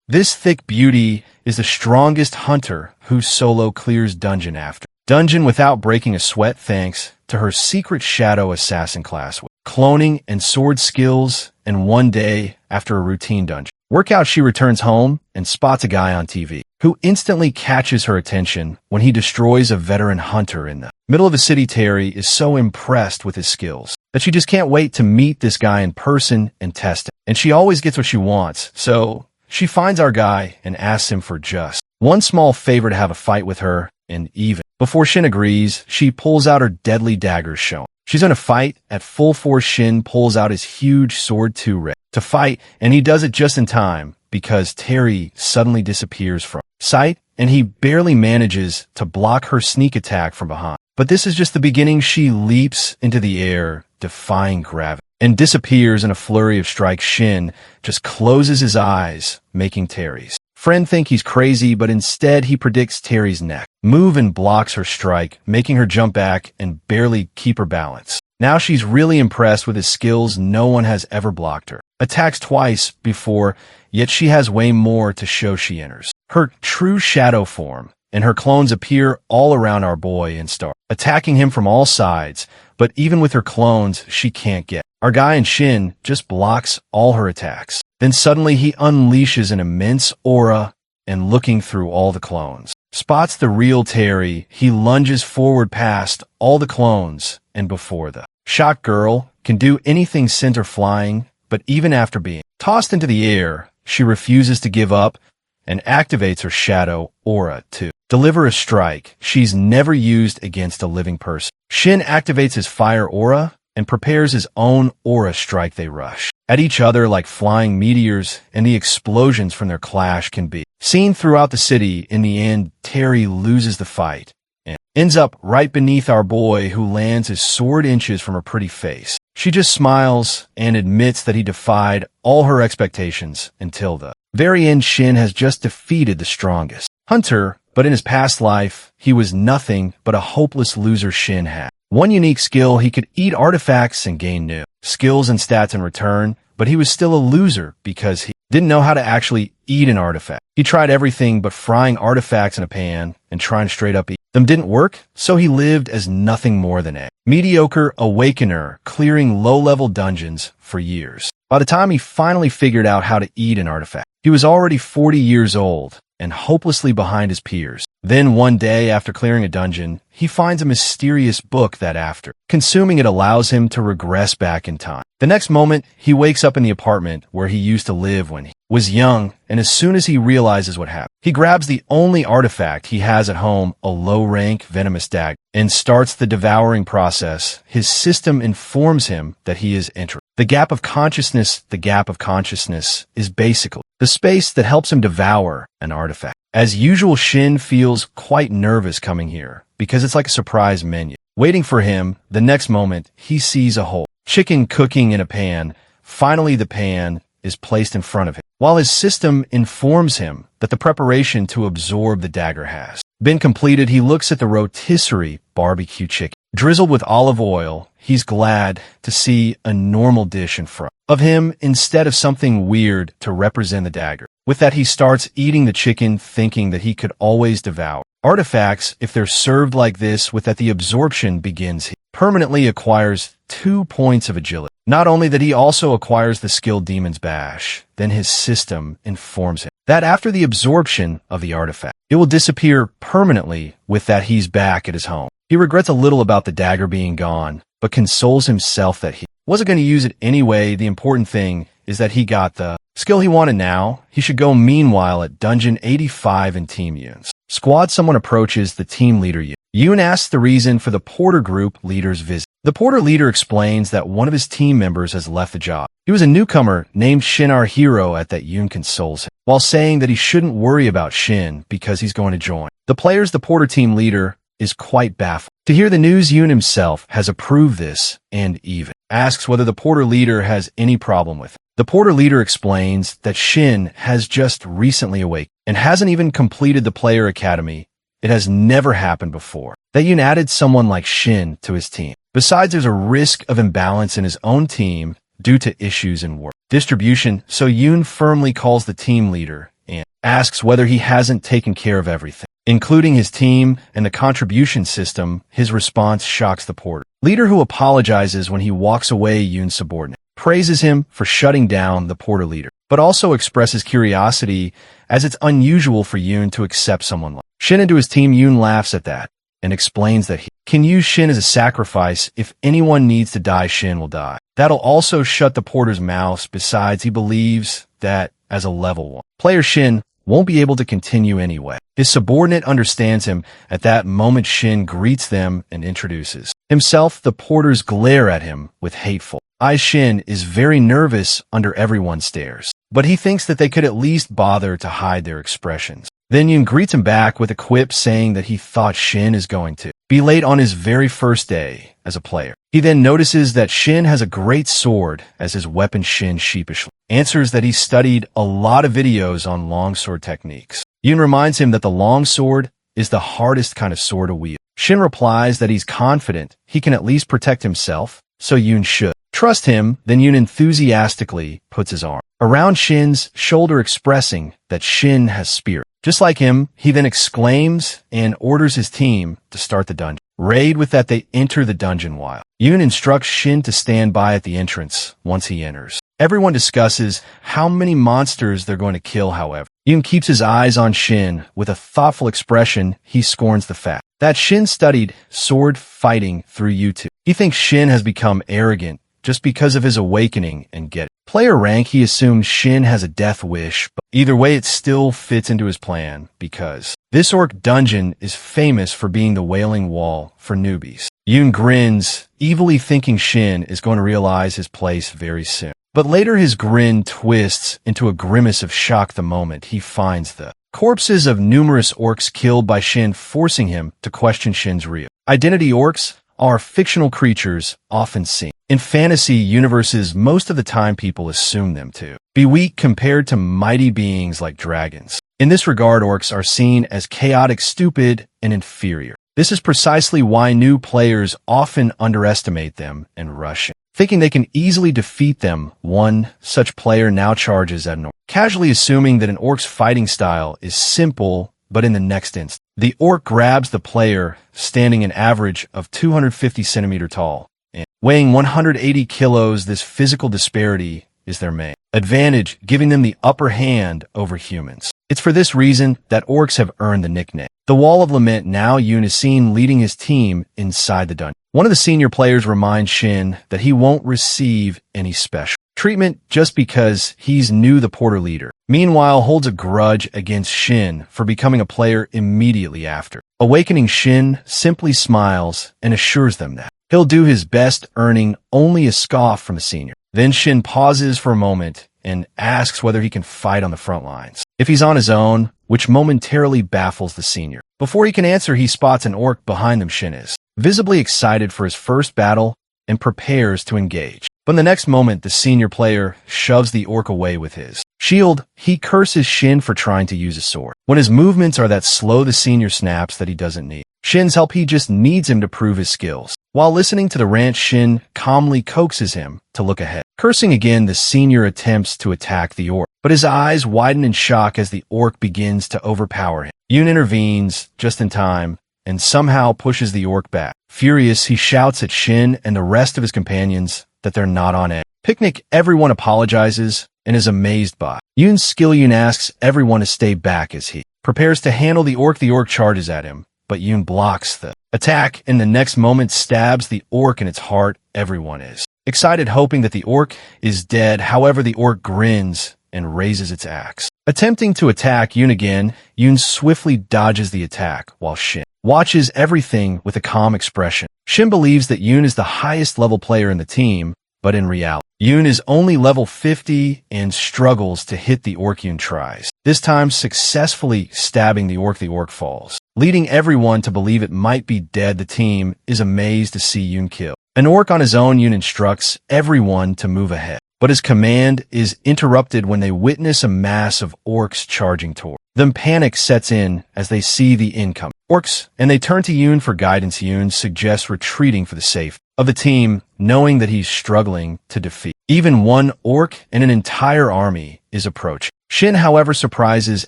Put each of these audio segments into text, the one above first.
This thick beauty is the strongest hunter who solo clears dungeon after dungeon without breaking a sweat thanks to her secret shadow assassin class with cloning and sword skills, and one day after a routine dungeon workout she returns home and spots a guy on TV who instantly catches her attention when he destroys a veteran hunter in the middle of a city. Terry is so impressed with his skills that she just can't wait to meet this guy in person and test it. And she always gets what she wants, so she finds our guy and asks him for just one small favor, to have a fight with her, and even before Shin agrees, she pulls out her deadly daggers shown. She's in a fight. At full force, Shin pulls out his huge sword ready to fight, and he does it just in time because Terry suddenly disappears from sight, and he barely manages to block her sneak attack from behind. But this is just the beginning. She leaps into the air, defying gravity, and disappears in a flurry of strikes. Shin just closes his eyes, making Terry's friend think he's crazy, but instead he predicts Terry's next move and blocks her strike, making her jump back and barely keep her balance. Now she's really impressed with his skills. No one has ever blocked her attacks twice before, yet she has way more to show. She enters her true shadow form, and her clones appear all around our boy and start attacking him from all sides. But even with her clones, she can't get our guy, and Shin just blocks all her attacks. Then suddenly he unleashes an immense aura, and looking through all the clones, spots the real Terry. He lunges forward past all the clones, and before the shocked girl can do anything, sent her flying. But even after being tossed into the air, she refuses to give up and activates her shadow aura to deliver a strike she's never used against a living person. Shin activates his fire aura and prepares his own aura strike. They rush at each other like flying meteors, and the explosions from their clash can be seen throughout the city. In the end, Terry loses the fight and ends up right beneath our boy, who lands his sword inches from her pretty face. She just smiles and admits that he defied all her expectations until the very end. Shin has just defeated the strongest hunter, but in his past life, he was nothing but a hopeless loser. Shin had one unique skill: he could eat artifacts and gain new skills and stats in return, but he was still a loser because he didn't know how to actually eat an artifact. He tried everything but frying artifacts in a pan and trying to straight up eat them didn't work, so he lived as nothing more than a mediocre awakener, clearing low-level dungeons for years. By the time he finally figured out how to eat an artifact, he was already 40 years old and hopelessly behind his peers. Then one day, after clearing a dungeon, he finds a mysterious book that, after consuming it, allows him to regress back in time. The next moment, he wakes up in the apartment where he used to live when he was young, and as soon as he realizes what happened, he grabs the only artifact he has at home, a low-rank venomous dagger, and starts the devouring process. His system informs him that he is entering the gap of consciousness. The gap of consciousness is basically the space that helps him devour an artifact. As usual, Shin feels quite nervous coming here because it's like a surprise menu waiting for him. The next moment, he sees a whole chicken cooking in a pan. Finally, the pan is placed in front of him, while his system informs him that the preparation to absorb the dagger has been completed. He looks at the rotisserie barbecue chicken drizzled with olive oil. He's glad to see a normal dish in front of him instead of something weird to represent the dagger. With that, he starts eating the chicken, thinking that he could always devour artifacts if they're served like this. With that, the absorption begins. He permanently acquires 2 points of agility. Not only that, he also acquires the skill Demon's Bash. Then his system informs him that after the absorption of the artifact, it will disappear permanently. With that, he's back at his home. He regrets a little about the dagger being gone, but consoles himself that he wasn't going to use it anyway. The important thing is that he got the skill he wanted. Now he should go. Meanwhile, at Dungeon 85 in Team Yoon's squad, someone approaches the team leader. Yoon asks the reason for the Porter Group leader's visit. The Porter leader explains that one of his team members has left the job. He was a newcomer named Shin, our hero. At that, Yoon consoles him while saying that he shouldn't worry about Shin because he's going to join the players. The Porter team leader is quite baffled to hear the news. Yoon himself has approved this and even asks whether the Porter leader has any problem with it. The Porter leader explains that Shin has just recently awakened and hasn't even completed the player academy. It has never happened before that Yoon added someone like Shin to his team. Besides, there's a risk of imbalance in his own team due to issues in work distribution, so Yoon firmly calls the team leader and asks whether he hasn't taken care of everything, including his team and the contribution system. His response shocks the porter. Leader, who apologizes when he walks away, Yoon's subordinate, praises him for shutting down the porter leader, but also expresses curiosity as it's unusual for Yoon to accept someone like Shin into his team. Yoon laughs at that and explains that he can use Shin as a sacrifice. If anyone needs to die, Shin will die. That'll also shut the porter's mouth. Besides, he believes that as a level 1 player, Shin won't be able to continue anyway. His subordinate understands him. At that moment, Shin greets them and introduces himself. The porters glare at him with hateful eyes. Shin is very nervous under everyone's stares, but he thinks that they could at least bother to hide their expressions. Then Yoon greets him back with a quip saying that he thought Shin is going to be late on his very first day as a player. He then notices that Shin has a great sword as his weapon. Shin sheepishly answers that he studied a lot of videos on longsword techniques. Yoon reminds him that the longsword is the hardest kind of sword to wield. Shin replies that he's confident he can at least protect himself, so Yoon should trust him. Then Yoon enthusiastically puts his arm around Shin's shoulder, expressing that Shin has spirit just like him. He then exclaims and orders his team to start the dungeon raid. With that, they enter the dungeon while Yoon instructs Shin to stand by at the entrance once he enters. Everyone discusses how many monsters they're going to kill. However, Yoon keeps his eyes on Shin with a thoughtful expression. He scorns the fact that Shin studied sword fighting through YouTube. He thinks Shin has become arrogant just because of his awakening and get player rank. He assumes Shin has a death wish, but either way it still fits into his plan because this orc dungeon is famous for being the wailing wall for newbies. Yoon grins, evilly thinking Shin is going to realize his place very soon. But later his grin twists into a grimace of shock the moment he finds the corpses of numerous orcs killed by Shin, forcing him to question Shin's real identity. Orcs are fictional creatures often seen in fantasy universes. Most of the time people assume them to be weak compared to mighty beings like dragons. In this regard, orcs are seen as chaotic, stupid, and inferior. This is precisely why new players often underestimate them and rush in, thinking they can easily defeat them. One such player now charges at an orc, casually assuming that an orc's fighting style is simple, but in the next instant, the orc grabs the player, standing an average of 250 centimeters tall and weighing 180 kilos. This physical disparity is their main advantage, giving them the upper hand over humans. It's for this reason that orcs have earned the nickname the Wall of Lament. Now Yoon is seen leading his team inside the dungeon. One of the senior players reminds Shin that he won't receive any special treatment just because he's new. The porter leader, meanwhile, holds a grudge against Shin for becoming a player immediately after awakening. Shin simply smiles and assures them that he'll do his best, earning only a scoff from the senior. Then Shin pauses for a moment and asks whether he can fight on the front lines if he's on his own, which momentarily baffles the senior. Before he can answer, he spots an orc behind them. Shin is visibly excited for his first battle and prepares to engage. But in the next moment, the senior player shoves the orc away with his shield. He curses Shin for trying to use a sword. When his movements are that slow, the senior snaps that he doesn't need Shin's help. He just needs him to prove his skills. While listening to the rant, Shin calmly coaxes him to look ahead. Cursing again, the senior attempts to attack the orc, but his eyes widen in shock as the orc begins to overpower him. Yoon intervenes just in time and somehow pushes the orc back. Furious, he shouts at Shin and the rest of his companions that they're not on edge. Picnic, everyone apologizes and is amazed by Yoon's skill. Yoon asks everyone to stay back as he prepares to handle the orc. The orc charges at him, but Yoon blocks the attack and the next moment stabs the orc in its heart. Everyone is excited, hoping that the orc is dead. However, the orc grins and raises its axe, attempting to attack Yoon again. Yoon swiftly dodges the attack while Shin watches everything with a calm expression. Shin believes that Yoon is the highest level player in the team, but in reality, Yoon is only level 50 and struggles to hit the orc. Yoon tries, this time successfully stabbing the orc. The orc falls, leading everyone to believe it might be dead. The team is amazed to see Yoon kill an orc on his own. Yoon instructs everyone to move ahead, but his command is interrupted when they witness a mass of orcs charging toward them. Panic sets in as they see the incoming orcs, and they turn to Yoon for guidance. Yoon suggests retreating for the safety of the team, knowing that he's struggling to defeat even one orc and an entire army is approaching. Shin, however, surprises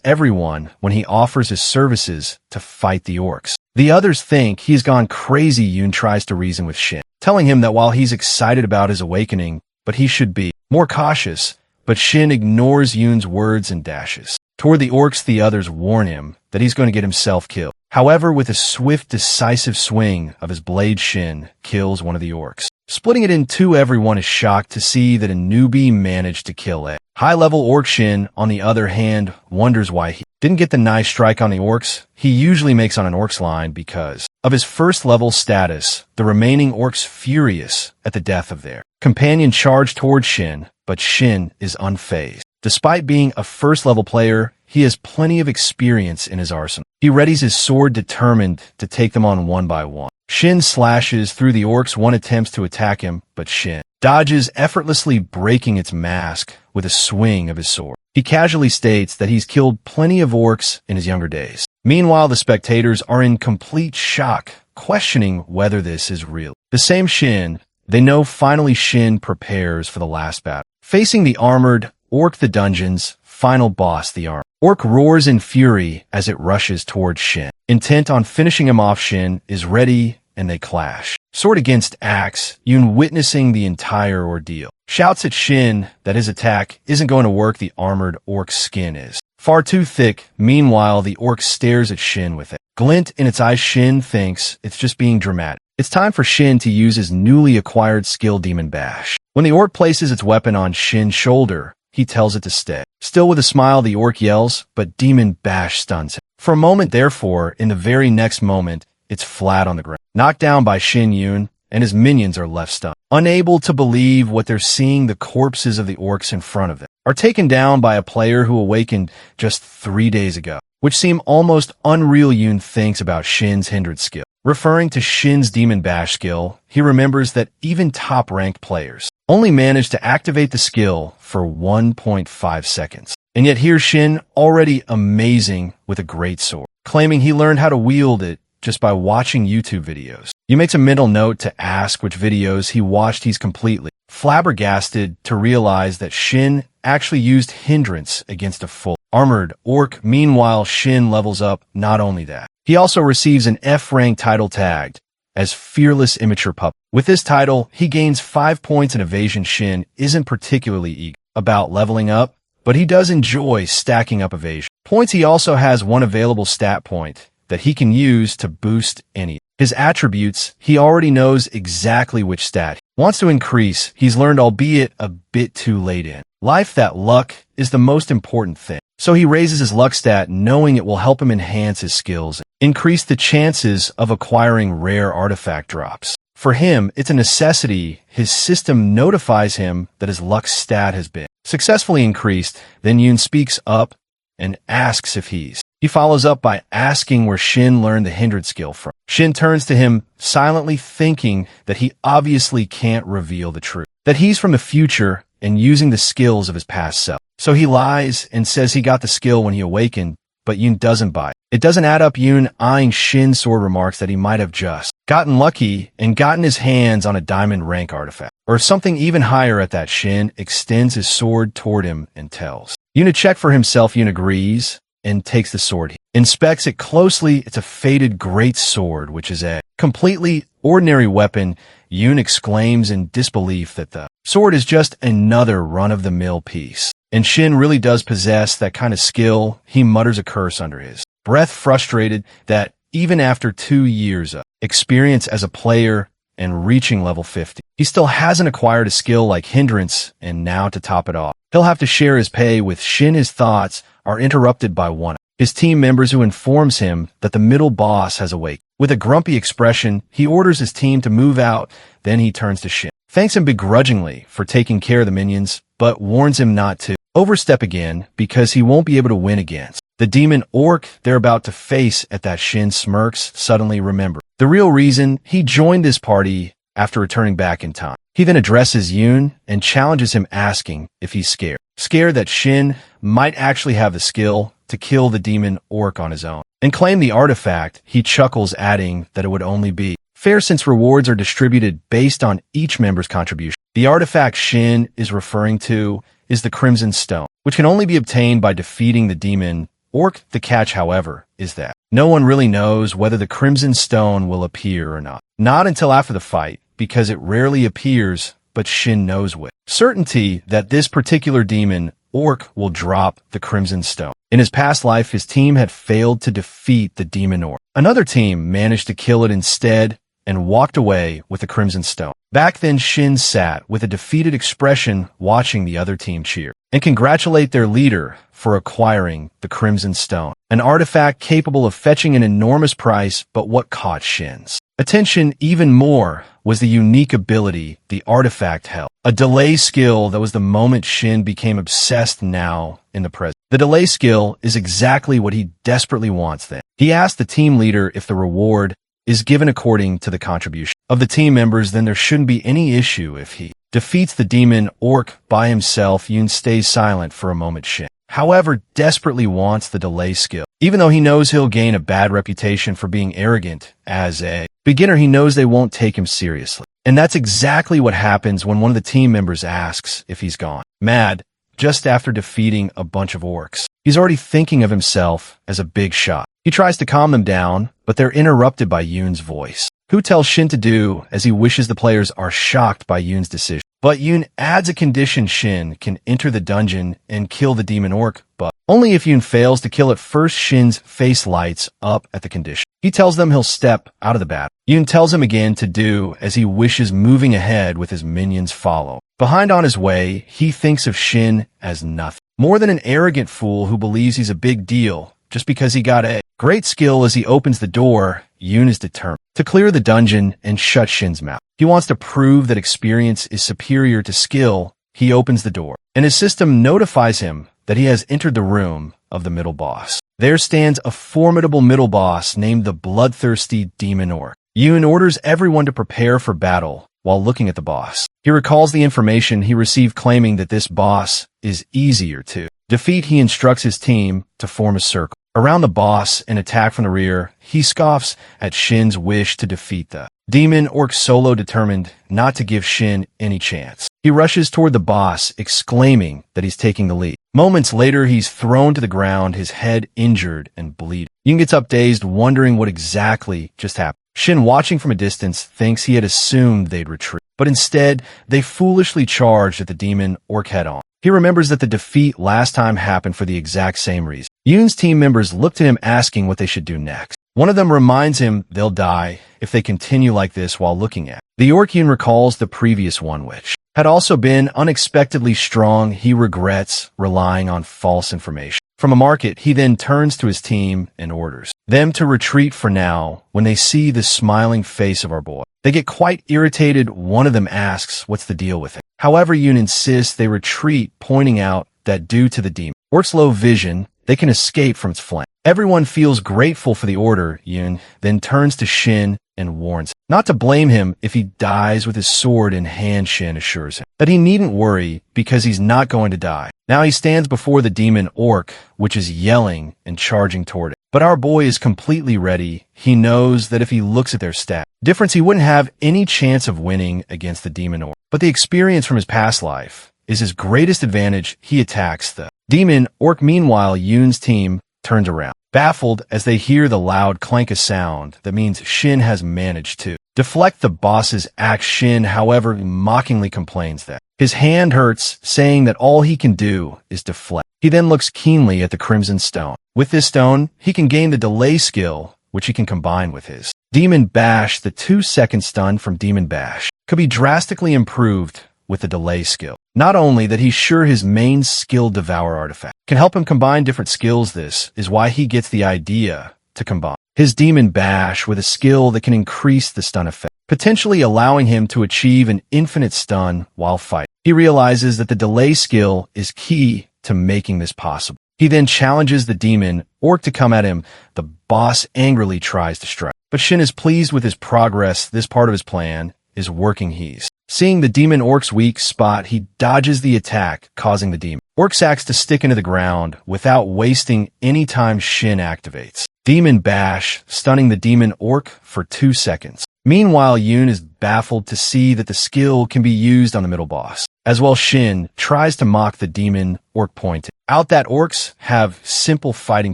everyone when he offers his services to fight the orcs. The others think he's gone crazy. Yoon tries to reason with Shin, telling him that while he's excited about his awakening, but he should be more cautious. But Shin ignores Yoon's words and dashes toward the orcs. The others warn him that he's going to get himself killed. However, with a swift, decisive swing of his blade, Shin kills one of the orcs. Splitting it in two, everyone is shocked to see that a newbie managed to kill a high-level orc. Shin, on the other hand, wonders why he didn't get the nice strike on the orcs he usually makes on an orc's line. Because of his first-level status, the remaining orcs, furious at the death of their companion, charge toward Shin, but Shin is unfazed. Despite being a first-level player, he has plenty of experience in his arsenal. He readies his sword, determined to take them on one by one. Shin slashes through the orcs. One attempts to attack him, but Shin dodges, effortlessly breaking its mask with a swing of his sword. He casually states that he's killed plenty of orcs in his younger days. Meanwhile, the spectators are in complete shock, questioning whether this is real. The same Shin they know. Finally, Shin prepares for the last battle. Facing the armored orc, the dungeon's final boss, the armored orc roars in fury as it rushes towards Shin. Intent on finishing him off, Shin is ready and they clash. Sword against axe. Yoon, witnessing the entire ordeal, shouts at Shin that his attack isn't going to work. The armored orc's skin is far too thick. Meanwhile, the orc stares at Shin with a glint in its eyes. Shin thinks it's just being dramatic. It's time for Shin to use his newly acquired skill, Demon Bash. When the orc places its weapon on Shin's shoulder, he tells it to stay. Still with a smile, the orc yells, but Demon Bash stuns him. For a moment, therefore, in the very next moment, it's flat on the ground, knocked down by Shin. Yoon and his minions are left stunned. Unable to believe what they're seeing, the corpses of the orcs in front of them are taken down by a player who awakened just 3 days ago, which seem almost unreal. Yoon thinks about Shin's hindered skill. Referring to Shin's Demon Bash skill, he remembers that even top-ranked players only manage to activate the skill for 1.5 seconds. And yet here's Shin, already amazing with a great sword, claiming he learned how to wield it just by watching YouTube videos. He makes a mental note to ask which videos he watched. He's completely flabbergasted to realize that Shin actually used hindrance against a full armored orc. Meanwhile, Shin levels up. Not only that, he also receives an F-rank title tagged as Fearless Immature Pup. With this title, he gains 5 points in evasion. Shin isn't particularly eager about leveling up, but he does enjoy stacking up evasion points. He also has one available stat point that he can use to boost any his attributes. He already knows exactly which stat he wants to increase. He's learned, albeit a bit too late in life, that luck is the most important thing. So he raises his luck stat, knowing it will help him enhance his skills, increase the chances of acquiring rare artifact drops. For him, it's a necessity. His system notifies him that his luck stat has been successfully increased. Then Yoon speaks up and asks if he follows up by asking where Shin learned the hindered skill from. Shin turns to him, silently thinking that he obviously can't reveal the truth, that he's from the future and using the skills of his past self. So he lies and says he got the skill when he awakened, but Yoon doesn't buy it. It doesn't add up. Yoon, eyeing Shin's sword, remarks that he might have just gotten lucky and gotten his hands on a diamond rank artifact, or something even higher. At that, Shin extends his sword toward him and tells Yoon to check for himself. Yoon agrees and takes the sword. He inspects it closely. It's a faded great sword, which is a completely ordinary weapon. Yoon exclaims in disbelief that the sword is just another run-of-the-mill piece. And Shin really does possess that kind of skill. He mutters a curse under his breath, frustrated that even after 2 years of experience as a player and reaching level 50, he still hasn't acquired a skill like hindrance. And now, to top it off, he'll have to share his pay with Shin. His thoughts are interrupted by one of his team members, who informs him that the middle boss has awakened. With a grumpy expression, he orders his team to move out. Then he turns to Shin, thanks him begrudgingly for taking care of the minions, but warns him not to overstep again because he won't be able to win against the demon orc they're about to face. At that, Shin smirks, suddenly remember the real reason he joined this party after returning back in time. He then addresses Yoon and challenges him, asking if he's scared that Shin might actually have the skill to kill the demon orc on his own and claim the artifact. He chuckles, adding that it would only be fair since rewards are distributed based on each member's contribution. The artifact Shin is referring to is the Crimson Stone, which can only be obtained by defeating the demon orc. The catch, however, is that no one really knows whether the Crimson Stone will appear or not. Not until after the fight, because it rarely appears, but Shin knows with certainty that this particular demon orc will drop the Crimson Stone. In his past life, his team had failed to defeat the demon orc. Another team managed to kill it instead and walked away with the Crimson Stone. Back then, Shin sat with a defeated expression watching the other team cheer and congratulate their leader for acquiring the Crimson Stone, an artifact capable of fetching an enormous price. But what caught Shin's attention even more was the unique ability the artifact held, a delay skill that was the moment Shin became obsessed now in the present. The delay skill is exactly what he desperately wants then. He asked the team leader if the reward is given according to the contribution of the team members, then there shouldn't be any issue if he defeats the demon orc by himself. Yoon stays silent for a moment. Shin, however, desperately wants the delay skill. Even though he knows he'll gain a bad reputation for being arrogant as a beginner, he knows they won't take him seriously. And that's exactly what happens when one of the team members asks if he's gone mad just after defeating a bunch of orcs. He's already thinking of himself as a big shot. He tries to calm them down, but they're interrupted by Yoon's voice, who tells Shin to do as he wishes. The players are shocked by Yoon's decision, but Yoon adds a condition: Shin can enter the dungeon and kill the demon orc, but only if Yoon fails to kill it first. Shin's face lights up at the condition. He tells them he'll step out of the battle. Yoon tells him again to do as he wishes, moving ahead with his minions follow behind on his way. He thinks of Shin as nothing more than an arrogant fool who believes he's a big deal just because he got a great skill. As he opens the door, Yoon is determined to clear the dungeon and shut Shin's mouth. He wants to prove that experience is superior to skill. He opens the door, and his system notifies him that he has entered the room of the middle boss. There stands a formidable middle boss named the Bloodthirsty Demon Orc. Yoon orders everyone to prepare for battle while looking at the boss. He recalls the information he received claiming that this boss is easier to defeat. He instructs his team to form a circle around the boss and attack from the rear. He scoffs at Shin's wish to defeat the demon orc solo, determined not to give Shin any chance. He rushes toward the boss, exclaiming that he's taking the lead. Moments later, he's thrown to the ground, his head injured and bleeding. Yoon gets up dazed, wondering what exactly just happened. Shin, watching from a distance, thinks he had assumed they'd retreat, but instead, they foolishly charged at the demon orc head-on. He remembers that the defeat last time happened for the exact same reason. Yoon's team members look at him, asking what they should do next. One of them reminds him they'll die if they continue like this. While looking at the orc, Yoon recalls the previous one, which had also been unexpectedly strong. He regrets relying on false information from a market. He then turns to his team and orders them to retreat for now. When they see the smiling face of our boy, they get quite irritated. One of them asks what's the deal with it. However, Yoon insists they retreat, pointing out that due to the demon orc's low vision, they can escape from its flank. Everyone feels grateful for the order. Yoon then turns to Shin and warns him not to blame him if he dies with his sword in hand. Shin assures him that he needn't worry because he's not going to die. Now he stands before the demon orc, which is yelling and charging toward it. But our boy is completely ready. He knows that if he looks at their stat difference, he wouldn't have any chance of winning against the demon orc. But the experience from his past life is his greatest advantage. He attacks the demon orc. Meanwhile, Yoon's team turns around, baffled as they hear the loud clank of sound. That means Shin has managed to deflect the boss's axe. Shin, however, mockingly complains that his hand hurts, saying that all he can do is deflect. He then looks keenly at the Crimson Stone. With this stone, he can gain the delay skill, which he can combine with his Demon Bash. The 2-second stun from Demon Bash could be drastically improved with the delay skill. Not only that, he's sure his main skill, Devour Artifact, can help him combine different skills. This is why he gets the idea to combine his Demon Bash with a skill that can increase the stun effect, potentially allowing him to achieve an infinite stun while fighting. He realizes that the delay skill is key to making this possible. He then challenges the demon orc to come at him. The boss angrily tries to strike, but Shin is pleased with his progress. This part of his plan is working. He's seeing the demon orc's weak spot. He dodges the attack, causing the demon orc's axe to stick into the ground without wasting any time. Shin activates Demon Bash, stunning the demon orc for 2 seconds. Meanwhile, Yoon is baffled to see that the skill can be used on the middle boss. As well, Shin tries to mock the demon orc pointing out that orcs have simple fighting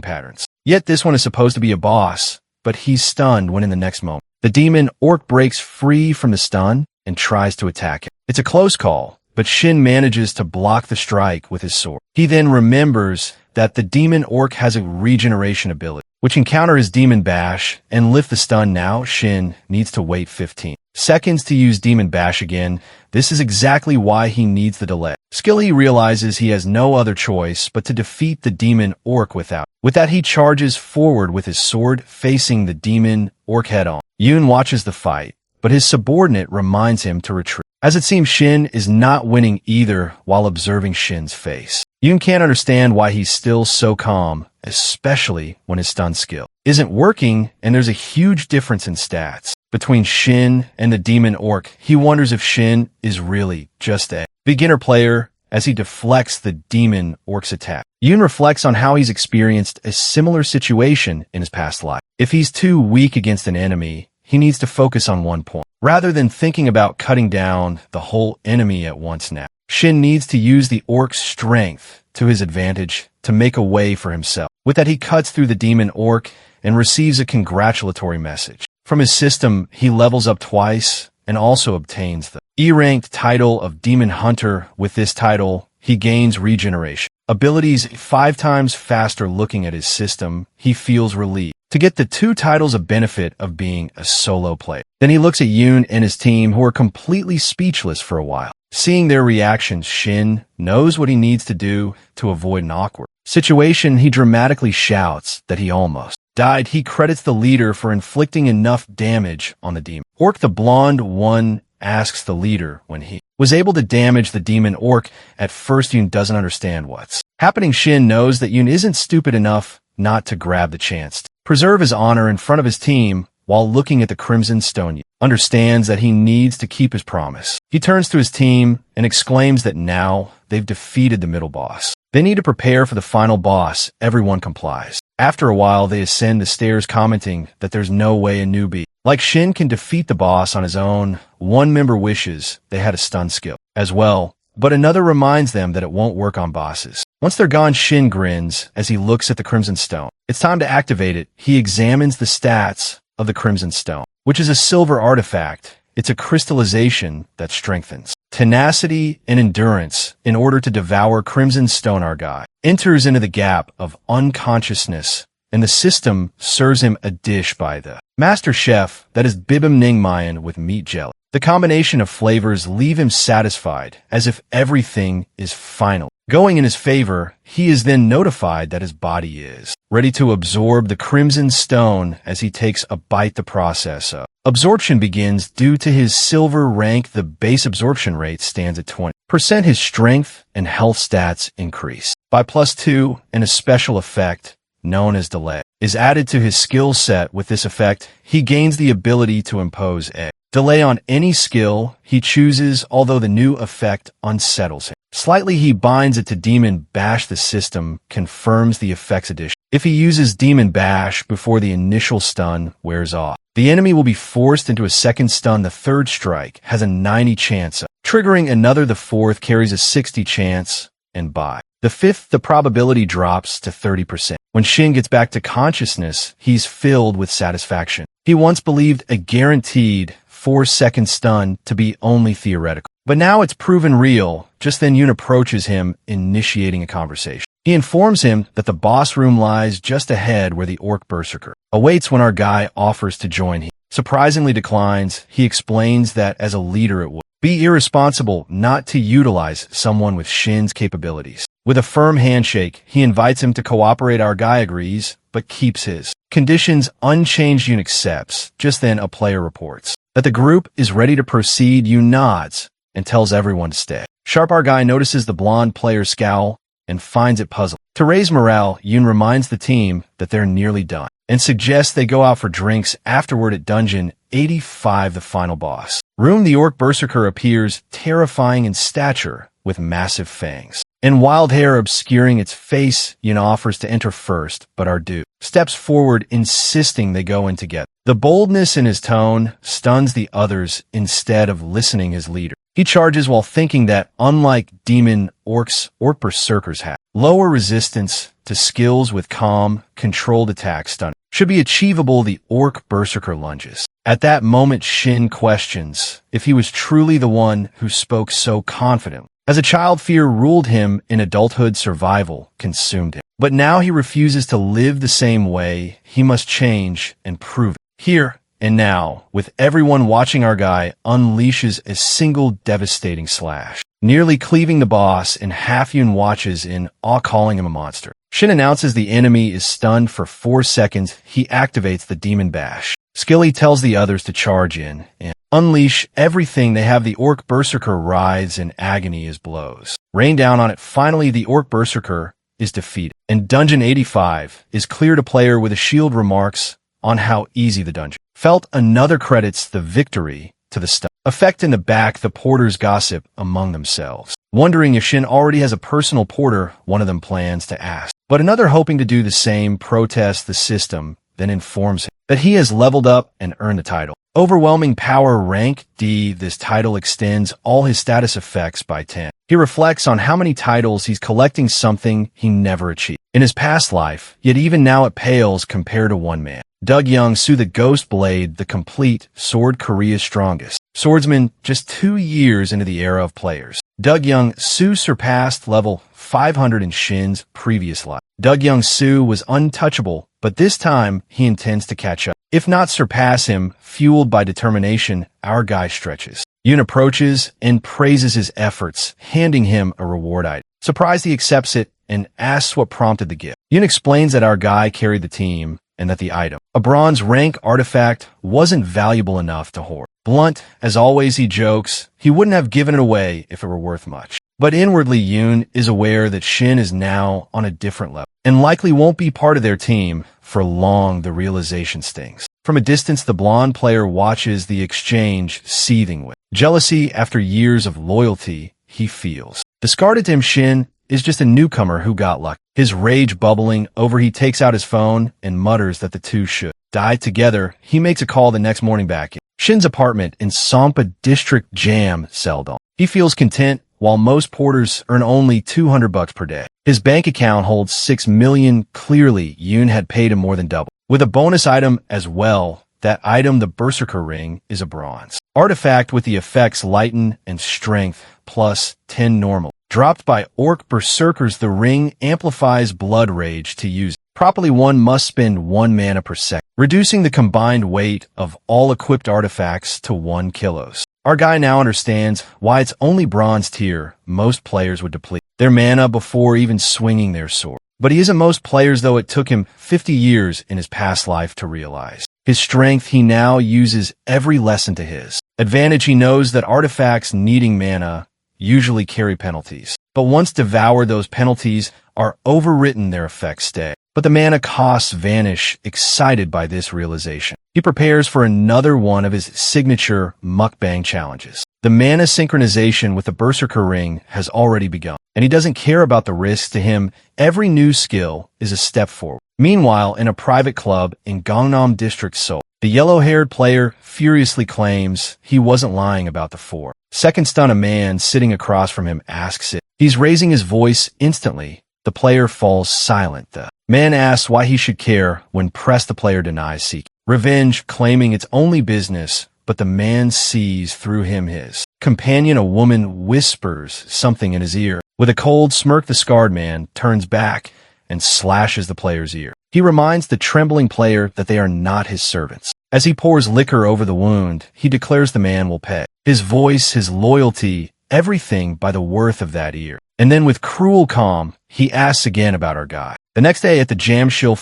patterns. Yet this one is supposed to be a boss, but he's stunned when in the next moment, the demon orc breaks free from the stun and tries to attack him. It's a close call, but Shin manages to block the strike with his sword. He then remembers that the demon orc has a regeneration ability, which can counter his demon bash and lift the stun. Now Shin needs to wait 15 seconds to use demon bash again. This is exactly why he needs the delay. Skill he realizes he has no other choice but to defeat the demon orc without. With that, he charges forward with his sword, facing the demon orc head-on. Yoon watches the fight, but his subordinate reminds him to retreat. As it seems, Shin is not winning either while observing Shin's face. Yoon can't understand why he's still so calm, especially when his stun skill isn't working and there's a huge difference in stats between Shin and the demon orc. He wonders if Shin is really just a beginner player as he deflects the demon orc's attack. Yoon reflects on how he's experienced a similar situation in his past life. If he's too weak against an enemy, he needs to focus on one point, rather than thinking about cutting down the whole enemy at once. Now, Shin needs to use the orc's strength to his advantage to make a way for himself. With that, he cuts through the demon orc and receives a congratulatory message. From his system, he levels up twice and also obtains the E-ranked title of Demon Hunter. With this title, he gains regeneration abilities 5 times faster. Looking at his system, he feels relieved to get the 2 titles of benefit of being a solo player. Then he looks at Yoon and his team, who are completely speechless for a while. Seeing their reactions, Shin knows what he needs to do to avoid an awkward situation. He dramatically shouts that he almost died. He credits the leader for inflicting enough damage on the demon orc. The blonde one asks the leader when he was able to damage the demon orc. At first, Yoon doesn't understand what's happening. Shin knows that Yoon isn't stupid enough not to grab the chance to preserve his honor in front of his team while looking at the Crimson Stone. Yoon understands that he needs to keep his promise. He turns to his team and exclaims that now they've defeated the middle boss, they need to prepare for the final boss. Everyone complies. After a while, they ascend the stairs, commenting that there's no way a newbie like Shin can defeat the boss on his own. One member wishes they had a stun skill as well, but another reminds them that it won't work on bosses. Once they're gone, Shin grins as he looks at the Crimson Stone. It's time to activate it. He examines the stats of the Crimson Stone, which is a silver artifact. It's a crystallization that strengthens tenacity and endurance in order to devour Crimson Stone. Our guy enters into the gap of unconsciousness, and the system serves him a dish by the master chef that is bibim ningmayan with meat jelly. The combination of flavors leave him satisfied, as if everything is final going in his favor. He is then notified that his body is ready to absorb the Crimson Stone. As he takes a bite, the process of absorption begins. Due to his silver rank, the base absorption rate stands at 20%. His strength and health stats increase by +2, and a special effect known as delay is added to his skill set. With this effect, he gains the ability to impose a delay on any skill he chooses, although the new effect unsettles him slightly. He binds it to Demon Bash. The system confirms the effects addition. If he uses Demon Bash before the initial stun wears off, the enemy will be forced into a second stun. The third strike has a 90 chance of triggering another. The fourth carries a 60 chance, and by the fifth, the probability drops to 30%. When Shin gets back to consciousness, he's filled with satisfaction. He once believed a guaranteed 4-second stun to be only theoretical, but now it's proven real. Just then, Yoon approaches him, initiating a conversation. He informs him that the boss room lies just ahead, where the orc berserker awaits. When our guy offers to join, he surprisingly declines. He explains that as a leader, it would be irresponsible not to utilize someone with Shin's capabilities. With a firm handshake, he invites him to cooperate. Our guy agrees, but keeps his conditions unchanged. Yoon accepts. Just then, a player reports that the group is ready to proceed. Yoon nods and tells everyone to stay. Sharp, our guy, notices the blonde player's scowl and finds it puzzling. To raise morale, Yoon reminds the team that they're nearly done and suggests they go out for drinks afterward. At Dungeon 85, the final boss room, the orc berserker appears, terrifying in stature with massive fangs. and wild hair obscuring its face, Yun offers to enter first, but Ardu steps forward, insisting they go in together. The boldness in his tone stuns the others instead of listening his leader. He charges while thinking that, unlike demon orcs or berserkers have, lower resistance to skills with calm, controlled attack stun should be achievable. The orc berserker lunges. At that moment, Shin questions if he was truly the one who spoke so confidently. As a child, fear ruled him. In adulthood, survival consumed him. But now he refuses to live the same way. He must change and prove it. Here and now, with everyone watching, our guy unleashes a single devastating slash, nearly cleaving the boss in half. Yun watches in awe, calling him a monster. Shin announces the enemy is stunned for 4 seconds. He activates the demon bash. Skilly tells the others to charge in and unleash everything they have. The orc berserker writhes in agony as blows rain down on it. Finally, the orc berserker is defeated, and Dungeon 85 is cleared. A player with a shield remarks on how easy the dungeon felt. Another credits the victory to the stun effect. In the back, the porters gossip among themselves, wondering if Shin already has a personal porter. One of them plans to ask, but another, hoping to do the same, protests the system, then informs him that he has leveled up and earned the title. Overwhelming power, rank D. This title extends all his status effects by 10. He reflects on how many titles he's collecting, something he never achieved in his past life, yet even now it pales compared to one man. Doug Young-soo, the Ghost Blade, the complete sword, Korea's strongest swordsman, just 2 years into the era of players. Doug Young-soo surpassed level 500 in Shin's previous life. Doug Young-soo was untouchable, but this time he intends to catch up, if not surpass him. Fueled by determination, our guy stretches. Yun approaches and praises his efforts, handing him a reward item. Surprised, he accepts it and asks what prompted the gift. Yun explains that our guy carried the team and that the item, a bronze rank artifact, wasn't valuable enough to hoard. Blunt, as always, he jokes he wouldn't have given it away if it were worth much. But inwardly, Yun is aware that Shin is now on a different level and likely won't be part of their team for long. The realization stings. From a distance, the blonde player watches the exchange, seething with jealousy. After years of loyalty, he feels discarded to him. Shin is just a newcomer who got lucky. His rage bubbling over, he takes out his phone and mutters that the two should die together. He makes a call the next morning back in Shin's apartment in Sampa District. Jam Seldom. He feels content, while most porters earn only $200 per day. His bank account holds 6 million. Clearly, Yun had paid him more than double, with a bonus item as well. That item, the Berserker Ring, is a bronze artifact with the effects lighten and strength plus 10 normal. Dropped by orc berserkers, the ring amplifies blood rage. To use it properly, one must spend 1 mana per second, reducing the combined weight of all equipped artifacts to 1 kilos. Our guy now understands why it's only bronze tier. Most players would deplete their mana before even swinging their sword. But he isn't most players, though. It took him 50 years in his past life to realize his strength. He now uses every lesson to his advantage. He knows that artifacts needing mana usually carry penalties, but once devoured, those penalties are overwritten, their effects stay, but the mana costs vanish. Excited by this realization, he prepares for another one of his signature mukbang challenges. The mana synchronization with the Berserker Ring has already begun, and he doesn't care about the risks. To him, every new skill is a step forward. Meanwhile, in a private club in Gangnam District, Seoul, the yellow-haired player furiously claims he wasn't lying about the 4-second stun. A man sitting across from him asks it. He's raising his voice. Instantly, the player falls silent. The man asks why he should care. When pressed, the player denies seeking revenge, claiming it's only business, but the man sees through him. His companion, a woman, whispers something in his ear. With a cold smirk, the scarred man turns back and slashes the player's ear. He reminds the trembling player that they are not his servants. As he pours liquor over the wound, he declares the man will pay. His voice, his loyalty, everything by the worth of that ear. And then with cruel calm, he asks again about our guy. The next day at the Jamshil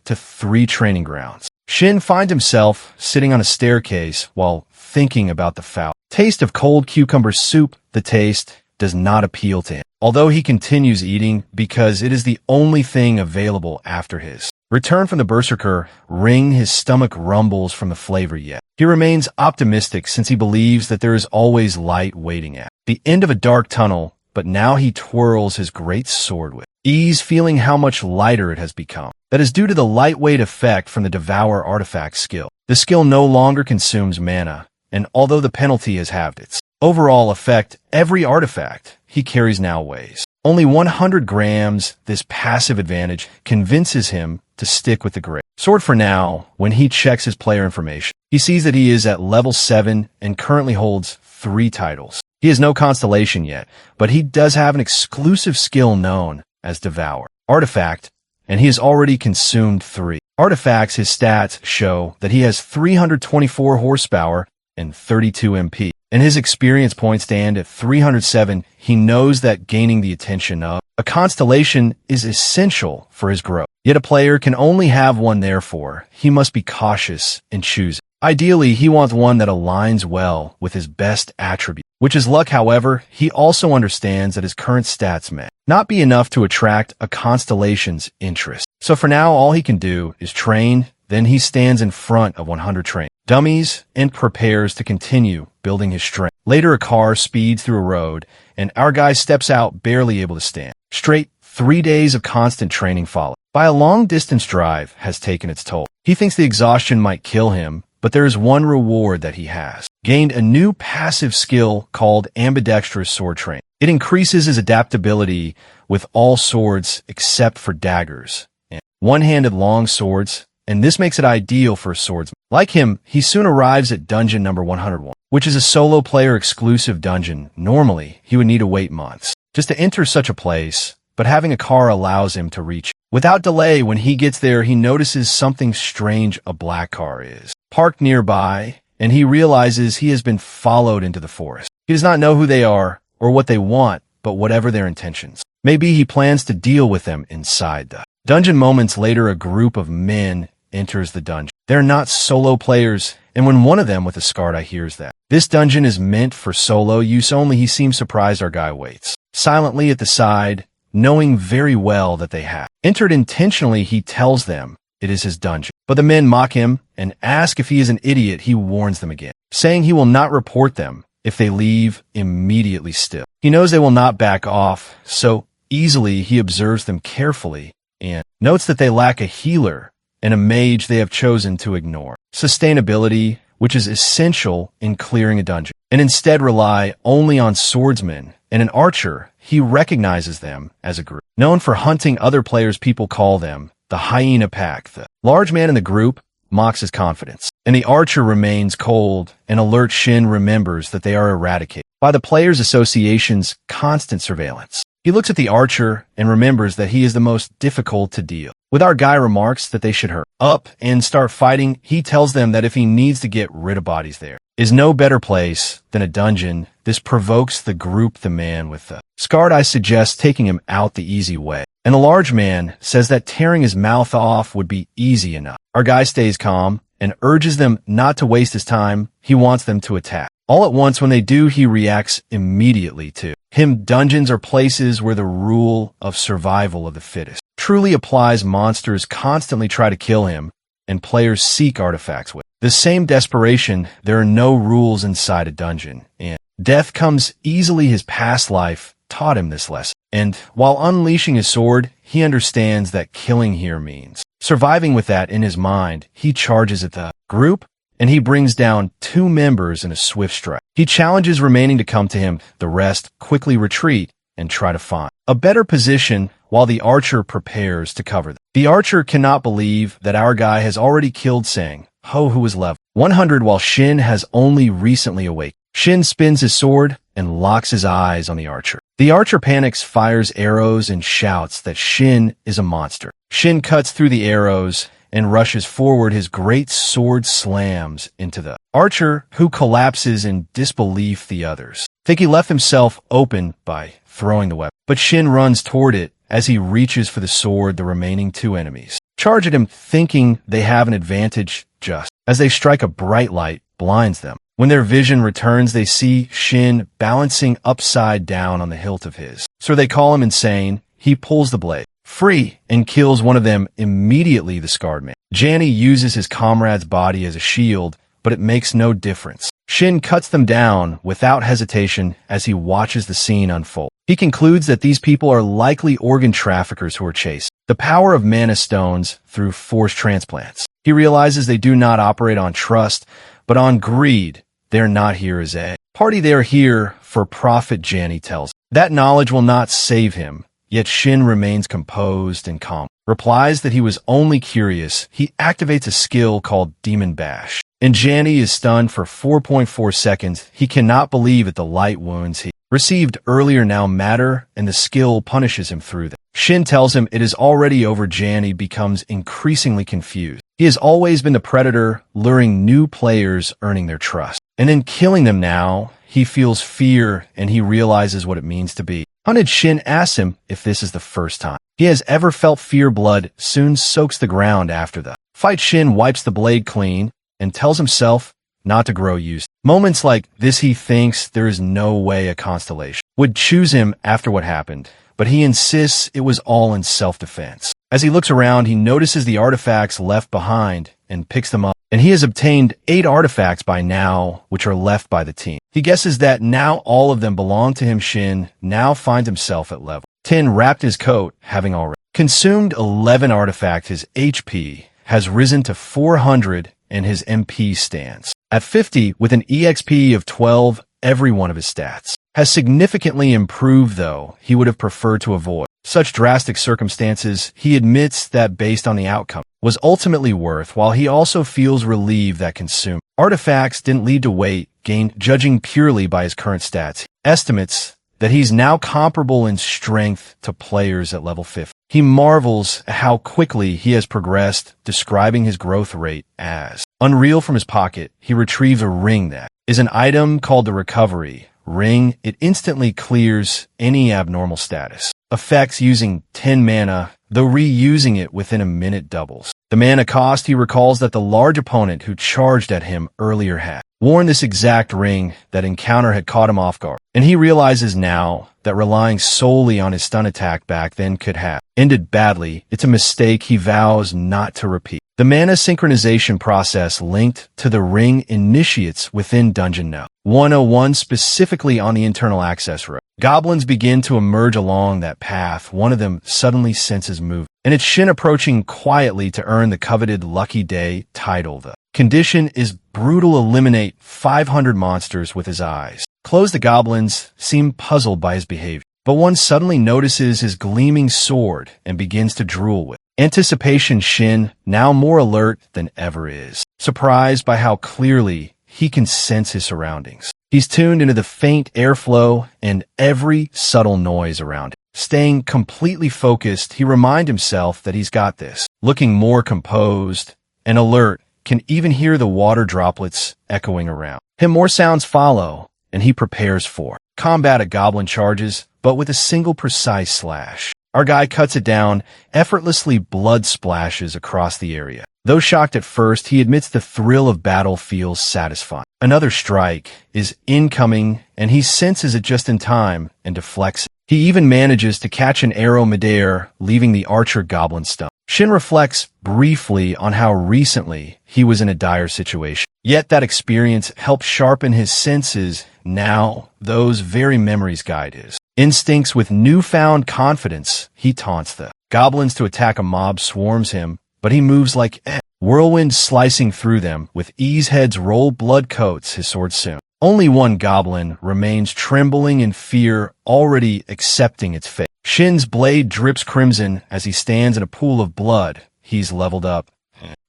4-3 training grounds, Shin finds himself sitting on a staircase while thinking about the foul taste of cold cucumber soup. The taste does not appeal to him, although he continues eating because it is the only thing available after his return from the Berserker Ring. His stomach rumbles from the flavor, yet he remains optimistic since he believes that there is always light waiting at the end of a dark tunnel. but now he twirls his great sword with ease, feeling how much lighter it has become. That is due to the lightweight effect from the Devour artifact skill. The skill no longer consumes mana, and although the penalty has halved its overall effect, every artifact he carries now weighs only 100 grams. This passive advantage convinces him to stick with the great sword for now. When he checks his player information, he sees that he is at level 7 and currently holds 3 titles. He has no constellation yet, but he does have an exclusive skill known as Devour Artifact, and he has already consumed 3 artifacts. His stats show that he has 324 horsepower and 32 MP, and his experience points stand at 307. He knows that gaining the attention of a constellation is essential for his growth. Yet a player can only have one, therefore he must be cautious in choosing. Ideally, he wants one that aligns well with his best attribute, which is luck. However, he also understands that his current stats may not be enough to attract a constellation's interest. So for now, all he can do is train. Then he stands in front of 100 train dummies and prepares to continue building his strength. Later, a car speeds through a road, and our guy steps out, barely able to stand straight. 3 days of constant training followed by a long-distance drive has taken its toll. He thinks the exhaustion might kill him, but there is one reward that he has gained: a new passive skill called ambidextrous sword training. It increases his adaptability with all swords except for daggers and one-handed long swords, and this makes it ideal for a swordsman. Like him, he soon arrives at dungeon number 101, which is a solo player exclusive dungeon. Normally, he would need to wait months just to enter such a place, but having a car allows him to reach without delay. When he gets there, he notices something strange. A black car is parked nearby, and he realizes he has been followed into the forest. He does not know who they are or what they want, but whatever their intentions may be, he plans to deal with them inside the dungeon. Moments later, a group of men enters the dungeon. They're not solo players, and when one of them with a scarred eye hears that this dungeon is meant for solo use only, he seems surprised. Our guy waits silently at the side, knowing very well that they have entered intentionally. He tells them it is his dungeon, but the men mock him and ask if he is an idiot. He warns them again, saying he will not report them if they leave immediately. Still, he knows they will not back off so easily. He observes them carefully and notes that they lack a healer and a mage. They have chosen to ignore sustainability, which is essential in clearing a dungeon, and instead rely only on swordsmen and an archer. He recognizes them as a group known for hunting other players. People call them the hyena pack. The large man in the group mocks his confidence, and the archer remains cold and alert. Shin remembers that they are eradicated by the Players Association's constant surveillance. He looks at the archer and remembers that he is the most difficult to deal with. Our guy remarks that they should hurry up and start fighting. He tells them that if he needs to get rid of bodies, there is no better place than a dungeon. This provokes the group. The man with the scarred eye suggests taking him out the easy way, and the large man says that tearing his mouth off would be easy enough. Our guy stays calm and urges them not to waste his time. He wants them to attack all at once. When they do, he reacts immediately to him. Dungeons are places where the rule of survival of the fittest truly applies. Monsters constantly try to kill him, and players seek artifacts with the same desperation. There are no rules inside a dungeon, and death comes easily. His past life taught him this lesson, and while unleashing his sword, he understands that killing here means surviving. With that in his mind, he charges at the group, and he brings down 2 members in a swift strike. He challenges remaining to come to him. The rest quickly retreat and try to find a better position while the archer prepares to cover them. The archer cannot believe that our guy has already killed Sang Ho, who is level 100, while Shin has only recently awakened. Shin spins his sword and locks his eyes on the archer. The archer panics, fires arrows, and shouts that Shin is a monster. Shin cuts through the arrows and rushes forward. His great sword slams into the archer, who collapses in disbelief. The others think he left himself open by throwing the weapon, but Shin runs toward it. As he reaches for the sword, the remaining 2 enemies charge at him, thinking they have an advantage. Just as they strike, a bright light blinds them. When their vision returns, they see Shin balancing upside down on the hilt of his sword. They call him insane. He pulls the blade free and kills one of them immediately. The scarred man Janny uses his comrade's body as a shield, but it makes no difference. Shin cuts them down without hesitation as he watches the scene unfold. He concludes that these people are likely organ traffickers who are chased the power of mana stones through forced transplants. He realizes they do not operate on trust, but on greed. They are not here as a party, they are here for profit, Janny tells him. That knowledge will not save him, yet Shin remains composed and calm. Replies that he was only curious. He activates a skill called Demon Bash, and Janny is stunned for 4.4 seconds. He cannot believe that the light wounds he received earlier now matter, and the skill punishes him through them. Shin tells him it is already over. Janny becomes increasingly confused. He has always been the predator, luring new players, earning their trust. And in killing them now, he feels fear, and he realizes what it means to be hunted. Shin asks him if this is the first time he has ever felt fear. Blood soon soaks the ground after the fight. Shin wipes the blade clean and tells himself not to grow used. Moments like this, he thinks there is no way a constellation would choose him after what happened, but he insists it was all in self-defense. As he looks around, he notices the artifacts left behind and picks them up, and he has obtained 8 artifacts by now, which are left by the team. He guesses that now all of them belong to him. Shin now finds himself at level 10, wrapped in his coat, having already consumed 11 artifacts. His HP has risen to 400, and his MP stands at 50 with an EXP of 12. Every one of his stats has significantly improved, though he would have preferred to avoid such drastic circumstances. He admits that based on the outcome was ultimately worth, while he also feels relieved that consumed artifacts didn't lead to weight gain. Judging purely by his current stats, he estimates that he's now comparable in strength to players at level 50. He marvels at how quickly he has progressed, describing his growth rate as unreal. From his pocket, he retrieves a ring that is an item called the Recovery Ring. It instantly clears any abnormal status effects using 10 mana, though reusing it within a minute doubles the mana cost. He recalls that the large opponent who charged at him earlier had worn this exact ring. That encounter had caught him off guard, and he realizes now that relying solely on his stun attack back then could have ended badly. It's a mistake he vows not to repeat. The mana synchronization process linked to the ring initiates within Dungeon No. 101, specifically on the internal access road. Goblins begin to emerge along that path. One of them suddenly senses movement, and it's Shin approaching quietly to earn the coveted Lucky Day title. The condition is brutal. Eliminate 500 monsters with his eyes closed. The goblins seem puzzled by his behavior, but one suddenly notices his gleaming sword and begins to drool with anticipation. Shin, now more alert than ever, is surprised by how clearly he can sense his surroundings. He's tuned into the faint airflow and every subtle noise around him. Staying completely focused, he reminds himself that he's got this. Looking more composed and alert, can even hear the water droplets echoing around him. More sounds follow, and he prepares for combat. A goblin charges, but with a single precise slash, our guy cuts it down effortlessly. Blood splashes across the area. Though shocked at first, he admits the thrill of battle feels satisfying. Another strike is incoming, and he senses it just in time and deflects it. He even manages to catch an arrow midair, leaving the archer goblin stunned. Shin reflects briefly on how recently he was in a dire situation. Yet that experience helped sharpen his senses. Now, those very memories guide his instincts. With newfound confidence, he taunts the goblins to attack. A mob swarms him, but he moves like a whirlwind, slicing through them with ease. Heads roll, blood coats his sword soon. Only one goblin remains, trembling in fear, already accepting its fate. Shin's blade drips crimson as he stands in a pool of blood. He's leveled up.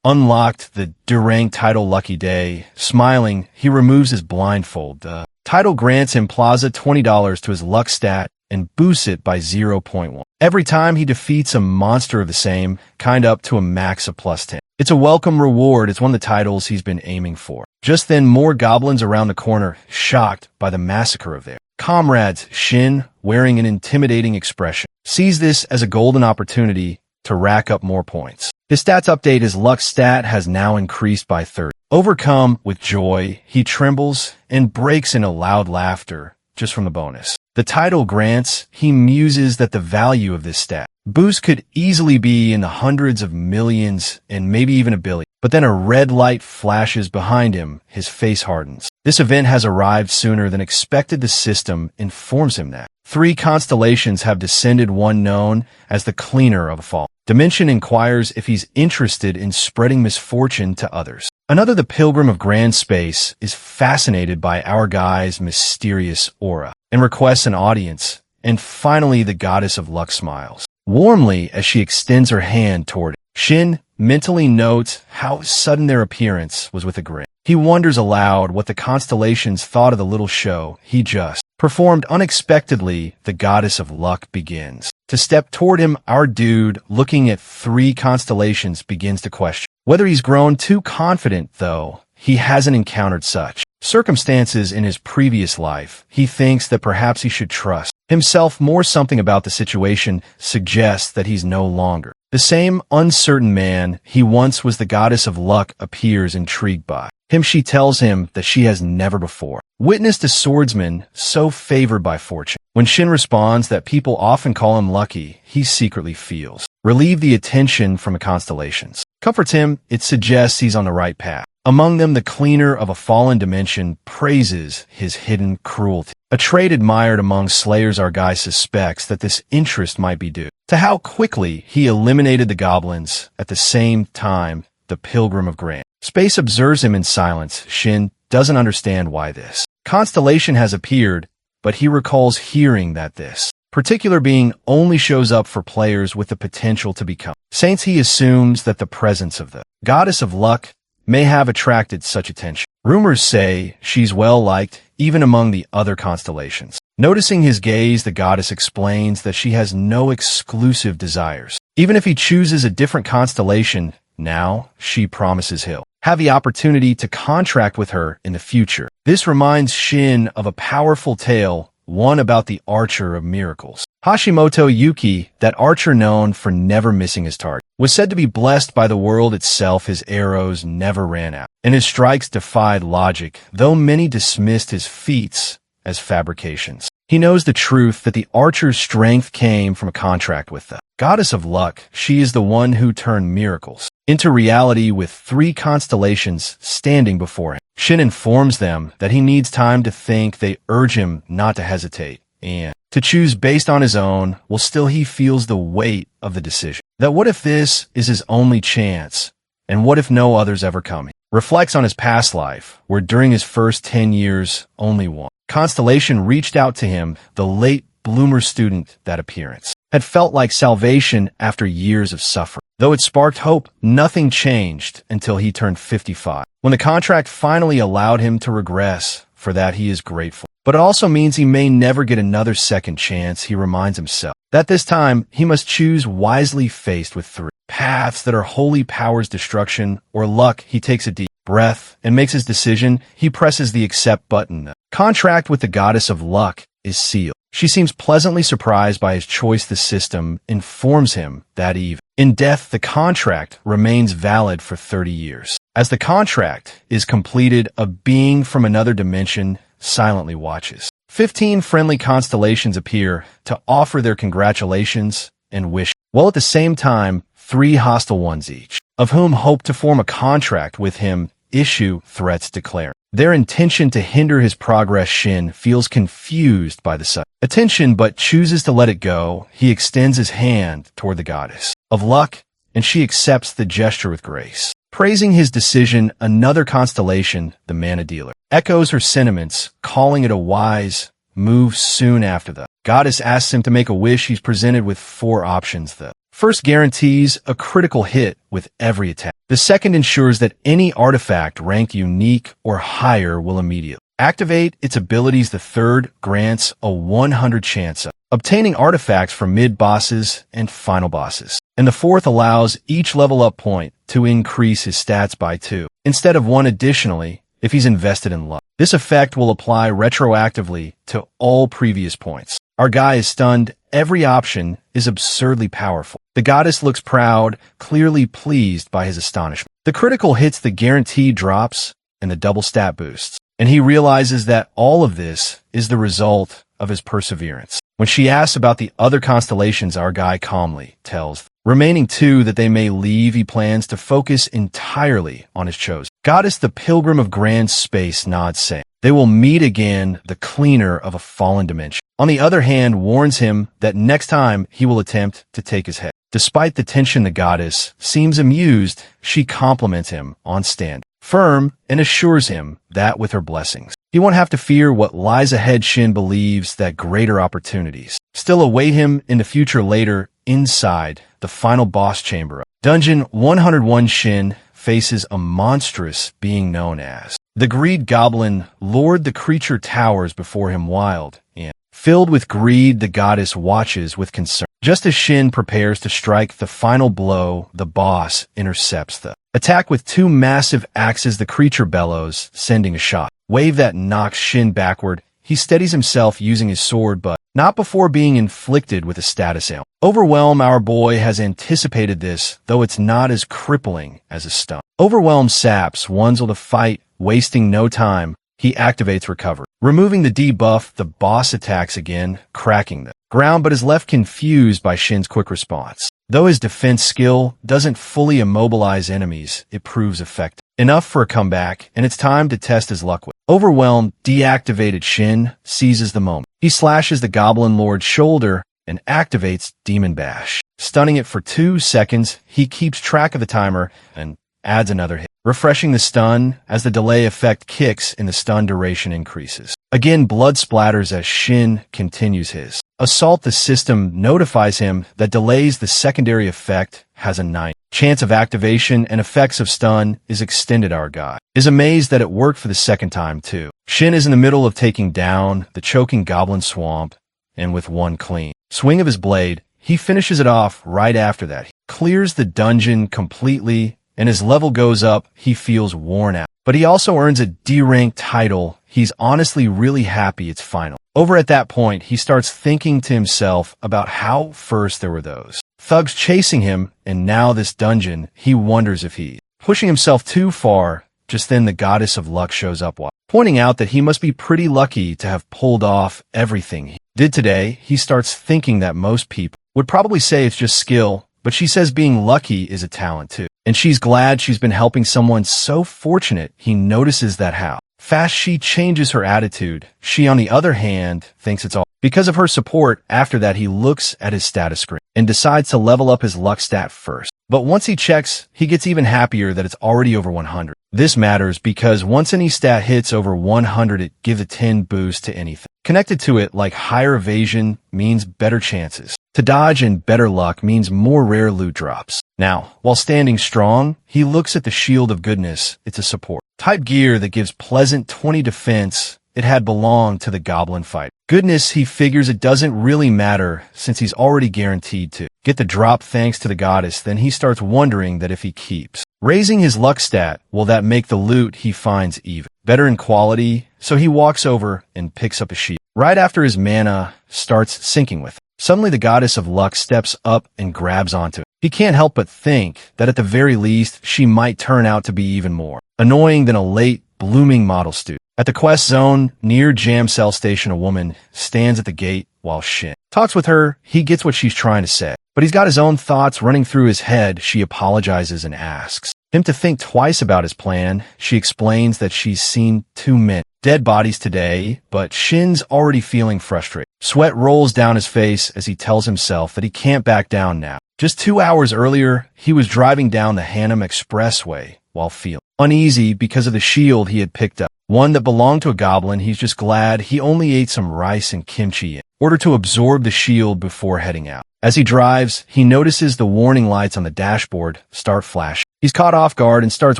Unlocked the Durang title Lucky Day. Smiling, he removes his blindfold. The title grants him Plaza $20 to his luck stat and boosts it by 0.1 every time he defeats a monster of the same kind, up to a max of +10. It's a welcome reward. It's one of the titles he's been aiming for. Just then, more goblins around the corner, shocked by the massacre of their comrades. Shin, wearing an intimidating expression, sees this as a golden opportunity to rack up more points. His stats update. His luck stat has now increased by 30. Overcome with joy, he trembles and breaks into loud laughter just from the bonus the title grants. He muses that the value of this stat boost could easily be in the hundreds of millions and maybe even a billion. But then a red light flashes behind him. His face hardens. This event has arrived sooner than expected. The system informs him that 3 constellations have descended, one known as the Cleaner of a Fall Dimension inquires if he's interested in spreading misfortune to others. Another, the Pilgrim of Grand Space, is fascinated by our guy's mysterious aura and requests an audience. And finally, the Goddess of Luck smiles warmly as she extends her hand toward him. Shin mentally notes how sudden their appearance was with a grin. He wonders aloud what the constellations thought of the little show he just performed. Unexpectedly, the Goddess of Luck begins to step toward him. Our dude, looking at 3 constellations, begins to question whether he's grown too confident, though he hasn't encountered such circumstances in his previous life. He thinks that perhaps he should trust himself more. Something about the situation suggests that he's no longer the same uncertain man he once was. The Goddess of Luck appears, intrigued by him. She tells him that she has never before witnessed a swordsman so favored by fortune. When Shin responds that people often call him lucky, he secretly feels relieved. The attention from the constellations comforts him. It suggests he's on the right path. Among them, the Cleaner of a Fallen Dimension praises his hidden cruelty, a trait admired among slayers. Our guy suspects that this interest might be due to how quickly he eliminated the goblins. At the same time, the Pilgrim of Grand Space observes him in silence. Shin doesn't understand why this constellation has appeared, but he recalls hearing that this particular being only shows up for players with the potential to become saints. He assumes that the presence of the Goddess of Luck may have attracted such attention. Rumors say she's well liked even among the other constellations. Noticing his gaze, the goddess explains that she has no exclusive desires. Even if he chooses a different constellation now, she promises he'll have the opportunity to contract with her in the future. This reminds Shin of a powerful tale, one about the Archer of Miracles. Hashimoto Yuki, that archer known for never missing his target, was said to be blessed by the world itself. His arrows never ran out, and his strikes defied logic, though many dismissed his feats as fabrications. He knows the truth that the archer's strength came from a contract with the Goddess of Luck. She is the one who turned miracles into reality. With 3 constellations standing before him, Shin informs them that he needs time to think. They urge him not to hesitate and to choose based on his own. While still he feels the weight of the decision. That what if this is his only chance? And what if no others ever come? He reflects on his past life, where during his first 10 years, only one constellation reached out to him. The late bloomer student. That appearance had felt like salvation after years of suffering. Though it sparked hope, nothing changed until he turned 55, when the contract finally allowed him to regress. For that he is grateful. But it also means he may never get another second chance. He reminds himself that this time he must choose wisely. Faced with 3 paths that are holy powers, destruction or luck, he takes a deep breath and makes his decision. He presses the accept button. The contract with the Goddess of Luck is sealed. She seems pleasantly surprised by his choice. The system informs him that even in death, the contract remains valid for 30 years. As the contract is completed, a being from another dimension silently watches. 15 friendly constellations appear to offer their congratulations and wish, while at the same time, 3 hostile ones, each of whom hope to form a contract with him, issue threats declaring their intention to hinder his progress. Shin feels confused by the sudden attention but chooses to let it go. He extends his hand toward the Goddess of Luck, and she accepts the gesture with grace. Praising his decision, another constellation, the Mana Dealer, echoes her sentiments, calling it a wise move. Soon after, the goddess asks him to make a wish. He's presented with 4 options. The first guarantees a critical hit with every attack. The second ensures that any artifact ranked unique or higher will immediately activate its abilities. The third grants a 100 chance of obtaining artifacts from mid-bosses and final bosses. And the fourth allows each level-up point to increase his stats by 2, instead of 1 additionally, if he's invested in luck. This effect will apply retroactively to all previous points. Our guy is stunned. Every option is absurdly powerful. The goddess looks proud, clearly pleased by his astonishment. The critical hits, the guarantee drops, and the double stat boosts. And he realizes that all of this is the result of his perseverance. When she asks about the other constellations, our guy calmly tells Remaining 2 that they may leave, he plans to focus entirely on his chosen goddess, the pilgrim of grand space, nods saying they will meet again, the cleaner of a fallen dimension. On the other hand, warns him that next time he will attempt to take his head. Despite the tension, the goddess seems amused. She compliments him on stand firm and assures him that with her blessings, he won't have to fear what lies ahead. Shin believes that greater opportunities still await him in the future. Later, inside the final boss chamber of Dungeon 101, Shin faces a monstrous being known as the Greed Goblin Lord. The creature towers before him, wild and filled with greed. The goddess watches with concern. Just as Shin prepares to strike the final blow, the boss intercepts the attack with 2 massive axes. The creature bellows, sending a shot wave that knocks Shin backward. He steadies himself using his sword, but not before being inflicted with a status ailment. Overwhelm. Our boy has anticipated this, though it's not as crippling as a stun. Overwhelm saps Wunzel to fight, wasting no time. He activates recovery. Removing the debuff, the boss attacks again, cracking the ground, but is left confused by Shin's quick response. Though his defense skill doesn't fully immobilize enemies, it proves effective enough for a comeback, and it's time to test his luck with Overwhelmed. Deactivated. Shin seizes the moment. He slashes the Goblin Lord's shoulder and activates Demon Bash, stunning it for 2 seconds. He keeps track of the timer and adds another hit, refreshing the stun as the delay effect kicks and the stun duration increases. Again, blood splatters as Shin continues his assault. The system notifies him that delays the secondary effect has a 9 chance of activation and effects of stun is extended. Our guy is amazed that it worked for the second time too. Shin is in the middle of taking down the choking goblin swamp, and with one clean swing of his blade, he finishes it off. Right after that, he clears the dungeon completely, and his level goes up. He feels worn out, but he also earns a D-rank title. He's honestly really happy it's final. Over at that point, he starts thinking to himself about how first there were those thugs chasing him, and now this dungeon. He wonders if he's pushing himself too far. Just then, the goddess of luck shows up, while pointing out that he must be pretty lucky to have pulled off everything he did today. He starts thinking that most people would probably say it's just skill, but she says being lucky is a talent too. And she's glad she's been helping someone so fortunate. He notices that how fast she changes her attitude. She, on the other hand, thinks it's all because of her support. After that, he looks at his status screen and decides to level up his luck stat first. But once he checks, he gets even happier that it's already over 100. This matters because once any stat hits over 100, it gives a 10 boost to anything connected to it, like higher evasion means better chances to dodge, and better luck means more rare loot drops. Now, while standing strong, he looks at the Shield of Goodness. It's a support type gear that gives pleasant 20 defense. It had belonged to the goblin fight. Goodness, he figures it doesn't really matter since he's already guaranteed to get the drop thanks to the goddess. Then he starts wondering that if he keeps raising his luck stat, will that make the loot he finds even better in quality? So he walks over and picks up a shield. Right after his mana starts sinking with it, suddenly the goddess of luck steps up and grabs onto it. He can't help but think that at the very least, she might turn out to be even more annoying than a late blooming model student. At the quest zone near Jam Cell Station, a woman stands at the gate while Shin talks with her. He gets what she's trying to say, but he's got his own thoughts running through his head. She apologizes and asks him to think twice about his plan. She explains that she's seen 2 men dead bodies today, but Shin's already feeling frustrated. Sweat rolls down his face as he tells himself that he can't back down now. Just 2 hours earlier, he was driving down the Hanam Expressway while feeling uneasy because of the shield he had picked up, one that belonged to a goblin. He's just glad he only ate some rice and kimchi in order to absorb the shield before heading out. As he drives, he notices the warning lights on the dashboard start flashing. He's caught off guard and starts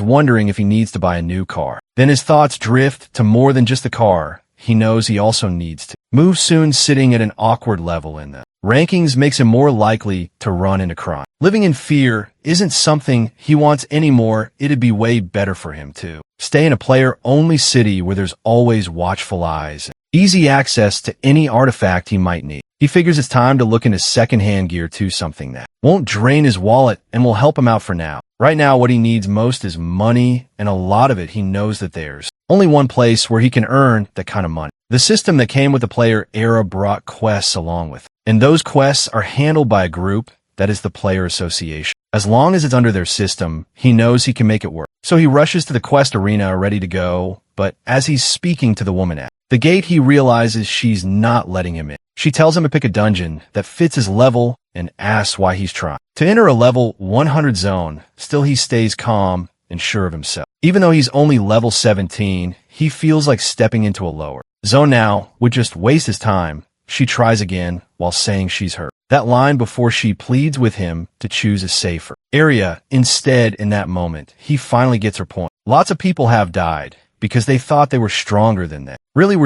wondering if he needs to buy a new car. Then his thoughts drift to more than just the car. He knows he also needs to move soon. Sitting at an awkward level in the rankings makes him more likely to run into crime. Living in fear isn't something he wants anymore. It'd be way better for him to stay in a player-only city where there's always watchful eyes and easy access to any artifact he might need. He figures it's time to look into second-hand gear too, something that won't drain his wallet and will help him out for now. Right now, what he needs most is money, and a lot of it he knows that there's only one place where he can earn that kind of money. The system that came with the player era brought quests along with it, and those quests are handled by a group that is the player association. As long as it's under their system, he knows he can make it work. So he rushes to the quest arena ready to go, but as he's speaking to the woman at the gate, he realizes she's not letting him in. She tells him to pick a dungeon that fits his level and asks why he's trying to enter a level 100 zone. Still, he stays calm and sure of himself. Even though he's only level 17, he feels like stepping into a lower zone now would just waste his time. She tries again while saying she's hurt. That line before she pleads with him to choose a safer area. Instead, in that moment, he finally gets her point. Lots of people have died because they thought they were stronger than that. Really,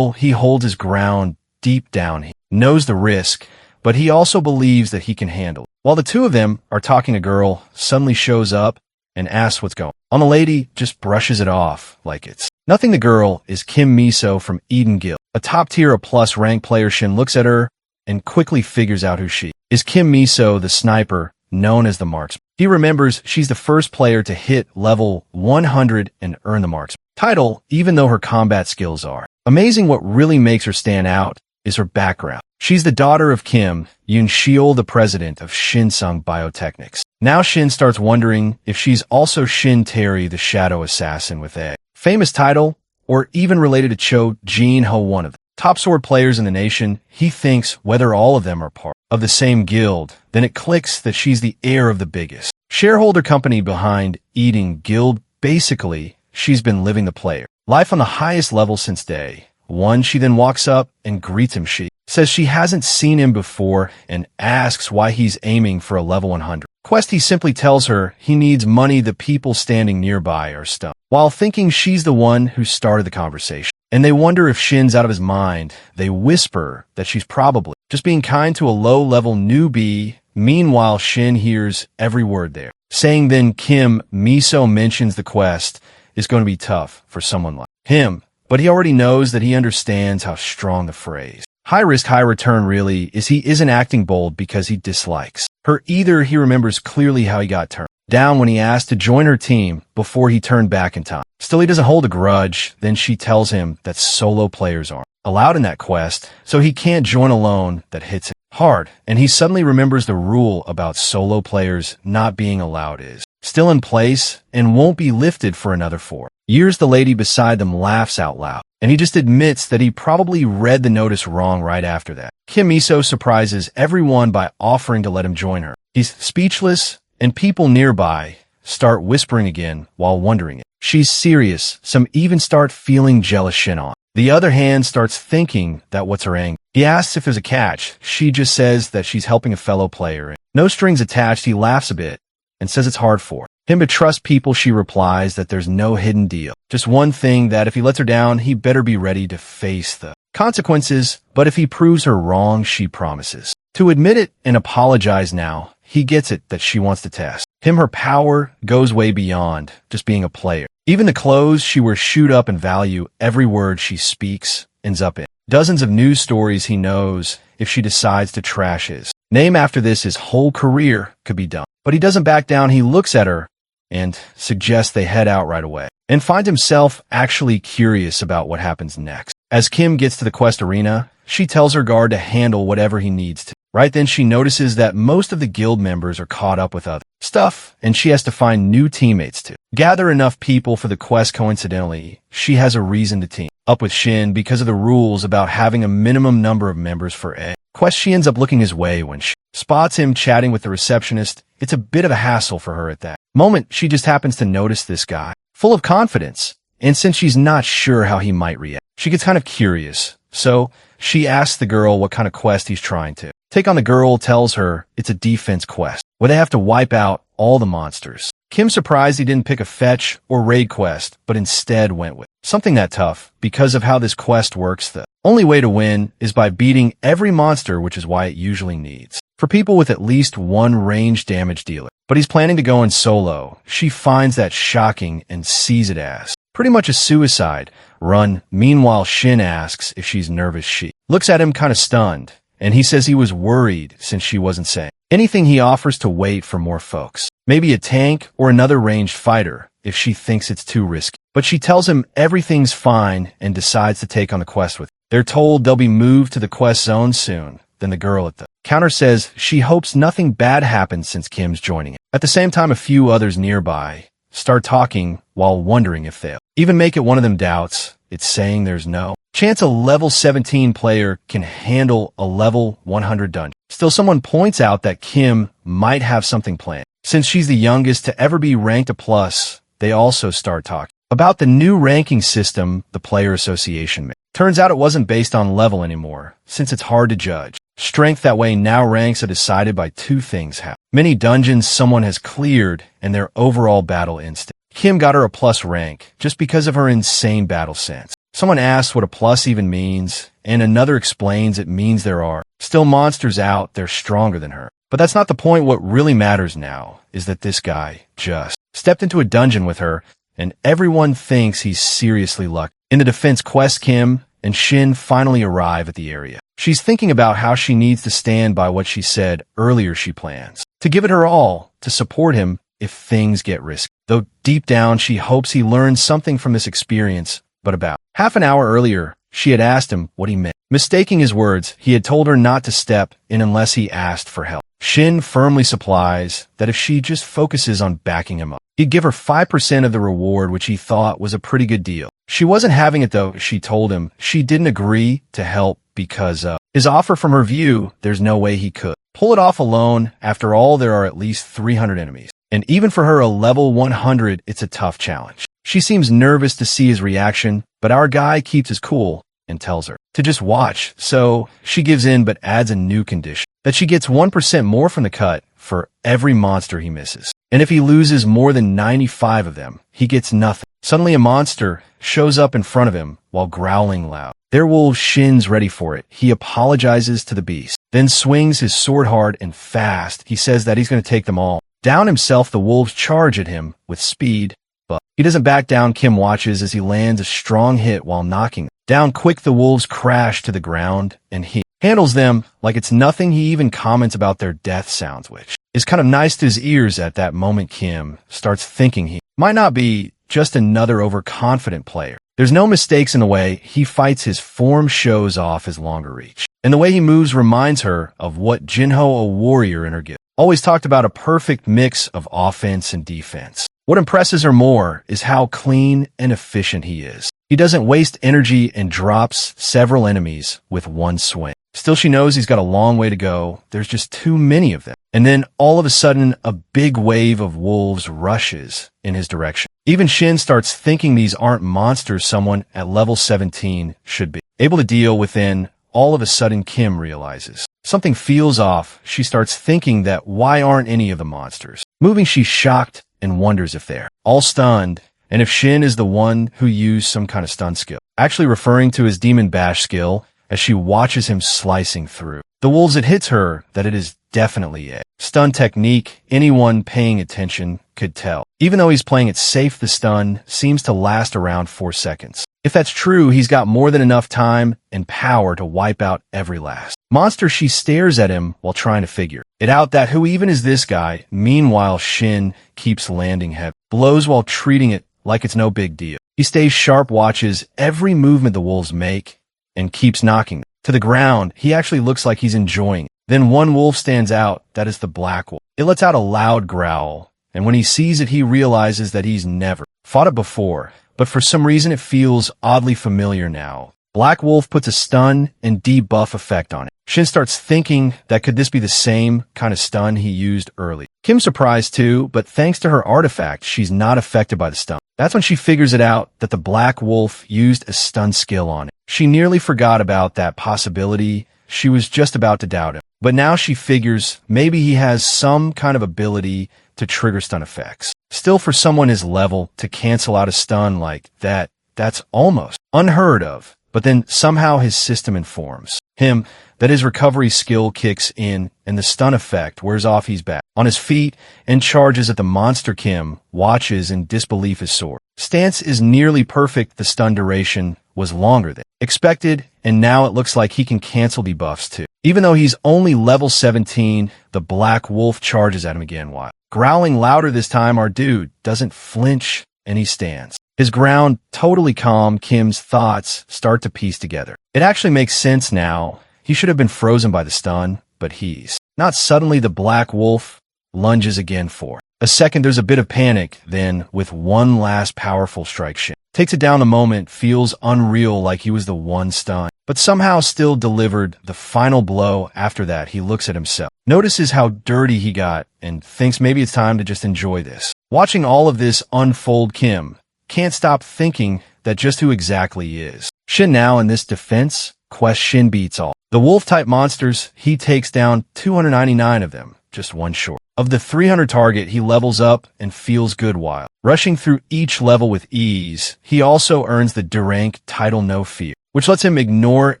he holds his ground deep down. He knows the risk, but he also believes that he can handle it. While the two of them are talking, a girl suddenly shows up and asks what's going on. The lady just brushes it off like it's nothing. The girl is Kim Miso from Eden Guild, a top-tier A+ rank player. Shin looks at her and quickly figures out who she is. Kim Miso, the sniper known as the marksman. He remembers she's the first player to hit level 100 and earn the marksman title, even though her combat skills are amazing. What really makes her stand out is her background. She's the daughter of Kim Yoon-sheol, the president of Shinsung Biotechnics. Now Shin starts wondering if she's also Shin Terry, the shadow assassin with a famous title, or even related to Cho Jin-ho, one of the top sword players in the nation. He thinks whether all of them are part of the same guild. Then it clicks that she's the heir of the biggest shareholder company behind Eden Guild. Basically, she's been living the player life on the highest level since day one. She then walks up and greets him. She says she hasn't seen him before and asks why he's aiming for a level 100 quest. He simply tells her he needs money. The people standing nearby are stunned, while thinking she's the one who started the conversation, and they wonder if Shin's out of his mind. They whisper that she's probably just being kind to a low-level newbie. Meanwhile, Shin hears every word they're saying. Then Kim Miso mentions the quest is going to be tough for someone like him, but he already knows that he understands how strong the phrase high risk, high return really is. He isn't acting bold because he dislikes her either. He remembers clearly how he got turned down when he asked to join her team before he turned back in time. Still, he doesn't hold a grudge. Then she tells him that solo players aren't allowed in that quest, so he can't join alone. That hits him hard, and he suddenly remembers the rule about solo players not being allowed is still in place and won't be lifted for another 4 years. The lady beside them laughs out loud, and he just admits that he probably read the notice wrong right after that. Kim Miso surprises everyone by offering to let him join her. He's speechless, and people nearby start whispering again while wondering if she's serious. Some even start feeling jealous. Shin, on the other hand, starts thinking that what's her anger. He asks if there's a catch. She just says that she's helping a fellow player, and no strings attached. He laughs a bit and says it's hard for him to trust people. She replies that there's no hidden deal, just one thing, that if he lets her down, he better be ready to face the consequences. But if he proves her wrong, she promises to admit it and apologize. Now he gets it that she wants to test him. Her power goes way beyond just being a player. Even the clothes she wears shoot up in value. Every word she speaks ends up in dozens of news stories. He knows if she decides to trash his name after this, his whole career could be done. But he doesn't back down. He looks at her and suggests they head out right away, and finds himself actually curious about what happens next. As Kim gets to the quest arena, she tells her guard to handle whatever he needs to. Right then, she notices that most of the guild members are caught up with other stuff, and she has to find new teammates to gather enough people for the quest. Coincidentally, she has a reason to team up with Shin because of the rules about having a minimum number of members for a quest. She ends up looking his way when she spots him chatting with the receptionist. It's a bit of a hassle for her at that moment. She just happens to notice this guy, full of confidence, and since she's not sure how he might react, she gets kind of curious. So she asks the girl what kind of quest he's trying to take on. The girl tells her it's a defense quest where they have to wipe out all the monsters. Kim's surprised he didn't pick a fetch or raid quest, but instead went with something that tough because of how this quest works. The only way to win is by beating every monster, which is why it usually needs for people with at least one range damage dealer. But he's planning to go in solo. She finds that shocking and sees it as pretty much a suicide run. Meanwhile, Shin asks if she's nervous. She looks at him kind of stunned, and he says he was worried since she wasn't saying anything. He offers to wait for more folks, maybe a tank or another ranged fighter, if she thinks it's too risky. But she tells him everything's fine and decides to take on the quest with him. They're told they'll be moved to the quest zone soon. Then the girl at the Counter says she hopes nothing bad happens since Kim's joining it. At the same time, a few others nearby start talking while wondering if they'll even make it. One of them doubts. It's saying there's no chance a level 17 player can handle a level 100 dungeon. Still, someone points out that Kim might have something planned. Since she's the youngest to ever be ranked a plus, they also start talking about the new ranking system the player association made. Turns out it wasn't based on level anymore, since it's hard to judge strength that way. Now ranks are decided by two things: how many dungeons someone has cleared and their overall battle instinct. Kim got her a plus rank just because of her insane battle sense. Someone asks what a plus even means, and another explains it means there are still monsters out there stronger than her. But that's not the point. What really matters now is that this guy just stepped into a dungeon with her, and everyone thinks he's seriously lucky. In the defense quest, Kim and Shin finally arrive at the area. She's thinking about how she needs to stand by what she said earlier. She plans to give it her all to support him if things get risky. Though deep down, she hopes he learns something from this experience. But about half an hour earlier, she had asked him what he meant. Mistaking his words, he had told her not to step in unless he asked for help. Shin firmly supplies that if she just focuses on backing him up, he'd give her 5% of the reward, which he thought was a pretty good deal. She wasn't having it though. She told him she didn't agree to help because his offer. From her view, there's no way he could pull it off alone. After all, there are at least 300 enemies. And even for her, a level 100, it's a tough challenge. She seems nervous to see his reaction, but our guy keeps his cool and tells her to just watch. So she gives in, but adds a new condition that she gets 1% more from the cut for every monster he misses. And if he loses more than 95 of them, he gets nothing. Suddenly a monster shows up in front of him while growling loud. Their wolf. Shin's ready for it. He apologizes to the beast, then swings his sword hard and fast. He says that he's going to take them all down himself. The wolves charge at him with speed, but he doesn't back down. Kim watches as he lands a strong hit while knocking them down quick. The wolves crash to the ground and he handles them like it's nothing. He even comments about their death sounds, which is kind of nice to his ears. At that moment, Kim starts thinking he might not be just another overconfident player. There's no mistakes in the way he fights. His form shows off his longer reach, and the way he moves reminds her of what Jinho, a warrior in her guild, always talked about: a perfect mix of offense and defense. What impresses her more is how clean and efficient he is. He doesn't waste energy and drops several enemies with one swing. Still, she knows he's got a long way to go. There's just too many of them. And then all of a sudden, a big wave of wolves rushes in his direction. Even Shin starts thinking these aren't monsters someone at level 17 should be able to deal with. Then all of a sudden, Kim realizes something feels off. She starts thinking that why aren't any of the monsters moving? She's shocked and wonders if they're all stunned, and if Shin is the one who used some kind of stun skill, actually referring to his demon bash skill. As she watches him slicing through the wolves, it hits her that it is definitely a stun technique. Anyone paying attention could tell. Even though he's playing it safe, the stun seems to last around 4 seconds. If that's true, he's got more than enough time and power to wipe out every last monster. She stares at him while trying to figure it out that who even is this guy. Meanwhile, Shin keeps landing heavy blows while treating it like it's no big deal. He stays sharp, watches every movement the wolves make, and keeps knocking them to the ground. He actually looks like he's enjoying it. Then one wolf stands out. That is the black wolf. It lets out a loud growl, and when he sees it, he realizes that he's never fought it before, but for some reason it feels oddly familiar now. Black wolf puts a stun and debuff effect on it. Shin starts thinking that could this be the same kind of stun he used early. Kim's surprised too, but thanks to her artifact, she's not affected by the stun. That's when she figures it out that the black wolf used a stun skill on it. She nearly forgot about that possibility. She was just about to doubt him. But now she figures maybe he has some kind of ability to trigger stun effects. Still, for someone his level to cancel out a stun like that, that's almost unheard of. But then somehow his system informs him that his recovery skill kicks in and the stun effect wears off. He's back on his feet and charges at the monster. Kim watches in disbelief. His sword stance is nearly perfect. The stun duration was longer than expected, and now it looks like he can cancel debuffs too. Even though he's only level 17, the black wolf charges at him again while growling louder this time. Our dude doesn't flinch and he stands his ground, totally calm. Kim's thoughts start to piece together. It actually makes sense now. He should have been frozen by the stun, but he's not. Suddenly the black wolf lunges again for a second. There's a bit of panic, then with one last powerful strike, Shin takes it down. The moment feels unreal, like he was the one stunned, but somehow still delivered the final blow. After that, he looks at himself, notices how dirty he got, and thinks maybe it's time to just enjoy this. Watching all of this unfold, Kim can't stop thinking that just who exactly he is. Shin now in this defense quest, Shin beats all the wolf-type monsters. He takes down 299 of them, just one short of the 300 target. He levels up and feels good while rushing through each level with ease. He also earns the D rank title No Fear, which lets him ignore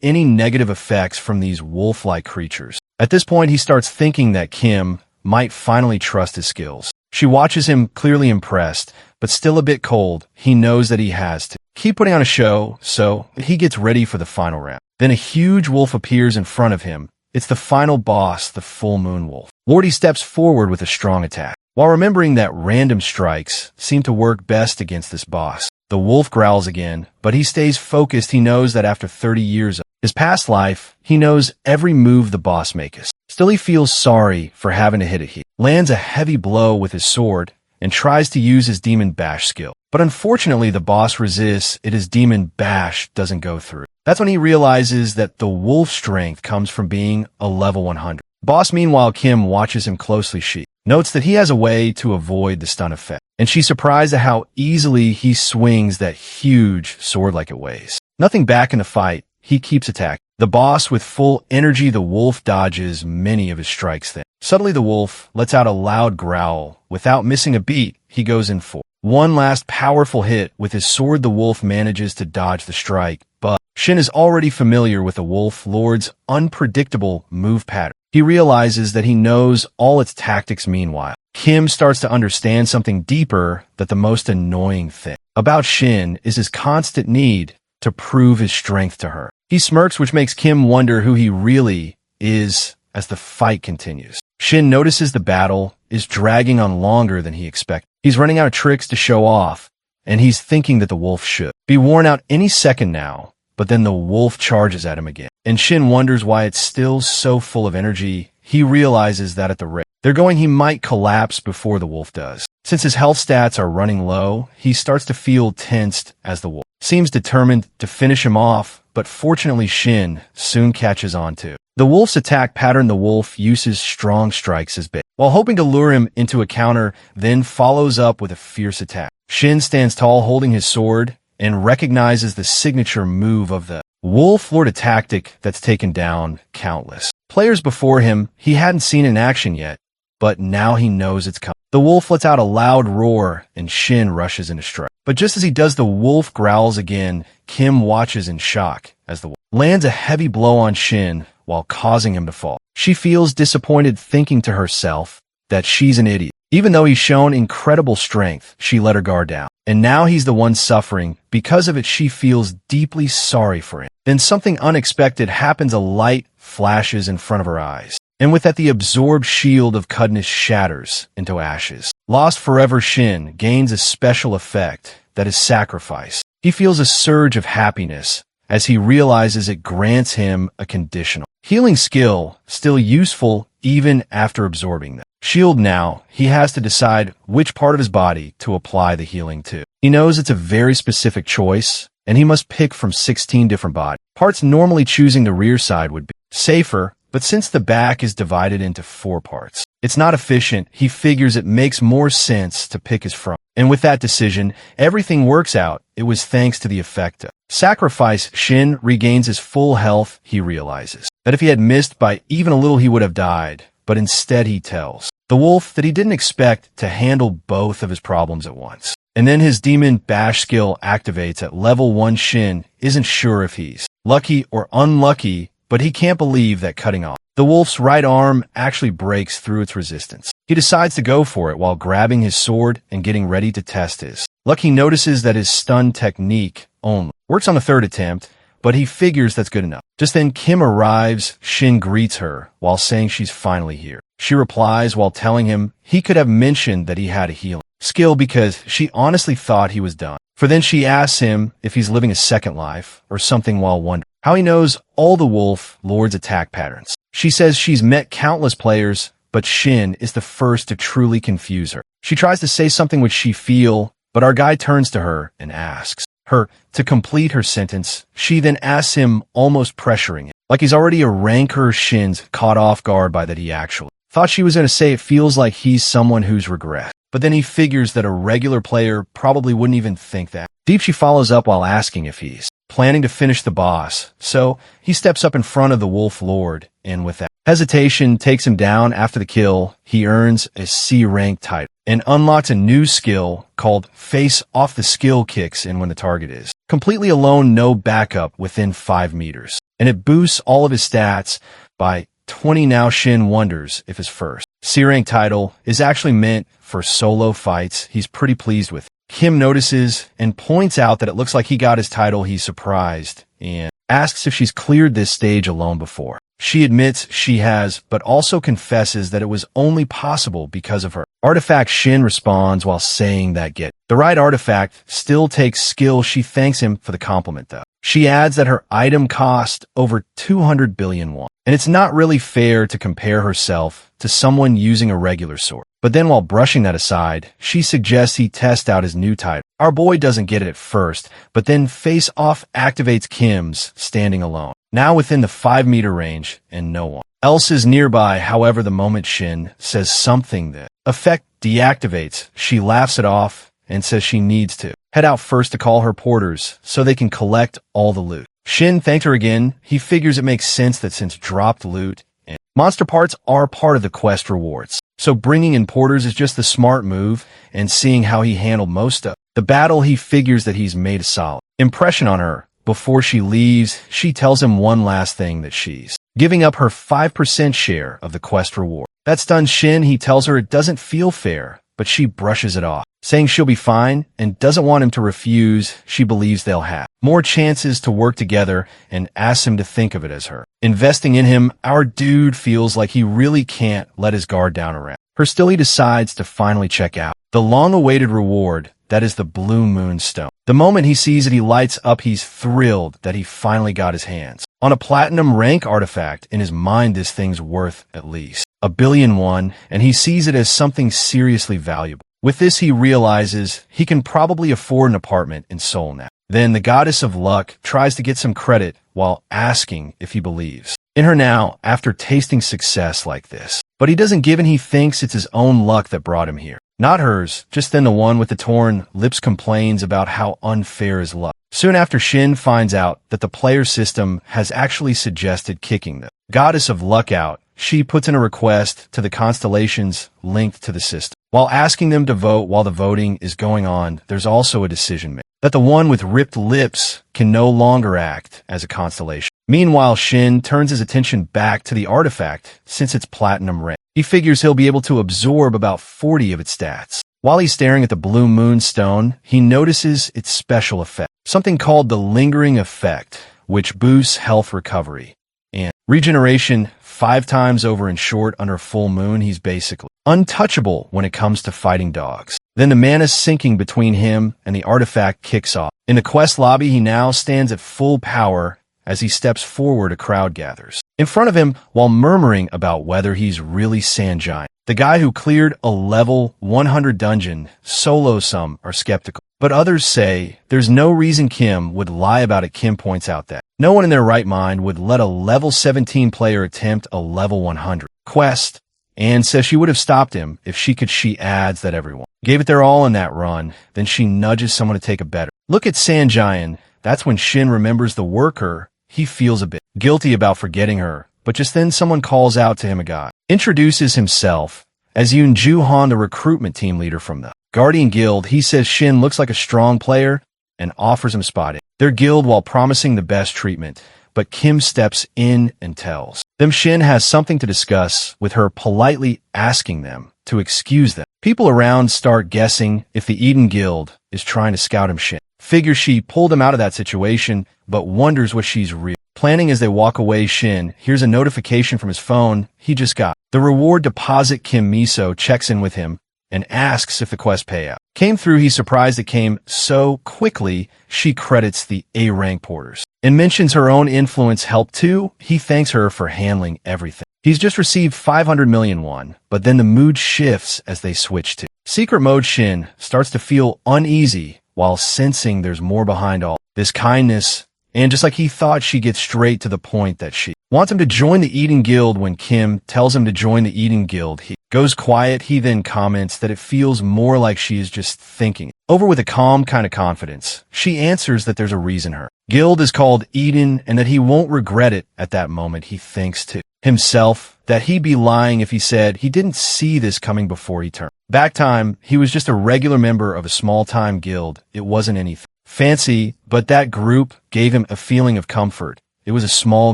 any negative effects from these wolf-like creatures. At this point, he starts thinking that Kim might finally trust his skills. She watches him, clearly impressed, but still a bit cold. He knows that he has to keep putting on a show, so he gets ready for the final round. Then a huge wolf appears in front of him. It's the final boss, the full moon wolf. Lordy steps forward with a strong attack. While remembering that random strikes seem to work best against this boss, the wolf growls again, but he stays focused. He knows that after 30 years of his past life, he knows every move the boss makes. Still, he feels sorry for having to hit it. He lands a heavy blow with his sword and tries to use his demon bash skill. But unfortunately, the boss resists it. His demon bash doesn't go through. That's when he realizes that the wolf strength comes from being a level 100. Boss, meanwhile, Kim watches him closely. She notes that he has a way to avoid the stun effect, and she's surprised at how easily he swings that huge sword like it weighs nothing back in the fight. He keeps attacking the boss with full energy. The wolf dodges many of his strikes. Then suddenly the wolf lets out a loud growl. Without missing a beat, he goes in for one last powerful hit with his sword. The wolf manages to dodge the strike, but Shin is already familiar with the wolf lord's unpredictable move pattern. He realizes that he knows all its tactics. Meanwhile, Kim starts to understand something deeper, that the most annoying thing about Shin is his constant need to prove his strength to her. He smirks, which makes Kim wonder who he really is as the fight continues. Shin notices the battle is dragging on longer than he expected. He's running out of tricks to show off, and he's thinking that the wolf should be worn out any second now. But then the wolf charges at him again, and Shin wonders why it's still so full of energy. He realizes that at the rate they're going, he might collapse before the wolf does. Since his health stats are running low, he starts to feel tensed as the wolf seems determined to finish him off, but fortunately Shin soon catches on to the wolf's attack pattern. The wolf uses strong strikes as bait, while hoping to lure him into a counter, then follows up with a fierce attack. Shin stands tall, holding his sword, and recognizes the signature move of the wolf lord, a tactic that's taken down countless players before him. He hadn't seen in action yet, but now he knows it's coming. The wolf lets out a loud roar, and Shin rushes into strike. But just as he does, the wolf growls again. Kim watches in shock as the wolf lands a heavy blow on Shin while causing him to fall. She feels disappointed, thinking to herself that she's an idiot. Even though he's shown incredible strength, she let her guard down, and now he's the one suffering. Because of it, she feels deeply sorry for him. Then something unexpected happens. A light flashes in front of her eyes, and with that, the absorbed shield of Cudness shatters into ashes. Lost forever, Shin gains a special effect that is sacrifice. He feels a surge of happiness as he realizes it grants him a conditional healing skill, still useful even after absorbing them. Shield. Now he has to decide which part of his body to apply the healing to. He knows it's a very specific choice, and he must pick from 16 different body parts. Normally choosing the rear side would be safer, but since the back is divided into 4 parts, it's not efficient. He figures it makes more sense to pick his front. And with that decision, everything works out. It was thanks to the effect of sacrifice. Shin regains his full health. He realizes that if he had missed by even a little, he would have died. But instead, he tells the wolf that he didn't expect to handle both of his problems at once. And then his demon bash skill activates at level 1. Shin isn't sure if he's lucky or unlucky, but he can't believe that cutting off the wolf's right arm actually breaks through its resistance. He decides to go for it while grabbing his sword and getting ready to test his luck. He notices that his stun technique only works on the 3rd attempt, but he figures that's good enough. Just then, Kim arrives. Shin greets her while saying she's finally here. She replies while telling him he could have mentioned that he had a healing skill because she honestly thought he was done. For then she asks him if he's living a second life or something, while wondering how he knows all the wolf lord's attack patterns. She says she's met countless players, but Shin is the first to truly confuse her. She tries to say something which she feel, but our guy turns to her and asks her to complete her sentence. She then asks him, almost pressuring him, like he's already a ranker. Shin's caught off guard by that he actually thought she was going to say it feels like he's someone who's regret. But then he figures that a regular player probably wouldn't even think that. Deep she follows up while asking if he's planning to finish the boss. So he steps up in front of the Wolf Lord, and with that hesitation takes him down. After the kill, he earns a C rank title and unlocks a new skill called Face Off. The skill kicks in when the target is completely alone, no backup within 5 meters, and it boosts all of his stats by 20. Now Shin wonders if his first C rank title is actually meant for solo fights. He's pretty pleased with it. Kim notices and points out that it looks like he got his title. He's surprised and asks if she's cleared this stage alone before. She admits she has, but also confesses that it was only possible because of her artifact. Shin responds while saying that get the right artifact still takes skill. She thanks him for the compliment though. She adds that her item cost over 200 billion won, and it's not really fair to compare herself to someone using a regular sword. But then while brushing that aside, she suggests he test out his new title. Our boy doesn't get it at first, but then Face Off activates Kim's standing alone, now within the 5-meter range, and no one else is nearby. However, the moment Shin says something that effect deactivates, she laughs it off and says she needs to head out first to call her porters so they can collect all the loot. Shin thanked her again. He figures it makes sense that since dropped loot and monster parts are part of the quest rewards, so bringing in porters is just the smart move. And seeing how he handled most of the battle, he figures that he's made a solid impression on her. Before she leaves, she tells him one last thing, that she's giving up her 5% share of the quest reward. That stuns Shin. He tells her it doesn't feel fair, but she brushes it off, saying she'll be fine and doesn't want him to refuse. She believes they'll have more chances to work together and asks him to think of it as her investing in him. Our dude feels like he really can't let his guard down around her. Still, he decides to finally check out the long-awaited reward, that is the Blue Moon Stone. The moment he sees it, he lights up. He's thrilled that he finally got his hands on a platinum rank artifact. In his mind, this thing's worth at least 1 billion won, and he sees it as something seriously valuable. With this, he realizes he can probably afford an apartment in Seoul now. Then the Goddess of Luck tries to get some credit while asking if he believes in her now after tasting success like this. But he doesn't give, and he thinks it's his own luck that brought him here, not hers. Just then the one with the torn lips complains about how unfair is luck. Soon after, Shin finds out that the player system has actually suggested kicking the Goddess of Luck out. She puts in a request to the constellations linked to the system, while asking them to vote. While the voting is going on, there's also a decision made that the one with ripped lips can no longer act as a constellation. Meanwhile, Shin turns his attention back to the artifact. Since it's platinum rank, he figures he'll be able to absorb about 40 of its stats. While he's staring at the Blue Moon Stone, he notices its special effect, something called the Lingering Effect, which boosts health recovery and regeneration 5 times over. In short, under full moon, he's basically untouchable when it comes to fighting dogs. Then the mana sinking between him and the artifact kicks off. In the quest lobby, he now stands at full power. As he steps forward, a crowd gathers in front of him while murmuring about whether he's really Sand Giant, the guy who cleared a level 100 dungeon solo. Some are skeptical, but others say there's no reason Kim would lie about it. Kim points out that no one in their right mind would let a level 17 player attempt a level 100 quest, and says she would have stopped him if she could. She adds that everyone gave it their all in that run. Then she nudges someone to take a better look at Sand Giant. That's when Shin remembers the worker. He feels a bit guilty about forgetting her, but just then someone calls out to him. A guy introduces himself as Yoon Ju-han, the recruitment team leader from the Guardian Guild. He says Shin looks like a strong player and offers him a spot in their guild while promising the best treatment. But Kim steps in and tells them Shin has something to discuss with her, politely asking them to excuse them. People around start guessing if the Eden Guild is trying to scout him. Shin figures she pulled him out of that situation, but wonders what she's really planning. As they walk away, Shin hears a notification from his phone. He just got the reward deposit. Kim Miso checks in with him and asks if the quest payout came through. He's surprised it came so quickly. She credits the A-rank porters and mentions her own influence helped too. He thanks her for handling everything. He's just received 500 million won, but then the mood shifts as they switch to secret mode. Shin starts to feel uneasy while sensing there's more behind all this kindness, and just like he thought, she gets straight to the point that she wants him to join the Eating Guild. When Kim tells him to join the Eating Guild, he goes quiet. He then comments that it feels more like she is just thinking over with a calm kind of confidence. She answers that there's a reason her guild is called Eden and that he won't regret it. At that moment, he thinks to himself that he'd be lying if he said he didn't see this coming before he turned back time. He was just a regular member of a small-time guild. It wasn't anything fancy, but that group gave him a feeling of comfort. It was a small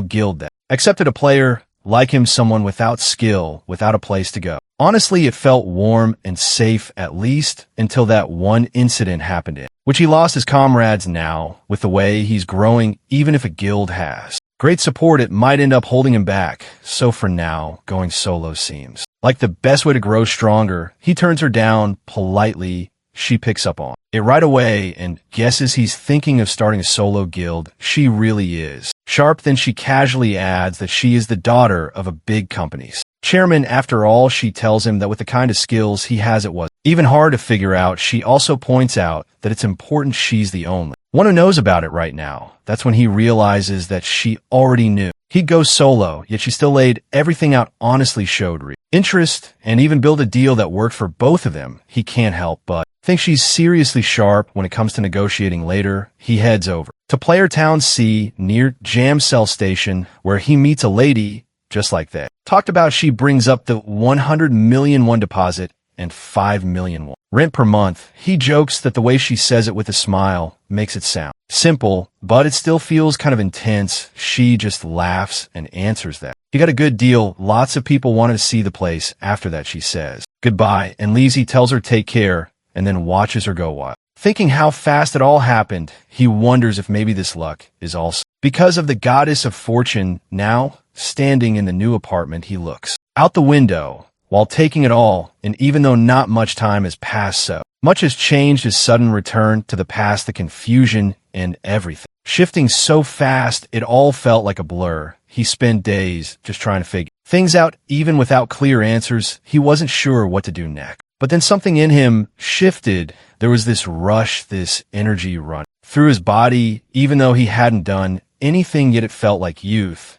guild that accepted a player like him, someone without skill, without a place to go. Honestly, it felt warm and safe, at least until that one incident happened in which he lost his comrades. Now, with the way he's growing, even if a guild has great support, it might end up holding him back. So for now, going solo seems like the best way to grow stronger. He turns her down politely. She picks up on it right away and guesses he's thinking of starting a solo guild. She really is sharp. Then she casually adds that she is the daughter of a big company's chairman. After all, she tells him that with the kind of skills he has, it was even hard to figure out. She also points out that it's important she's the only one who knows about it right now. That's when he realizes that she already knew he'd go solo, yet she still laid everything out, honestly showed real interest, and even built a deal that worked for both of them. He can't help but think she's seriously sharp when it comes to negotiating. Later, he heads over to Player Town C near Jam Cell Station, where he meets a lady just like that talked about. She brings up the 100 million won deposit and 5 million won rent per month. He jokes that the way she says it with a smile makes it sound simple, but it still feels kind of intense. She just laughs and answers that he got a good deal. Lots of people wanted to see the place. After that, she says goodbye and leaves. He tells her take care and then watches her go wild. Thinking how fast it all happened, he wonders if maybe this luck is also because of the goddess of fortune. Now, standing in the new apartment, he looks out the window while taking it all, and even though not much time has passed, so much has changed. His sudden return to the past, the confusion and everything shifting so fast, it all felt like a blur. He spent days just trying to figure things out, even without clear answers. He wasn't sure what to do next. But then something in him shifted. There was this rush, this energy run through his body, even though he hadn't done anything yet. It felt like youth.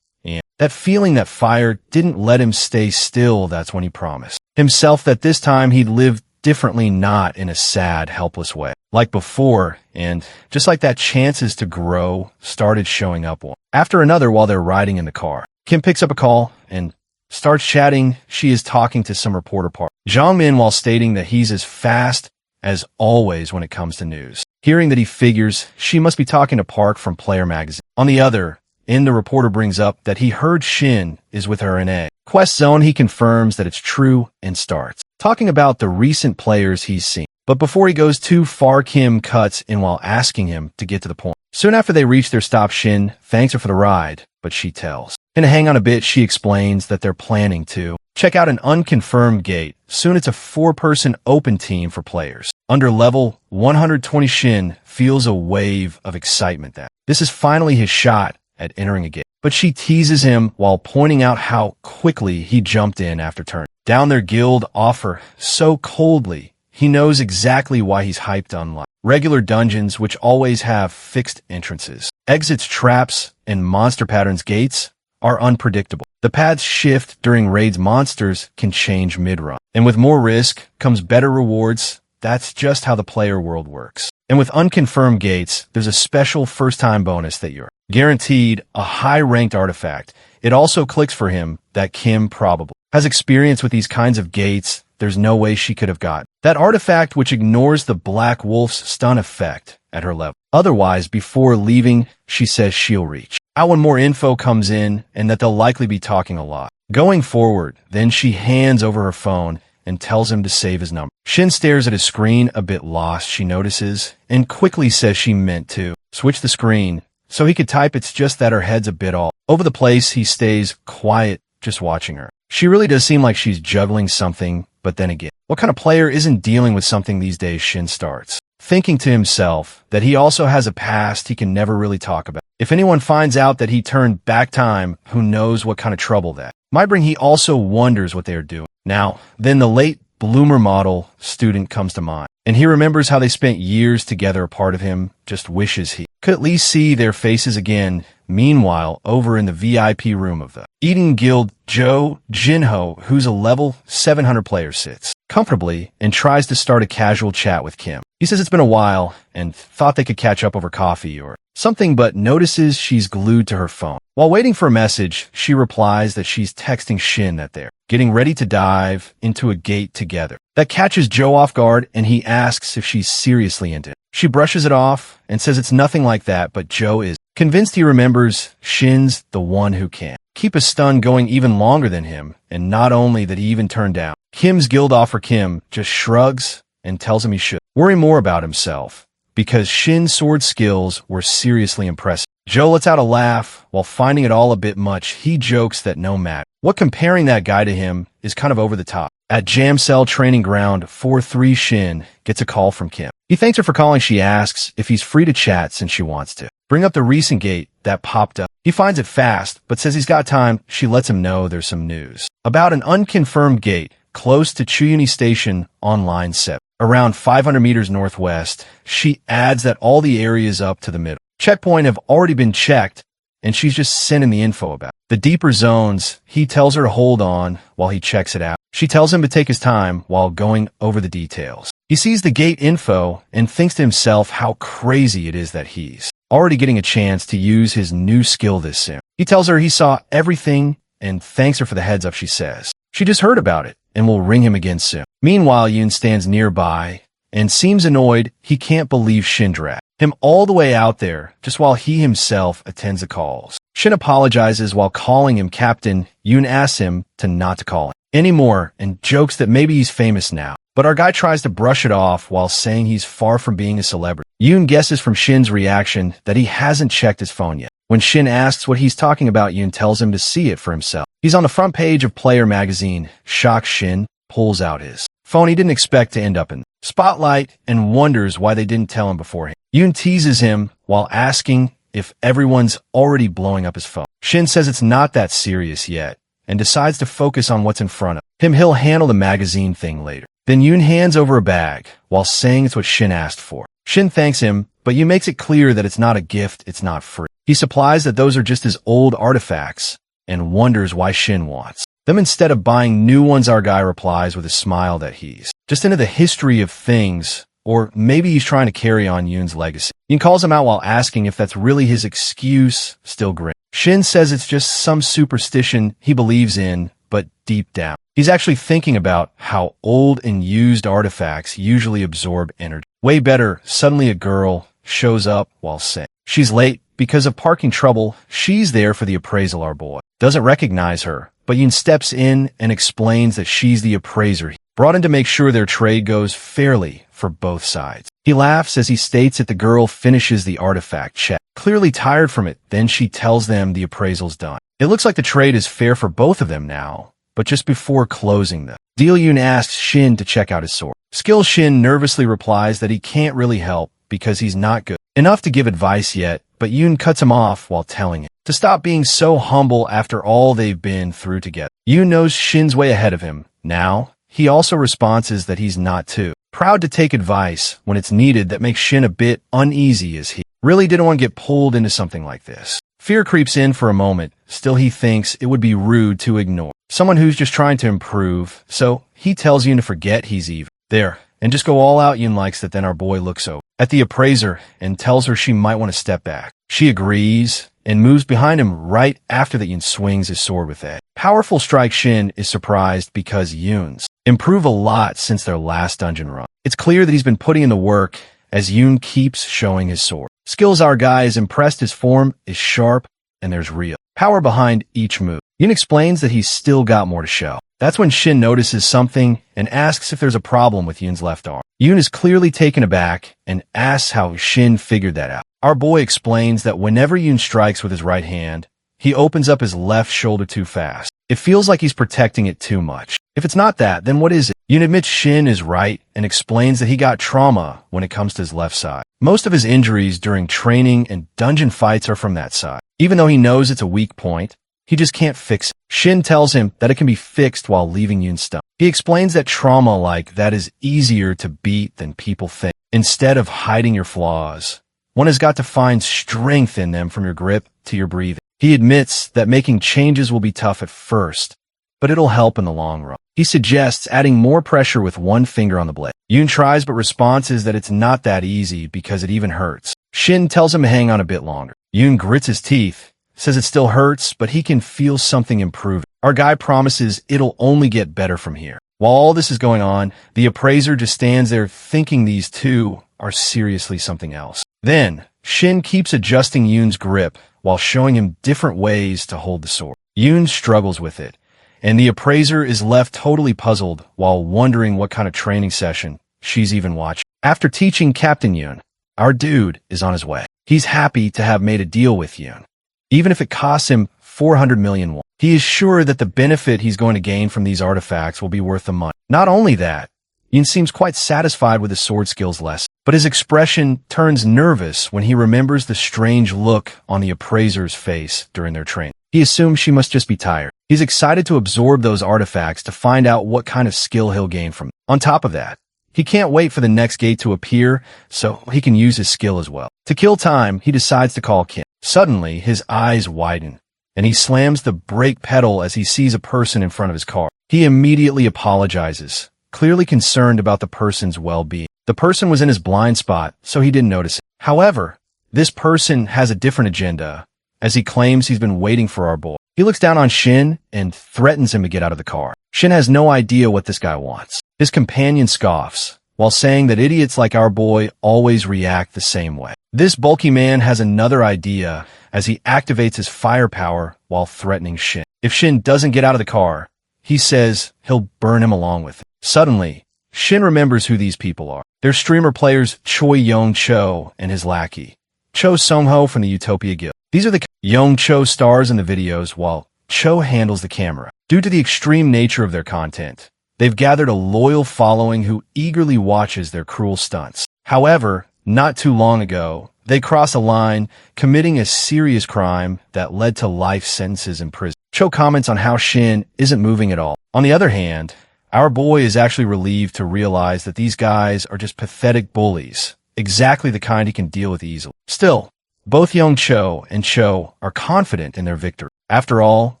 And that feeling, that fire, didn't let him stay still. That's when he promised himself that this time he'd live differently, not in a sad, helpless way like before. And just like that, chances to grow started showing up one after another while they're riding in the car. Kim picks up a call and starts chatting. She is talking to some reporter Park Jongmin while stating that he's as fast as always when it comes to news. Hearing that, he figures she must be talking to Park from Player Magazine. On the other end, the reporter brings up that he heard Shin is with her in a quest zone. He confirms that it's true and starts talking about the recent players he's seen. But before he goes too far, Kim cuts in while asking him to get to the point. Soon after they reach their stop, Shin thanks her for the ride, but she tells him to hang on a bit. She explains that they're planning to check out an unconfirmed gate. Soon it's a 4-person open team for players under level 120. Shin feels a wave of excitement that this is finally his shot at entering a gate. But she teases him while pointing out how quickly he jumped in after turning down their guild offer so coldly. He knows exactly why he's hyped. Unlike regular dungeons, which always have fixed entrances, exits, traps, and monster patterns, gates are unpredictable. The paths shift during raids. Monsters can change mid-run. And with more risk comes better rewards. That's just how the player world works. And with unconfirmed gates, there's a special first-time bonus that you're guaranteed a high-ranked artifact. It also clicks for him that Kim probably has experience with these kinds of gates. There's no way she could have got that artifact, which ignores the Black Wolf's stun effect at her level. Otherwise, before leaving, she says she'll reach out when more info comes in and that they'll likely be talking a lot going forward. Then she hands over her phone and tells him to save his number. Shin stares at his screen, a bit lost. She notices and quickly says she meant to switch the screen so he could type. It's just that her head's a bit all over the place. He stays quiet, just watching her. She really does seem like she's juggling something, but then again, what kind of player isn't dealing with something these days? Shin starts thinking to himself that he also has a past he can never really talk about. If anyone finds out that he turned back time, who knows what kind of trouble that might bring. He also wonders what they are doing. Now, then the late bloomer model student comes to mind, and he remembers how they spent years together. A part of him just wishes he could at least see their faces again. Meanwhile, over in the VIP room of the Eating Guild, Joe Jinho, who's a level 700 player, sits comfortably and tries to start a casual chat with Kim. He says it's been a while and thought they could catch up over coffee or something, but notices she's glued to her phone. While waiting for a message, she replies that she's texting Shin that they're getting ready to dive into a gate together. That catches Joe off guard, and he asks if she's seriously into it. She brushes it off and says it's nothing like that, but Joe is convinced. He remembers Shin's the one who can keep a stun going even longer than him, and not only that, he even turned down Kim's guild offer. Kim just shrugs and tells him he should worry more about himself because Shin's sword skills were seriously impressive. Joe lets out a laugh while finding it all a bit much. He jokes that no matter what, comparing that guy to him is kind of over the top. At Jam Cell Training Ground 4-3, Shin gets a call from Kim. He thanks her for calling. She asks if he's free to chat since she wants to bring up the recent gate that popped up. He finds it fast, but says he's got time. She lets him know there's some news about an unconfirmed gate close to Chuyuni Station on Line 7, around 500 meters northwest. She adds that all the areas up to the middle checkpoint have already been checked, and she's just sending the info about the deeper zones. He tells her to hold on while he checks it out. She tells him to take his time while going over the details. He sees the gate info and thinks to himself how crazy it is that he's already getting a chance to use his new skill this soon. He tells her he saw everything and thanks her for the heads up. She says she just heard about it and will ring him again soon. Meanwhile, Yoon stands nearby and seems annoyed. He can't believe Shin dragged him all the way out there just while he himself attends the calls. Shin apologizes while calling him captain. Yoon asks him to not to call him anymore and jokes that maybe he's famous now. But our guy tries to brush it off while saying he's far from being a celebrity. Yoon guesses from Shin's reaction that he hasn't checked his phone yet. When Shin asks what he's talking about, Yoon tells him to see it for himself. He's on the front page of Player magazine. Shocked, Shin pulls out his phone he didn't expect to end up in the spotlight and wonders why they didn't tell him beforehand. Yoon teases him while asking if everyone's already blowing up his phone. Shin says it's not that serious yet and decides to focus on what's in front of him. He'll handle the magazine thing later. Then Yoon hands over a bag while saying it's what Shin asked for. Shin thanks him, but Yoon makes it clear that it's not a gift, it's not free. He supplies that those are just his old artifacts and wonders why Shin wants them instead of buying new ones. Our guy replies with a smile that he's just into the history of things, or maybe he's trying to carry on Yoon's legacy. Yoon calls him out while asking if that's really his excuse. Still grin. Shin says it's just some superstition he believes in, but deep down, he's actually thinking about how old and used artifacts usually absorb energy way better. Suddenly a girl shows up while saying she's late because of parking trouble. She's there for the appraisal. Our boy doesn't recognize her, but Yoon steps in and explains that she's the appraiser he brought in to make sure their trade goes fairly for both sides. He laughs as he states that the girl finishes the artifact check, clearly tired from it. Then she tells them the appraisal's done. It looks like the trade is fair for both of them now, but just before closing the deal, Yoon asks Shin to check out his sword skill. Shin nervously replies that he can't really help because he's not good enough to give advice yet, but Yoon cuts him off while telling him to stop being so humble after all they've been through together. Yoon knows Shin's way ahead of him now. He also responds that he's not too proud to take advice when it's needed. That makes Shin a bit uneasy as he really didn't want to get pulled into something like this. Fear creeps in for a moment. Still, he thinks it would be rude to ignore someone who's just trying to improve, so he tells Yoon to forget he's even there and just go all out. Yoon likes that. Then our boy looks over at the appraiser and tells her she might want to step back. She agrees and moves behind him. Right after that, Yoon swings his sword with a powerful strike. Shin is surprised because Yoon's improved a lot since their last dungeon run. It's clear that he's been putting in the work as Yoon keeps showing his sword skills. Our guy is impressed. His form is sharp and there's real power behind each move. Yoon explains that he's still got more to show. That's when Shin notices something and asks if there's a problem with Yoon's left arm. Yoon is clearly taken aback and asks how Shin figured that out. Our boy explains that whenever Yoon strikes with his right hand, he opens up his left shoulder too fast. It feels like he's protecting it too much. If it's not that, then what is it? Yoon admits Shin is right and explains that he got trauma when it comes to his left side. Most of his injuries during training and dungeon fights are from that side. Even though he knows it's a weak point, he just can't fix it. Shin tells him that it can be fixed while leaving Yoon stunned. He explains that trauma like that is easier to beat than people think. Instead of hiding your flaws, one has got to find strength in them from your grip to your breathing. He admits that making changes will be tough at first, but it'll help in the long run. He suggests adding more pressure with one finger on the blade. Yoon tries, but response is that it's not that easy because it even hurts. Shin tells him to hang on a bit longer. Yoon grits his teeth, says it still hurts, but he can feel something improving. Our guy promises it'll only get better from here. While all this is going on, the appraiser just stands there thinking these two are seriously something else. Then, Shin keeps adjusting Yoon's grip while showing him different ways to hold the sword. Yoon struggles with it, and the appraiser is left totally puzzled while wondering what kind of training session she's even watching. After teaching Captain Yoon, our dude is on his way. He's happy to have made a deal with Yoon, even if it costs him 400 million won. He is sure that the benefit he's going to gain from these artifacts will be worth the money. Not only that, Yoon seems quite satisfied with his sword skills lesson, but his expression turns nervous when he remembers the strange look on the appraiser's face during their training. He assumes she must just be tired. He's excited to absorb those artifacts to find out what kind of skill he'll gain from them. On top of that, he can't wait for the next gate to appear so he can use his skill as well. To kill time, he decides to call Kim. Suddenly, his eyes widen, and he slams the brake pedal as he sees a person in front of his car. He immediately apologizes, clearly concerned about the person's well-being. The person was in his blind spot, so he didn't notice it. However, this person has a different agenda, as he claims he's been waiting for our boy. He looks down on Shin and threatens him to get out of the car. Shin has no idea what this guy wants. His companion scoffs, while saying that idiots like our boy always react the same way. This bulky man has another idea as he activates his firepower while threatening Shin. If Shin doesn't get out of the car, he says he'll burn him along with him. Suddenly, Shin remembers who these people are. They're streamer players Choi Young-cho and his lackey, Cho Sung-ho from the Utopia Guild. These are the Young-cho stars in the videos while Cho handles the camera. Due to the extreme nature of their content, they've gathered a loyal following who eagerly watches their cruel stunts. However, not too long ago, they cross a line, committing a serious crime that led to life sentences in prison. Cho comments on how Shin isn't moving at all. On the other hand, our boy is actually relieved to realize that these guys are just pathetic bullies, exactly the kind he can deal with easily. Still, both Young-cho and Cho are confident in their victory. After all,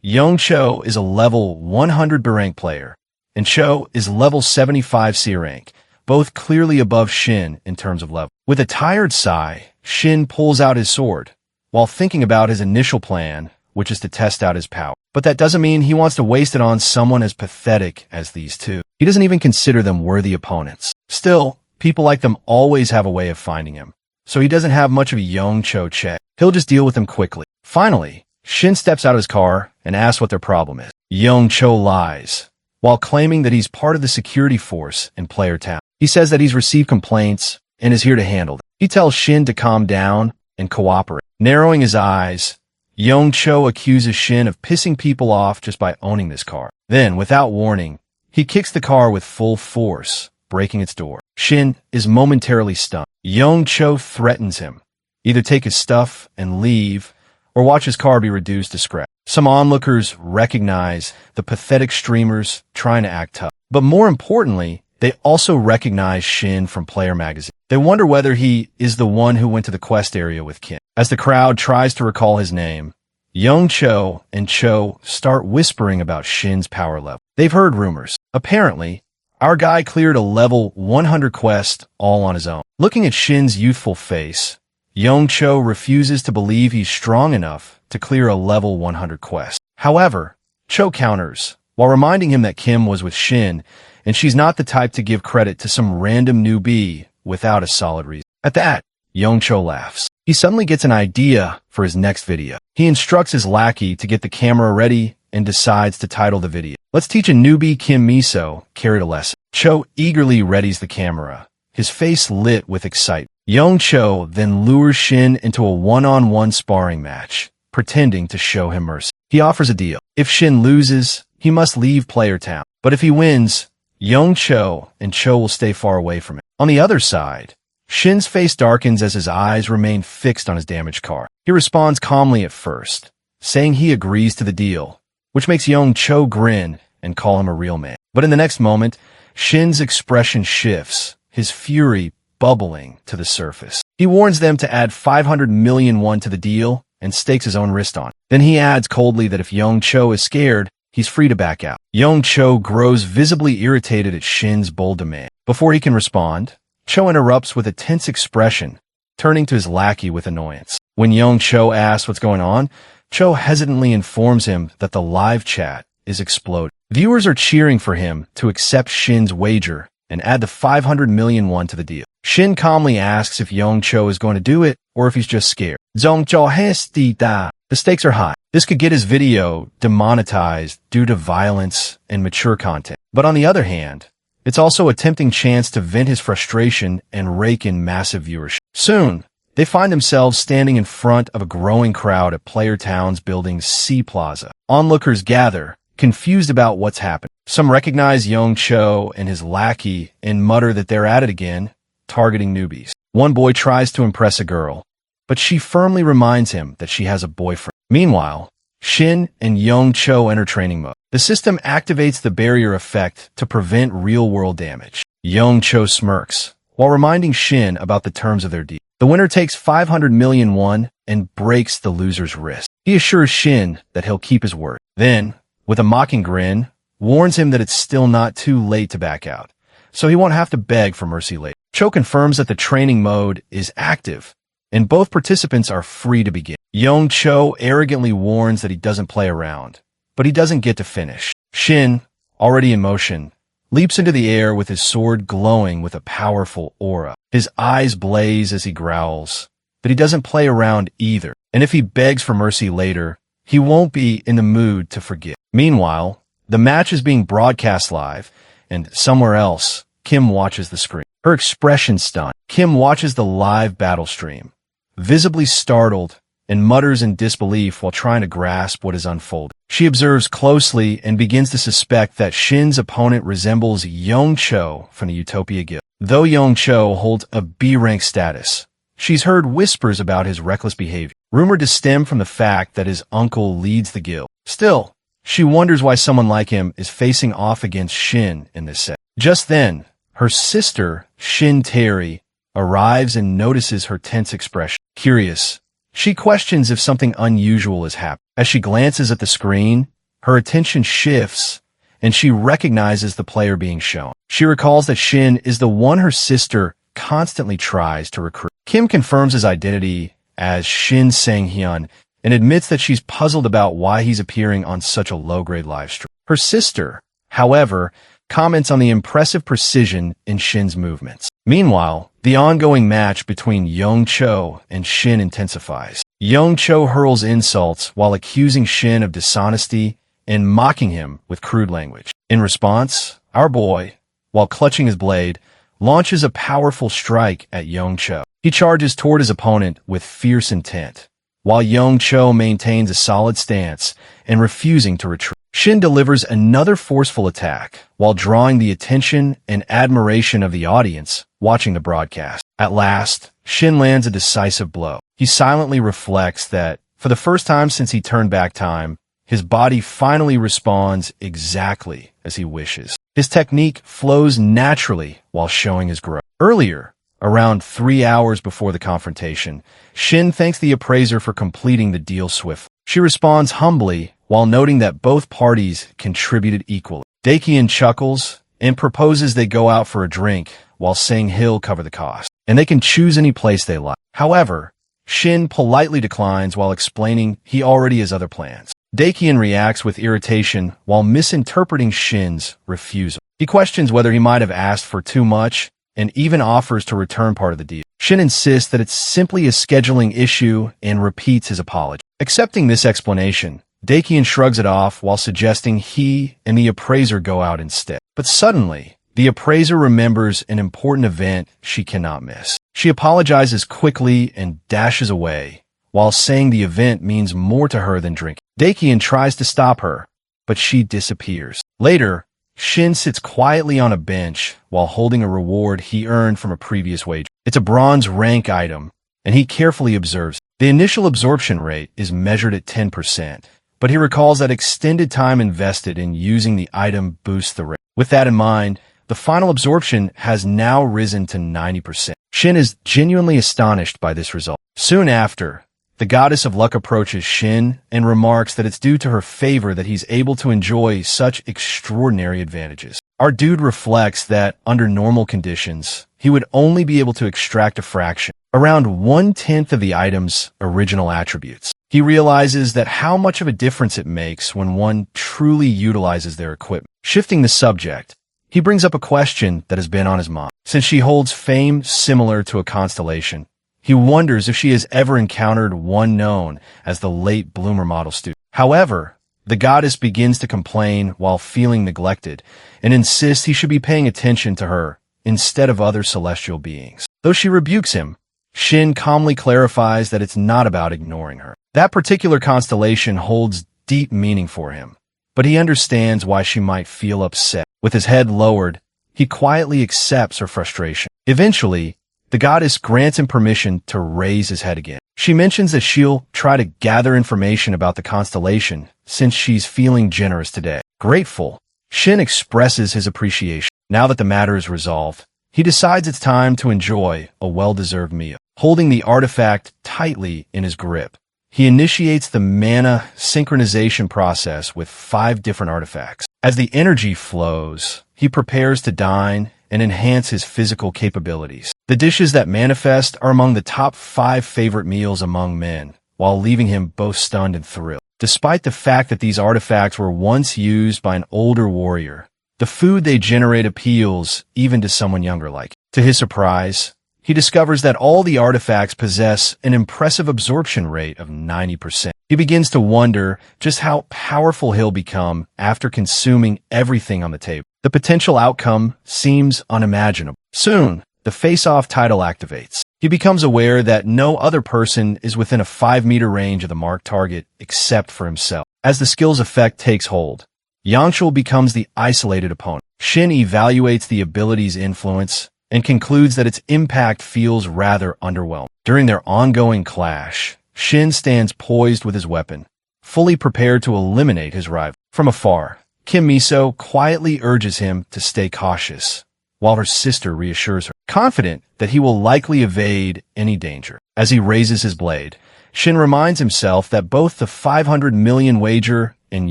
Young-cho is a level 100 B rank player, and Cho is level 75 C rank, both clearly above Shin in terms of level. With a tired sigh, Shin pulls out his sword, while thinking about his initial plan, which is to test out his power. But that doesn't mean he wants to waste it on someone as pathetic as these two. He doesn't even consider them worthy opponents. Still, people like them always have a way of finding him, so he doesn't have much of a Young-cho check. He'll just deal with them quickly. Finally, Shin steps out of his car and asks what their problem is. Young-cho lies, while claiming that he's part of the security force in Player Town. He says that he's received complaints and is here to handle them. He tells Shin to calm down and cooperate. Narrowing his eyes, Young-cho accuses Shin of pissing people off just by owning this car. Then, without warning, he kicks the car with full force, breaking its door. Shin is momentarily stunned. Young-cho threatens him, either take his stuff and leave, or watch his car be reduced to scrap. Some onlookers recognize the pathetic streamers trying to act tough. But more importantly, they also recognize Shin from Player Magazine. They wonder whether he is the one who went to the quest area with Kim. As the crowd tries to recall his name, Young-cho and Cho start whispering about Shin's power level. They've heard rumors. Apparently, our guy cleared a level 100 quest all on his own. Looking at Shin's youthful face, Young-cho refuses to believe he's strong enough to clear a level 100 quest. However, Cho counters, while reminding him that Kim was with Shin, and she's not the type to give credit to some random newbie without a solid reason. At that, Young-cho laughs. He suddenly gets an idea for his next video. He instructs his lackey to get the camera ready and decides to title the video, "Let's teach a newbie Kim Miso carried a lesson." Cho eagerly readies the camera, his face lit with excitement. Young-cho then lures Shin into a one-on-one sparring match, pretending to show him mercy. He offers a deal. If Shin loses, he must leave Player Town. But if he wins, Young Cho and Cho will stay far away from him. On the other side, Shin's face darkens as his eyes remain fixed on his damaged car. He responds calmly at first, saying he agrees to the deal, which makes Young Cho grin and call him a real man. But in the next moment, Shin's expression shifts, his fury bubbling to the surface. He warns them to add 500 million won to the deal and stakes his own wrist on it. Then he adds coldly that if Young Cho is scared, he's free to back out. Young Cho grows visibly irritated at Shin's bold demand. Before he can respond, Cho interrupts with a tense expression, turning to his lackey with annoyance. When Young Cho asks what's going on, Cho hesitantly informs him that the live chat is exploding. Viewers are cheering for him to accept Shin's wager and add the 500 million won to the deal. Shin calmly asks if Young Cho is going to do it or if he's just scared. The stakes are high. This could get his video demonetized due to violence and mature content. But on the other hand, it's also a tempting chance to vent his frustration and rake in massive viewership. Soon, they find themselves standing in front of a growing crowd at Player Town's building's C Plaza. Onlookers gather, confused about what's happened. Some recognize Young Cho and his lackey and mutter that they're at it again, targeting newbies. One boy tries to impress a girl, but she firmly reminds him that she has a boyfriend. Meanwhile, Shin and Young Cho enter training mode. The system activates the barrier effect to prevent real-world damage. Young Cho smirks, while reminding Shin about the terms of their deal. The winner takes 500 million won and breaks the loser's wrist. He assures Shin that he'll keep his word. Then, with a mocking grin, warns him that it's still not too late to back out, so he won't have to beg for mercy later. Cho confirms that the training mode is active, and both participants are free to begin. Young Cho arrogantly warns that he doesn't play around, but he doesn't get to finish. Shin, already in motion, leaps into the air with his sword glowing with a powerful aura. His eyes blaze as he growls, but he doesn't play around either, and if he begs for mercy later, he won't be in the mood to forgive. Meanwhile, the match is being broadcast live, and somewhere else, Kim watches the screen. Her expression stunned. Kim watches the live battle stream, visibly startled, and mutters in disbelief while trying to grasp what is unfolding. She observes closely and begins to suspect that Shin's opponent resembles Young Cho from the Utopia Guild. Though Young Cho holds a B-rank status, she's heard whispers about his reckless behavior, rumored to stem from the fact that his uncle leads the guild. Still, she wonders why someone like him is facing off against Shin in this set. Just then, her sister, Shin Terry, arrives and notices her tense expression. Curious, she questions if something unusual has happened. As she glances at the screen, her attention shifts, and she recognizes the player being shown. She recalls that Shin is the one her sister constantly tries to recruit. Kim confirms his identity as Shin Sang-hyun and admits that she's puzzled about why he's appearing on such a low-grade livestream. Her sister, however, comments on the impressive precision in Shin's movements. Meanwhile, the ongoing match between Young Cho and Shin intensifies. Young Cho hurls insults while accusing Shin of dishonesty and mocking him with crude language. In response, our boy, while clutching his blade, launches a powerful strike at Young Cho. He charges toward his opponent with fierce intent, while Young Cho maintains a solid stance and refusing to retreat. Shin delivers another forceful attack while drawing the attention and admiration of the audience watching the broadcast. At last, Shin lands a decisive blow. He silently reflects that, for the first time since he turned back time, his body finally responds exactly as he wishes. His technique flows naturally while showing his growth. Earlier, around 3 hours before the confrontation, Shin thanks the appraiser for completing the deal swiftly. She responds humbly while noting that both parties contributed equally. Dakian chuckles and proposes they go out for a drink while saying he'll cover the cost, and they can choose any place they like. However, Shin politely declines while explaining he already has other plans. Dakian reacts with irritation while misinterpreting Shin's refusal. He questions whether he might have asked for too much and even offers to return part of the deal. Shin insists that it's simply a scheduling issue and repeats his apology. Accepting this explanation, Dakian shrugs it off while suggesting he and the appraiser go out instead. But suddenly, the appraiser remembers an important event she cannot miss. She apologizes quickly and dashes away, while saying the event means more to her than drinking. Dakian tries to stop her, but she disappears. Later, Shin sits quietly on a bench while holding a reward he earned from a previous wager. It's a bronze rank item, and he carefully observes. The initial absorption rate is measured at 10%, but he recalls that extended time invested in using the item boosts the rate. With that in mind, the final absorption has now risen to 90%. Shin is genuinely astonished by this result. Soon after, the goddess of luck approaches Shin and remarks that it's due to her favor that he's able to enjoy such extraordinary advantages. Our dude reflects that, under normal conditions, he would only be able to extract a fraction, around 1/10 of the item's original attributes. He realizes that how much of a difference it makes when one truly utilizes their equipment. Shifting the subject, he brings up a question that has been on his mind. Since she holds fame similar to a constellation, he wonders if she has ever encountered one known as the late bloomer model student. However, the goddess begins to complain while feeling neglected and insists he should be paying attention to her instead of other celestial beings. Though she rebukes him, Shin calmly clarifies that it's not about ignoring her. That particular constellation holds deep meaning for him, but he understands why she might feel upset. With his head lowered, he quietly accepts her frustration. Eventually, the goddess grants him permission to raise his head again. She mentions that she'll try to gather information about the constellation since she's feeling generous today. Grateful, Shin expresses his appreciation. Now that the matter is resolved, he decides it's time to enjoy a well-deserved meal. Holding the artifact tightly in his grip, he initiates the mana synchronization process with 5 different artifacts. As the energy flows, he prepares to dine and enhance his physical capabilities. The dishes that manifest are among the top 5 favorite meals among men, while leaving him both stunned and thrilled. Despite the fact that these artifacts were once used by an older warrior, the food they generate appeals even to someone younger like him. To his surprise, he discovers that all the artifacts possess an impressive absorption rate of 90%. He begins to wonder just how powerful he'll become after consuming everything on the table. The potential outcome seems unimaginable. Soon, the face-off title activates. He becomes aware that no other person is within a 5-meter range of the marked target except for himself. As the skill's effect takes hold, Yangshul becomes the isolated opponent. Shin evaluates the ability's influence and concludes that its impact feels rather underwhelming. During their ongoing clash, Shin stands poised with his weapon, fully prepared to eliminate his rival. From afar, Kim Miso quietly urges him to stay cautious, while her sister reassures her, confident that he will likely evade any danger. As he raises his blade, Shin reminds himself that both the 500 million wager and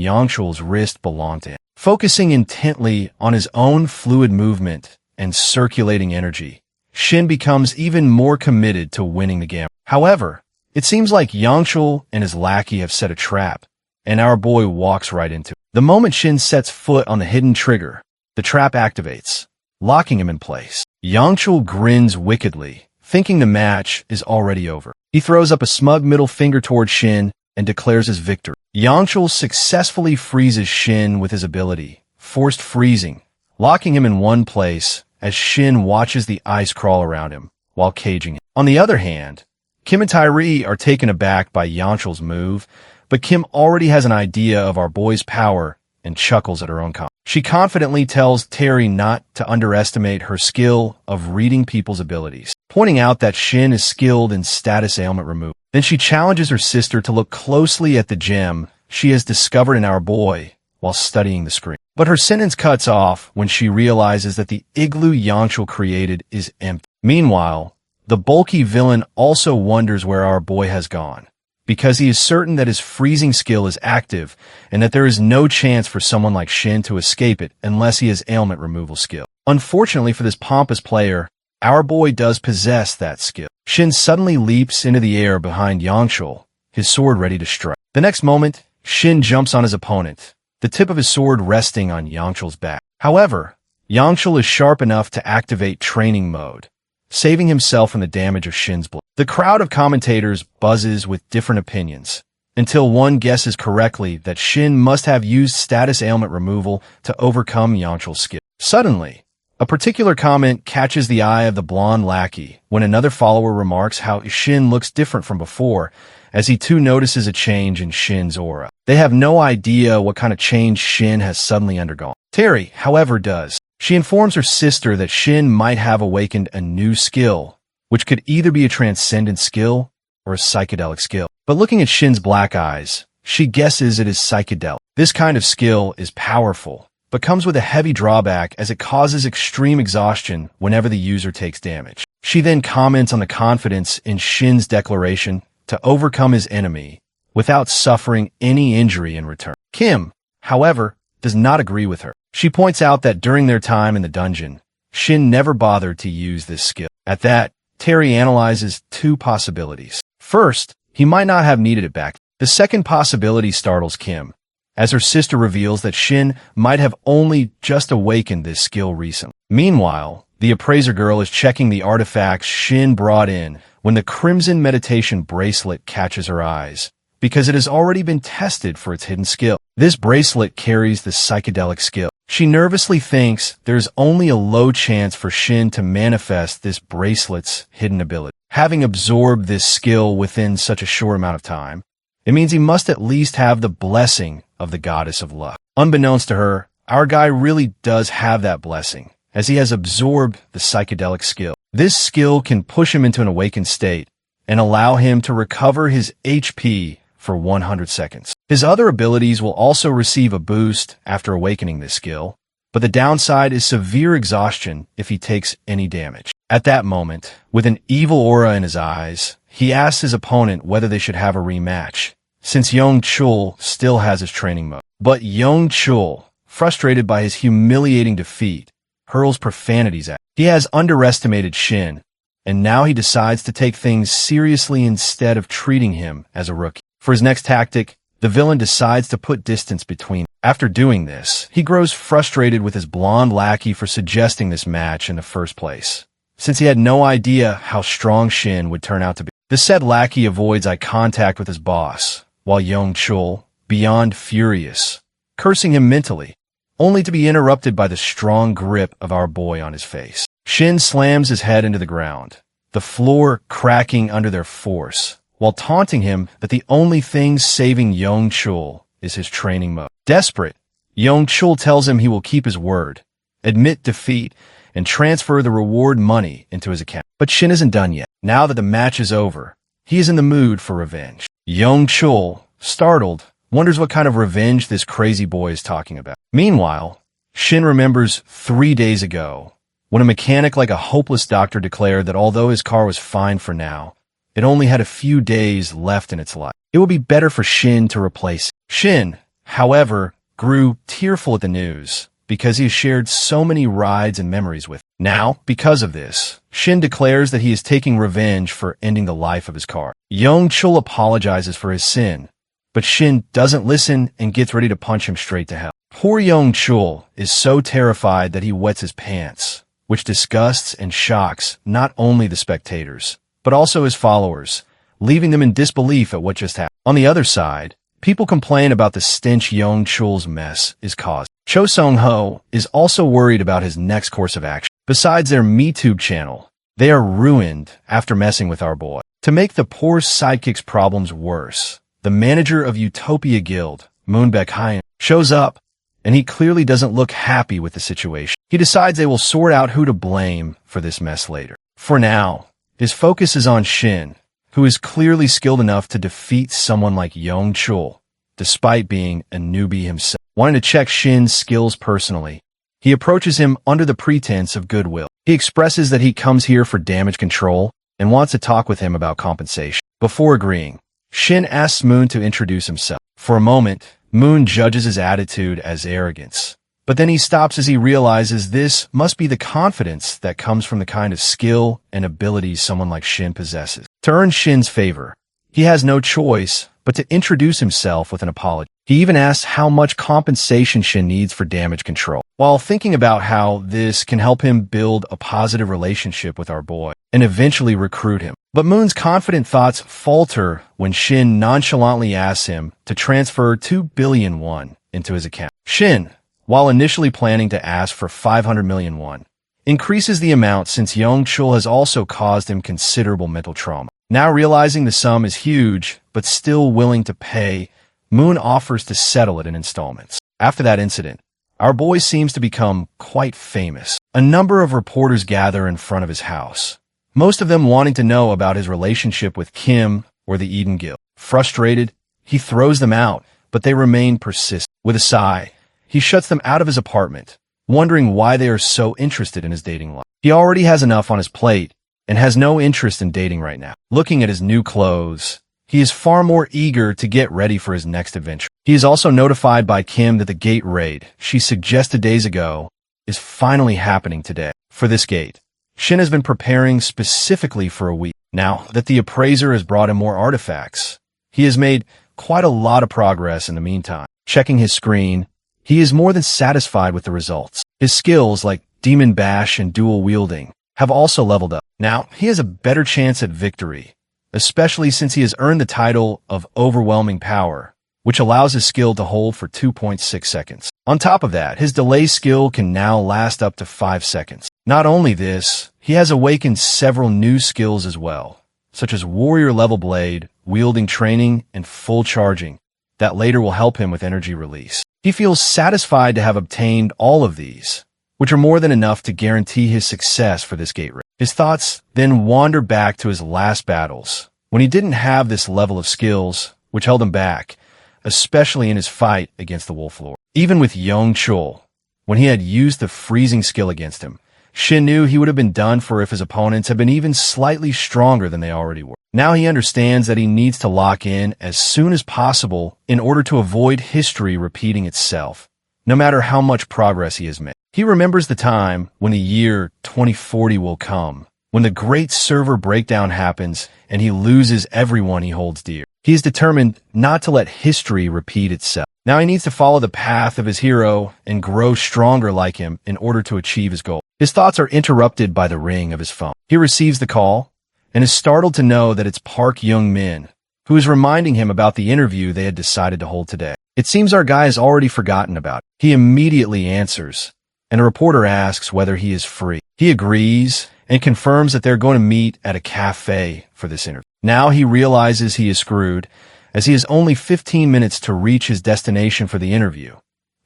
Yangshul's wrist belong to him. Focusing intently on his own fluid movement and circulating energy, Shin becomes even more committed to winning the game. However, it seems like Yangshul and his lackey have set a trap, and our boy walks right into it. The moment Shin sets foot on the hidden trigger, the trap activates, locking him in place. Yangshul grins wickedly, thinking the match is already over. He throws up a smug middle finger toward Shin and declares his victory. Yangshul successfully freezes Shin with his ability, forced freezing, locking him in one place as Shin watches the ice crawl around him while caging him. On the other hand, Kim and Tyree are taken aback by Yangshul's move, but Kim already has an idea of our boy's power and chuckles at her own comment. She confidently tells Terry not to underestimate her skill of reading people's abilities, pointing out that Shin is skilled in status ailment removal. Then she challenges her sister to look closely at the gem she has discovered in our boy while studying the screen. But her sentence cuts off when she realizes that the igloo Yangshul created is empty. Meanwhile, the bulky villain also wonders where our boy has gone, because he is certain that his freezing skill is active and that there is no chance for someone like Shin to escape it unless he has ailment removal skill. Unfortunately for this pompous player, our boy does possess that skill. Shin suddenly leaps into the air behind Yangshul, his sword ready to strike. The next moment, Shin jumps on his opponent, the tip of his sword resting on Yangshul's back. However, Yangshul is sharp enough to activate training mode, saving himself from the damage of Shin's blow. The crowd of commentators buzzes with different opinions, until one guesses correctly that Shin must have used status ailment removal to overcome Yangshul's skill. Suddenly, a particular comment catches the eye of the blonde lackey when another follower remarks how Shin looks different from before, as he too notices a change in Shin's aura. They have no idea what kind of change Shin has suddenly undergone. Terry, however, does. She informs her sister that Shin might have awakened a new skill, which could either be a transcendent skill or a psychedelic skill. But looking at Shin's black eyes, she guesses it is psychedelic. This kind of skill is powerful, but comes with a heavy drawback as it causes extreme exhaustion whenever the user takes damage. She then comments on the confidence in Shin's declaration to overcome his enemy without suffering any injury in return. Kim, however, does not agree with her. She points out that during their time in the dungeon, Shin never bothered to use this skill. At that, Terry analyzes two possibilities. First, he might not have needed it back. The second possibility startles Kim, as her sister reveals that Shin might have only just awakened this skill recently. Meanwhile, the appraiser girl is checking the artifacts Shin brought in when the crimson meditation bracelet catches her eyes, because it has already been tested for its hidden skill. This bracelet carries the psychedelic skill. She nervously thinks there's only a low chance for Shin to manifest this bracelet's hidden ability. Having absorbed this skill within such a short amount of time, it means he must at least have the blessing of the goddess of luck. Unbeknownst to her, our guy really does have that blessing, as he has absorbed the psychedelic skill. This skill can push him into an awakened state and allow him to recover his HP for 100 seconds. His other abilities will also receive a boost after awakening this skill, but the downside is severe exhaustion if he takes any damage. At that moment, with an evil aura in his eyes, he asks his opponent whether they should have a rematch, since Young Chul still has his training mode. But Young Chul, frustrated by his humiliating defeat, hurls profanities at him. He has underestimated Shin, and now he decides to take things seriously instead of treating him as a rookie. For his next tactic, the villain decides to put distance between them. After doing this, he grows frustrated with his blonde lackey for suggesting this match in the first place, since he had no idea how strong Shin would turn out to be. The said lackey avoids eye contact with his boss, while Young Chul, beyond furious, cursing him mentally, only to be interrupted by the strong grip of our boy on his face. Shin slams his head into the ground, the floor cracking under their force, while taunting him that the only thing saving Young Chul is his training mode. Desperate, Young Chul tells him he will keep his word, admit defeat, and transfer the reward money into his account. But Shin isn't done yet. Now that the match is over, he is in the mood for revenge. Young Chul, startled, wonders what kind of revenge this crazy boy is talking about. Meanwhile, Shin remembers 3 days ago, when a mechanic like a hopeless doctor declared that although his car was fine for now, it only had a few days left in its life. It would be better for Shin to replace it. Shin, however, grew tearful at the news because he has shared so many rides and memories with him. Now, because of this, Shin declares that he is taking revenge for ending the life of his car. Young Chul apologizes for his sin, but Shin doesn't listen and gets ready to punch him straight to hell. Poor Young Chul is so terrified that he wets his pants, which disgusts and shocks not only the spectators, but also his followers, leaving them in disbelief at what just happened. On the other side, people complain about the stench Young Chul's mess is causing. Cho Sung-ho is also worried about his next course of action. Besides their MeTube channel, they are ruined after messing with our boy. To make the poor sidekick's problems worse, the manager of Utopia Guild, Moonbaek Hyun, shows up, and he clearly doesn't look happy with the situation. He decides they will sort out who to blame for this mess later. For now, his focus is on Shin, who is clearly skilled enough to defeat someone like Young Chul, despite being a newbie himself. Wanting to check Shin's skills personally, he approaches him under the pretense of goodwill. He expresses that he comes here for damage control and wants to talk with him about compensation. Before agreeing, Shin asks Moon to introduce himself. For a moment, Moon judges his attitude as arrogance, but then he stops as he realizes this must be the confidence that comes from the kind of skill and abilities someone like Shin possesses. To earn Shin's favor, he has no choice but to introduce himself with an apology. He even asks how much compensation Shin needs for damage control, while thinking about how this can help him build a positive relationship with our boy and eventually recruit him. But Moon's confident thoughts falter when Shin nonchalantly asks him to transfer 2 billion won into his account. Shin, while initially planning to ask for 500 million won, increases the amount since Young Chul has also caused him considerable mental trauma. Now realizing the sum is huge, but still willing to pay, Moon offers to settle it in installments. After that incident, our boy seems to become quite famous. A number of reporters gather in front of his house, most of them wanting to know about his relationship with Kim or the Eden Guild. Frustrated, he throws them out, but they remain persistent. With a sigh, he shuts them out of his apartment, wondering why they are so interested in his dating life. He already has enough on his plate and has no interest in dating right now. Looking at his new clothes, he is far more eager to get ready for his next adventure. He is also notified by Kim that the gate raid she suggested days ago is finally happening today. For this gate, Shin has been preparing specifically for a week. Now that the appraiser has brought him more artifacts, he has made quite a lot of progress in the meantime. Checking his screen, he is more than satisfied with the results. His skills like Demon Bash and dual wielding have also leveled up. Now, he has a better chance at victory, especially since he has earned the title of Overwhelming Power, which allows his skill to hold for 2.6 seconds. On top of that, his delay skill can now last up to 5 seconds. Not only this, he has awakened several new skills as well, such as Warrior Level Blade, Wielding Training, and Full Charging, that later will help him with energy release. He feels satisfied to have obtained all of these, which are more than enough to guarantee his success for this gate raid. His thoughts then wander back to his last battles, when he didn't have this level of skills, which held him back, especially in his fight against the Wolf Lord. Even with Young Chul, when he had used the freezing skill against him, Shin knew he would have been done for if his opponents had been even slightly stronger than they already were. Now he understands that he needs to lock in as soon as possible in order to avoid history repeating itself, no matter how much progress he has made. He remembers the time when the year 2040 will come, when the great server breakdown happens and he loses everyone he holds dear. He is determined not to let history repeat itself. Now he needs to follow the path of his hero and grow stronger like him in order to achieve his goal. His thoughts are interrupted by the ring of his phone. He receives the call and is startled to know that it's Park Young-min, who is reminding him about the interview they had decided to hold today. It seems our guy has already forgotten about it. He immediately answers, and a reporter asks whether he is free. He agrees and confirms that they're going to meet at a cafe for this interview. Now he realizes he is screwed, as he has only 15 minutes to reach his destination for the interview,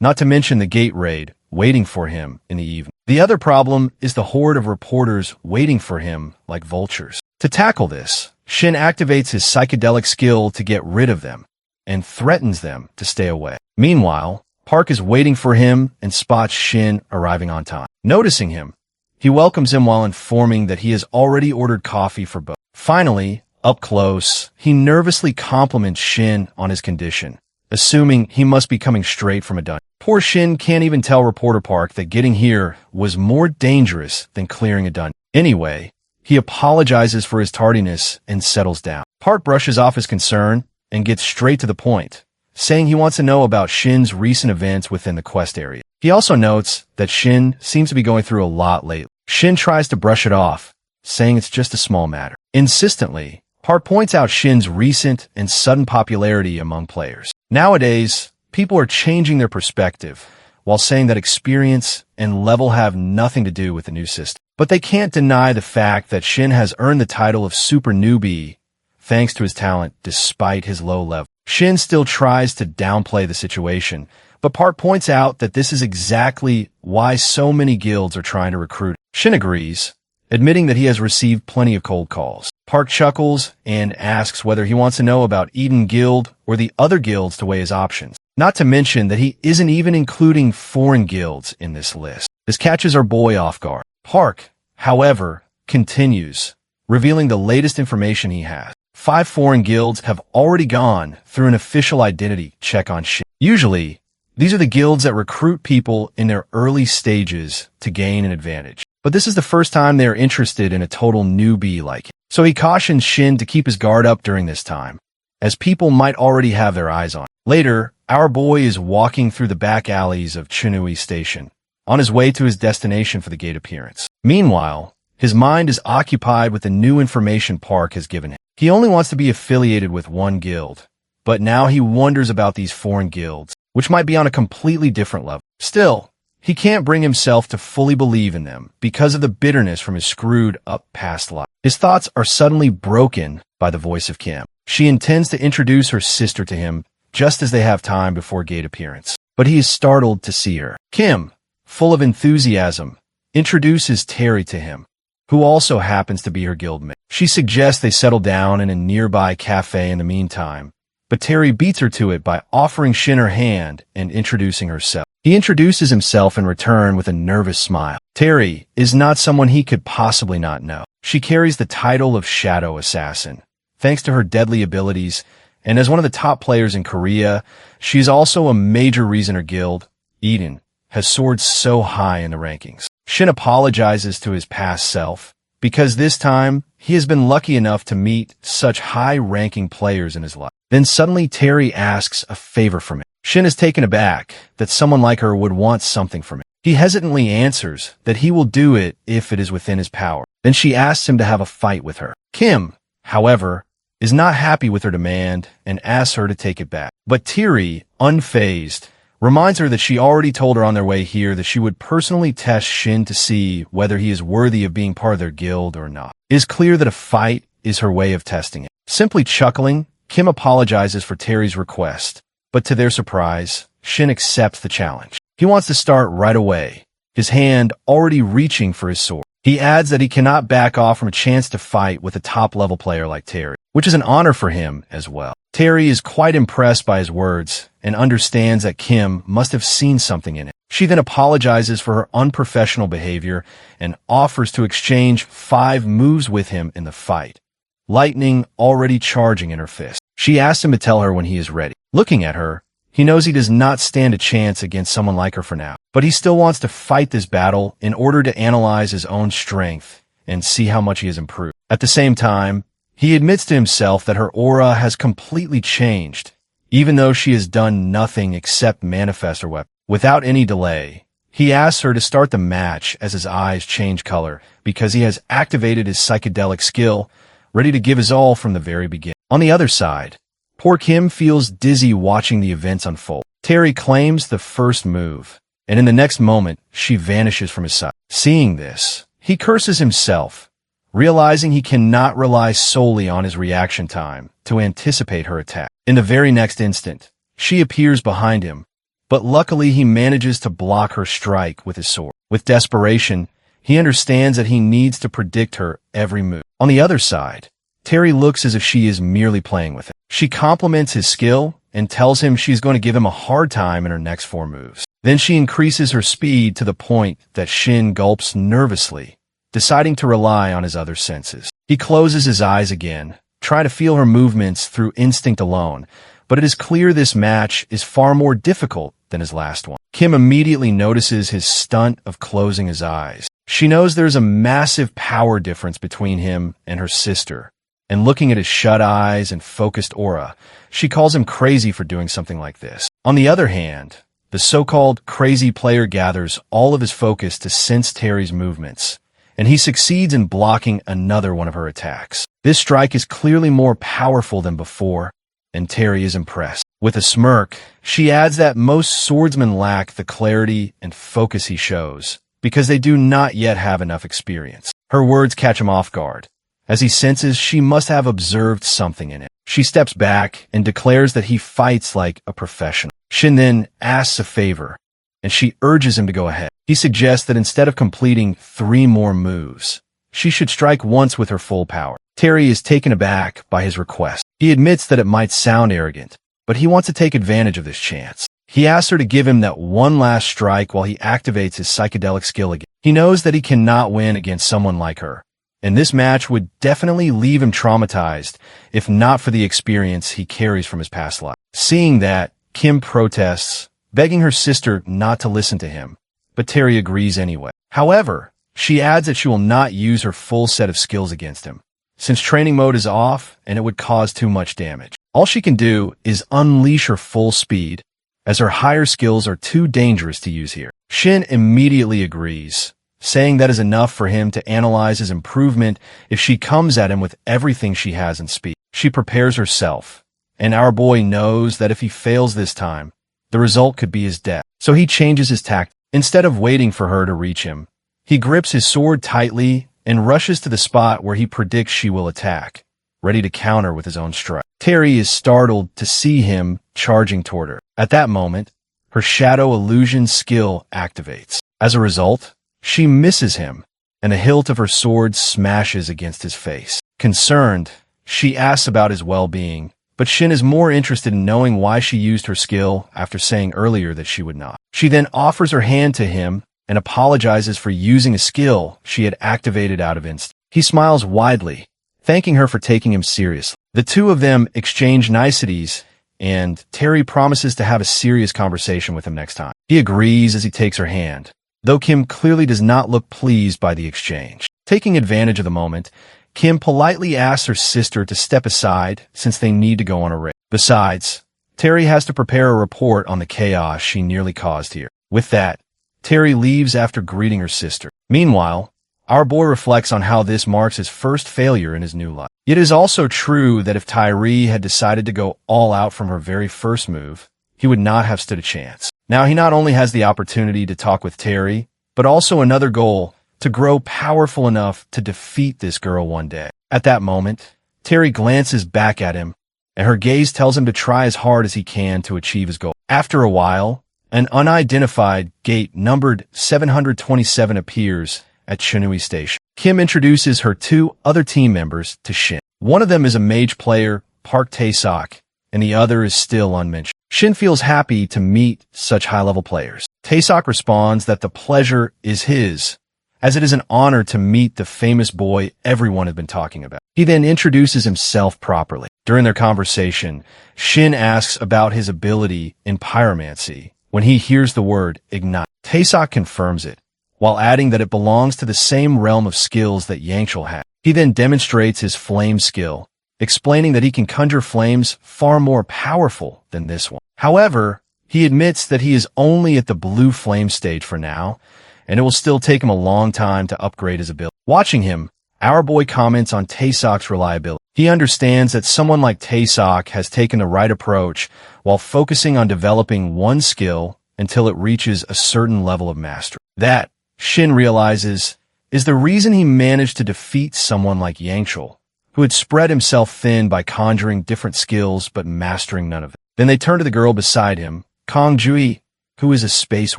not to mention the gate raid waiting for him in the evening. The other problem is the horde of reporters waiting for him like vultures. To tackle this, Shin activates his psychedelic skill to get rid of them and threatens them to stay away. Meanwhile, Park is waiting for him and spots Shin arriving on time. Noticing him, he welcomes him while informing that he has already ordered coffee for both. Finally, up close, he nervously compliments Shin on his condition, assuming he must be coming straight from a dungeon. Poor Shin can't even tell reporter Park that getting here was more dangerous than clearing a dungeon. Anyway, he apologizes for his tardiness and settles down. Park brushes off his concern and gets straight to the point, saying he wants to know about Shin's recent events within the quest area. He also notes that Shin seems to be going through a lot lately. Shin tries to brush it off, saying it's just a small matter. Insistently, Park points out Shin's recent and sudden popularity among players. Nowadays, people are changing their perspective, while saying that experience and level have nothing to do with the new system. But they can't deny the fact that Shin has earned the title of Super Newbie thanks to his talent despite his low level. Shin still tries to downplay the situation, but Park points out that this is exactly why so many guilds are trying to recruit. Shin agrees, admitting that he has received plenty of cold calls. Park chuckles and asks whether he wants to know about Eden Guild or the other guilds to weigh his options. Not to mention that he isn't even including foreign guilds in this list. This catches our boy off guard. Park, however, continues, revealing the latest information he has. 5 foreign guilds have already gone through an official identity check on Shin. Usually, these are the guilds that recruit people in their early stages to gain an advantage. But this is the first time they are interested in a total newbie like him. So he cautions Shin to keep his guard up during this time, as people might already have their eyes on him. Later, our boy is walking through the back alleys of Chunui Station, on his way to his destination for the gate appearance. Meanwhile, his mind is occupied with the new information Park has given him. He only wants to be affiliated with one guild, but now he wonders about these foreign guilds, which might be on a completely different level. Still, he can't bring himself to fully believe in them because of the bitterness from his screwed-up past life. His thoughts are suddenly broken by the voice of Kim. She intends to introduce her sister to him just as they have time before gate appearance. But he is startled to see her. Kim, full of enthusiasm, introduces Terry to him, who also happens to be her guildmate. She suggests they settle down in a nearby cafe in the meantime, but Terry beats her to it by offering Shin her hand and introducing herself. He introduces himself in return with a nervous smile. Terry is not someone he could possibly not know. She carries the title of Shadow Assassin, thanks to her deadly abilities, and as one of the top players in Korea, she's also a major reason her guild, Eden, has soared so high in the rankings. Shin apologizes to his past self, because this time, he has been lucky enough to meet such high-ranking players in his life. Then suddenly Terry asks a favor from him. Shin is taken aback that someone like her would want something from him. He hesitantly answers that he will do it if it is within his power. Then she asks him to have a fight with her. Kim, however, is not happy with her demand and asks her to take it back. But Terry, unfazed, reminds her that she already told her on their way here that she would personally test Shin to see whether he is worthy of being part of their guild or not. It is clear that a fight is her way of testing it. Simply chuckling, Kim apologizes for Terry's request, but to their surprise, Shin accepts the challenge. He wants to start right away, his hand already reaching for his sword. He adds that he cannot back off from a chance to fight with a top-level player like Terry, which is an honor for him as well. Terry is quite impressed by his words and understands that Kim must have seen something in it. She then apologizes for her unprofessional behavior and offers to exchange 5 moves with him in the fight, lightning already charging in her fist. She asks him to tell her when he is ready. Looking at her, he knows he does not stand a chance against someone like her for now, but he still wants to fight this battle in order to analyze his own strength and see how much he has improved. At the same time, he admits to himself that her aura has completely changed, even though she has done nothing except manifest her weapon. Without any delay, he asks her to start the match as his eyes change color because he has activated his psychedelic skill, ready to give his all from the very beginning. On the other side, poor Kim feels dizzy watching the events unfold. Terry claims the first move, and in the next moment, she vanishes from his sight. Seeing this, he curses himself, realizing he cannot rely solely on his reaction time to anticipate her attack. In the very next instant, she appears behind him, but luckily he manages to block her strike with his sword. With desperation, he understands that he needs to predict her every move. On the other side, Terry looks as if she is merely playing with him. She compliments his skill and tells him she's going to give him a hard time in her next 4 moves. Then she increases her speed to the point that Shin gulps nervously, deciding to rely on his other senses. He closes his eyes again, trying to feel her movements through instinct alone, but it is clear this match is far more difficult than his last one. Kim immediately notices his stunt of closing his eyes. She knows there's a massive power difference between him and her sister, and looking at his shut eyes and focused aura, she calls him crazy for doing something like this. On the other hand, the so-called crazy player gathers all of his focus to sense Terry's movements, and he succeeds in blocking another one of her attacks. This strike is clearly more powerful than before, and Terry is impressed. With a smirk, she adds that most swordsmen lack the clarity and focus he shows, because they do not yet have enough experience. Her words catch him off guard, as he senses she must have observed something in it. She steps back and declares that he fights like a professional. Shin then asks a favor, and she urges him to go ahead. He suggests that instead of completing 3 more moves, she should strike once with her full power. Terry is taken aback by his request. He admits that it might sound arrogant, but he wants to take advantage of this chance. He asks her to give him that one last strike while he activates his psychedelic skill again. He knows that he cannot win against someone like her, and this match would definitely leave him traumatized if not for the experience he carries from his past life. Seeing that, Kim protests, begging her sister not to listen to him, but Terry agrees anyway. However, she adds that she will not use her full set of skills against him, since training mode is off and it would cause too much damage. All she can do is unleash her full speed, as her higher skills are too dangerous to use here. Shin immediately agrees, saying that is enough for him to analyze his improvement if she comes at him with everything she has in speed. She prepares herself, and our boy knows that if he fails this time, the result could be his death. So he changes his tact. Instead of waiting for her to reach him, he grips his sword tightly and rushes to the spot where he predicts she will attack, ready to counter with his own strike. Terry is startled to see him charging toward her. At that moment, her shadow illusion skill activates. As a result, she misses him, and a hilt of her sword smashes against his face. Concerned, she asks about his well-being, but Shin is more interested in knowing why she used her skill after saying earlier that she would not. She then offers her hand to him and apologizes for using a skill she had activated out of instinct. He smiles widely, thanking her for taking him seriously. The two of them exchange niceties, and Terry promises to have a serious conversation with him next time. He agrees as he takes her hand, though Kim clearly does not look pleased by the exchange. Taking advantage of the moment, Kim politely asks her sister to step aside since they need to go on a raid. Besides, Terry has to prepare a report on the chaos she nearly caused here. With that, Terry leaves after greeting her sister. Meanwhile, our boy reflects on how this marks his first failure in his new life. It is also true that if Tyree had decided to go all out from her very first move, he would not have stood a chance. Now he not only has the opportunity to talk with Terry, but also another goal: to grow powerful enough to defeat this girl one day. At that moment, Terry glances back at him, and her gaze tells him to try as hard as he can to achieve his goal. After a while, an unidentified gate numbered 727 appears at Chunui Station. Kim introduces her two other team members to Shin. One of them is a mage player, Park Tae-sok, and the other is still unmentioned. Shin feels happy to meet such high-level players. Tae-sok responds that the pleasure is his, as it is an honor to meet the famous boy everyone has been talking about. He then introduces himself properly. During their conversation, Shin asks about his ability in pyromancy when he hears the word ignite. Tae-sok confirms it, while adding that it belongs to the same realm of skills that Yangchul had. He then demonstrates his flame skill, explaining that he can conjure flames far more powerful than this one. However, he admits that he is only at the blue flame stage for now, and it will still take him a long time to upgrade his ability. Watching him, our boy comments on Tae-sok's reliability. He understands that someone like Tae-sok has taken the right approach while focusing on developing one skill until it reaches a certain level of mastery. That, Shin realizes, is the reason he managed to defeat someone like Yangchul, who had spread himself thin by conjuring different skills but mastering none of them. Then they turn to the girl beside him, Kong Jui, who is a space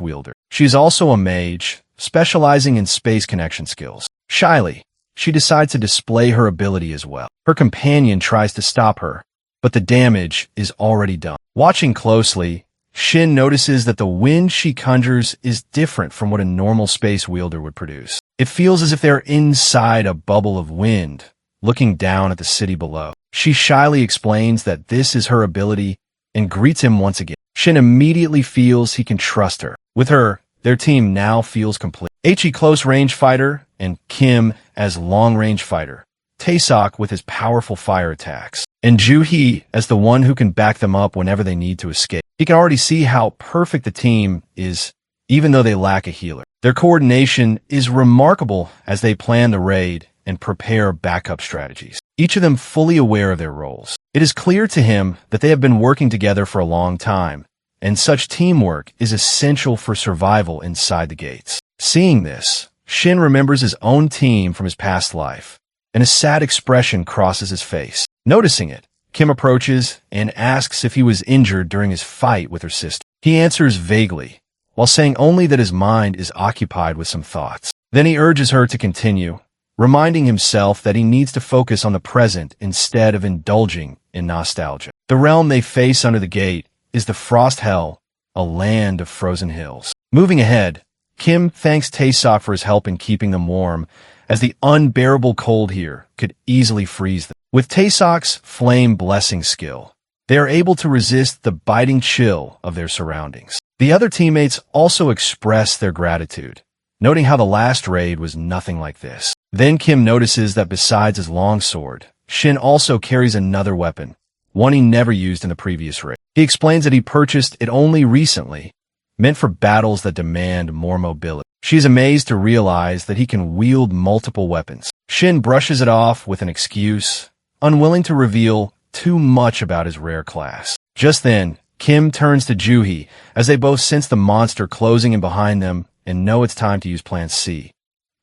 wielder. She is also a mage, specializing in space connection skills. Shyly, she decides to display her ability as well. Her companion tries to stop her, but the damage is already done. Watching closely, Shin notices that the wind she conjures is different from what a normal space wielder would produce. It feels as if they're inside a bubble of wind, looking down at the city below. She shyly explains that this is her ability and greets him once again. Shin immediately feels he can trust her. With her, their team now feels complete. He close-range fighter and Kim as long-range fighter. Tae-sok with his powerful fire attacks, and Ju-hee as the one who can back them up whenever they need to escape. He can already see how perfect the team is, even though they lack a healer. Their coordination is remarkable as they plan the raid and prepare backup strategies, each of them fully aware of their roles. It is clear to him that they have been working together for a long time, and such teamwork is essential for survival inside the gates. Seeing this, Shin remembers his own team from his past life, and a sad expression crosses his face. Noticing it, Kim approaches and asks if he was injured during his fight with her sister. He answers vaguely, while saying only that his mind is occupied with some thoughts. Then he urges her to continue, reminding himself that he needs to focus on the present instead of indulging in nostalgia. The realm they face under the gate is the Frost Hell, a land of frozen hills. Moving ahead, Kim thanks Tae-sok for his help in keeping them warm, as the unbearable cold here could easily freeze them. With Tae-sok's flame blessing skill, they are able to resist the biting chill of their surroundings. The other teammates also express their gratitude, noting how the last raid was nothing like this. Then Kim notices that besides his longsword, Shin also carries another weapon, one he never used in the previous raid. He explains that he purchased it only recently, meant for battles that demand more mobility. She is amazed to realize that he can wield multiple weapons. Shin brushes it off with an excuse, unwilling to reveal too much about his rare class. Just then, Kim turns to Ju-hee as they both sense the monster closing in behind them and know it's time to use Plan C.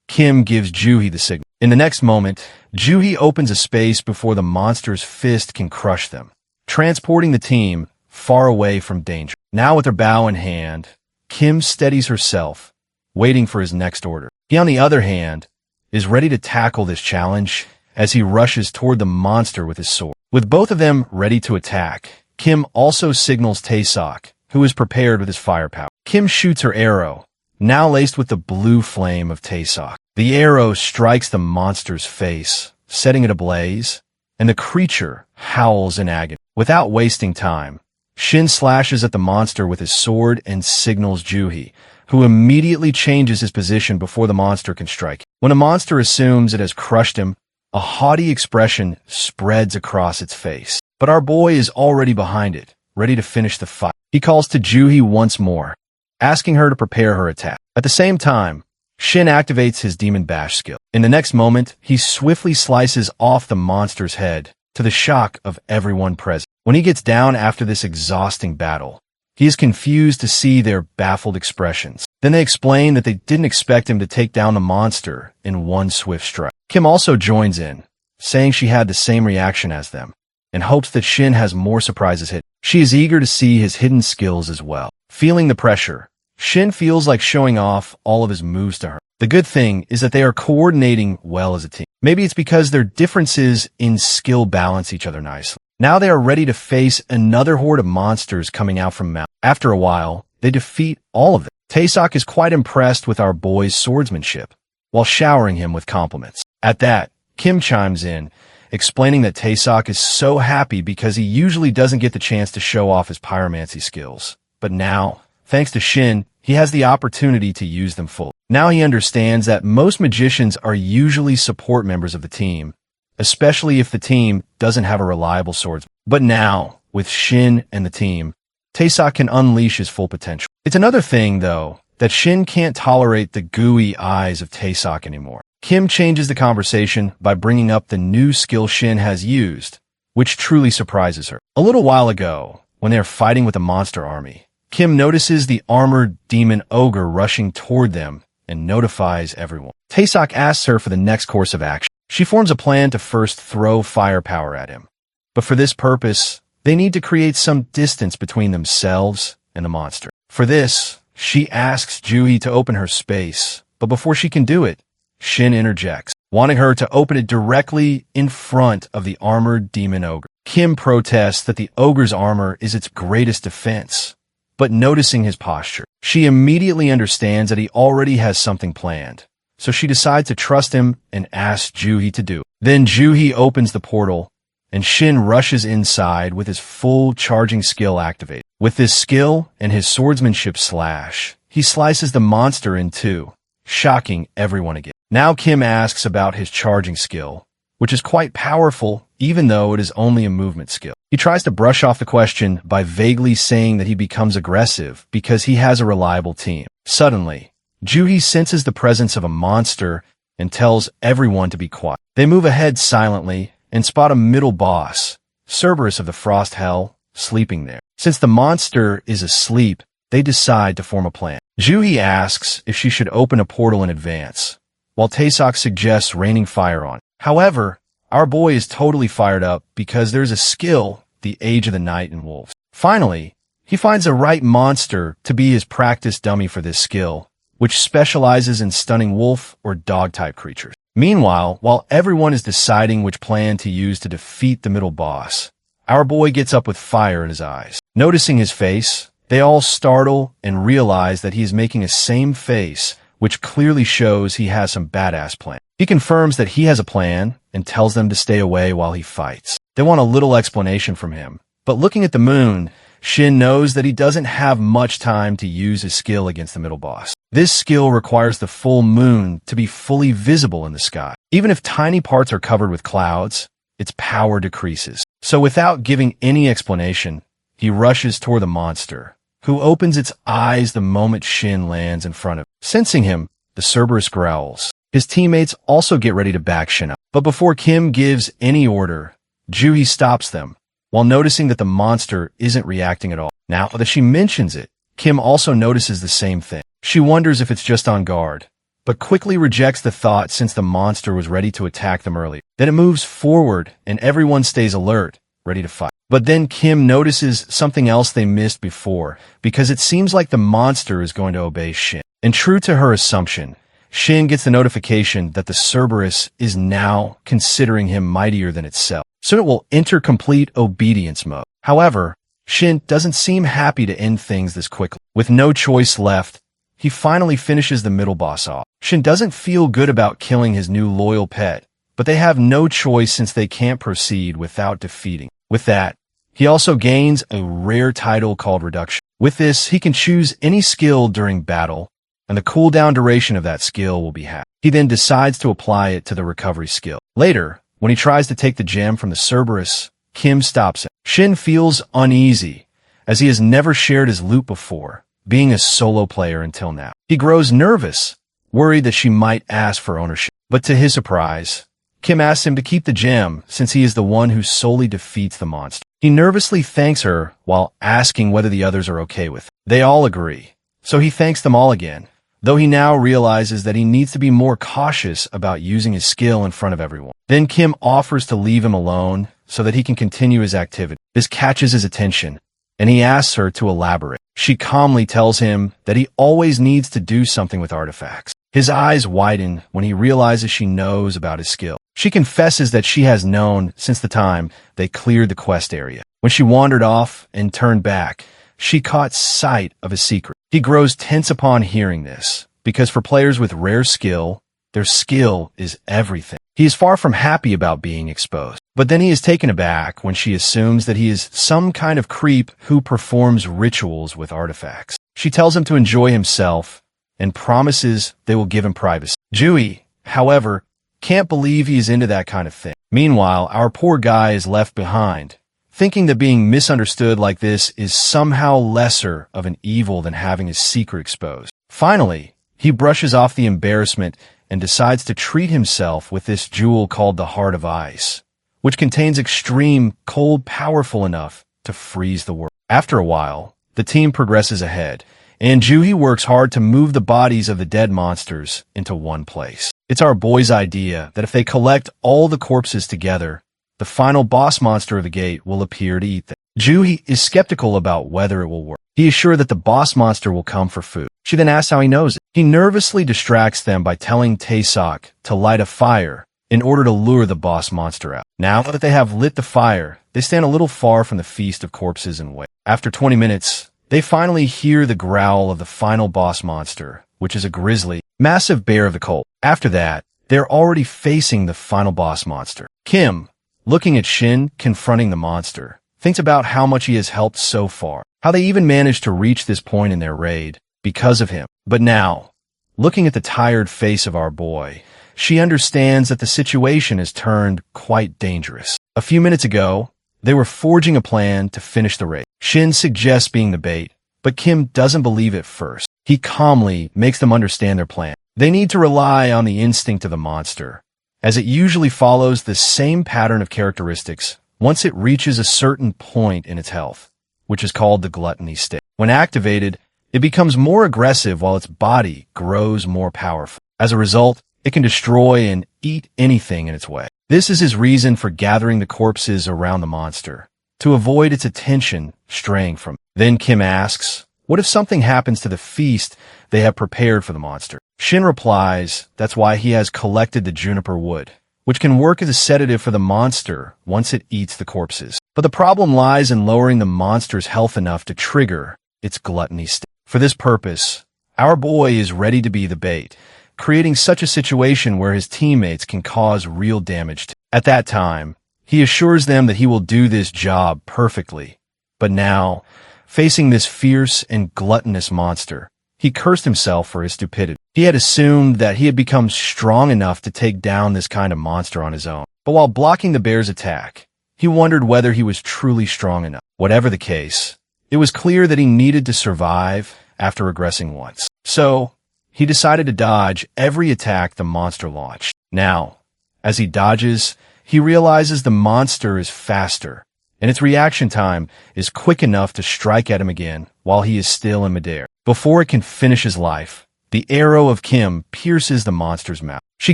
Kim gives Ju-hee the signal. In the next moment, Juhi opens a space before the monster's fist can crush them, transporting the team far away from danger. Now with her bow in hand, Kim steadies herself, waiting for his next order. He, on the other hand, is ready to tackle this challenge as he rushes toward the monster with his sword. With both of them ready to attack, Kim also signals Taesok, who is prepared with his firepower. Kim shoots her arrow, now laced with the blue flame of Taesok. The arrow strikes the monster's face, setting it ablaze, and the creature howls in agony. Without wasting time, Shin slashes at the monster with his sword and signals Juhi, who immediately changes his position before the monster can strike. When the monster assumes it has crushed him, a haughty expression spreads across its face. But our boy is already behind it, ready to finish the fight. He calls to Juhi once more, asking her to prepare her attack. At the same time, Shin activates his Demon Bash skill. In the next moment, he swiftly slices off the monster's head, to the shock of everyone present. When he gets down after this exhausting battle, he is confused to see their baffled expressions. Then they explain that they didn't expect him to take down the monster in one swift strike. Kim also joins in, saying she had the same reaction as them, and hopes that Shin has more surprises hidden. She is eager to see his hidden skills as well. Feeling the pressure, Shin feels like showing off all of his moves to her. The good thing is that they are coordinating well as a team. Maybe it's because their differences in skill balance each other nicely. Now they are ready to face another horde of monsters coming out from Mount. After a while, they defeat all of them. Taesok is quite impressed with our boy's swordsmanship, while showering him with compliments. At that, Kim chimes in, explaining that Taesok is so happy because he usually doesn't get the chance to show off his pyromancy skills. But now, thanks to Shin, he has the opportunity to use them fully. Now he understands that most magicians are usually support members of the team, especially if the team doesn't have a reliable swordsman. But now, with Shin and the team, Taesok can unleash his full potential. It's another thing, though, that Shin can't tolerate the gooey eyes of Taesok anymore. Kim changes the conversation by bringing up the new skill Shin has used, which truly surprises her. A little while ago, when they are fighting with a monster army, Kim notices the armored demon ogre rushing toward them and notifies everyone. Taesok asks her for the next course of action. She forms a plan to first throw firepower at him. But for this purpose, they need to create some distance between themselves and the monster. For this, she asks Juhi to open her space, but before she can do it, Shin interjects, wanting her to open it directly in front of the armored demon ogre. Kim protests that the ogre's armor is its greatest defense, but noticing his posture, she immediately understands that he already has something planned. So she decides to trust him and asks Juhi to do it. Then Juhi opens the portal, and Shin rushes inside with his full charging skill activated. With this skill and his swordsmanship slash, he slices the monster in two, shocking everyone again. Now Kim asks about his charging skill, which is quite powerful even though it is only a movement skill. He tries to brush off the question by vaguely saying that he becomes aggressive because he has a reliable team. Suddenly, Juhi senses the presence of a monster and tells everyone to be quiet. They move ahead silently and spot a middle boss, Cerberus of the Frost Hell, sleeping there. Since the monster is asleep, they decide to form a plan. Juhi asks if she should open a portal in advance, while Taesok suggests raining fire on it. However, our boy is totally fired up because there's a skill, the Age of the Night and Wolves. Finally, he finds the right monster to be his practice dummy for this skill, which specializes in stunning wolf or dog-type creatures. Meanwhile, while everyone is deciding which plan to use to defeat the middle boss, our boy gets up with fire in his eyes. Noticing his face, they all startle and realize that he is making a same face, which clearly shows he has some badass plan. He confirms that he has a plan and tells them to stay away while he fights. They want a little explanation from him, but looking at the moon, Shin knows that he doesn't have much time to use his skill against the middle boss. This skill requires the full moon to be fully visible in the sky. Even if tiny parts are covered with clouds, its power decreases. So without giving any explanation, he rushes toward the monster, who opens its eyes the moment Shin lands in front of him. Sensing him, the Cerberus growls. His teammates also get ready to back Shin up. But before Kim gives any order, Juhi stops them, while noticing that the monster isn't reacting at all. Now that she mentions it, Kim also notices the same thing. She wonders if it's just on guard, but quickly rejects the thought since the monster was ready to attack them early. Then it moves forward, and everyone stays alert, ready to fight. But then Kim notices something else they missed before, because it seems like the monster is going to obey Shin. And true to her assumption, Shin gets the notification that the Cerberus is now considering him mightier than itself. So it will enter complete obedience mode. However, Shin doesn't seem happy to end things this quickly. With no choice left, he finally finishes the middle boss off. Shin doesn't feel good about killing his new loyal pet, but they have no choice since they can't proceed without defeating. With that, he also gains a rare title called Reduction. With this, he can choose any skill during battle, and the cooldown duration of that skill will be half. He then decides to apply it to the recovery skill. Later, when he tries to take the gem from the Cerberus, Kim stops him. Shin feels uneasy, as he has never shared his loot before, being a solo player until now. He grows nervous, worried that she might ask for ownership. But to his surprise, Kim asks him to keep the gem since he is the one who solely defeats the monster. He nervously thanks her while asking whether the others are okay with it. They all agree, so he thanks them all again, though he now realizes that he needs to be more cautious about using his skill in front of everyone. Then Kim offers to leave him alone so that he can continue his activity. This catches his attention, and he asks her to elaborate. She calmly tells him that he always needs to do something with artifacts. His eyes widen when he realizes she knows about his skill. She confesses that she has known since the time they cleared the quest area. When she wandered off and turned back, she caught sight of his secret. He grows tense upon hearing this, because for players with rare skill, their skill is everything. He is far from happy about being exposed. But then he is taken aback when she assumes that he is some kind of creep who performs rituals with artifacts. She tells him to enjoy himself and promises they will give him privacy. Jui, however, can't believe he is into that kind of thing. Meanwhile, our poor guy is left behind, thinking that being misunderstood like this is somehow lesser of an evil than having his secret exposed. Finally, he brushes off the embarrassment and decides to treat himself with this jewel called the Heart of Ice, which contains extreme cold powerful enough to freeze the world. After a while, the team progresses ahead, and Juhi works hard to move the bodies of the dead monsters into one place. It's our boy's idea that if they collect all the corpses together, the final boss monster of the gate will appear to eat them. Juhi is skeptical about whether it will work. He is sure that the boss monster will come for food. She then asks how he knows it. He nervously distracts them by telling Taesok to light a fire in order to lure the boss monster out. Now that they have lit the fire, they stand a little far from the feast of corpses and wait. After 20 minutes, they finally hear the growl of the final boss monster, which is a grizzly, massive bear of the cult. After that, they're already facing the final boss monster. Kim, looking at Shin confronting the monster, thinks about how much he has helped so far, how they even managed to reach this point in their raid because of him. But now, looking at the tired face of our boy, she understands that the situation has turned quite dangerous. A few minutes ago, they were forging a plan to finish the raid. Shin suggests being the bait, but Kim doesn't believe it first. He calmly makes them understand their plan. They need to rely on the instinct of the monster, as it usually follows the same pattern of characteristics once it reaches a certain point in its health, which is called the gluttony state. When activated, it becomes more aggressive while its body grows more powerful. As a result, it can destroy and eat anything in its way. This is his reason for gathering the corpses around the monster, to avoid its attention straying from it. Then Kim asks, what if something happens to the feast they have prepared for the monster? Shin replies that's why he has collected the juniper wood, which can work as a sedative for the monster once it eats the corpses. But the problem lies in lowering the monster's health enough to trigger its gluttony state. For this purpose, our boy is ready to be the bait, creating such a situation where his teammates can cause real damage to. At that time, he assures them that he will do this job perfectly. But now, facing this fierce and gluttonous monster, he cursed himself for his stupidity. He had assumed that he had become strong enough to take down this kind of monster on his own. But while blocking the bear's attack, he wondered whether he was truly strong enough. Whatever the case, it was clear that he needed to survive after regressing once. So, he decided to dodge every attack the monster launched. Now, as he dodges, he realizes the monster is faster, and its reaction time is quick enough to strike at him again while he is still in midair. Before it can finish his life, The arrow of Kim pierces the monster's mouth. She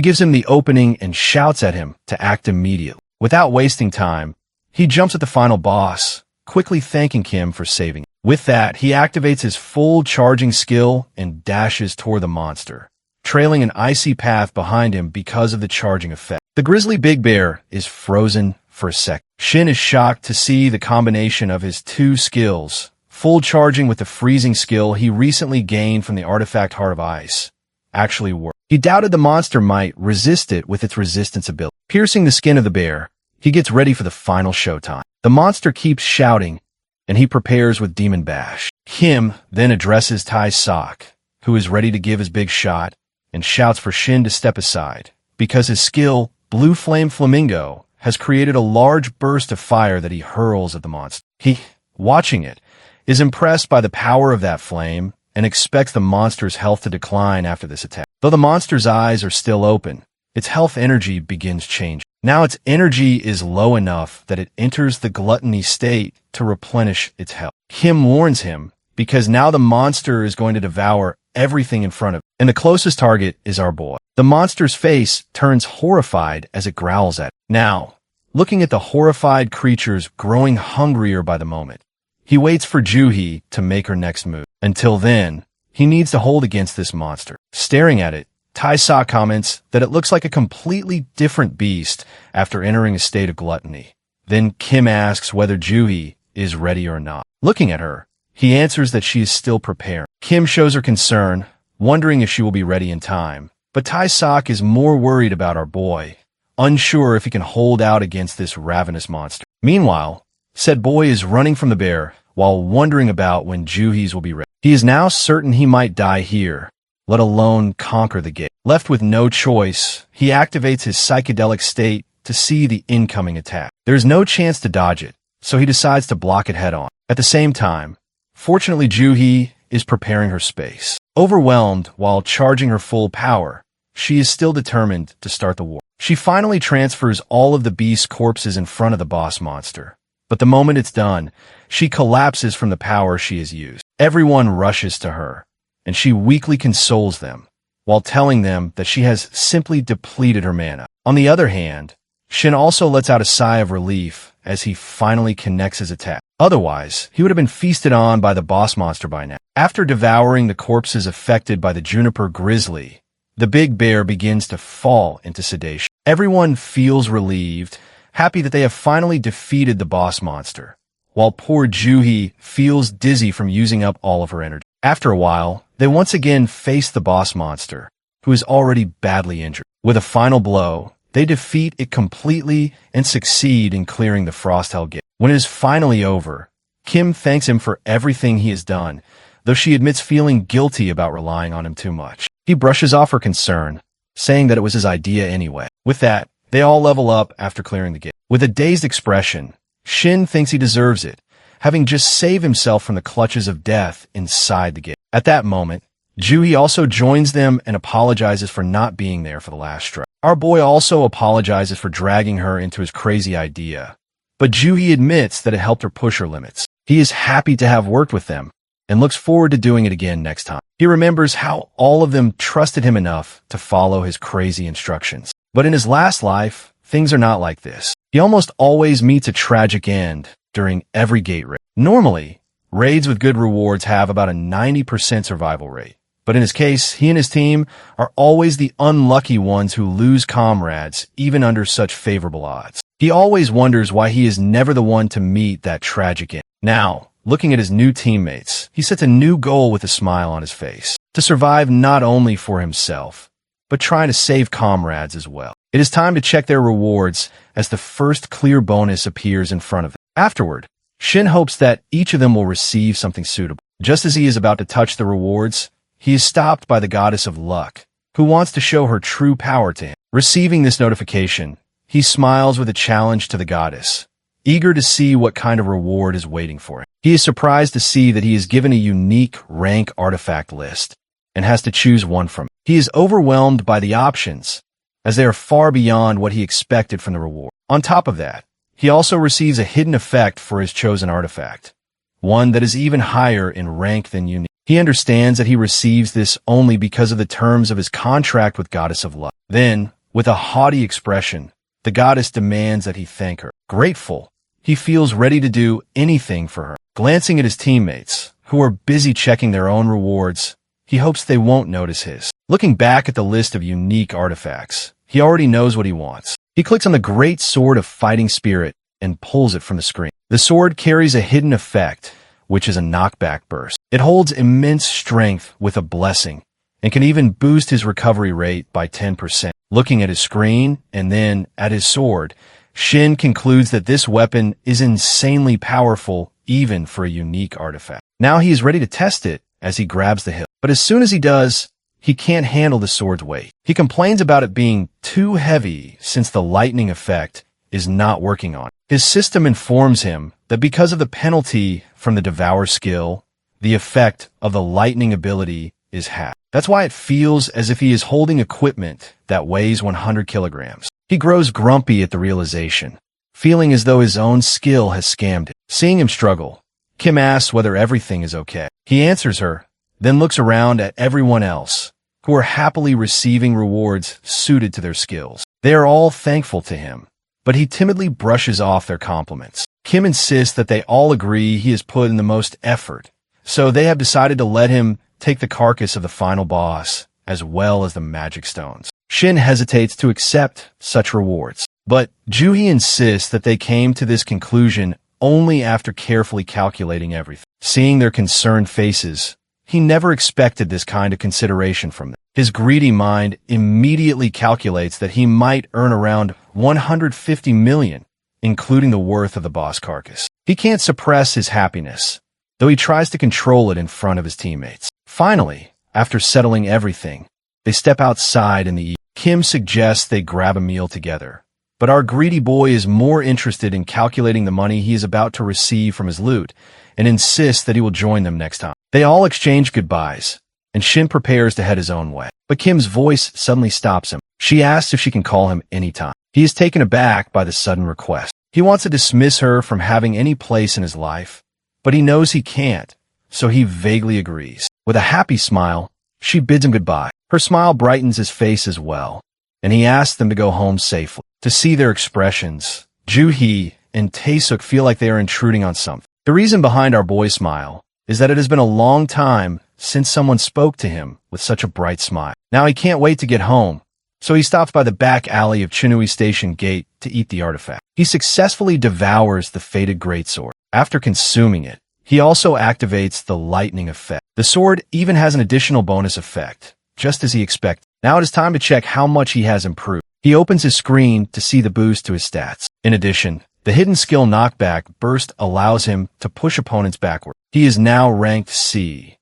gives him the opening and shouts at him to act immediately. Without wasting time, he jumps at the final boss, quickly thanking Kim for saving him. With that, he activates his full charging skill and dashes toward the monster, trailing an icy path behind him because of the charging effect. The grizzly big bear is frozen for a second. Shin is shocked to see the combination of his two skills, full charging with the freezing skill he recently gained from the artifact Heart of Ice, actually work. He doubted the monster might resist it with its resistance ability. Piercing the skin of the bear, he gets ready for the final showtime. The monster keeps shouting, and he prepares with Demon Bash. Kim then addresses Tai Sok, who is ready to give his big shot, and shouts for Shin to step aside, because his skill, Blue Flame Flamingo, has created a large burst of fire that he hurls at the monster. He, watching it, is impressed by the power of that flame and expects the monster's health to decline after this attack. Though the monster's eyes are still open, its health energy begins changing. Now its energy is low enough that it enters the gluttony state to replenish its health. Kim warns him, because now the monster is going to devour everything in front of him, and the closest target is our boy. The monster's face turns horrified as it growls at him. Now, looking at the horrified creatures growing hungrier by the moment, he waits for Juhi to make her next move. Until then, he needs to hold against this monster. Staring at it, Tai Sok comments that it looks like a completely different beast after entering a state of gluttony. Then Kim asks whether Juhi is ready or not. Looking at her, he answers that she is still preparing. Kim shows her concern, wondering if she will be ready in time. But Tai Sok is more worried about our boy, unsure if he can hold out against this ravenous monster. Meanwhile, said boy is running from the bear while wondering about when Juhi's will be ready. He is now certain he might die here, let alone conquer the gate. Left with no choice, he activates his psychedelic state to see the incoming attack. There is no chance to dodge it, so he decides to block it head-on. At the same time, fortunately Juhi is preparing her space. Overwhelmed while charging her full power, she is still determined to start the war. She finally transfers all of the beast's corpses in front of the boss monster. But the moment it's done, she collapses from the power she has used. Everyone rushes to her, and she weakly consoles them, while telling them that she has simply depleted her mana. On the other hand, Shin also lets out a sigh of relief as he finally connects his attack. Otherwise, he would have been feasted on by the boss monster by now. After devouring the corpses affected by the Juniper Grizzly, the big bear begins to fall into sedation. Everyone feels relieved, happy that they have finally defeated the boss monster, while poor Juhi feels dizzy from using up all of her energy. After a while, they once again face the boss monster, who is already badly injured. With a final blow, they defeat it completely and succeed in clearing the Frost Hell Gate. When it is finally over, Kim thanks him for everything he has done, though she admits feeling guilty about relying on him too much. He brushes off her concern, saying that it was his idea anyway. With that, they all level up after clearing the gate. With a dazed expression, Shin thinks he deserves it, having just saved himself from the clutches of death inside the gate. At that moment, Juhi also joins them and apologizes for not being there for the last strike. Our boy also apologizes for dragging her into his crazy idea, but Juhi admits that it helped her push her limits. He is happy to have worked with them and looks forward to doing it again next time. He remembers how all of them trusted him enough to follow his crazy instructions. But in his last life, things are not like this. He almost always meets a tragic end during every gate raid. Normally, raids with good rewards have about a 90% survival rate. But in his case, he and his team are always the unlucky ones who lose comrades, even under such favorable odds. He always wonders why he is never the one to meet that tragic end. Now, looking at his new teammates, he sets a new goal with a smile on his face, to survive not only for himself, but trying to save comrades as well. It is time to check their rewards as the first clear bonus appears in front of them. Afterward, Shin hopes that each of them will receive something suitable. Just as he is about to touch the rewards, he is stopped by the goddess of luck, who wants to show her true power to him. Receiving this notification, he smiles with a challenge to the goddess, eager to see what kind of reward is waiting for him. He is surprised to see that he is given a unique rank artifact list and has to choose one from it. He is overwhelmed by the options, as they are far beyond what he expected from the reward. On top of that, he also receives a hidden effect for his chosen artifact, one that is even higher in rank than unique. He understands that he receives this only because of the terms of his contract with Goddess of Luck. Then, with a haughty expression, the goddess demands that he thank her. Grateful, he feels ready to do anything for her. Glancing at his teammates, who are busy checking their own rewards, he hopes they won't notice his. Looking back at the list of unique artifacts, he already knows what he wants. He clicks on the Great Sword of Fighting Spirit and pulls it from the screen. The sword carries a hidden effect, which is a knockback burst. It holds immense strength with a blessing, and can even boost his recovery rate by 10%. Looking at his screen, and then at his sword, Shin concludes that this weapon is insanely powerful even for a unique artifact. Now he is ready to test it as he grabs the hilt. But as soon as he does, he can't handle the sword's weight. He complains about it being too heavy since the lightning effect is not working on it. His system informs him that because of the penalty from the Devour skill, the effect of the lightning ability is half. That's why it feels as if he is holding equipment that weighs 100 kilograms. He grows grumpy at the realization, feeling as though his own skill has scammed him. Seeing him struggle, Kim asks whether everything is okay. He answers her, then looks around at everyone else, who are happily receiving rewards suited to their skills. They are all thankful to him, but he timidly brushes off their compliments. Kim insists that they all agree he has put in the most effort, so they have decided to let him take the carcass of the final boss, as well as the magic stones. Shin hesitates to accept such rewards, but Juhi insists that they came to this conclusion only after carefully calculating everything. Seeing their concerned faces, he never expected this kind of consideration from them. His greedy mind immediately calculates that he might earn around 150 million, including the worth of the boss carcass. He can't suppress his happiness, though he tries to control it in front of his teammates. Finally, after settling everything, they step outside in the evening. Kim suggests they grab a meal together, but our greedy boy is more interested in calculating the money he is about to receive from his loot and insists that he will join them next time. They all exchange goodbyes, and Shin prepares to head his own way. But Kim's voice suddenly stops him. She asks if she can call him anytime. He is taken aback by the sudden request. He wants to dismiss her from having any place in his life, but he knows he can't, so he vaguely agrees. With a happy smile, she bids him goodbye. Her smile brightens his face as well, and he asks them to go home safely. To see their expressions, Juhi and Taesuk feel like they are intruding on something. The reason behind our boy's smile is that it has been a long time since someone spoke to him with such a bright smile. Now he can't wait to get home, so he stops by the back alley of Chinui Station Gate to eat the artifact. He successfully devours the fated greatsword. After consuming it, he also activates the lightning effect. The sword even has an additional bonus effect, just as he expected. Now it is time to check how much he has improved. He opens his screen to see the boost to his stats. In addition, the hidden skill knockback burst allows him to push opponents backward. He is now ranked C.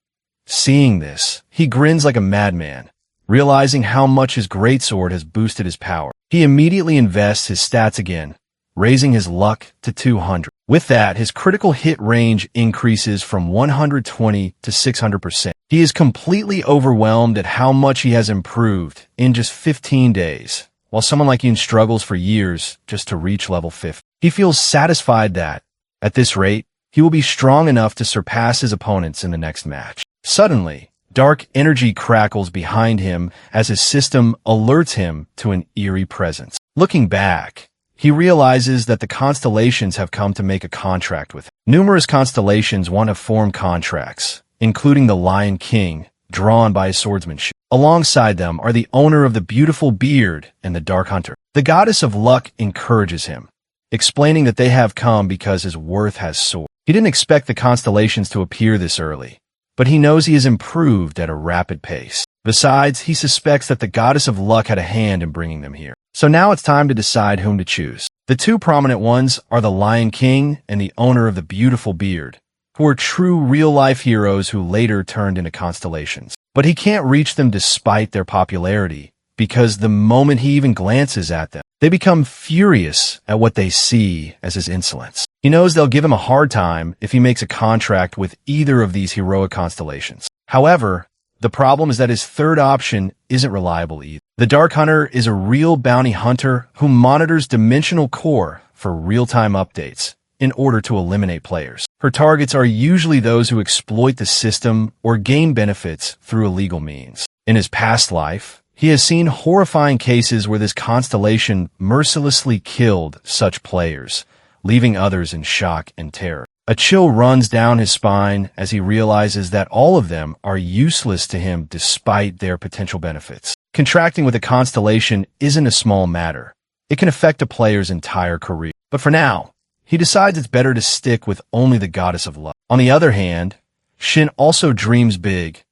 Seeing this, he grins like a madman, realizing how much his greatsword has boosted his power. He immediately invests his stats again, raising his luck to 200. With that, his critical hit range increases from 120 to 600%. He is completely overwhelmed at how much he has improved in just 15 days, while someone like Yoon struggles for years just to reach level 50. He feels satisfied that, at this rate, he will be strong enough to surpass his opponents in the next match. Suddenly, dark energy crackles behind him as his system alerts him to an eerie presence. Looking back, he realizes that the constellations have come to make a contract with him. Numerous constellations want to form contracts, including the Lion King, drawn by his swordsmanship. Alongside them are the owner of the beautiful beard and the Dark Hunter. The goddess of luck encourages him, explaining that they have come because his worth has soared. He didn't expect the constellations to appear this early, but he knows he has improved at a rapid pace. Besides, he suspects that the goddess of luck had a hand in bringing them here. So now it's time to decide whom to choose. The two prominent ones are the Lion King and the owner of the beautiful beard, who are true real-life heroes who later turned into constellations. But he can't reach them despite their popularity, because the moment he even glances at them, they become furious at what they see as his insolence. He knows they'll give him a hard time if he makes a contract with either of these heroic constellations. However, the problem is that his third option isn't reliable either. The Dark Hunter is a real bounty hunter who monitors Dimensional Core for real-time updates in order to eliminate players. her targets are usually those who exploit the system or gain benefits through illegal means. In his past life, he has seen horrifying cases where this constellation mercilessly killed such players, leaving others in shock and terror. A chill runs down his spine as he realizes that all of them are useless to him despite their potential benefits. Contracting with a constellation isn't a small matter. It can affect a player's entire career. But for now, he decides it's better to stick with only the goddess of luck. On the other hand, Shin also dreams big,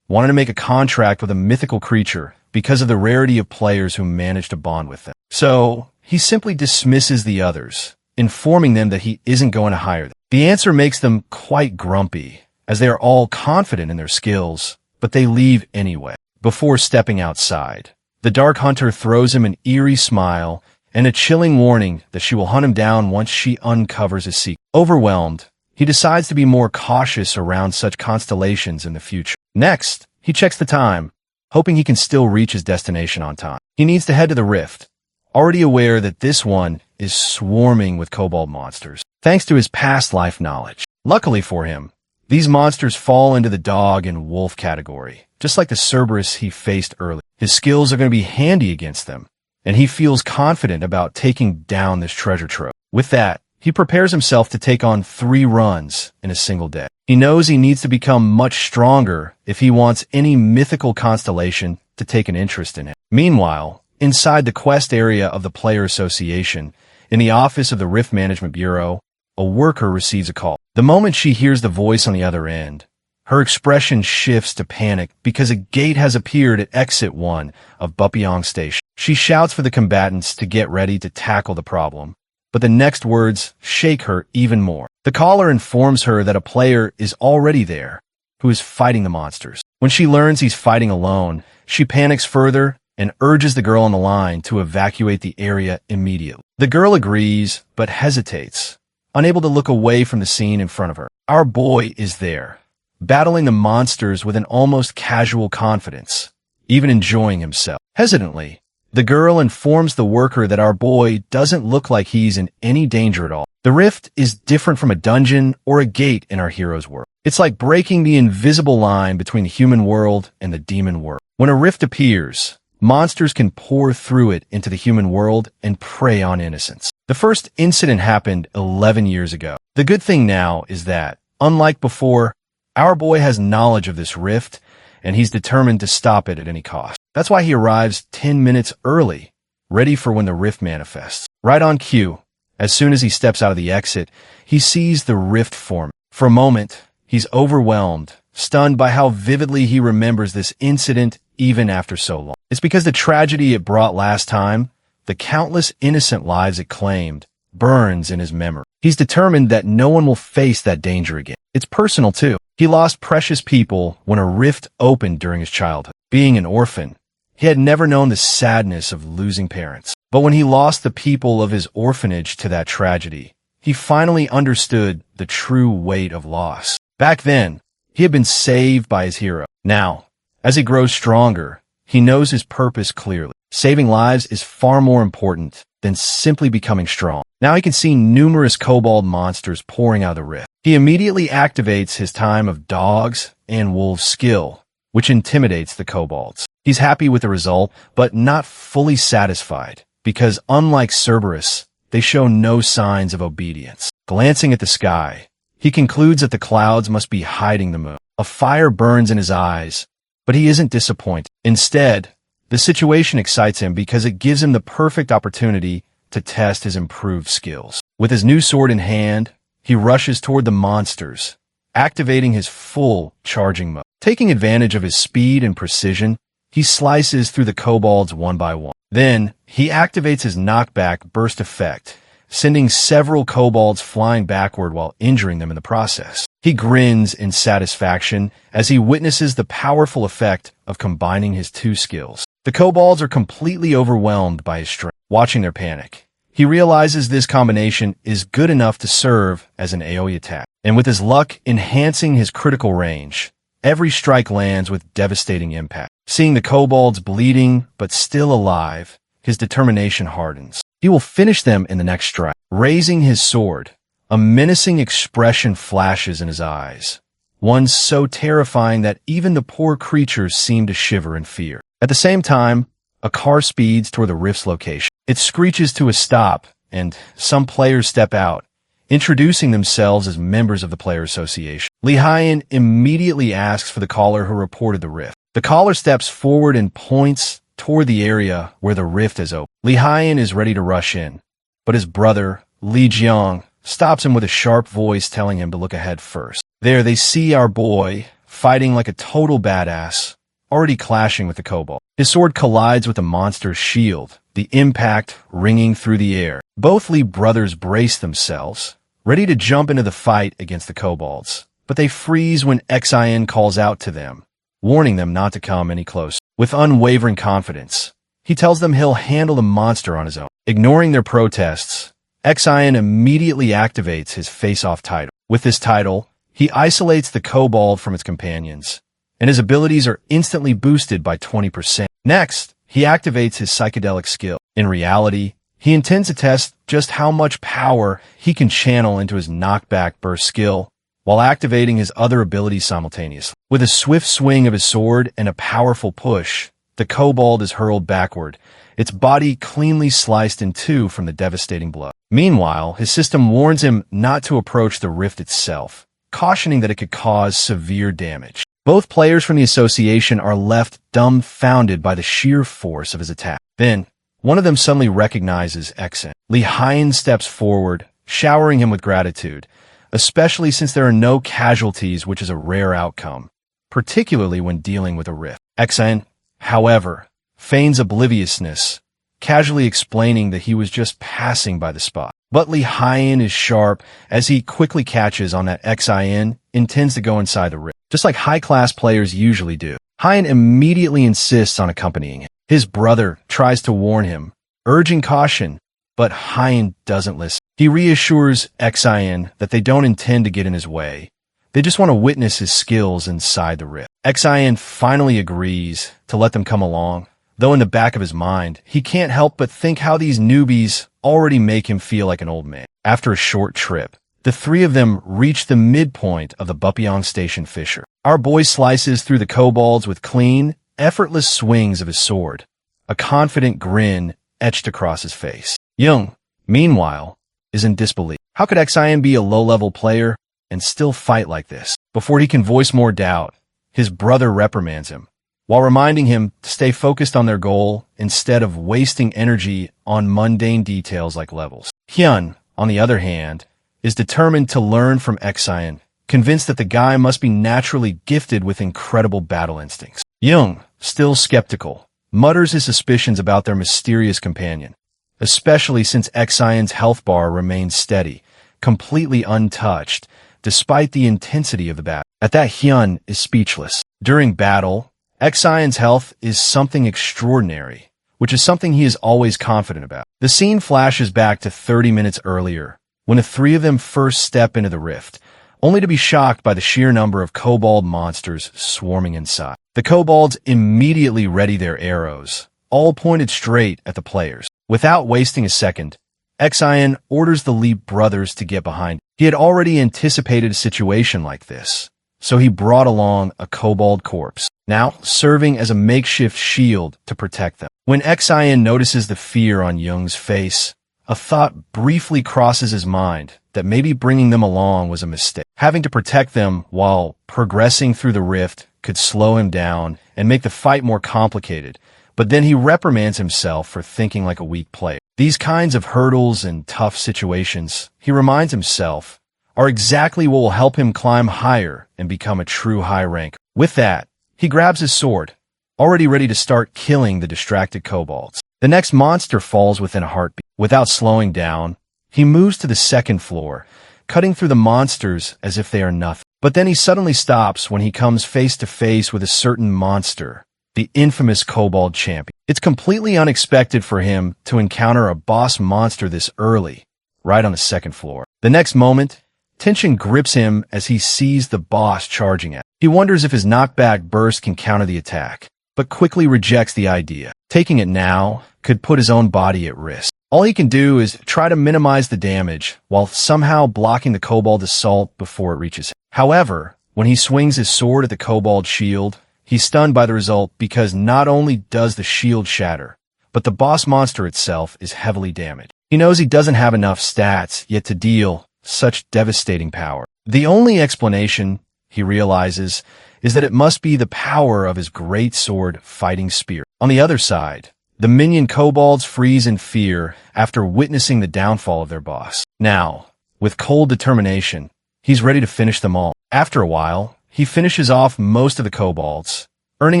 wanting to make a contract with a mythical creature because of the rarity of players who manage to bond with them. So, he simply dismisses the others, informing them that he isn't going to hire them. The answer makes them quite grumpy, as they are all confident in their skills, but they leave anyway. Before stepping outside, the Dark Hunter throws him an eerie smile and a chilling warning that she will hunt him down once she uncovers his secret. Overwhelmed, he decides to be more cautious around such constellations in the future. Next, he checks the time, hoping he can still reach his destination on time. He needs to head to the rift, already aware that this one is swarming with kobold monsters, thanks to his past life knowledge. Luckily for him, these monsters fall into the dog and wolf category, just like the Cerberus he faced earlier. His skills are going to be handy against them, and he feels confident about taking down this treasure trove. With that, he prepares himself to take on 3 runs in a single day. He knows he needs to become much stronger if he wants any mythical constellation to take an interest in him. Meanwhile, inside the quest area of the Player Association, in the office of the Rift Management Bureau, a worker receives a call. The moment she hears the voice on the other end, her expression shifts to panic because a gate has appeared at Exit 1 of Bupyeong Station. She shouts for the combatants to get ready to tackle the problem, but the next words shake her even more. The caller informs her that a player is already there, who is fighting the monsters. When she learns he's fighting alone, she panics further and urges the girl on the line to evacuate the area immediately. The girl agrees, but hesitates, unable to look away from the scene in front of her. Our boy is there, battling the monsters with an almost casual confidence, even enjoying himself. Hesitantly, the girl informs the worker that our boy doesn't look like he's in any danger at all. The rift is different from a dungeon or a gate in our hero's world. It's like breaking the invisible line between the human world and the demon world. When a rift appears, monsters can pour through it into the human world and prey on innocents. The first incident happened 11 years ago. The good thing now is that, unlike before, our boy has knowledge of this rift, and he's determined to stop it at any cost. That's why he arrives 10 minutes early, ready for when the rift manifests. Right on cue, as soon as he steps out of the exit, he sees the rift form. For a moment, he's overwhelmed, stunned by how vividly he remembers this incident even after so long. It's because the tragedy it brought last time, the countless innocent lives it claimed, burns in his memory. He's determined that no one will face that danger again. It's personal too. He lost precious people when a rift opened during his childhood. Being an orphan, he had never known the sadness of losing parents. But when he lost the people of his orphanage to that tragedy, he finally understood the true weight of loss. Back then, he had been saved by his hero. Now, as he grows stronger, he knows his purpose clearly. Saving lives is far more important than simply becoming strong. Now he can see numerous kobold monsters pouring out of the rift. He immediately activates his time of dogs and wolves skill, which intimidates the kobolds. He's happy with the result, but not fully satisfied, because unlike Cerberus, they show no signs of obedience. Glancing at the sky, he concludes that the clouds must be hiding the moon. A fire burns in his eyes, but he isn't disappointed. Instead, the situation excites him because it gives him the perfect opportunity to test his improved skills. With his new sword in hand, he rushes toward the monsters, activating his full charging mode. Taking advantage of his speed and precision, he slices through the kobolds one by one. Then, he activates his knockback burst effect, sending several kobolds flying backward while injuring them in the process. He grins in satisfaction as he witnesses the powerful effect of combining his 2 skills. The kobolds are completely overwhelmed by his strength. Watching their panic, he realizes this combination is good enough to serve as an AoE attack. And with his luck enhancing his critical range, every strike lands with devastating impact. Seeing the kobolds bleeding but still alive, his determination hardens. He will finish them in the next strike. Raising his sword, A menacing expression flashes in his eyes, one so terrifying that even the poor creatures seem to shiver in fear. At the same time, a car speeds toward the rift's location. It screeches to a stop, and some players step out, introducing themselves as members of the Player Association. Lee Hyen immediately asks for the caller who reported the rift. The caller steps forward and points toward the area where the rift is open. Lee Hyen is ready to rush in, but his brother, Lee Jiang, stops him with a sharp voice telling him to look ahead first. There they see our boy, fighting like a total badass, already clashing with the kobold. His sword collides with the monster's shield, the impact ringing through the air. Both Lee brothers brace themselves, ready to jump into the fight against the kobolds, but they freeze when Xin calls out to them, warning them not to come any closer. With unwavering confidence, he tells them he'll handle the monster on his own. Ignoring their protests, Xin immediately activates his face-off title. With this title, he isolates the kobold from its companions, and his abilities are instantly boosted by 20%. Next, he activates his psychedelic skill. In reality, he intends to test just how much power he can channel into his knockback burst skill while activating his other abilities simultaneously. With a swift swing of his sword and a powerful push, the kobold is hurled backward, its body cleanly sliced in two from the devastating blow. Meanwhile, his system warns him not to approach the rift itself, cautioning that it could cause severe damage. Both players from the association are left dumbfounded by the sheer force of his attack. Then, one of them suddenly recognizes Xin. Lee Hyen steps forward, showering him with gratitude, especially since there are no casualties, which is a rare outcome, particularly when dealing with a rift. Xin, however, feigns obliviousness, casually explaining that he was just passing by the spot. But Lee Hyen is sharp, as he quickly catches on that Xin intends to go inside the rift, just like high-class players usually do. Hyen immediately insists on accompanying him. His brother tries to warn him, urging caution, but Hyen doesn't listen. He reassures Xin that they don't intend to get in his way. They just want to witness his skills inside the rift. Xin finally agrees to let them come along, though in the back of his mind, he can't help but think how these newbies already make him feel like an old man. After a short trip, the three of them reach the midpoint of the Bupyeong Station Fissure. Our boy slices through the kobolds with clean, effortless swings of his sword, a confident grin etched across his face. Young, meanwhile, is in disbelief. How could Xin be a low-level player and still fight like this? Before he can voice more doubt, his brother reprimands him, while reminding him to stay focused on their goal instead of wasting energy on mundane details like levels. Hyun, on the other hand, is determined to learn from Xin, convinced that the guy must be naturally gifted with incredible battle instincts. Young, still skeptical, mutters his suspicions about their mysterious companion, especially since Xion's health bar remains steady, completely untouched, despite the intensity of the battle. At that, Hyun is speechless. During battle, Xion's health is something extraordinary, which is something he is always confident about. The scene flashes back to 30 minutes earlier, when the three of them first step into the rift, only to be shocked by the sheer number of kobold monsters swarming inside. The kobolds immediately ready their arrows, all pointed straight at the players. Without wasting a second, Xion orders the Lee brothers to get behind him. He had already anticipated a situation like this, so he brought along a kobold corpse, now serving as a makeshift shield to protect them. When Xion notices the fear on Young's face, a thought briefly crosses his mind that maybe bringing them along was a mistake. Having to protect them while progressing through the rift could slow him down and make the fight more complicated, but then he reprimands himself for thinking like a weak player. These kinds of hurdles and tough situations, he reminds himself, are exactly what will help him climb higher and become a true high rank. With that, he grabs his sword, already ready to start killing the distracted kobolds. The next monster falls within a heartbeat. Without slowing down, he moves to the second floor, cutting through the monsters as if they are nothing. But then he suddenly stops when he comes face to face with a certain monster, the infamous kobold champion. It's completely unexpected for him to encounter a boss monster this early, right on the second floor. The next moment, tension grips him as he sees the boss charging at him. He wonders if his knockback burst can counter the attack, but quickly rejects the idea. Taking it now could put his own body at risk. All he can do is try to minimize the damage while somehow blocking the kobold's assault before it reaches him. However, when he swings his sword at the kobold's shield, he's stunned by the result because not only does the shield shatter, but the boss monster itself is heavily damaged. He knows he doesn't have enough stats yet to deal such devastating power. The only explanation, he realizes, is that it must be the power of his great sword fighting spear. On the other side, the minion kobolds freeze in fear after witnessing the downfall of their boss. Now, with cold determination, he's ready to finish them all. After a while, he finishes off most of the kobolds, earning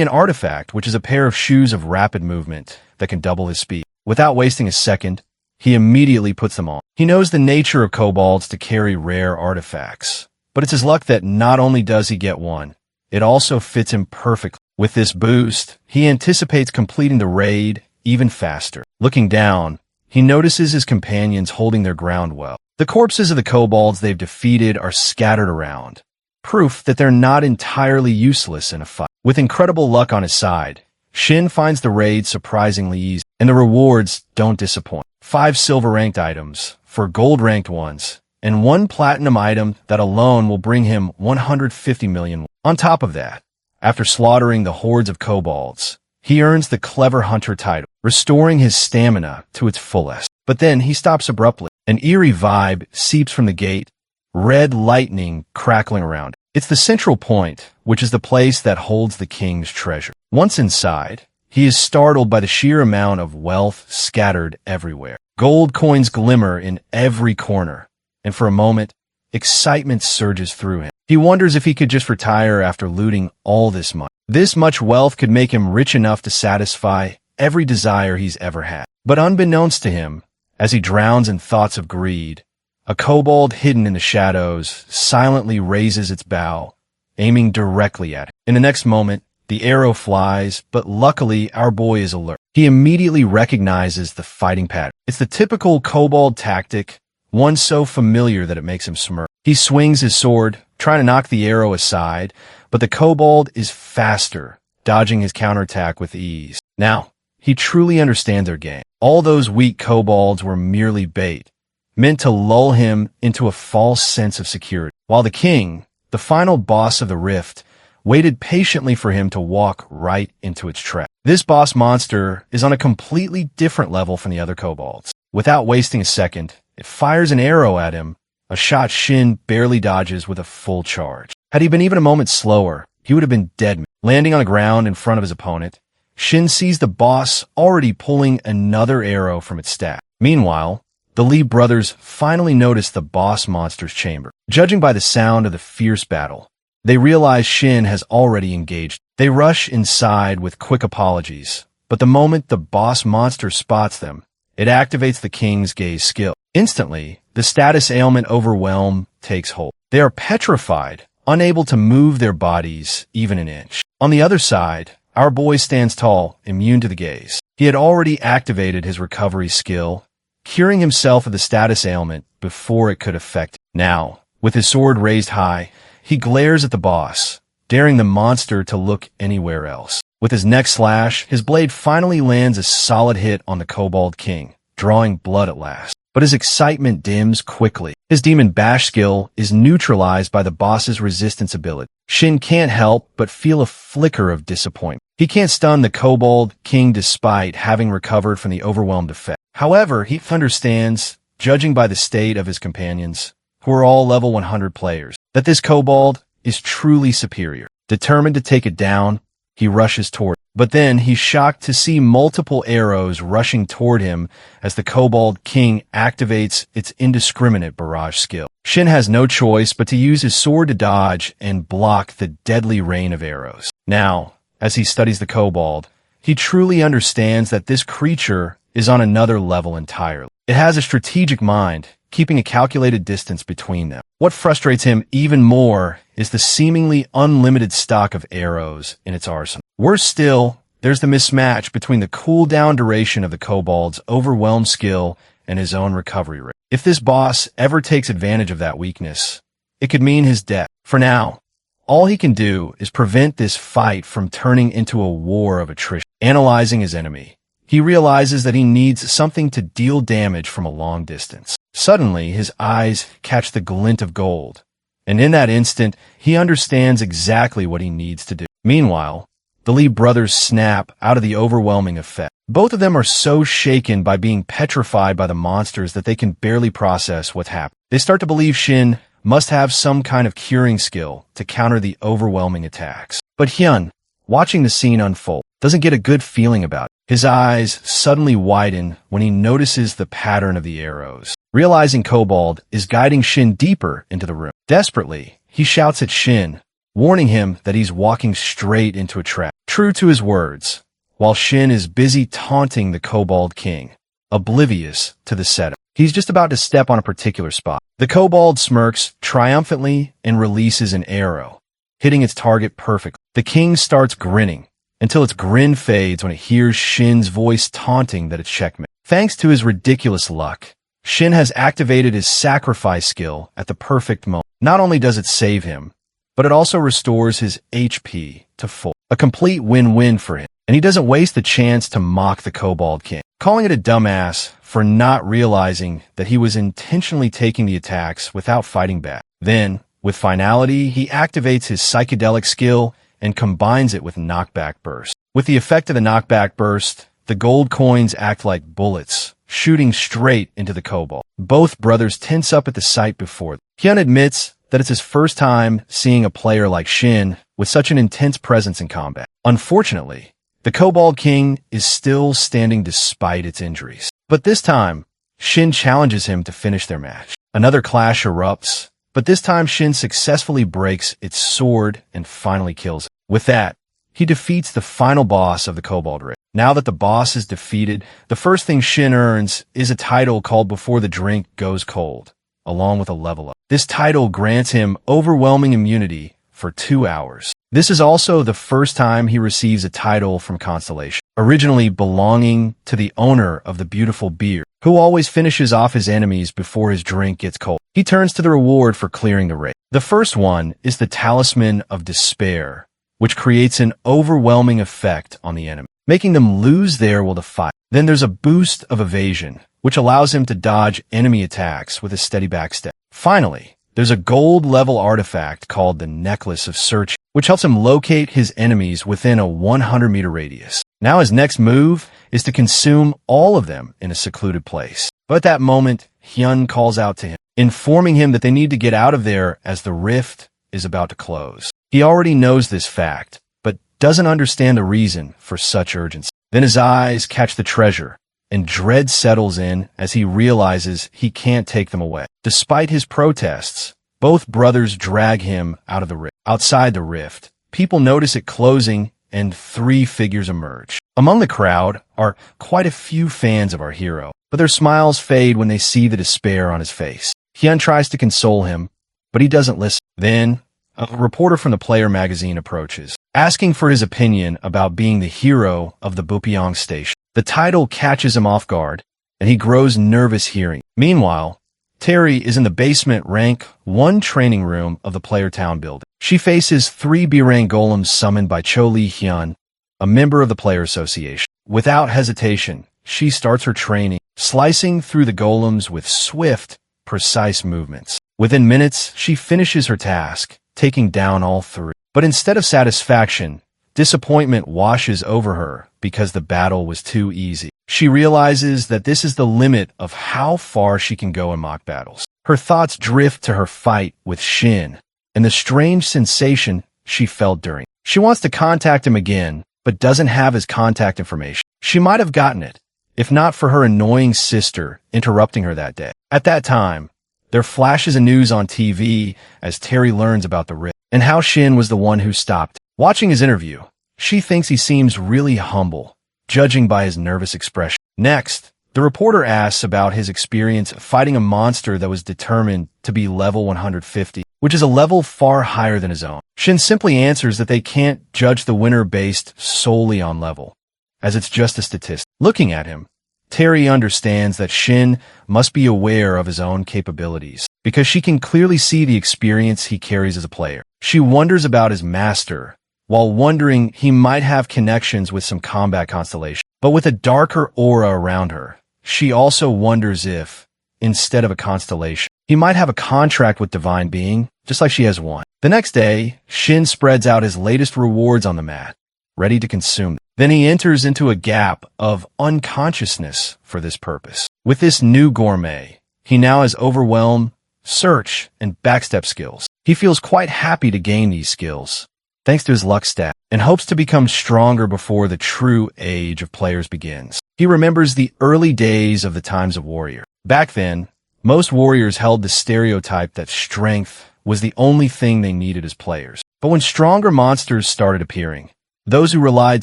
an artifact, which is a pair of shoes of rapid movement that can double his speed. Without wasting a second, he immediately puts them on. He knows the nature of kobolds to carry rare artifacts, but it's his luck that not only does he get one, it also fits him perfectly. With this boost, he anticipates completing the raid even faster. Looking down, he notices his companions holding their ground well. The corpses of the kobolds they've defeated are scattered around, proof that they're not entirely useless in a fight. With incredible luck on his side, Shin finds the raid surprisingly easy, and the rewards don't disappoint. 5 silver-ranked items, 4 gold-ranked ones, and 1 platinum item that alone will bring him 150 million. On top of that, after slaughtering the hordes of kobolds, he earns the Clever Hunter title, restoring his stamina to its fullest. But then he stops abruptly. An eerie vibe seeps from the gate, red lightning crackling around it. It's the central point, which is the place that holds the king's treasure. Once inside, he is startled by the sheer amount of wealth scattered everywhere. Gold coins glimmer in every corner, and for a moment, excitement surges through him. He wonders if he could just retire after looting all this money. This much wealth could make him rich enough to satisfy every desire he's ever had. But unbeknownst to him, as he drowns in thoughts of greed, a kobold hidden in the shadows silently raises its bow, aiming directly at him. In the next moment, the arrow flies, but luckily our boy is alert. He immediately recognizes the fighting pattern. It's the typical kobold tactic, one so familiar that it makes him smirk. He swings his sword, trying to knock the arrow aside, but the kobold is faster, dodging his counterattack with ease. Now, he truly understands their game. All those weak kobolds were merely bait, meant to lull him into a false sense of security, while the king, the final boss of the rift, waited patiently for him to walk right into its trap. This boss monster is on a completely different level from the other kobolds. Without wasting a second, it fires an arrow at him, a shot Shin barely dodges with a full charge. Had he been even a moment slower, he would have been dead. Landing on the ground in front of his opponent, Shin sees the boss already pulling another arrow from its staff. Meanwhile, the Lee brothers finally notice the boss monster's chamber. Judging by the sound of the fierce battle, they realize Shin has already engaged. They rush inside with quick apologies, but the moment the boss monster spots them, it activates the king's gaze skill. Instantly, the status ailment overwhelm takes hold. They are petrified, unable to move their bodies even an inch. On the other side, our boy stands tall, immune to the gaze. He had already activated his recovery skill, curing himself of the status ailment before it could affect him. Now, with his sword raised high, he glares at the boss, daring the monster to look anywhere else. With his next slash, his blade finally lands a solid hit on the Kobold King, drawing blood at last. But his excitement dims quickly. His Demon Bash skill is neutralized by the boss's resistance ability. Shin can't help but feel a flicker of disappointment. He can't stun the Kobold King despite having recovered from the overwhelmed effect. However, he understands, judging by the state of his companions, who are all level 100 players, that this Kobold is truly superior. Determined to take it down, he rushes toward it. But then he's shocked to see multiple arrows rushing toward him as the Kobold King activates its indiscriminate barrage skill. Shin has no choice but to use his sword to dodge and block the deadly rain of arrows. Now, as he studies the Kobold, he truly understands that this creature is on another level entirely. It has a strategic mind, keeping a calculated distance between them. What frustrates him even more is the seemingly unlimited stock of arrows in its arsenal. Worse still, there's the mismatch between the cooldown duration of the Kobold's overwhelmed skill and his own recovery rate. If this boss ever takes advantage of that weakness, it could mean his death. For now, all he can do is prevent this fight from turning into a war of attrition. Analyzing his enemy, he realizes that he needs something to deal damage from a long distance. Suddenly, his eyes catch the glint of gold, and in that instant, he understands exactly what he needs to do. Meanwhile, the Lee brothers snap out of the overwhelming effect. Both of them are so shaken by being petrified by the monsters that they can barely process what's happened. They start to believe Shin must have some kind of curing skill to counter the overwhelming attacks. But Hyun, watching the scene unfold, doesn't get a good feeling about it. His eyes suddenly widen when he notices the pattern of the arrows. Realizing Kobold is guiding Shin deeper into the room. Desperately, he shouts at Shin, warning him that he's walking straight into a trap. True to his words, while Shin is busy taunting the Kobold King, oblivious to the setup. He's just about to step on a particular spot. The Kobold smirks triumphantly and releases an arrow, hitting its target perfectly. The king starts grinning, until its grin fades when it hears Shin's voice taunting that it's checkmate. Thanks to his ridiculous luck, Shin has activated his sacrifice skill at the perfect moment. Not only does it save him, but it also restores his HP to full. A complete win-win for him, and he doesn't waste the chance to mock the Kobold King, calling it a dumbass for not realizing that he was intentionally taking the attacks without fighting back. Then, with finality, he activates his psychedelic skill and combines it with knockback burst. With the effect of the knockback burst, the gold coins act like bullets, shooting straight into the Kobold. Both brothers tense up at the sight before them. Hyun admits that it's his first time seeing a player like Shin with such an intense presence in combat. Unfortunately, the Kobold King is still standing despite its injuries. But this time, Shin challenges him to finish their match. Another clash erupts, but this time Shin successfully breaks its sword and finally kills it. With that, he defeats the final boss of the Kobold Race. Now that the boss is defeated, the first thing Shin earns is a title called Before the Drink Goes Cold, along with a level up. This title grants him overwhelming immunity for 2 hours. This is also the first time he receives a title from Constellation, originally belonging to the owner of the beautiful beer, who always finishes off his enemies before his drink gets cold. He turns to the reward for clearing the race. The first one is the Talisman of Despair, which creates an overwhelming effect on the enemy, making them lose their will to fight. Then there's a boost of evasion, which allows him to dodge enemy attacks with a steady backstep. Finally, there's a gold-level artifact called the Necklace of Search, which helps him locate his enemies within a 100-meter radius. Now his next move is to consume all of them in a secluded place. But at that moment, Hyun calls out to him, informing him that they need to get out of there as the rift is about to close. He already knows this fact, but doesn't understand the reason for such urgency. Then his eyes catch the treasure, and dread settles in as he realizes he can't take them away. Despite his protests, both brothers drag him out of the rift. Outside the rift, people notice it closing and 3 figures emerge. Among the crowd are quite a few fans of our hero, but their smiles fade when they see the despair on his face. Hyun tries to console him, but he doesn't listen. Then, a reporter from the Player magazine approaches, asking for his opinion about being the hero of the Bupyeong station. The title catches him off guard, and he grows nervous hearing. Meanwhile, Terry is in the basement rank 1 training room of the Player Town building. She faces 3 Birang golems summoned by Cho Lee Hyun, a member of the Player Association. Without hesitation, she starts her training, slicing through the golems with swift, precise movements. Within minutes, she finishes her task, taking down all 3. But instead of satisfaction, disappointment washes over her because the battle was too easy. She realizes that this is the limit of how far she can go in mock battles. Her thoughts drift to her fight with Shin and the strange sensation she felt during. She wants to contact him again, but doesn't have his contact information. She might have gotten it, if not for her annoying sister interrupting her that day. At that time, there flashes a news on TV as Terry learns about the rift and how Shin was the one who stopped. Watching his interview, she thinks he seems really humble, judging by his nervous expression. Next, the reporter asks about his experience fighting a monster that was determined to be level 150, which is a level far higher than his own. Shin simply answers that they can't judge the winner based solely on level, as it's just a statistic. Looking at him, Terry understands that Shin must be aware of his own capabilities, because she can clearly see the experience he carries as a player. She wonders about his master, while wondering he might have connections with some combat constellation. but with a darker aura around her. She also wonders if, instead of a constellation, he might have a contract with Divine Being, just like she has one. The next day, Shin spreads out his latest rewards on the mat, ready to consume them. Then he enters into a gap of unconsciousness for this purpose. With this new gourmet, he now has overwhelm, search, and backstep skills. He feels quite happy to gain these skills, thanks to his luck stat, and hopes to become stronger before the true age of players begins. He remembers the early days of the times of warrior. Back then, most warriors held the stereotype that strength was the only thing they needed as players. But when stronger monsters started appearing, those who relied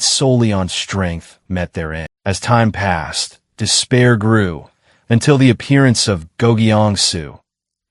solely on strength met their end. As time passed, despair grew, until the appearance of Gogyong-su,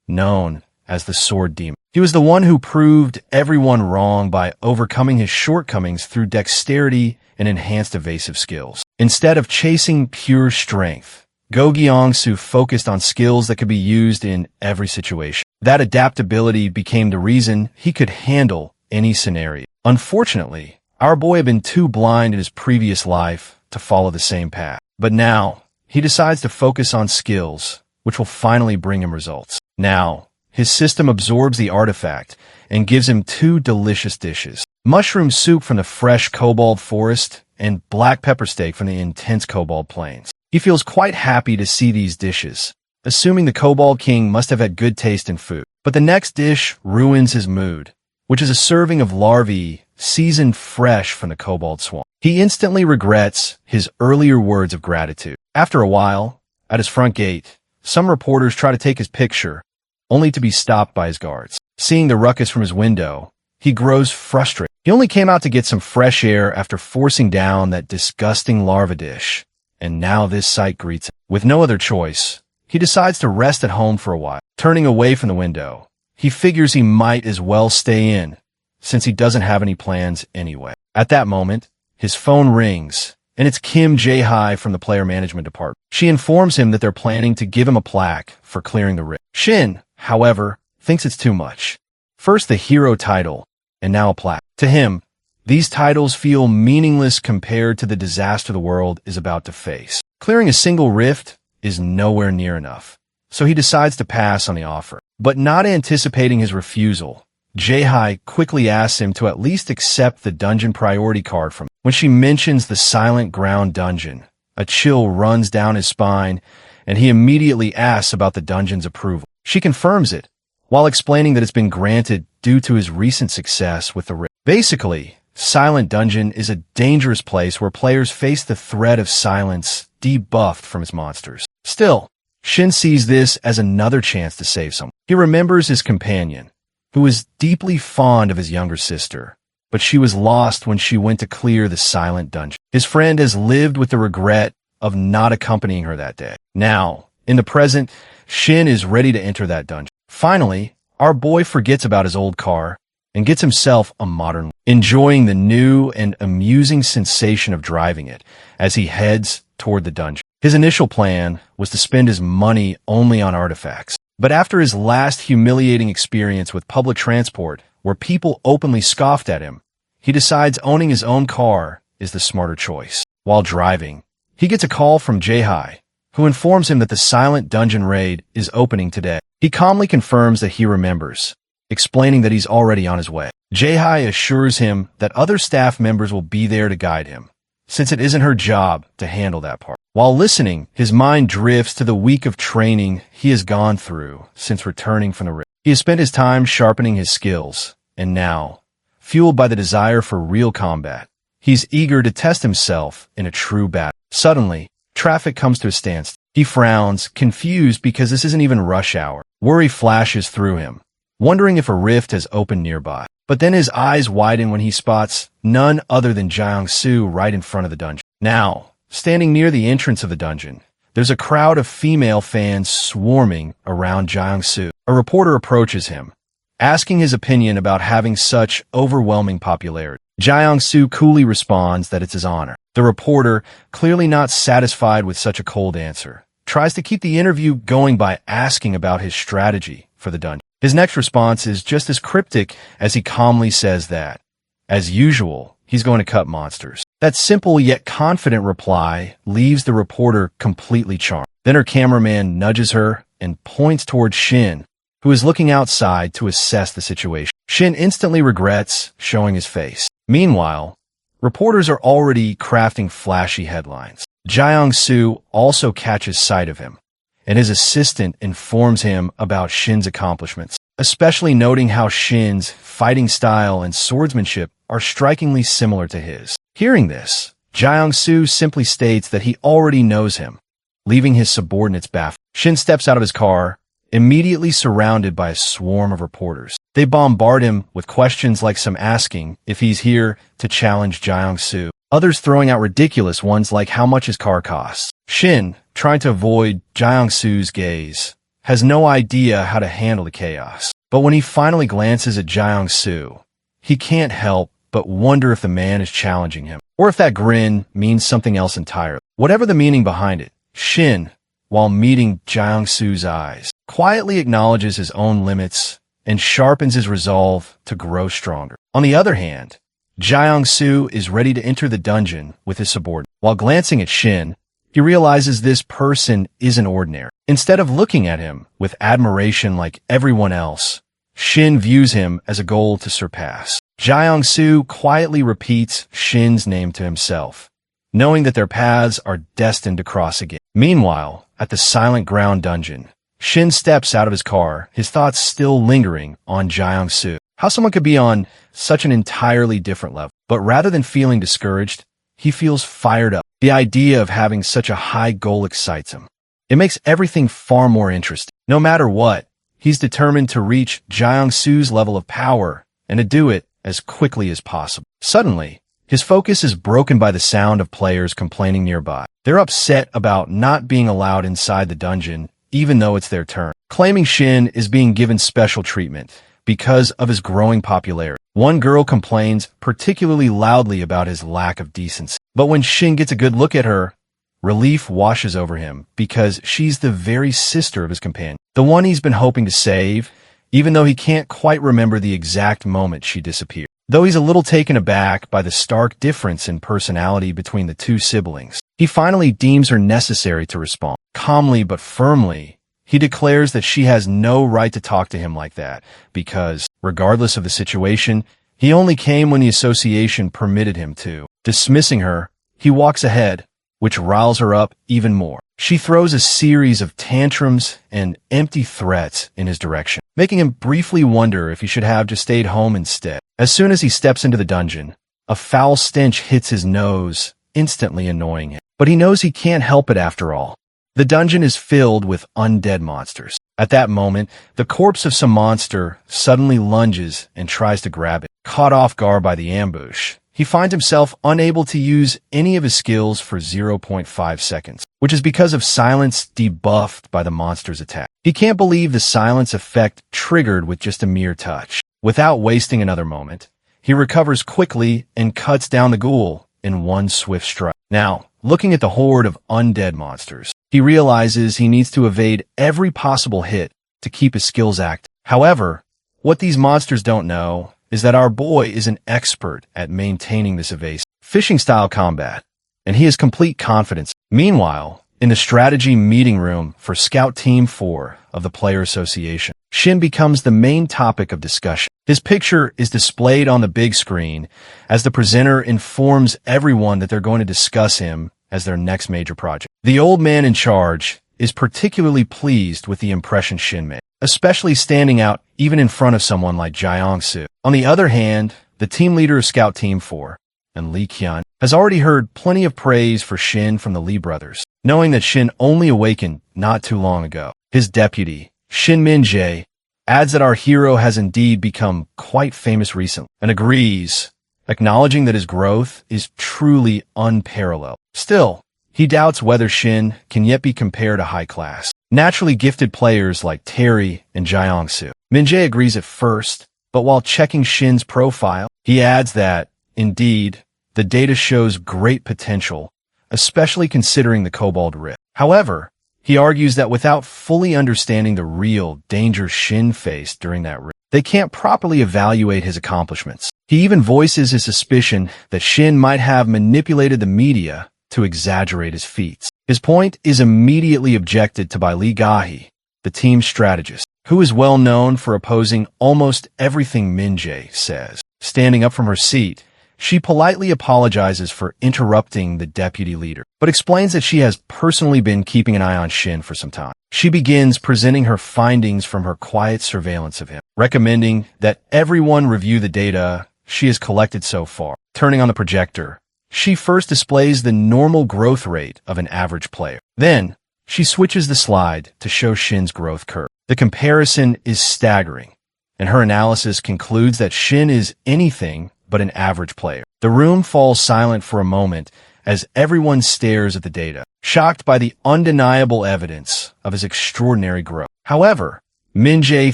known as the Sword Demon. He was the one who proved everyone wrong by overcoming his shortcomings through dexterity and enhanced evasive skills. Instead of chasing pure strength, Gogyong-su focused on skills that could be used in every situation. That adaptability became the reason he could handle any scenario. Unfortunately, our boy had been too blind in his previous life to follow the same path. But now, he decides to focus on skills, which will finally bring him results. Now, his system absorbs the artifact and gives him two delicious dishes: mushroom soup from the fresh cobalt forest and black pepper steak from the intense cobalt plains. He feels quite happy to see these dishes, assuming the Kobold King must have had good taste in food. But the next dish ruins his mood, which is a serving of larvae seasoned fresh from the Kobold Swamp. He instantly regrets his earlier words of gratitude. After a while, at his front gate, some reporters try to take his picture, only to be stopped by his guards. Seeing the ruckus from his window, he grows frustrated. He only came out to get some fresh air after forcing down that disgusting larva dish, and now this sight greets him. With no other choice, he decides to rest at home for a while. Turning away from the window, he figures he might as well stay in, since he doesn't have any plans anyway. At that moment, his phone rings, and it's Kim Jae-hi from the player management department. She informs him that they're planning to give him a plaque for clearing the rift. Shin, however, thinks it's too much. First the hero title, and now a plaque. To him, these titles feel meaningless compared to the disaster the world is about to face. Clearing a single rift is nowhere near enough, so he decides to pass on the offer. But not anticipating his refusal, Jae-hi quickly asks him to at least accept the dungeon priority card from him. When she mentions the Silent Ground dungeon, a chill runs down his spine, and he immediately asks about the dungeon's approval. She confirms it, while explaining that it's been granted due to his recent success with the rift. Basically, Silent Dungeon is a dangerous place where players face the threat of silence debuffed from his monsters. Still, Shin sees this as another chance to save someone. He remembers his companion, who was deeply fond of his younger sister, but she was lost when she went to clear the Silent Dungeon. His friend has lived with the regret of not accompanying her that day. Now, in the present, Shin is ready to enter that dungeon. Finally, our boy forgets about his old car and gets himself a modern one, enjoying the new and amusing sensation of driving it as he heads toward the dungeon. His initial plan was to spend his money only on artifacts, but after his last humiliating experience with public transport, where people openly scoffed at him, he decides owning his own car is the smarter choice. While driving, he gets a call from Jae-hi, who informs him that the Silent Dungeon raid is opening today. He calmly confirms that he remembers, explaining that he's already on his way. Jae-hi assures him that other staff members will be there to guide him, since it isn't her job to handle that part. While listening, his mind drifts to the week of training he has gone through since returning from the rift. He has spent his time sharpening his skills, and now, fueled by the desire for real combat, he's eager to test himself in a true battle. Suddenly, traffic comes to a standstill. He frowns, confused because this isn't even rush hour. Worry flashes through him, wondering if a rift has opened nearby. But then his eyes widen when he spots none other than Jiang-su right in front of the dungeon. Now, standing near the entrance of the dungeon, there's a crowd of female fans swarming around Jiang-su. A reporter approaches him, asking his opinion about having such overwhelming popularity. Jiang-su coolly responds that it's his honor. The reporter, clearly not satisfied with such a cold answer, tries to keep the interview going by asking about his strategy for the dungeon. His next response is just as cryptic as he calmly says that, as usual, he's going to cut monsters. That simple yet confident reply leaves the reporter completely charmed. Then her cameraman nudges her and points towards Shin, who is looking outside to assess the situation. Shin instantly regrets showing his face. Meanwhile, reporters are already crafting flashy headlines. Jiang-soo also catches sight of him, and his assistant informs him about Shin's accomplishments, especially noting how Shin's fighting style and swordsmanship are strikingly similar to his. Hearing this, Jiang-soo simply states that he already knows him, leaving his subordinates baffled. Shin steps out of his car, immediately surrounded by a swarm of reporters. They bombard him with questions like some asking if he's here to challenge Jiang-soo, others throwing out ridiculous ones like how much his car costs. Shin, trying to avoid Jiang-soo's gaze, has no idea how to handle the chaos. But when he finally glances at Jiang-soo, he can't help but wonder if the man is challenging him, or if that grin means something else entirely. Whatever the meaning behind it, Shin, while meeting Jiang-soo's eyes, quietly acknowledges his own limits and sharpens his resolve to grow stronger. On the other hand, Jiang-soo is ready to enter the dungeon with his subordinate. While glancing at Shin, he realizes this person isn't ordinary. Instead of looking at him with admiration like everyone else, Shin views him as a goal to surpass. Jiang-soo quietly repeats Shin's name to himself, knowing that their paths are destined to cross again. Meanwhile, at the Silent Ground dungeon, Shin steps out of his car, his thoughts still lingering on Jiang-soo. How someone could be on such an entirely different level. But rather than feeling discouraged, he feels fired up. The idea of having such a high goal excites him. It makes everything far more interesting. No matter what, he's determined to reach Jiang-soo's level of power and to do it as quickly as possible. Suddenly, his focus is broken by the sound of players complaining nearby. They're upset about not being allowed inside the dungeon, even though it's their turn, claiming Shin is being given special treatment because of his growing popularity. One girl complains particularly loudly about his lack of decency. But when Shin gets a good look at her, relief washes over him because she's the very sister of his companion, the one he's been hoping to save, even though he can't quite remember the exact moment she disappeared. Though he's a little taken aback by the stark difference in personality between the two siblings, he finally deems her necessary to respond. Calmly but firmly, he declares that she has no right to talk to him like that because, regardless of the situation, he only came when the association permitted him to. Dismissing her, he walks ahead, which riles her up even more. She throws a series of tantrums and empty threats in his direction, making him briefly wonder if he should have just stayed home instead. As soon as he steps into the dungeon, a foul stench hits his nose, instantly annoying him. But he knows he can't help it after all. The dungeon is filled with undead monsters. At that moment, the corpse of some monster suddenly lunges and tries to grab it. Caught off guard by the ambush, he finds himself unable to use any of his skills for 0.5 seconds, which is because of silence debuffed by the monster's attack. He can't believe the silence effect triggered with just a mere touch. Without wasting another moment, he recovers quickly and cuts down the ghoul in one swift strike. Now, looking at the horde of undead monsters, he realizes he needs to evade every possible hit to keep his skills active. However, what these monsters don't know is that our boy is an expert at maintaining this evasive, fishing-style combat, and he has complete confidence. Meanwhile, in the strategy meeting room for Scout Team 4 of the Player Association, Shin becomes the main topic of discussion. His picture is displayed on the big screen as the presenter informs everyone that they're going to discuss him as their next major project. The old man in charge is particularly pleased with the impression Shin made, especially standing out even in front of someone like Jiang-soo. On the other hand, the team leader of Scout Team 4, and Lee Kyun, has already heard plenty of praise for Shin from the Lee brothers, knowing that Shin only awakened not too long ago. His deputy, Shin Min-jae, adds that our hero has indeed become quite famous recently, and agrees, acknowledging that his growth is truly unparalleled. Still, he doubts whether Shin can yet be compared to high-class, naturally gifted players like Terry and Jiang-soo. Min-jae agrees at first, but while checking Shin's profile, he adds that, indeed, the data shows great potential, especially considering the Kobold Rift. However, he argues that without fully understanding the real danger Shin faced during that rift, they can't properly evaluate his accomplishments. He even voices his suspicion that Shin might have manipulated the media to exaggerate his feats. His point is immediately objected to by Lee Gahi, the team's strategist, who is well known for opposing almost everything Min-jae says. Standing up from her seat, she politely apologizes for interrupting the deputy leader, but explains that she has personally been keeping an eye on Shin for some time. She begins presenting her findings from her quiet surveillance of him, recommending that everyone review the data she has collected so far. Turning on the projector, she first displays the normal growth rate of an average player. Then, she switches the slide to show Shin's growth curve. The comparison is staggering, and her analysis concludes that Shin is anything but an average player. The room falls silent for a moment as everyone stares at the data, shocked by the undeniable evidence of his extraordinary growth. However, Min-jae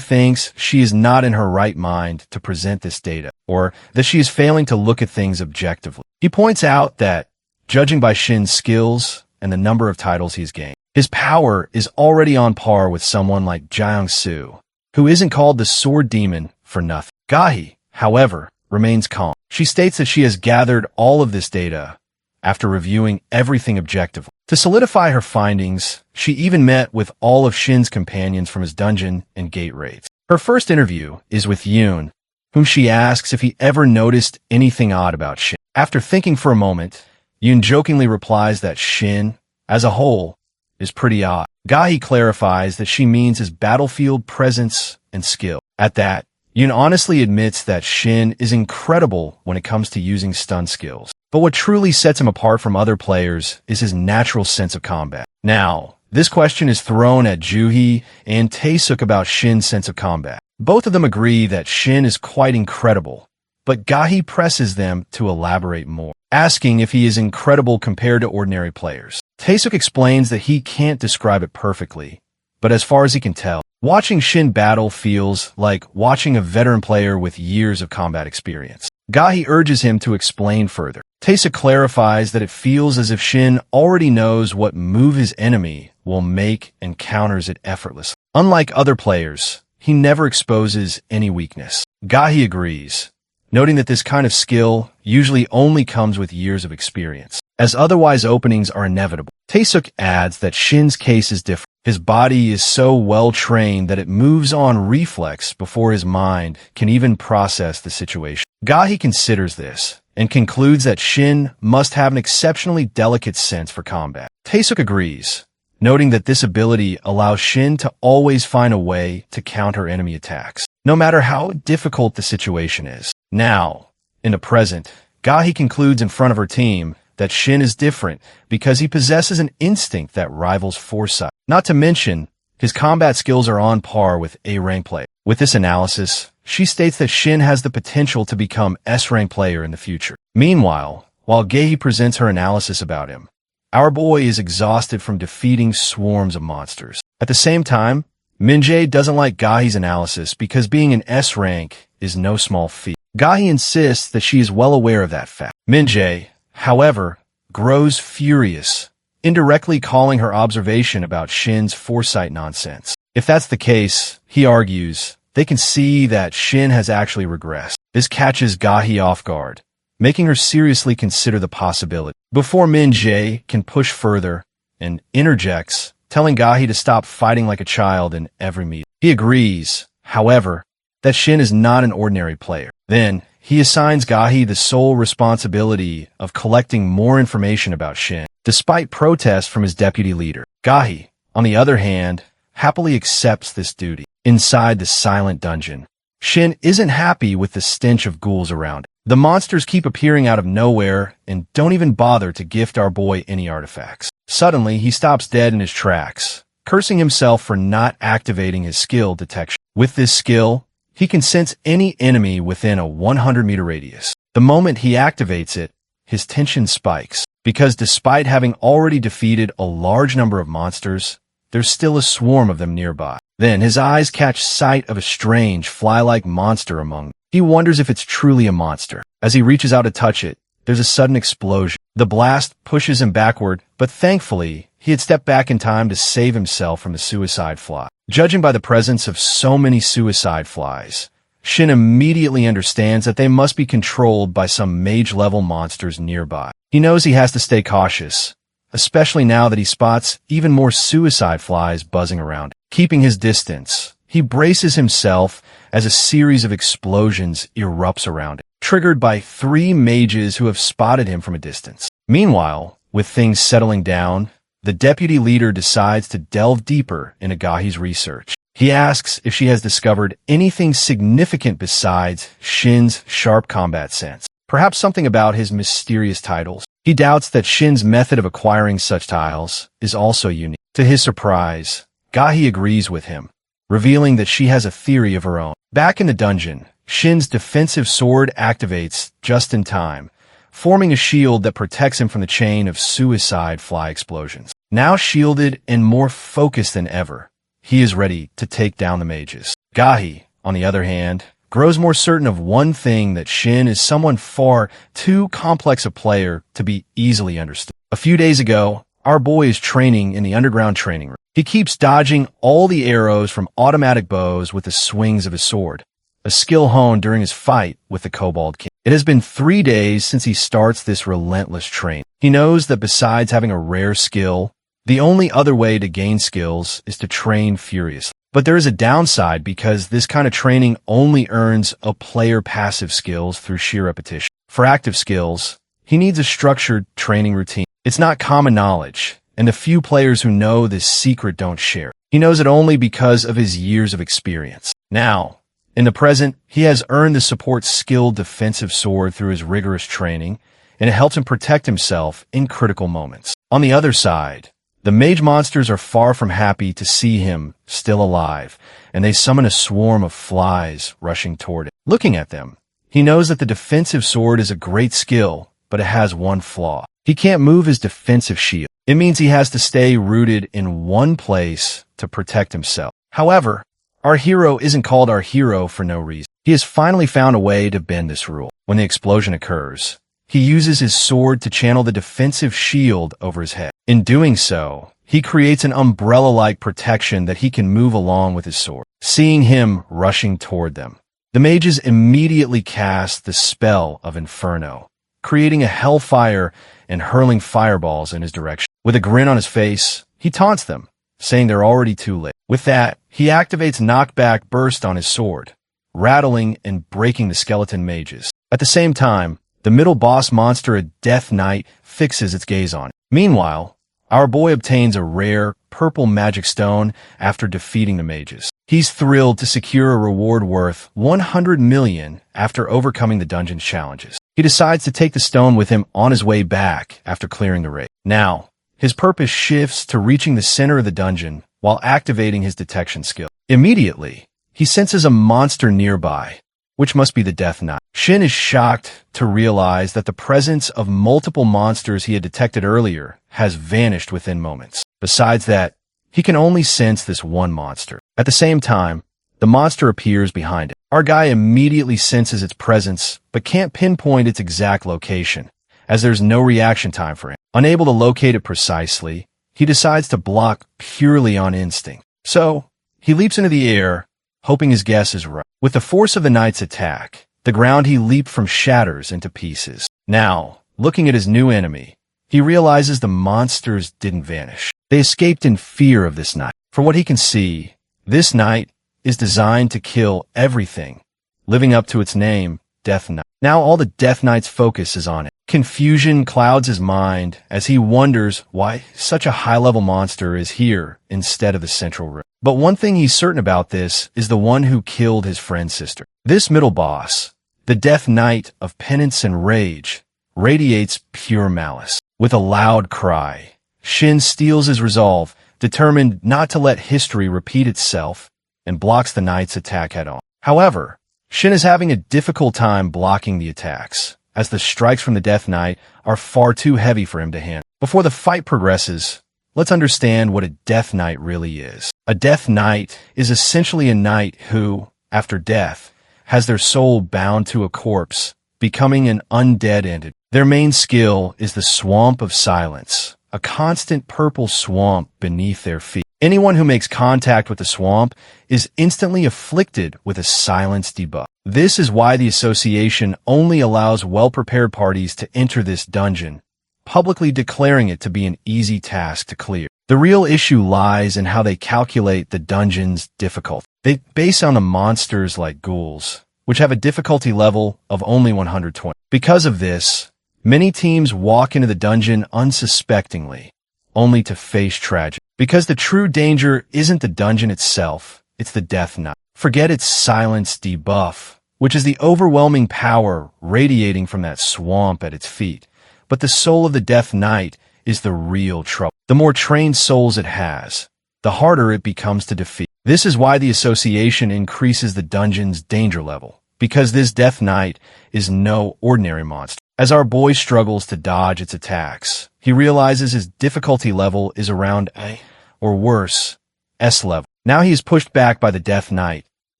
thinks she is not in her right mind to present this data, or that she is failing to look at things objectively. He points out that, judging by Shin's skills and the number of titles he's gained, his power is already on par with someone like Jiang-soo, who isn't called the Sword Demon for nothing. Gahi, however, remains calm. She states that she has gathered all of this data after reviewing everything objectively. To solidify her findings, she even met with all of Shin's companions from his dungeon and gate raids. Her first interview is with Yoon, whom she asks if he ever noticed anything odd about Shin. After thinking for a moment, Yoon jokingly replies that Shin, as a whole, is pretty odd. Gahi clarifies that she means his battlefield presence and skill. At that, Yoon honestly admits that Shin is incredible when it comes to using stun skills. But what truly sets him apart from other players is his natural sense of combat. Now, this question is thrown at Juhi and Taesuk about Shin's sense of combat. Both of them agree that Shin is quite incredible, but Gahi presses them to elaborate more, asking if he is incredible compared to ordinary players. Taesuk explains that he can't describe it perfectly, but as far as he can tell, watching Shin battle feels like watching a veteran player with years of combat experience. Gahi urges him to explain further. Taesuk clarifies that it feels as if Shin already knows what move his enemy will make and counters it effortlessly. Unlike other players, he never exposes any weakness. Gahi agrees, noting that this kind of skill usually only comes with years of experience, as otherwise openings are inevitable. Taesuk adds that Shin's case is different. His body is so well trained that it moves on reflex before his mind can even process the situation. Gahi considers this and concludes that Shin must have an exceptionally delicate sense for combat. Taesuk agrees, noting that this ability allows Shin to always find a way to counter enemy attacks, no matter how difficult the situation is. Now, in the present, Gahi concludes in front of her team that Shin is different because he possesses an instinct that rivals foresight. Not to mention, his combat skills are on par with A-rank play. With this analysis, she states that Shin has the potential to become S-rank player in the future. Meanwhile, while Gahi presents her analysis about him, our boy is exhausted from defeating swarms of monsters. At the same time, Min-jae doesn't like Gahi's analysis because being an S-rank is no small feat. Gahi insists that she is well aware of that fact. Min-jae, however, grows furious, indirectly calling her observation about Shin's foresight nonsense. If that's the case, he argues, they can see that Shin has actually regressed. This catches Gahi off guard, making her seriously consider the possibility. Before Min-jae can push further and interjects, telling Gahi to stop fighting like a child in every meeting. He agrees, however, that Shin is not an ordinary player. Then, he assigns Gahi the sole responsibility of collecting more information about Shin, despite protests from his deputy leader. Gahi, on the other hand, happily accepts this duty. Inside the silent dungeon, Shin isn't happy with the stench of ghouls around him. The monsters keep appearing out of nowhere and don't even bother to gift our boy any artifacts. Suddenly, he stops dead in his tracks, cursing himself for not activating his skill detection. With this skill, he can sense any enemy within a 100-meter radius. The moment he activates it, his tension spikes, because despite having already defeated a large number of monsters, there's still a swarm of them nearby. Then his eyes catch sight of a strange, fly-like monster among them. He wonders if it's truly a monster. As he reaches out to touch it, there's a sudden explosion. The blast pushes him backward, but thankfully, he had stepped back in time to save himself from the suicide fly. Judging by the presence of so many suicide flies, Shin immediately understands that they must be controlled by some mage-level monsters nearby. He knows he has to stay cautious, especially now that he spots even more suicide flies buzzing around. Keeping his distance, he braces himself as a series of explosions erupts around him, triggered by 3 mages who have spotted him from a distance. Meanwhile, with things settling down, the deputy leader decides to delve deeper into Gahi's research. He asks if she has discovered anything significant besides Shin's sharp combat sense. Perhaps something about his mysterious titles. He doubts that Shin's method of acquiring such tiles is also unique. To his surprise, Gahi agrees with him, revealing that she has a theory of her own. Back in the dungeon, Shin's defensive sword activates just in time, forming a shield that protects him from the chain of suicide fly explosions. Now shielded and more focused than ever, he is ready to take down the mages. Gahi, on the other hand, grows more certain of one thing, that Shin is someone far too complex a player to be easily understood. A few days ago, our boy is training in the underground training room. He keeps dodging all the arrows from automatic bows with the swings of his sword, a skill honed during his fight with the Kobold King. It has been 3 days since he starts this relentless train. He knows that besides having a rare skill, the only other way to gain skills is to train furiously. But there is a downside, because this kind of training only earns a player passive skills through sheer repetition. For active skills, he needs a structured training routine. It's not common knowledge, and the few players who know this secret don't share. He knows it only because of his years of experience. Now, in the present, he has earned the support skilled defensive sword through his rigorous training, and it helps him protect himself in critical moments. On the other side, the mage monsters are far from happy to see him still alive, and they summon a swarm of flies rushing toward him. Looking at them, he knows that the defensive sword is a great skill, but it has one flaw. He can't move his defensive shield. It means he has to stay rooted in one place to protect himself. However, our hero isn't called our hero for no reason. He has finally found a way to bend this rule. When the explosion occurs, he uses his sword to channel the defensive shield over his head. In doing so, he creates an umbrella-like protection that he can move along with his sword. Seeing him rushing toward them, the mages immediately cast the spell of Inferno, creating a hellfire and hurling fireballs in his direction. With a grin on his face, he taunts them, saying they're already too late. With that, he activates Knockback Burst on his sword, rattling and breaking the skeleton mages. At the same time, the middle boss monster, a Death Knight, fixes its gaze on him. Meanwhile, our boy obtains a rare purple magic stone after defeating the mages. He's thrilled to secure a reward worth 100 million after overcoming the dungeon's challenges. He decides to take the stone with him on his way back after clearing the raid. Now, his purpose shifts to reaching the center of the dungeon while activating his detection skill. Immediately, he senses a monster nearby, which must be the Death Knight. Shin is shocked to realize that the presence of multiple monsters he had detected earlier has vanished within moments. Besides that, he can only sense this one monster. At the same time, the monster appears behind him. Our guy immediately senses its presence, but can't pinpoint its exact location, as there's no reaction time for him. Unable to locate it precisely, he decides to block purely on instinct. So, he leaps into the air, hoping his guess is right. With the force of the knight's attack, the ground he leaped from shatters into pieces. Now, looking at his new enemy, he realizes the monsters didn't vanish. They escaped in fear of this knight. For what he can see, this knight is designed to kill everything, living up to its name, Death Knight. Now all the Death Knight's focus is on it. Confusion clouds his mind as he wonders why such a high-level monster is here instead of the central room. But one thing he's certain about this is the one who killed his friend's sister. This middle boss, the Death Knight of Penance and Rage, radiates pure malice. With a loud cry, Shin steals his resolve, determined not to let history repeat itself, and blocks the knight's attack head-on. However, Shin is having a difficult time blocking the attacks, as the strikes from the Death Knight are far too heavy for him to handle. Before the fight progresses, let's understand what a Death Knight really is. A Death Knight is essentially a knight who, after death, has their soul bound to a corpse, becoming an undead entity. Their main skill is the Swamp of Silence, a constant purple swamp beneath their feet. Anyone who makes contact with the swamp is instantly afflicted with a silence debuff. This is why the association only allows well-prepared parties to enter this dungeon, publicly declaring it to be an easy task to clear. The real issue lies in how they calculate the dungeon's difficulty. They base on the monsters like ghouls, which have a difficulty level of only 120. Because of this, many teams walk into the dungeon unsuspectingly, only to face tragedy. Because the true danger isn't the dungeon itself, it's the Death Knight. Forget its silence debuff, which is the overwhelming power radiating from that swamp at its feet. But the soul of the Death Knight is the real trouble. The more trained souls it has, the harder it becomes to defeat. This is why the association increases the dungeon's danger level, because this Death Knight is no ordinary monster. As our boy struggles to dodge its attacks, he realizes his difficulty level is around A, or worse, S level. Now he is pushed back by the Death Knight,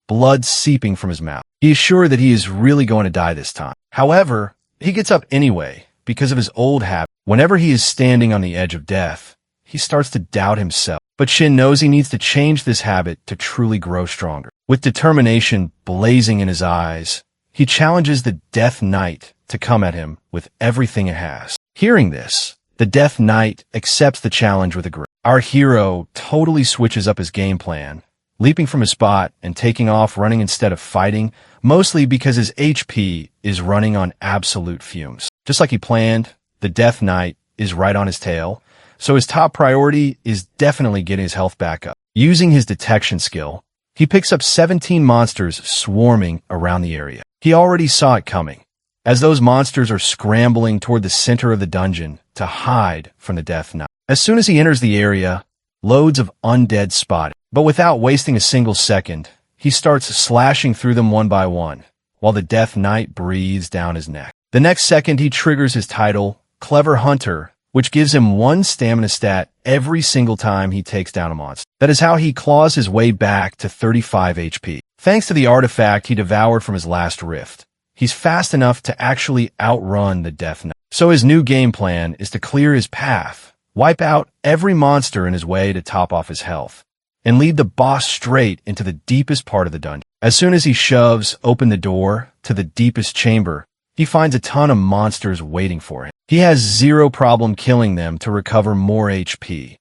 blood seeping from his mouth. He is sure that he is really going to die this time. However, he gets up anyway, because of his old habit. Whenever he is standing on the edge of death, he starts to doubt himself. But Shin knows he needs to change this habit to truly grow stronger. With determination blazing in his eyes, he challenges the Death Knight to come at him with everything it has. Hearing this, the Death Knight accepts the challenge with a grin. Our hero totally switches up his game plan, leaping from his spot and taking off running instead of fighting, mostly because his HP is running on absolute fumes. Just like he planned, the Death Knight is right on his tail, so his top priority is definitely getting his health back up. Using his detection skill, he picks up 17 monsters swarming around the area. He already saw it coming, as those monsters are scrambling toward the center of the dungeon to hide from the Death Knight. As soon as he enters the area, loads of undead spot him. But without wasting a single second, he starts slashing through them one by one, while the Death Knight breathes down his neck. The next second, he triggers his title, Clever Hunter, which gives him 1 stamina stat every single time he takes down a monster. That is how he claws his way back to 35 HP. Thanks to the artifact he devoured from his last rift, he's fast enough to actually outrun the Death Knight. So his new game plan is to clear his path, wipe out every monster in his way to top off his health, and lead the boss straight into the deepest part of the dungeon. As soon as he shoves open the door to the deepest chamber, he finds a ton of monsters waiting for him. He has zero problem killing them to recover more HP.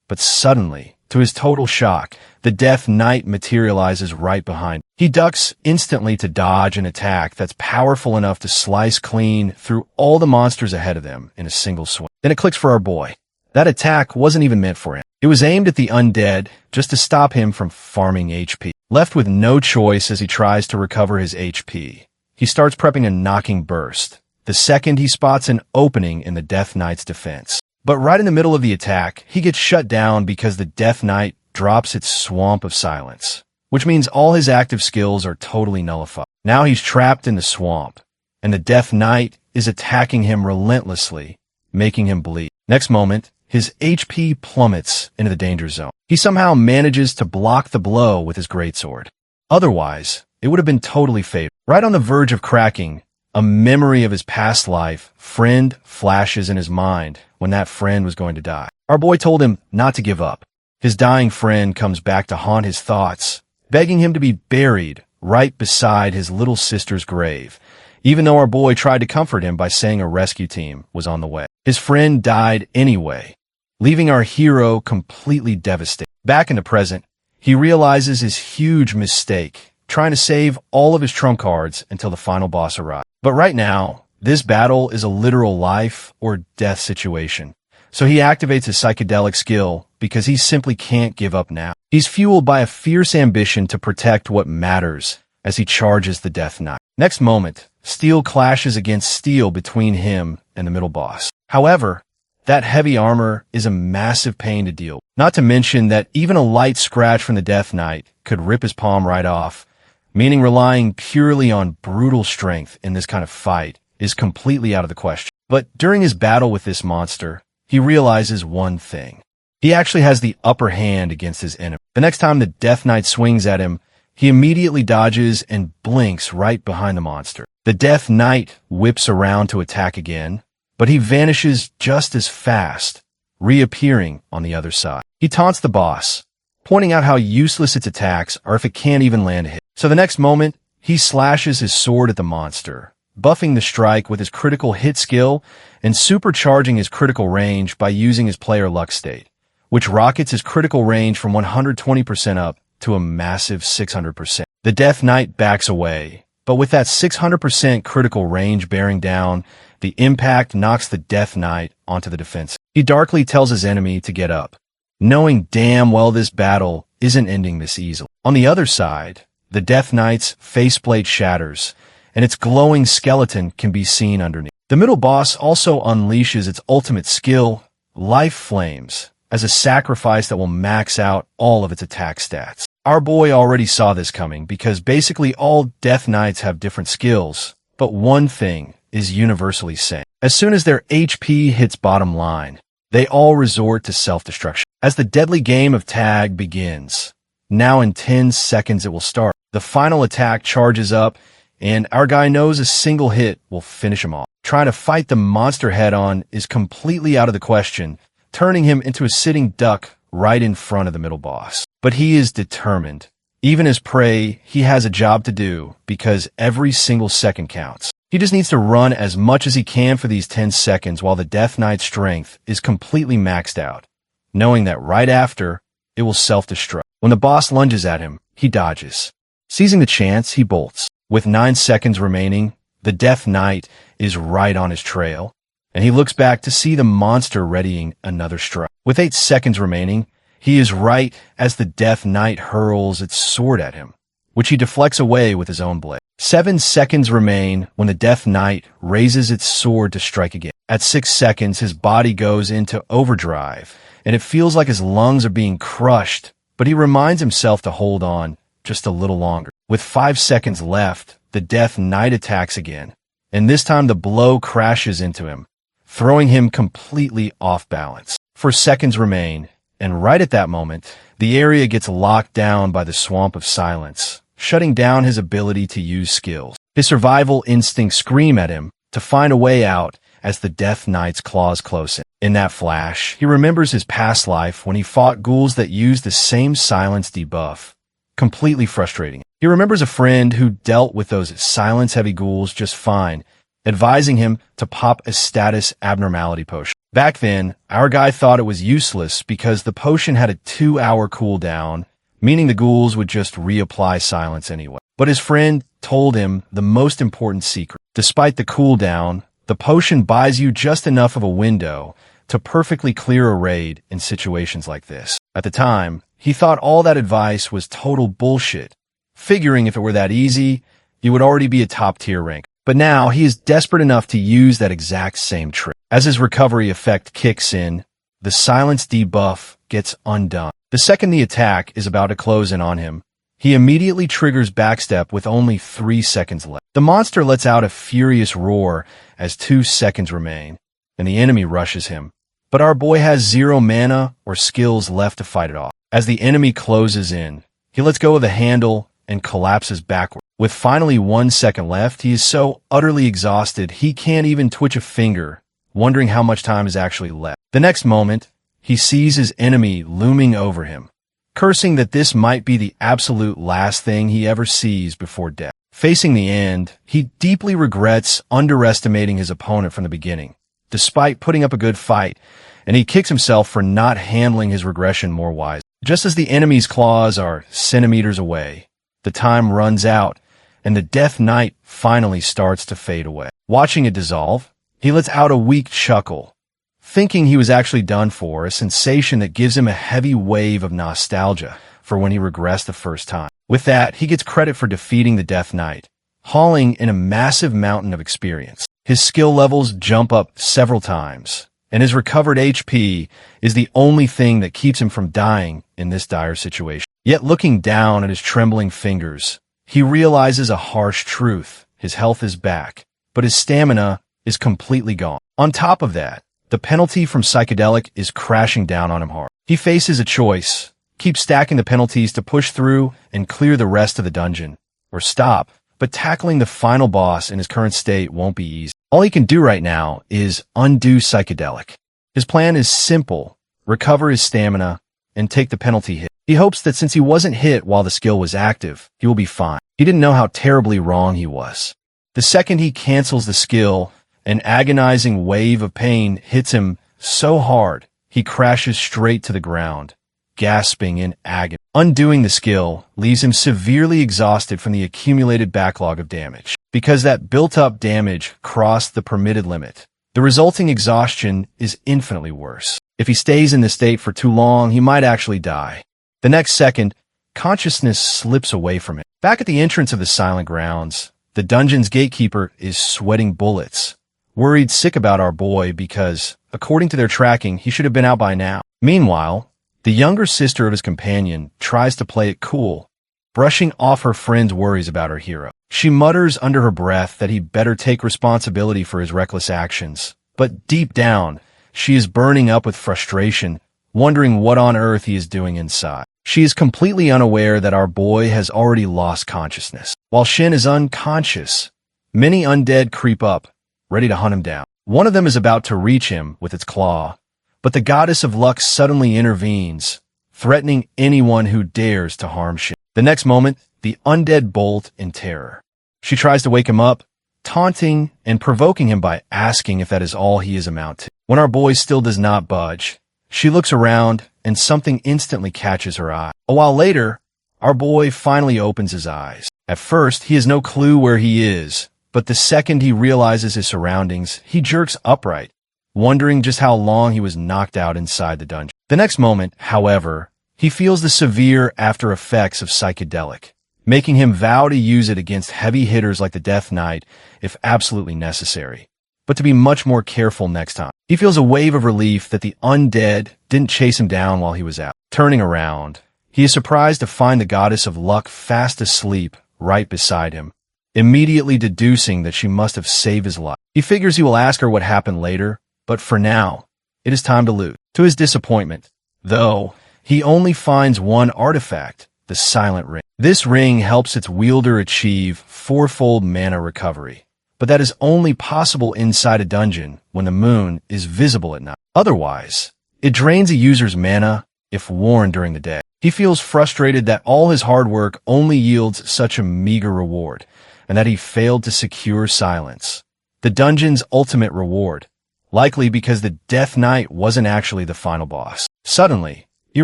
But suddenly, to his total shock, the Death Knight materializes right behind him. He ducks instantly to dodge an attack that's powerful enough to slice clean through all the monsters ahead of them in a single swing. Then it clicks for our boy. That attack wasn't even meant for him. It was aimed at the undead just to stop him from farming HP. Left with no choice as he tries to recover his HP, he starts prepping a knocking burst, the second he spots an opening in the Death Knight's defense. But right in the middle of the attack, he gets shut down because the Death Knight drops its swamp of silence, which means all his active skills are totally nullified. Now he's trapped in the swamp, and the Death Knight is attacking him relentlessly, making him bleed. Next moment, his HP plummets into the danger zone. He somehow manages to block the blow with his greatsword. Otherwise, it would have been totally fatal. Right on the verge of cracking, a memory of his past life friend flashes in his mind when that friend was going to die. Our boy told him not to give up. His dying friend comes back to haunt his thoughts, begging him to be buried right beside his little sister's grave, even though our boy tried to comfort him by saying a rescue team was on the way. His friend died anyway, leaving our hero completely devastated. Back in the present, he realizes his huge mistake, trying to save all of his trump cards until the final boss arrives. But right now, this battle is a literal life or death situation. So he activates his psychedelic skill because he simply can't give up now. He's fueled by a fierce ambition to protect what matters as he charges the Death Knight. Next moment, steel clashes against steel between him and the middle boss. However, that heavy armor is a massive pain to deal with. Not to mention that even a light scratch from the Death Knight could rip his palm right off, meaning relying purely on brutal strength in this kind of fight is completely out of the question. But during his battle with this monster, he realizes one thing. He actually has the upper hand against his enemy. The next time the Death Knight swings at him, he immediately dodges and blinks right behind the monster. The Death Knight whips around to attack again, but he vanishes just as fast, reappearing on the other side. He taunts the boss, pointing out how useless its attacks are if it can't even land a hit. So the next moment, he slashes his sword at the monster, buffing the strike with his critical hit skill and supercharging his critical range by using his player luck state, which rockets his critical range from 120% up to a massive 600%. The Death Knight backs away, but with that 600% critical range bearing down, the impact knocks the Death Knight onto the defensive. He darkly tells his enemy to get up, knowing damn well this battle isn't ending this easily. On the other side, the Death Knight's faceplate shatters, and its glowing skeleton can be seen underneath. The middle boss also unleashes its ultimate skill, Life Flames, as a sacrifice that will max out all of its attack stats. Our boy already saw this coming because basically all Death Knights have different skills, but one thing is universally same. As soon as their HP hits bottom line, they all resort to self-destruction. As the deadly game of tag begins, now in 10 seconds it will start. The final attack charges up, and our guy knows a single hit will finish him off. Trying to fight the monster head-on is completely out of the question, turning him into a sitting duck right in front of the middle boss. But he is determined. Even as prey, he has a job to do because every single second counts. He just needs to run as much as he can for these 10 seconds while the Death Knight's strength is completely maxed out, knowing that right after, it will self-destruct. When the boss lunges at him, he dodges. Seizing the chance, he bolts. With 9 seconds remaining, the Death Knight is right on his trail, and he looks back to see the monster readying another strike. With 8 seconds remaining, he is right as the Death Knight hurls its sword at him, which he deflects away with his own blade. 7 seconds remain when the Death Knight raises its sword to strike again. At 6 seconds, his body goes into overdrive, and it feels like his lungs are being crushed, but he reminds himself to hold on just a little longer. With 5 seconds left, the Death Knight attacks again, and this time the blow crashes into him, throwing him completely off balance. 4 seconds remain, and right at that moment, the area gets locked down by the Swamp of Silence, shutting down his ability to use skills. His survival instincts scream at him to find a way out as the Death Knight's claws close in. In that flash, he remembers his past life when he fought ghouls that used the same silence debuff, completely frustrating him. He remembers a friend who dealt with those silence-heavy ghouls just fine, advising him to pop a status abnormality potion. Back then, our guy thought it was useless because the potion had a 2-hour cooldown, meaning the ghouls would just reapply silence anyway. But his friend told him the most important secret. Despite the cooldown, the potion buys you just enough of a window to perfectly clear a raid in situations like this. At the time, he thought all that advice was total bullshit, figuring if it were that easy, he would already be a top-tier rank. But now he is desperate enough to use that exact same trick. As his recovery effect kicks in, the silence debuff gets undone. The second the attack is about to close in on him, he immediately triggers backstep with only 3 seconds left. The monster lets out a furious roar as 2 seconds remain, and the enemy rushes him. But our boy has 0 mana or skills left to fight it off. As the enemy closes in, he lets go of the handle and collapses backward. With finally 1 second left, he is so utterly exhausted he can't even twitch a finger, wondering how much time is actually left. The next moment, he sees his enemy looming over him, cursing that this might be the absolute last thing he ever sees before death. Facing the end, he deeply regrets underestimating his opponent from the beginning, despite putting up a good fight, and he kicks himself for not handling his regression more wisely. Just as the enemy's claws are centimeters away, the time runs out, and the Death Knight finally starts to fade away. Watching it dissolve, he lets out a weak chuckle, thinking he was actually done for, a sensation that gives him a heavy wave of nostalgia for when he regressed the first time. With that, he gets credit for defeating the Death Knight, hauling in a massive mountain of experience. His skill levels jump up several times, and his recovered HP is the only thing that keeps him from dying in this dire situation. Yet looking down at his trembling fingers, he realizes a harsh truth. His health is back, but his stamina is completely gone. On top of that, the penalty from psychedelic is crashing down on him hard. He faces a choice: keep stacking the penalties to push through and clear the rest of the dungeon, or stop. But tackling the final boss in his current state won't be easy. All he can do right now is undo psychedelic. His plan is simple: recover his stamina and take the penalty hit. He hopes that since he wasn't hit while the skill was active, he will be fine. He didn't know how terribly wrong he was. The second he cancels the skill, an agonizing wave of pain hits him so hard, he crashes straight to the ground, gasping in agony. Undoing the skill leaves him severely exhausted from the accumulated backlog of damage. Because that built-up damage crossed the permitted limit, the resulting exhaustion is infinitely worse. If he stays in this state for too long, he might actually die. The next second, consciousness slips away from him. Back at the entrance of the Silent Grounds, the dungeon's gatekeeper is sweating bullets, worried sick about our boy because, according to their tracking, he should have been out by now. Meanwhile, the younger sister of his companion tries to play it cool, brushing off her friend's worries about her hero. She mutters under her breath that he better take responsibility for his reckless actions, but deep down, she is burning up with frustration, wondering what on earth he is doing inside. She is completely unaware that our boy has already lost consciousness. While Shin is unconscious, many undead creep up, ready to hunt him down. One of them is about to reach him with its claw, but the goddess of luck suddenly intervenes, threatening anyone who dares to harm Shin. The next moment, the undead bolt in terror. She tries to wake him up, taunting and provoking him by asking if that is all he is amount to. When our boy still does not budge, she looks around and something instantly catches her eye. A while later, our boy finally opens his eyes. At first, he has no clue where he is, but the second he realizes his surroundings, he jerks upright, wondering just how long he was knocked out inside the dungeon. The next moment, however, he feels the severe after effects of psychedelic, making him vow to use it against heavy hitters like the Death Knight if absolutely necessary, but to be much more careful next time. He feels a wave of relief that the undead didn't chase him down while he was out. Turning around, he is surprised to find the goddess of luck fast asleep right beside him, immediately deducing that she must have saved his life. He figures he will ask her what happened later, but for now, it is time to loot. To his disappointment, though, he only finds one artifact, the Silent Ring. This ring helps its wielder achieve fourfold mana recovery, but that is only possible inside a dungeon when the moon is visible at night. Otherwise, it drains a user's mana if worn during the day. He feels frustrated that all his hard work only yields such a meager reward, and that he failed to secure silence, the dungeon's ultimate reward, likely because the Death Knight wasn't actually the final boss. Suddenly, he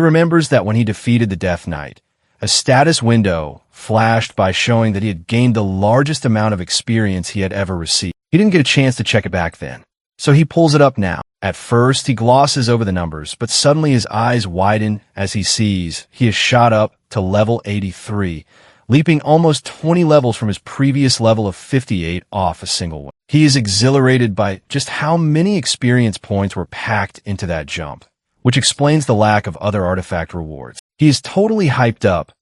remembers that when he defeated the Death Knight, a status window flashed by showing that he had gained the largest amount of experience he had ever received. He didn't get a chance to check it back then, so he pulls it up now. At first, he glosses over the numbers, but suddenly his eyes widen as he sees he has shot up to level 83, leaping almost 20 levels from his previous level of 58 off a single one. He is exhilarated by just how many experience points were packed into that jump, which explains the lack of other artifact rewards. He is totally hyped up,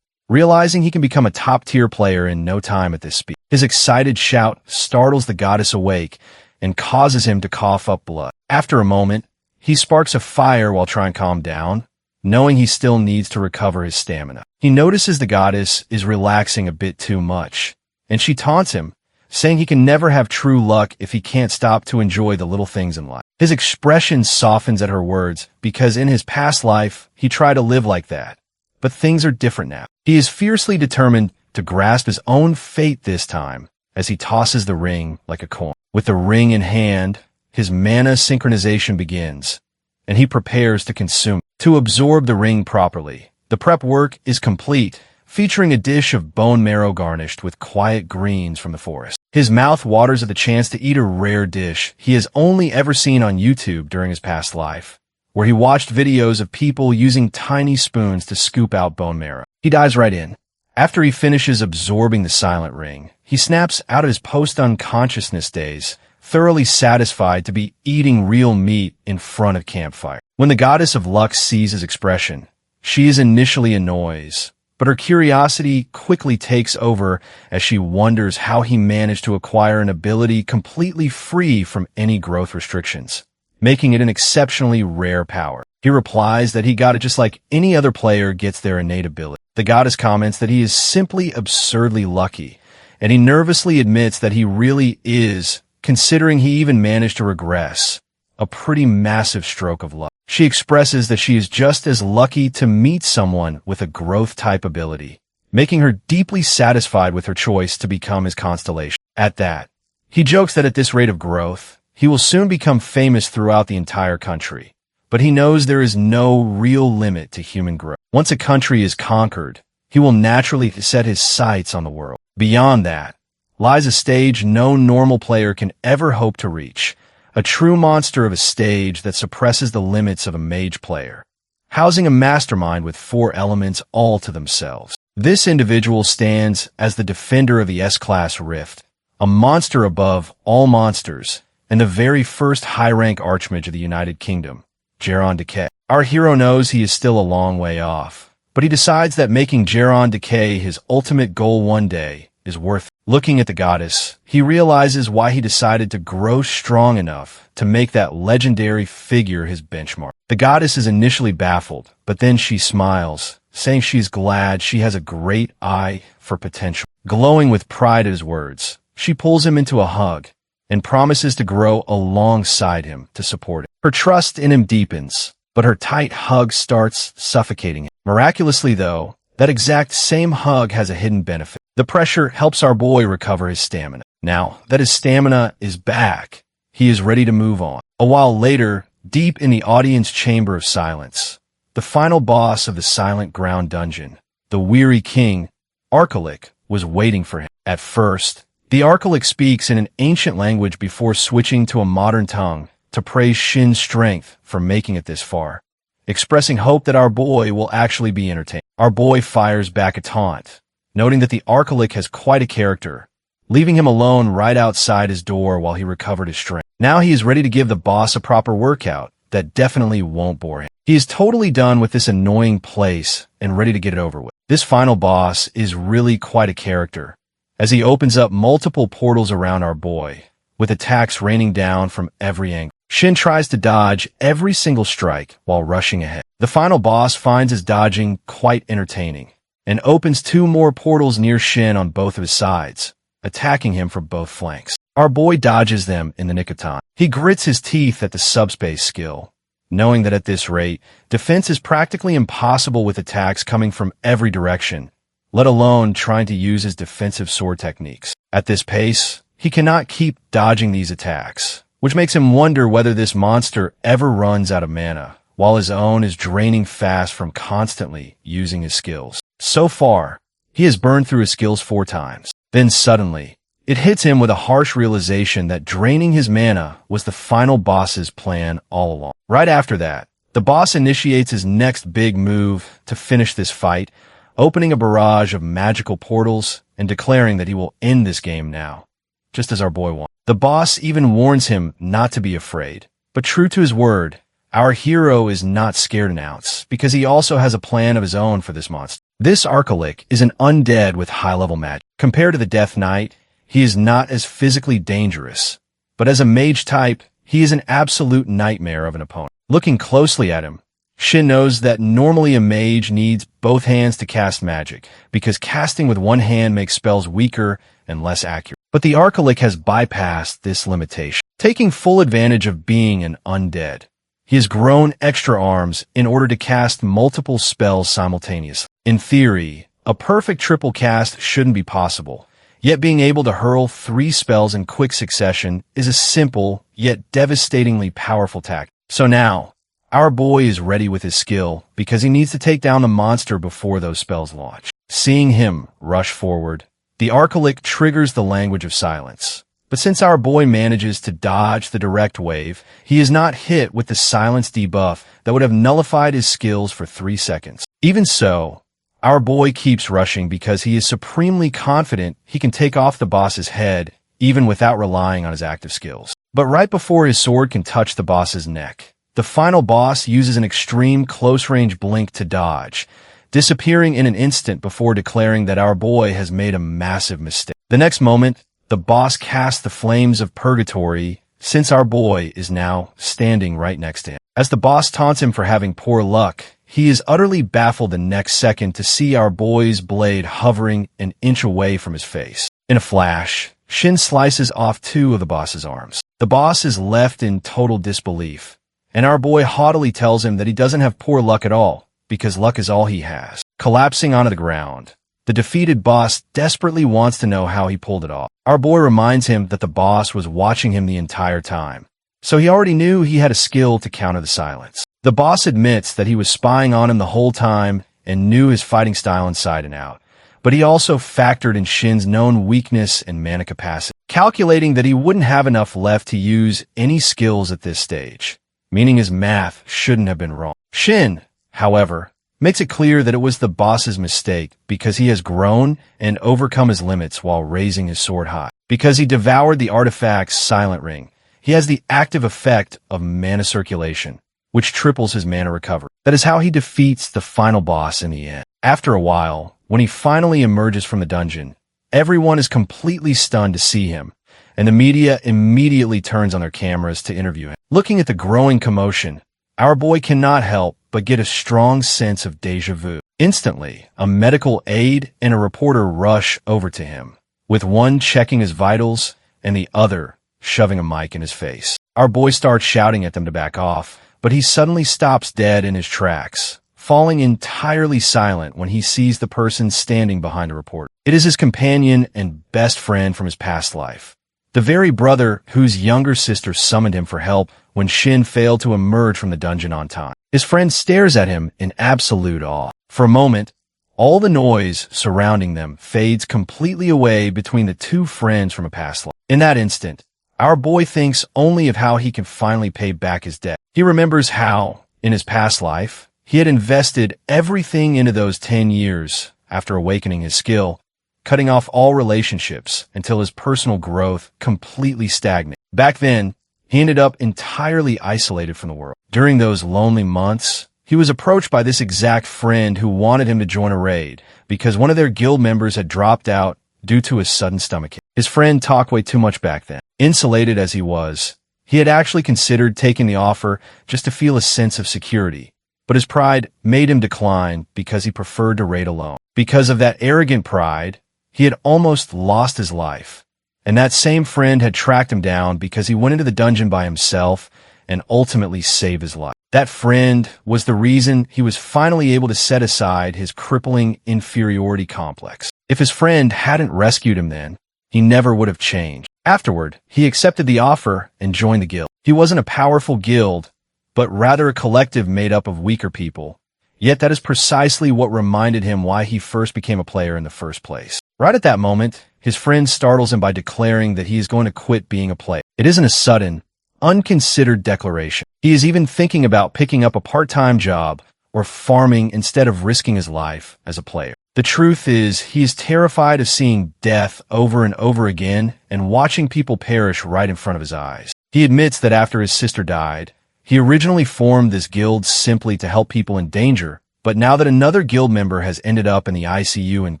realizing he can become a top-tier player in no time at this speed. His excited shout startles the goddess awake and causes him to cough up blood. After a moment, he sparks a fire while trying to calm down, knowing he still needs to recover his stamina. He notices the goddess is relaxing a bit too much, and she taunts him, saying he can never have true luck if he can't stop to enjoy the little things in life. His expression softens at her words because in his past life, he tried to live like that. But things are different now. He is fiercely determined to grasp his own fate this time as he tosses the ring like a coin. With the ring in hand, his mana synchronization begins, and he prepares to consume it. To absorb the ring properly, the prep work is complete, featuring a dish of bone marrow garnished with quiet greens from the forest. His mouth waters at the chance to eat a rare dish he has only ever seen on YouTube during his past life, where he watched videos of people using tiny spoons to scoop out bone marrow. He dives right in. After he finishes absorbing the Silent Ring, he snaps out of his post-unconsciousness days, thoroughly satisfied to be eating real meat in front of campfire. When the goddess of luck sees his expression, she is initially annoyed, but her curiosity quickly takes over as she wonders how he managed to acquire an ability completely free from any growth restrictions, making it an exceptionally rare power. He replies that he got it just like any other player gets their innate ability. The goddess comments that he is simply absurdly lucky, and he nervously admits that he really is, considering he even managed to regress, a pretty massive stroke of luck. She expresses that she is just as lucky to meet someone with a growth-type ability, making her deeply satisfied with her choice to become his constellation. At that, he jokes that at this rate of growth, he will soon become famous throughout the entire country. But he knows there is no real limit to human growth. Once a country is conquered, he will naturally set his sights on the world. Beyond that lies a stage no normal player can ever hope to reach, a true monster of a stage that suppresses the limits of a mage player, housing a mastermind with 4 elements all to themselves. This individual stands as the defender of the S-Class Rift, a monster above all monsters, and the very first high-rank archmage of the United Kingdom, Geron Decay. Our hero knows he is still a long way off, but he decides that making Geron Decay his ultimate goal one day is worth it. Looking at the goddess, he realizes why he decided to grow strong enough to make that legendary figure his benchmark. The goddess is initially baffled, but then she smiles, saying she's glad she has a great eye for potential. Glowing with pride at his words, she pulls him into a hug and promises to grow alongside him to support him. Her trust in him deepens, but her tight hug starts suffocating him. Miraculously, though, that exact same hug has a hidden benefit. The pressure helps our boy recover his stamina. Now that his stamina is back, he is ready to move on. A while later, deep in the audience chamber of silence, the final boss of the Silent Ground dungeon, the Weary King, Archelic, was waiting for him. At first, the Archelic speaks in an ancient language before switching to a modern tongue to praise Shin's strength for making it this far, expressing hope that our boy will actually be entertained. Our boy fires back a taunt, noting that the Archelic has quite a character, leaving him alone right outside his door while he recovered his strength. Now he is ready to give the boss a proper workout that definitely won't bore him. He is totally done with this annoying place and ready to get it over with. This final boss is really quite a character, as he opens up multiple portals around our boy, with attacks raining down from every angle. Shin tries to dodge every single strike while rushing ahead. The final boss finds his dodging quite entertaining, and opens 2 more portals near Shin on both of his sides, attacking him from both flanks. Our boy dodges them in the nick of time. He grits his teeth at the subspace skill, knowing that at this rate, defense is practically impossible with attacks coming from every direction, let alone trying to use his defensive sword techniques. At this pace, he cannot keep dodging these attacks, which makes him wonder whether this monster ever runs out of mana, while his own is draining fast from constantly using his skills. So far, he has burned through his skills 4 times. Then suddenly, it hits him with a harsh realization that draining his mana was the final boss's plan all along. Right after that, the boss initiates his next big move to finish this fight, opening a barrage of magical portals and declaring that he will end this game now, just as our boy wants. The boss even warns him not to be afraid, but true to his word, our hero is not scared an ounce, because he also has a plan of his own for this monster. This Archelic is an undead with high-level magic. Compared to the Death Knight, he is not as physically dangerous, but as a mage type, he is an absolute nightmare of an opponent. Looking closely at him, Shin knows that normally a mage needs both hands to cast magic, because casting with one hand makes spells weaker and less accurate. But the Archelic has bypassed this limitation, taking full advantage of being an undead. He has grown extra arms in order to cast multiple spells simultaneously. In theory, a perfect triple cast shouldn't be possible, yet being able to hurl 3 spells in quick succession is a simple, yet devastatingly powerful tactic. So now, our boy is ready with his skill, because he needs to take down the monster before those spells launch. Seeing him rush forward, the Archelic triggers the language of silence. But since our boy manages to dodge the direct wave, he is not hit with the silence debuff that would have nullified his skills for 3 seconds. Even so, our boy keeps rushing because he is supremely confident he can take off the boss's head even without relying on his active skills. But right before his sword can touch the boss's neck, the final boss uses an extreme close-range blink to dodge, disappearing in an instant before declaring that our boy has made a massive mistake. The next moment, the boss casts the flames of purgatory, since our boy is now standing right next to him. As the boss taunts him for having poor luck, he is utterly baffled the next second to see our boy's blade hovering an inch away from his face. In a flash, Shin slices off 2 of the boss's arms. The boss is left in total disbelief, and our boy haughtily tells him that he doesn't have poor luck at all, because luck is all he has. Collapsing onto the ground, The defeated boss desperately wants to know how he pulled it off. Our boy reminds him that the boss was watching him the entire time, so he already knew he had a skill to counter the silence. The boss admits that he was spying on him the whole time and knew his fighting style inside and out, but he also factored in Shin's known weakness and mana capacity, calculating that he wouldn't have enough left to use any skills at this stage, meaning his math shouldn't have been wrong. Shin, however, makes it clear that it was the boss's mistake because he has grown and overcome his limits while raising his sword high. Because he devoured the artifact's silent ring, he has the active effect of mana circulation, which triples his mana recovery. That is how he defeats the final boss in the end. After a while, when he finally emerges from the dungeon, everyone is completely stunned to see him, and the media immediately turns on their cameras to interview him. Looking at the growing commotion, our boy cannot help but get a strong sense of déjà vu. Instantly, a medical aide and a reporter rush over to him, with one checking his vitals and the other shoving a mic in his face. Our boy starts shouting at them to back off, but he suddenly stops dead in his tracks, falling entirely silent when he sees the person standing behind a reporter. It is his companion and best friend from his past life, the very brother whose younger sister summoned him for help when Shin failed to emerge from the dungeon on time. His friend stares at him in absolute awe. For a moment, all the noise surrounding them fades completely away between the two friends from a past life. In that instant, our boy thinks only of how he can finally pay back his debt. He remembers how, in his past life, he had invested everything into those 10 years after awakening his skill, cutting off all relationships until his personal growth completely stagnated. Back then, he ended up entirely isolated from the world. During those lonely months, he was approached by this exact friend who wanted him to join a raid because one of their guild members had dropped out due to a sudden stomachache. His friend talked way too much back then. Insulated as he was, he had actually considered taking the offer just to feel a sense of security, but his pride made him decline because he preferred to raid alone. Because of that arrogant pride, he had almost lost his life, and that same friend had tracked him down because he went into the dungeon by himself and ultimately saved his life. That friend was the reason he was finally able to set aside his crippling inferiority complex. If his friend hadn't rescued him then, he never would have changed. Afterward, he accepted the offer and joined the guild. He wasn't a powerful guild, but rather a collective made up of weaker people. Yet that is precisely what reminded him why he first became a player in the first place. Right at that moment, his friend startles him by declaring that he is going to quit being a player. It isn't a sudden, unconsidered declaration. He is even thinking about picking up a part-time job or farming instead of risking his life as a player. The truth is, he is terrified of seeing death over and over again and watching people perish right in front of his eyes. He admits that after his sister died, he originally formed this guild simply to help people in danger, but now that another guild member has ended up in the ICU and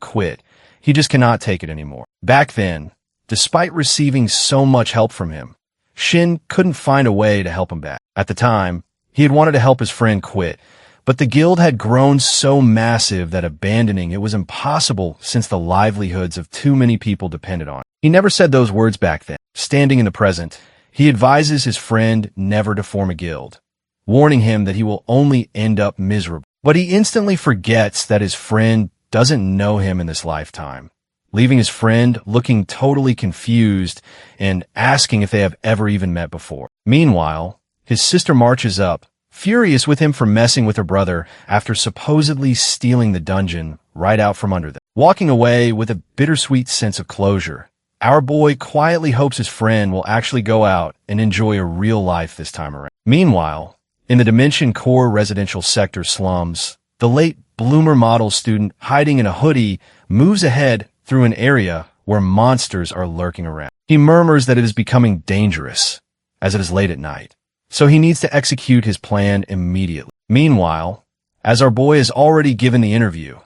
quit, he just cannot take it anymore. Back then, despite receiving so much help from him, Shin couldn't find a way to help him back. At the time, he had wanted to help his friend quit, but the guild had grown so massive that abandoning it was impossible since the livelihoods of too many people depended on it. He never said those words back then. Standing in the present, he advises his friend never to form a guild, warning him that he will only end up miserable. But he instantly forgets that his friend doesn't know him in this lifetime, leaving his friend looking totally confused and asking if they have ever even met before. Meanwhile, his sister marches up, furious with him for messing with her brother after supposedly stealing the dungeon right out from under them. Walking away with a bittersweet sense of closure, our boy quietly hopes his friend will actually go out and enjoy a real life this time around. Meanwhile, in the Dimension Core residential sector slums, the late bloomer model student hiding in a hoodie moves ahead through an area where monsters are lurking around. He murmurs that it is becoming dangerous, as it is late at night, so he needs to execute his plan immediately. Meanwhile, as our boy has already given the interview,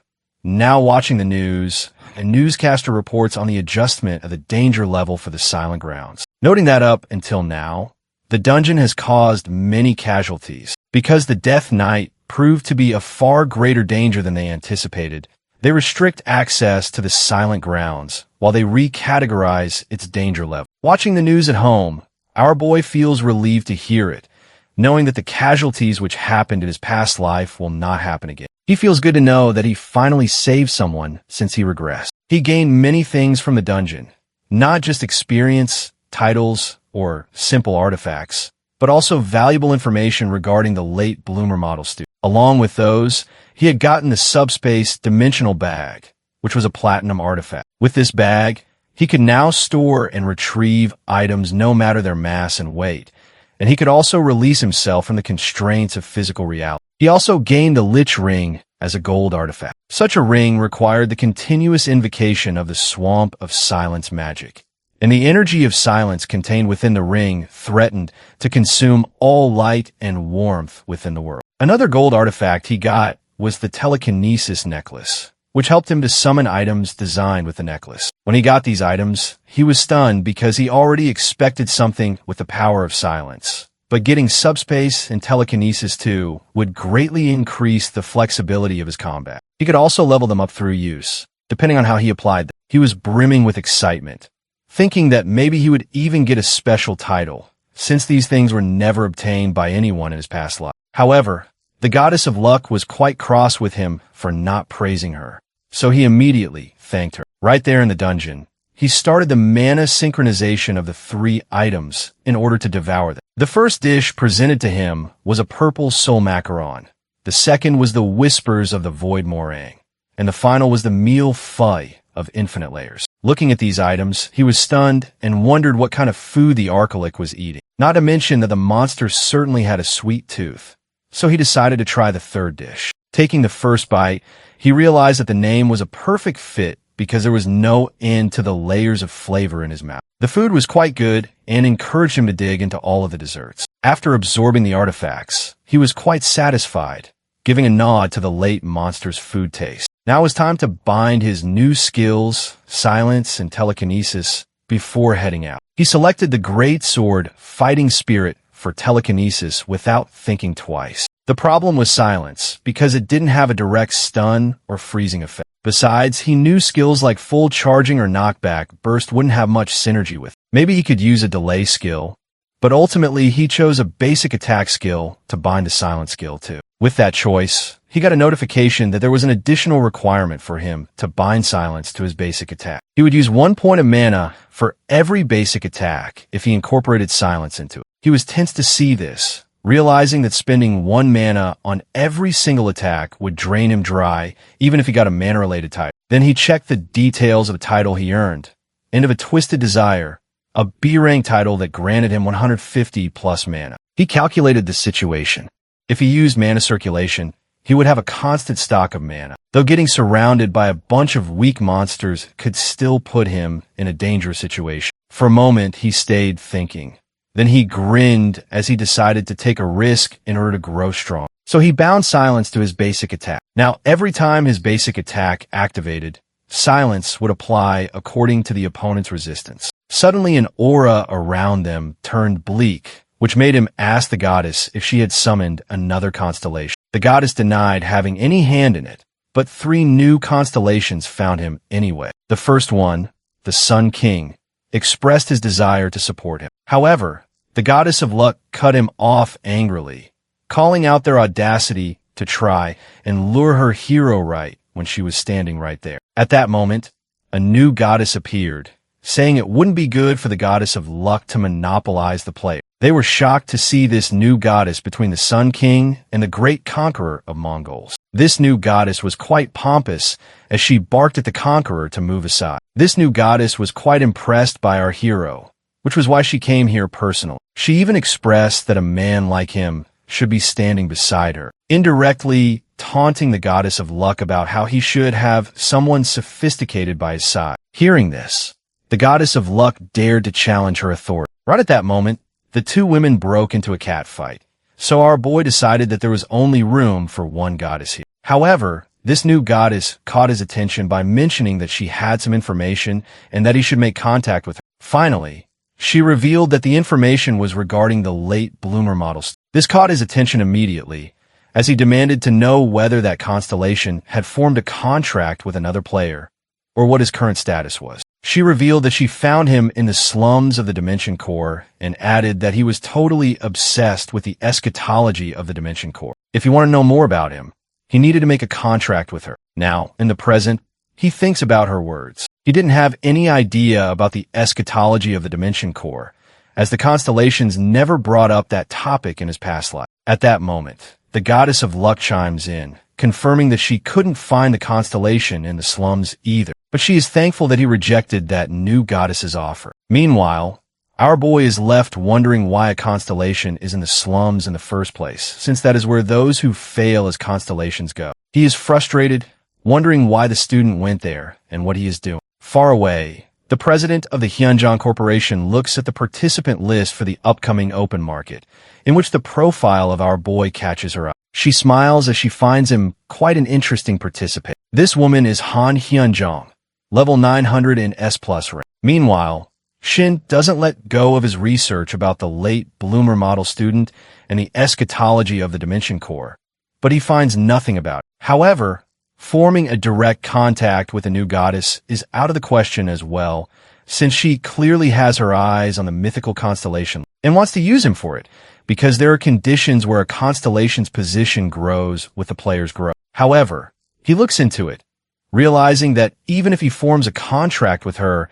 now watching the news, a newscaster reports on the adjustment of the danger level for the Silent Grounds. Noting that up until now, the dungeon has caused many casualties. Because the Death Knight proved to be a far greater danger than they anticipated, they restrict access to the Silent Grounds while they recategorize its danger level. Watching the news at home, our boy feels relieved to hear it, knowing that the casualties which happened in his past life will not happen again. He feels good to know that he finally saved someone since he regressed. He gained many things from the dungeon, not just experience, titles, or simple artifacts, but also valuable information regarding the late bloomer model student. Along with those, he had gotten the subspace dimensional bag, which was a platinum artifact. With this bag, he could now store and retrieve items no matter their mass and weight, and he could also release himself from the constraints of physical reality. He also gained the Lich Ring as a gold artifact. Such a ring required the continuous invocation of the Swamp of Silence magic, and the energy of silence contained within the ring threatened to consume all light and warmth within the world. Another gold artifact he got was the Telekinesis necklace, which helped him to summon items designed with the necklace. When he got these items, he was stunned because he already expected something with the power of silence. But getting subspace and telekinesis too would greatly increase the flexibility of his combat. He could also level them up through use, depending on how he applied them. He was brimming with excitement, thinking that maybe he would even get a special title, since these things were never obtained by anyone in his past life. However, the goddess of luck was quite cross with him for not praising her, so he immediately thanked her. Right there in the dungeon, he started the mana synchronization of the 3 items in order to devour them. The first dish presented to him was a purple soul macaron. The second was the whispers of the void meringue, and the final was the meal phi of infinite layers. Looking at these items, he was stunned and wondered what kind of food the Archelic was eating. Not to mention that the monster certainly had a sweet tooth, so he decided to try the third dish. Taking the first bite, he realized that the name was a perfect fit because there was no end to the layers of flavor in his mouth. The food was quite good and encouraged him to dig into all of the desserts. After absorbing the artifacts, he was quite satisfied, giving a nod to the late monster's food taste. Now it was time to bind his new skills, silence and telekinesis, before heading out. He selected the Great Sword Fighting Spirit for telekinesis without thinking twice. The problem was silence, because it didn't have a direct stun or freezing effect. Besides, he knew skills like full charging or knockback burst wouldn't have much synergy with it. Maybe he could use a delay skill, but ultimately he chose a basic attack skill to bind the silence skill too. With that choice, he got a notification that there was an additional requirement for him to bind silence to his basic attack. He would use 1 point of mana for every basic attack if he incorporated silence into it. He was tense to see this, realizing that spending 1 mana on every single attack would drain him dry, even if he got a mana-related title. Then he checked the details of a title he earned, and of a Twisted Desire, a B-rank title that granted him 150 plus mana. He calculated the situation. If he used mana circulation, he would have a constant stock of mana, though getting surrounded by a bunch of weak monsters could still put him in a dangerous situation. For a moment, he stayed thinking. Then he grinned as he decided to take a risk in order to grow strong. So he bound silence to his basic attack. Now, every time his basic attack activated, silence would apply according to the opponent's resistance. Suddenly, an aura around them turned bleak, which made him ask the goddess if she had summoned another constellation. The goddess denied having any hand in it, but 3 new constellations found him anyway. The first one, the Sun King, expressed his desire to support him. However, the goddess of luck cut him off angrily, calling out their audacity to try and lure her hero right when she was standing right there. At that moment, a new goddess appeared, saying it wouldn't be good for the goddess of luck to monopolize the player. They were shocked to see this new goddess between the Sun King and the great conqueror of Mongols. This new goddess was quite pompous as she barked at the conqueror to move aside. This new goddess was quite impressed by our hero, which was why she came here personally. She even expressed that a man like him should be standing beside her, indirectly taunting the goddess of luck about how he should have someone sophisticated by his side. Hearing this, the goddess of luck dared to challenge her authority. Right at that moment, the 2 women broke into a catfight, so our boy decided that there was only room for 1 goddess here. However, this new goddess caught his attention by mentioning that she had some information and that he should make contact with her. Finally, she revealed that the information was regarding the late bloomer models. This caught his attention immediately, as he demanded to know whether that constellation had formed a contract with another player, or what his current status was. She revealed that she found him in the slums of the Dimension Core and added that he was totally obsessed with the eschatology of the Dimension Core. If you want to know more about him, He needed to make a contract with her. Now, in the present, he thinks about her words. He didn't have any idea about the eschatology of the Dimension Core, as the constellations never brought up that topic in his past life. At that moment, the goddess of luck chimes in, confirming that she couldn't find the constellation in the slums either. But she is thankful that he rejected that new goddess's offer. Meanwhile, our boy is left wondering why a constellation is in the slums in the first place, since that is where those who fail as constellations go. He is frustrated, wondering why the student went there and what he is doing. Far away, the president of the Hyunjong Corporation looks at the participant list for the upcoming open market, in which the profile of our boy catches her eye. She smiles as she finds him quite an interesting participant. This woman is Han Hyunjong, level 900 in S+ rank. Meanwhile, Shin doesn't let go of his research about the late bloomer model student and the eschatology of the Dimension Core, but he finds nothing about it. However, forming a direct contact with a new goddess is out of the question as well, since she clearly has her eyes on the mythical constellation and wants to use him for it, because there are conditions where a constellation's position grows with the player's growth. However, he looks into it, realizing that even if he forms a contract with her,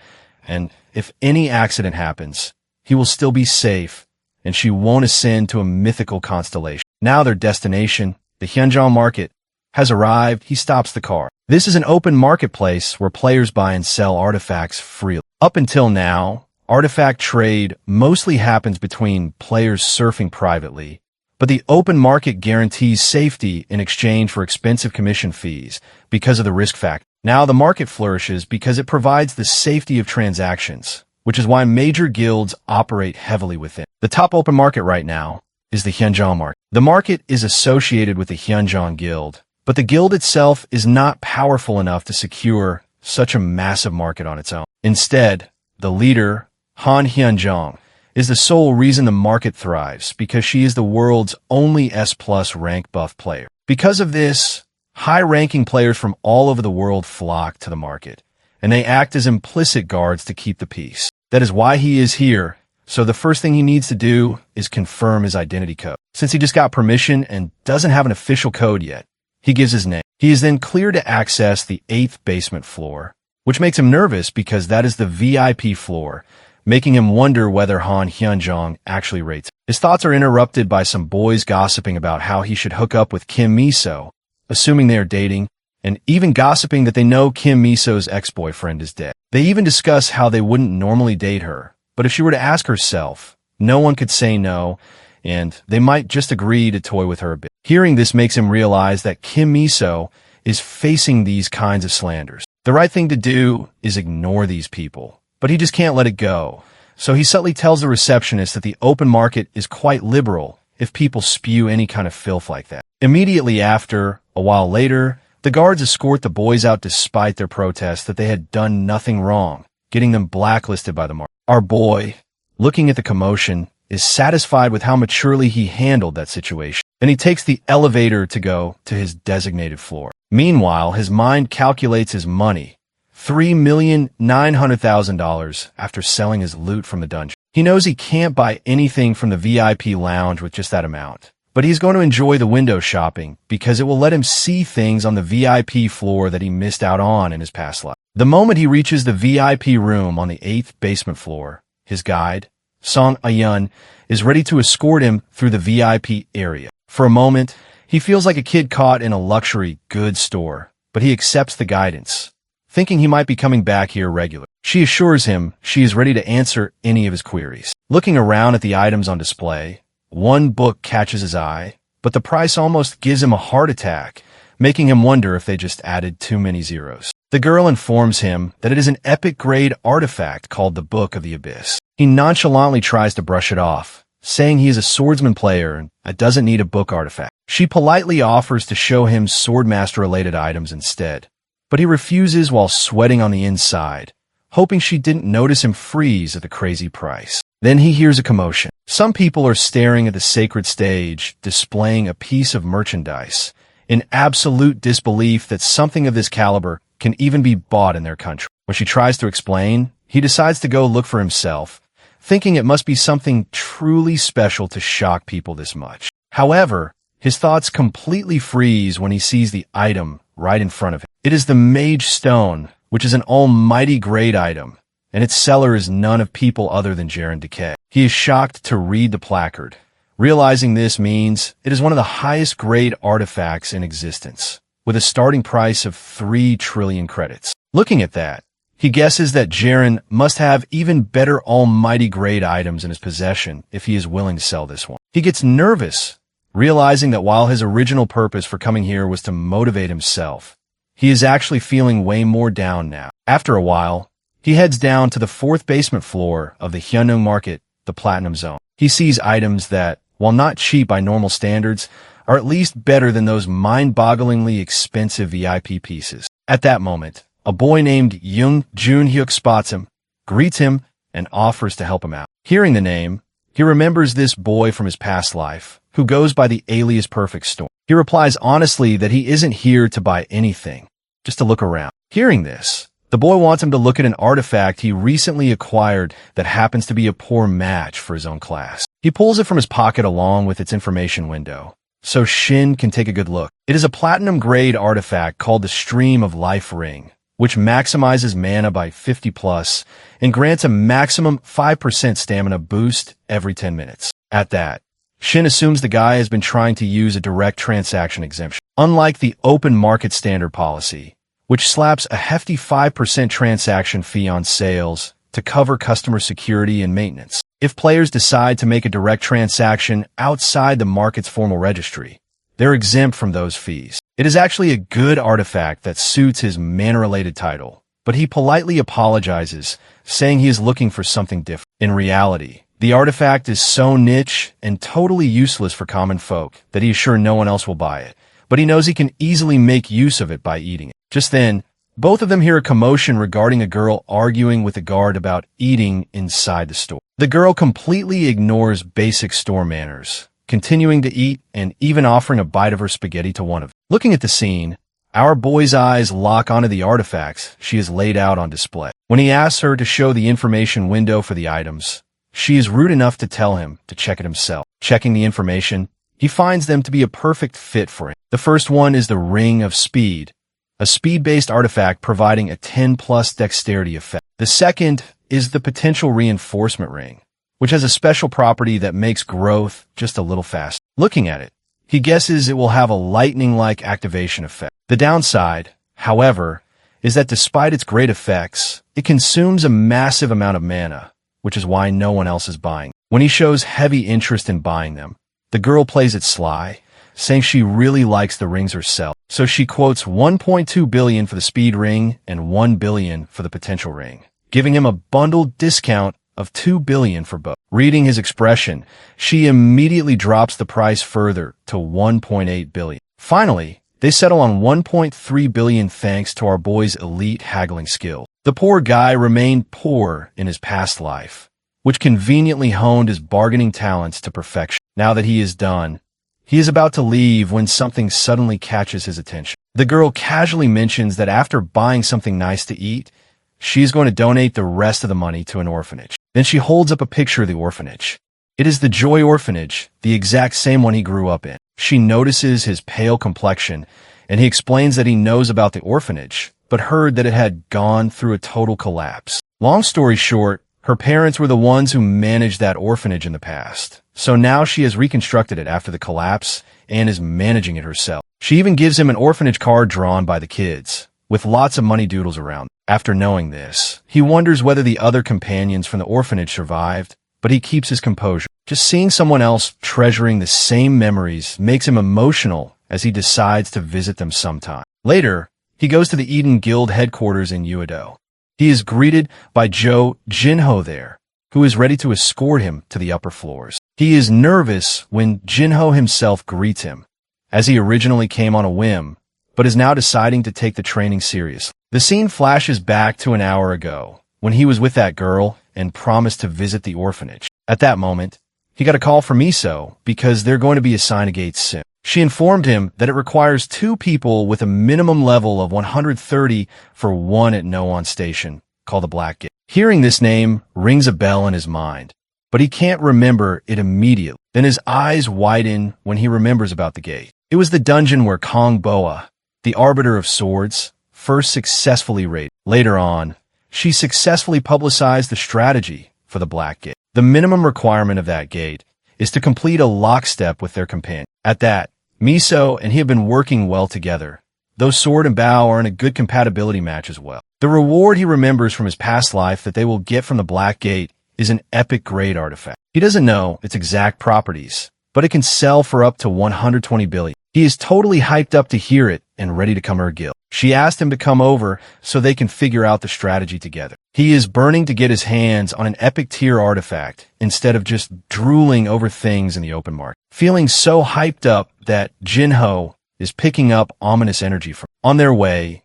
and if any accident happens, he will still be safe, and she won't ascend to a mythical constellation. Now their destination, the Hyunjong market, has arrived. He stops the car. This is an open marketplace where players buy and sell artifacts freely. Up until now, artifact trade mostly happens between players surfing privately, but the open market guarantees safety in exchange for expensive commission fees because of the risk factor. Now the market flourishes because it provides the safety of transactions, which is why major guilds operate heavily within. The top open market right now is the Hyunjong market. The market is associated with the Hyunjong Guild, but the guild itself is not powerful enough to secure such a massive market on its own. Instead, the leader, Han Hyunjong, is the sole reason the market thrives because she is the world's only S+ rank buff player. Because of this, high-ranking players from all over the world flock to the market, and they act as implicit guards to keep the peace. That is why he is here, so the first thing he needs to do is confirm his identity code. Since he just got permission and doesn't have an official code yet, he gives his name. He is then cleared to access the 8th basement floor, which makes him nervous because that is the VIP floor, making him wonder whether Han Hyunjong actually rates him. His thoughts are interrupted by some boys gossiping about how he should hook up with Kim Miso, assuming they are dating, and even gossiping that they know Kim Miso's ex-boyfriend is dead. They even discuss how they wouldn't normally date her, but if she were to ask herself, no one could say no, and they might just agree to toy with her a bit. Hearing this makes him realize that Kim Miso is facing these kinds of slanders. The right thing to do is ignore these people, but he just can't let it go. So he subtly tells the receptionist that the open market is quite liberal if people spew any kind of filth like that. Immediately after, a while later, the guards escort the boys out despite their protests that they had done nothing wrong, getting them blacklisted by the market. Our boy, looking at the commotion, is satisfied with how maturely he handled that situation. Then he takes the elevator to go to his designated floor. Meanwhile, his mind calculates his money, $3,900,000 after selling his loot from the dungeon. He knows he can't buy anything from the VIP lounge with just that amount, but he's going to enjoy the window shopping because it will let him see things on the VIP floor that he missed out on in his past life. The moment he reaches the VIP room on the 8th basement floor, his guide, Song Ayun, is ready to escort him through the VIP area. For a moment, he feels like a kid caught in a luxury goods store, but he accepts the guidance, thinking he might be coming back here regularly. She assures him she is ready to answer any of his queries. Looking around at the items on display, one book catches his eye, but the price almost gives him a heart attack, making him wonder if they just added too many zeros. The girl informs him that it is an epic-grade artifact called the Book of the Abyss. He nonchalantly tries to brush it off, saying he is a swordsman player and doesn't need a book artifact. She politely offers to show him swordmaster-related items instead, but he refuses while sweating on the inside, hoping she didn't notice him freeze at the crazy price. Then he hears a commotion. Some people are staring at the sacred stage, displaying a piece of merchandise, in absolute disbelief that something of this caliber can even be bought in their country. When she tries to explain, he decides to go look for himself, thinking it must be something truly special to shock people this much. However, His thoughts completely freeze when he sees the item right in front of him. It is the Mage Stone, which is an almighty great item, and its seller is none of people other than Jaren Decay. He is shocked to read the placard, realizing this means it is one of the highest grade artifacts in existence, with a starting price of 3 trillion credits. Looking at that, he guesses that Jaren must have even better almighty grade items in his possession if he is willing to sell this one. He gets nervous, realizing that while his original purpose for coming here was to motivate himself, he is actually feeling way more down now. After a while, he heads down to the 4th basement floor of the Hyunung Market, the Platinum Zone. He sees items that, while not cheap by normal standards, are at least better than those mind-bogglingly expensive VIP pieces. At that moment, a boy named Young Jun-hyuk spots him, greets him, and offers to help him out. Hearing the name, he remembers this boy from his past life, who goes by the alias Perfect Storm. He replies honestly that he isn't here to buy anything, just to look around. Hearing this, the boy wants him to look at an artifact he recently acquired that happens to be a poor match for his own class. He pulls it from his pocket along with its information window, so Shin can take a good look. It is a platinum-grade artifact called the Stream of Life Ring, which maximizes mana by 50 plus and grants a maximum 5% stamina boost every 10 minutes. At that, Shin assumes the guy has been trying to use a direct transaction exemption. Unlike the open market standard policy, which slaps a hefty 5% transaction fee on sales to cover customer security and maintenance. If players decide to make a direct transaction outside the market's formal registry, they're exempt from those fees. It is actually a good artifact that suits his mana-related title, but he politely apologizes, saying he is looking for something different. In reality, the artifact is so niche and totally useless for common folk that he is sure no one else will buy it, but he knows he can easily make use of it by eating it. Just then, both of them hear a commotion regarding a girl arguing with a guard about eating inside the store. The girl completely ignores basic store manners, continuing to eat and even offering a bite of her spaghetti to one of them. Looking at the scene, our boy's eyes lock onto the artifacts she has laid out on display. When he asks her to show the information window for the items, she is rude enough to tell him to check it himself. Checking the information, he finds them to be a perfect fit for him. The first one is the Ring of Speed, a speed-based artifact providing a 10+ dexterity effect. The second is the Potential Reinforcement Ring, which has a special property that makes growth just a little faster. Looking at it, he guesses it will have a lightning-like activation effect. The downside, however, is that despite its great effects, it consumes a massive amount of mana, which is why no one else is buying. When he shows heavy interest in buying them, the girl plays it sly, saying she really likes the rings herself. So she quotes 1.2 billion for the speed ring and 1 billion for the potential ring, giving him a bundled discount of 2 billion for both. Reading his expression, she immediately drops the price further to 1.8 billion. Finally, they settle on 1.3 billion thanks to our boy's elite haggling skill. The poor guy remained poor in his past life, which conveniently honed his bargaining talents to perfection. Now that he is done, he is about to leave when something suddenly catches his attention. The girl casually mentions that after buying something nice to eat, she is going to donate the rest of the money to an orphanage. Then she holds up a picture of the orphanage. It is the Joy Orphanage, the exact same one he grew up in. She notices his pale complexion, and he explains that he knows about the orphanage, but heard that it had gone through a total collapse. Long story short, her parents were the ones who managed that orphanage in the past. So now she has reconstructed it after the collapse and is managing it herself. She even gives him an orphanage card drawn by the kids, with lots of money doodles around. After knowing this, he wonders whether the other companions from the orphanage survived, but he keeps his composure. Just seeing someone else treasuring the same memories makes him emotional as he decides to visit them sometime. Later, he goes to the Eden Guild headquarters in Uedo. He is greeted by Jo Jinho there, who is ready to escort him to the upper floors. He is nervous when Jinho himself greets him, as he originally came on a whim, but is now deciding to take the training seriously. The scene flashes back to an hour ago, when he was with that girl and promised to visit the orphanage. At that moment, he got a call from Miso because they're going to be assigned a gate soon. She informed him that it requires 2 people with a minimum level of 130 for one at Noon Station, called the Black Gate. Hearing this name rings a bell in his mind, but he can't remember it immediately. Then his eyes widen when he remembers about the gate. It was the dungeon where Kong Boa, the Arbiter of Swords, first successfully raided. Later on, she successfully publicized the strategy for the Black Gate. The minimum requirement of that gate is to complete a lockstep with their companion. At that, Miso and he have been working well together, though Sword and Bao are in a good compatibility match as well. The reward he remembers from his past life that they will get from the Black Gate is an epic grade artifact. He doesn't know its exact properties, but it can sell for up to 120 billion. He is totally hyped up to hear it and ready to come to her guild. She asked him to come over so they can figure out the strategy together. He is burning to get his hands on an epic tier artifact instead of just drooling over things in the open market. Feeling so hyped up that Jinho is picking up ominous energy from him. On their way,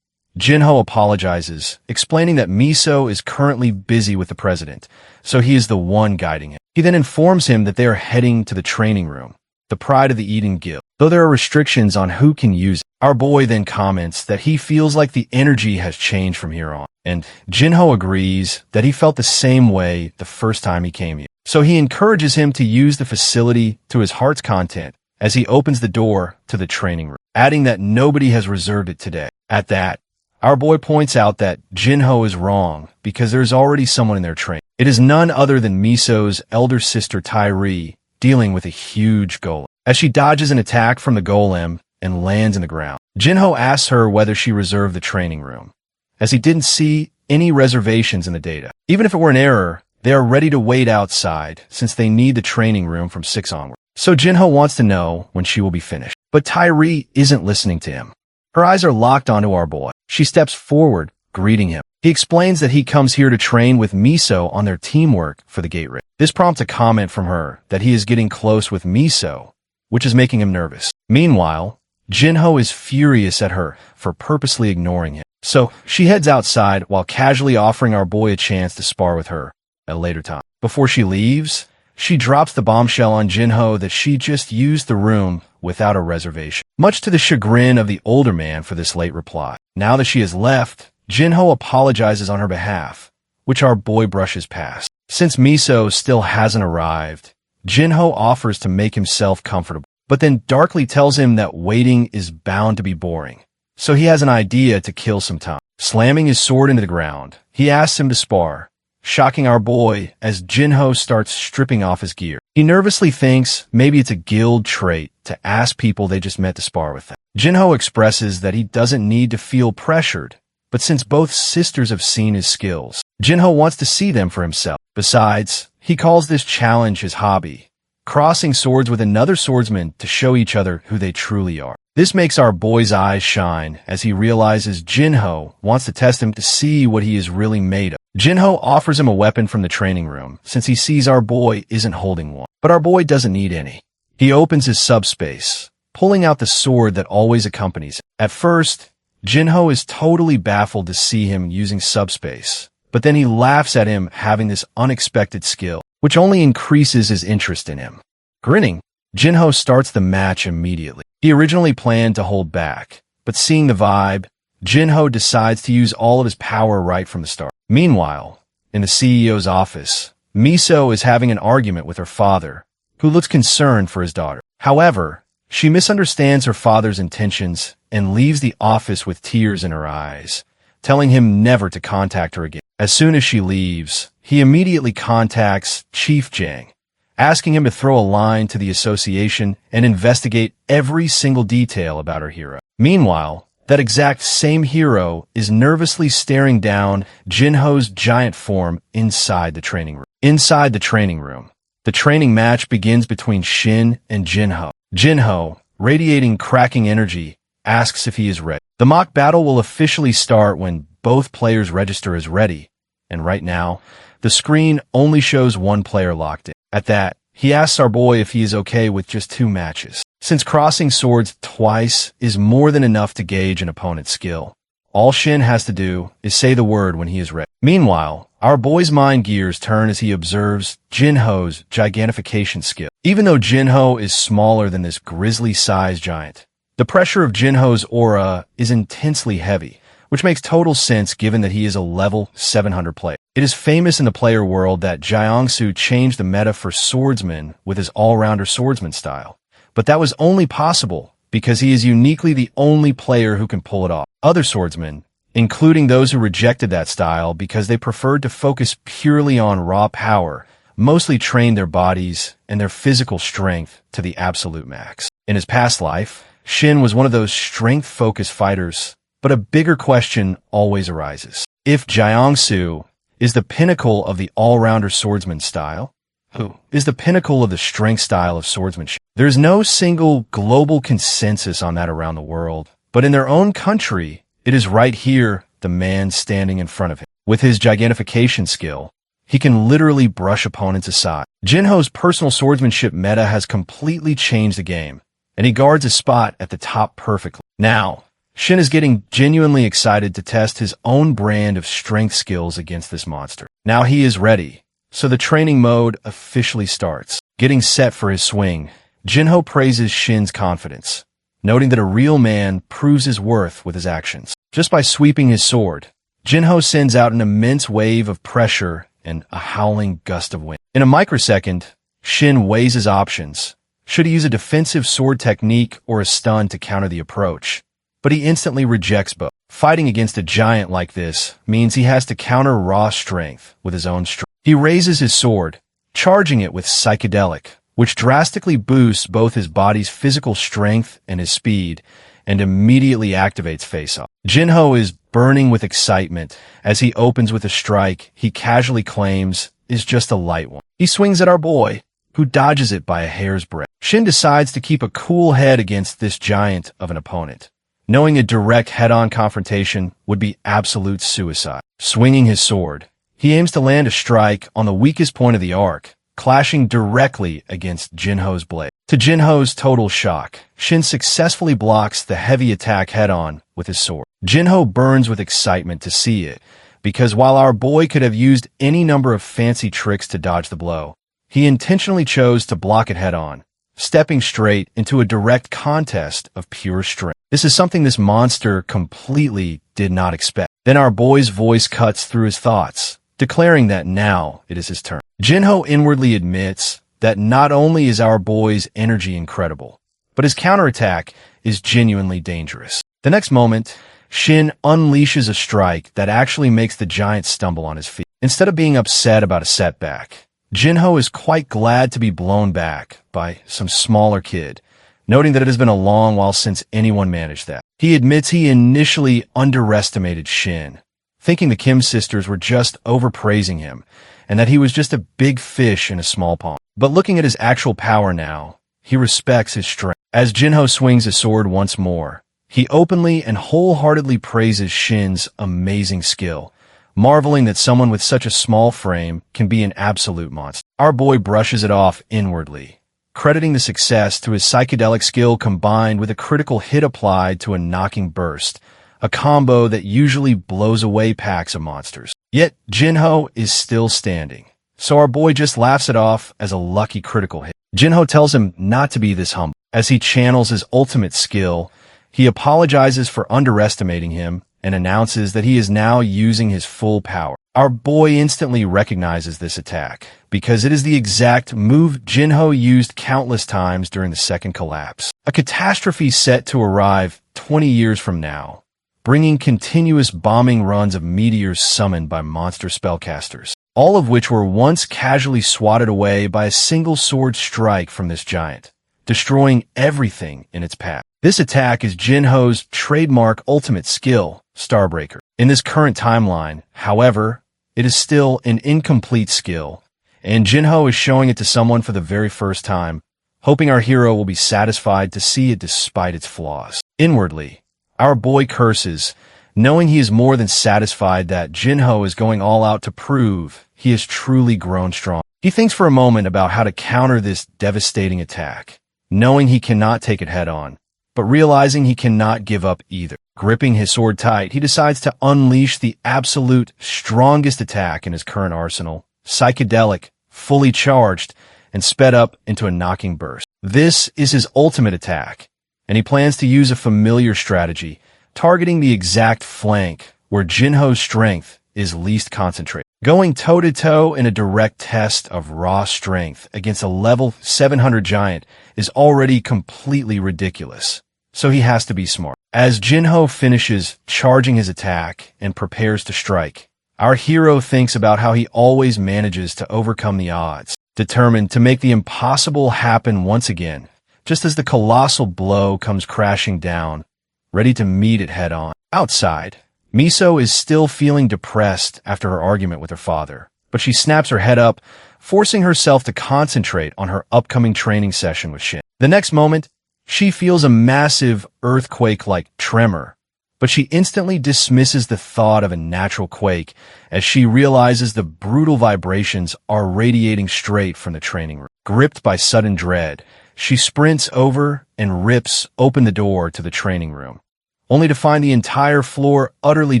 Jinho apologizes, explaining that Miso is currently busy with the president, so he is the one guiding him. He then informs him that they are heading to the training room, the pride of the Eden Guild, though there are restrictions on who can use it. Our boy then comments that he feels like the energy has changed from here on, and Jinho agrees that he felt the same way the first time he came here. So he encourages him to use the facility to his heart's content as he opens the door to the training room, adding that nobody has reserved it today. At that, our boy points out that Jinho is wrong because there's already someone in their training. It is none other than Miso's elder sister Tyree dealing with a huge golem. As she dodges an attack from the golem and lands in the ground, Jinho asks her whether she reserved the training room, as he didn't see any reservations in the data. Even if it were an error, they are ready to wait outside since they need the training room from 6 onward. So Jinho wants to know when she will be finished. But Tyree isn't listening to him. Her eyes are locked onto our boy. She steps forward, greeting him. He explains that he comes here to train with Miso on their teamwork for the gate raid. This prompts a comment from her that he is getting close with Miso, which is making him nervous. Meanwhile, Jinho is furious at her for purposely ignoring him. So she heads outside while casually offering our boy a chance to spar with her at a later time. Before she leaves, she drops the bombshell on Jinho that she just used the room without a reservation, much to the chagrin of the older man for this late reply. Now that she has left, Jinho apologizes on her behalf, which our boy brushes past. Since Miso still hasn't arrived, Jinho offers to make himself comfortable, but then darkly tells him that waiting is bound to be boring, so he has an idea to kill some time. Slamming his sword into the ground, he asks him to spar, shocking our boy as Jinho starts stripping off his gear. He nervously thinks maybe it's a guild trait to ask people they just met to spar with them. Jinho expresses that he doesn't need to feel pressured, but since both sisters have seen his skills, Jinho wants to see them for himself. Besides, he calls this challenge his hobby, crossing swords with another swordsman to show each other who they truly are. This makes our boy's eyes shine as he realizes Jinho wants to test him to see what he is really made of. Jinho offers him a weapon from the training room since he sees our boy isn't holding one, but our boy doesn't need any. He opens his subspace, pulling out the sword that always accompanies him. At first, Jinho is totally baffled to see him using subspace, but then he laughs at him having this unexpected skill, which only increases his interest in him. Grinning, Jinho starts the match immediately. He originally planned to hold back, but seeing the vibe, Jinho decides to use all of his power right from the start. Meanwhile, in the CEO's office, Miso is having an argument with her father, who looks concerned for his daughter. However, she misunderstands her father's intentions and leaves the office with tears in her eyes, telling him never to contact her again. As soon as she leaves, he immediately contacts Chief Jang, asking him to throw a line to the association and investigate every single detail about her hero. Meanwhile, that exact same hero is nervously staring down Jinho's giant form inside the training room. Inside the training room, the training match begins between Shin and Jinho. Jinho, radiating cracking energy, asks if he is ready. The mock battle will officially start when both players register as ready, and right now, the screen only shows one player locked in. At that, he asks our boy if he is okay with just 2 matches. Since crossing swords twice is more than enough to gauge an opponent's skill, all Shin has to do is say the word when he is ready. Meanwhile, our boy's mind gears turn as he observes Jinho's gigantification skill. Even though Jinho is smaller than this grisly-sized giant, the pressure of Jinho's aura is intensely heavy, which makes total sense given that he is a level 700 player. It is famous in the player world that Jiangsu changed the meta for swordsmen with his all-rounder swordsman style, but that was only possible because he is uniquely the only player who can pull it off. Other swordsmen, including those who rejected that style because they preferred to focus purely on raw power, mostly trained their bodies and their physical strength to the absolute max. In his past life, Shin was one of those strength-focused fighters, but a bigger question always arises. If Jiangsu is the pinnacle of the all-rounder swordsman style, who is the pinnacle of the strength style of swordsmanship? There's no single global consensus on that around the world, but in their own country, it is right here the man standing in front of him. With his gigantification skill, he can literally brush opponents aside. Jinho's personal swordsmanship meta has completely changed the game, and he guards his spot at the top perfectly. Now, Shin is getting genuinely excited to test his own brand of strength skills against this monster. Now he is ready, so the training mode officially starts. Getting set for his swing, Jinho praises Shin's confidence, noting that a real man proves his worth with his actions. Just by sweeping his sword, Jinho sends out an immense wave of pressure and a howling gust of wind. In a microsecond, Shin weighs his options. Should he use a defensive sword technique or a stun to counter the approach? But he instantly rejects both. Fighting against a giant like this means he has to counter raw strength with his own strength. He raises his sword, charging it with psychedelic, which drastically boosts both his body's physical strength and his speed, and immediately activates face-off. Jinho is burning with excitement as he opens with a strike he casually claims is just a light one. He swings at our boy, who dodges it by a hair's breadth. Shin decides to keep a cool head against this giant of an opponent, knowing a direct head-on confrontation would be absolute suicide. Swinging his sword, he aims to land a strike on the weakest point of the arc, clashing directly against Jinho's blade. To Jinho's total shock, Shin successfully blocks the heavy attack head-on with his sword. Jinho burns with excitement to see it, because while our boy could have used any number of fancy tricks to dodge the blow, he intentionally chose to block it head-on, stepping straight into a direct contest of pure strength. This is something this monster completely did not expect. Then our boy's voice cuts through his thoughts, declaring that now it is his turn. Jinho inwardly admits that not only is our boy's energy incredible, but his counterattack is genuinely dangerous. The next moment, Shin unleashes a strike that actually makes the giant stumble on his feet. Instead of being upset about a setback, Jinho is quite glad to be blown back by some smaller kid, noting that it has been a long while since anyone managed that. He admits he initially underestimated Shin, thinking the Kim sisters were just overpraising him, and that he was just a big fish in a small pond. But looking at his actual power now, he respects his strength. As Jinho swings his sword once more, he openly and wholeheartedly praises Shin's amazing skill, marveling that someone with such a small frame can be an absolute monster. Our boy brushes it off inwardly, crediting the success to his psychedelic skill combined with a critical hit applied to a knocking burst, a combo that usually blows away packs of monsters. Yet Jinho is still standing, so our boy just laughs it off as a lucky critical hit. Jinho tells him not to be this humble. As he channels his ultimate skill, he apologizes for underestimating him and announces that he is now using his full power. Our boy instantly recognizes this attack, because it is the exact move Jinho used countless times during the second collapse. A catastrophe set to arrive 20 years from now, bringing continuous bombing runs of meteors summoned by monster spellcasters, all of which were once casually swatted away by a single sword strike from this giant, destroying everything in its path. This attack is Jinho's trademark ultimate skill, Starbreaker. In this current timeline, however, it is still an incomplete skill, and Jinho is showing it to someone for the very first time, hoping our hero will be satisfied to see it despite its flaws. Inwardly, our boy curses, knowing he is more than satisfied that Jinho is going all out to prove he has truly grown strong. He thinks for a moment about how to counter this devastating attack, knowing he cannot take it head-on, but realizing he cannot give up either. Gripping his sword tight, he decides to unleash the absolute strongest attack in his current arsenal, psychedelic, fully charged, and sped up into a knocking burst. This is his ultimate attack, and he plans to use a familiar strategy, targeting the exact flank where Jinho's strength is least concentrated. Going toe-to-toe in a direct test of raw strength against a level 700 giant is already completely ridiculous, so he has to be smart. As Jinho finishes charging his attack and prepares to strike, our hero thinks about how he always manages to overcome the odds, determined to make the impossible happen once again, just as the colossal blow comes crashing down, ready to meet it head-on. Outside, Miso is still feeling depressed after her argument with her father, but she snaps her head up, forcing herself to concentrate on her upcoming training session with Shin. The next moment, she feels a massive earthquake-like tremor, but she instantly dismisses the thought of a natural quake as she realizes the brutal vibrations are radiating straight from the training room. Gripped by sudden dread, she sprints over and rips open the door to the training room, only to find the entire floor utterly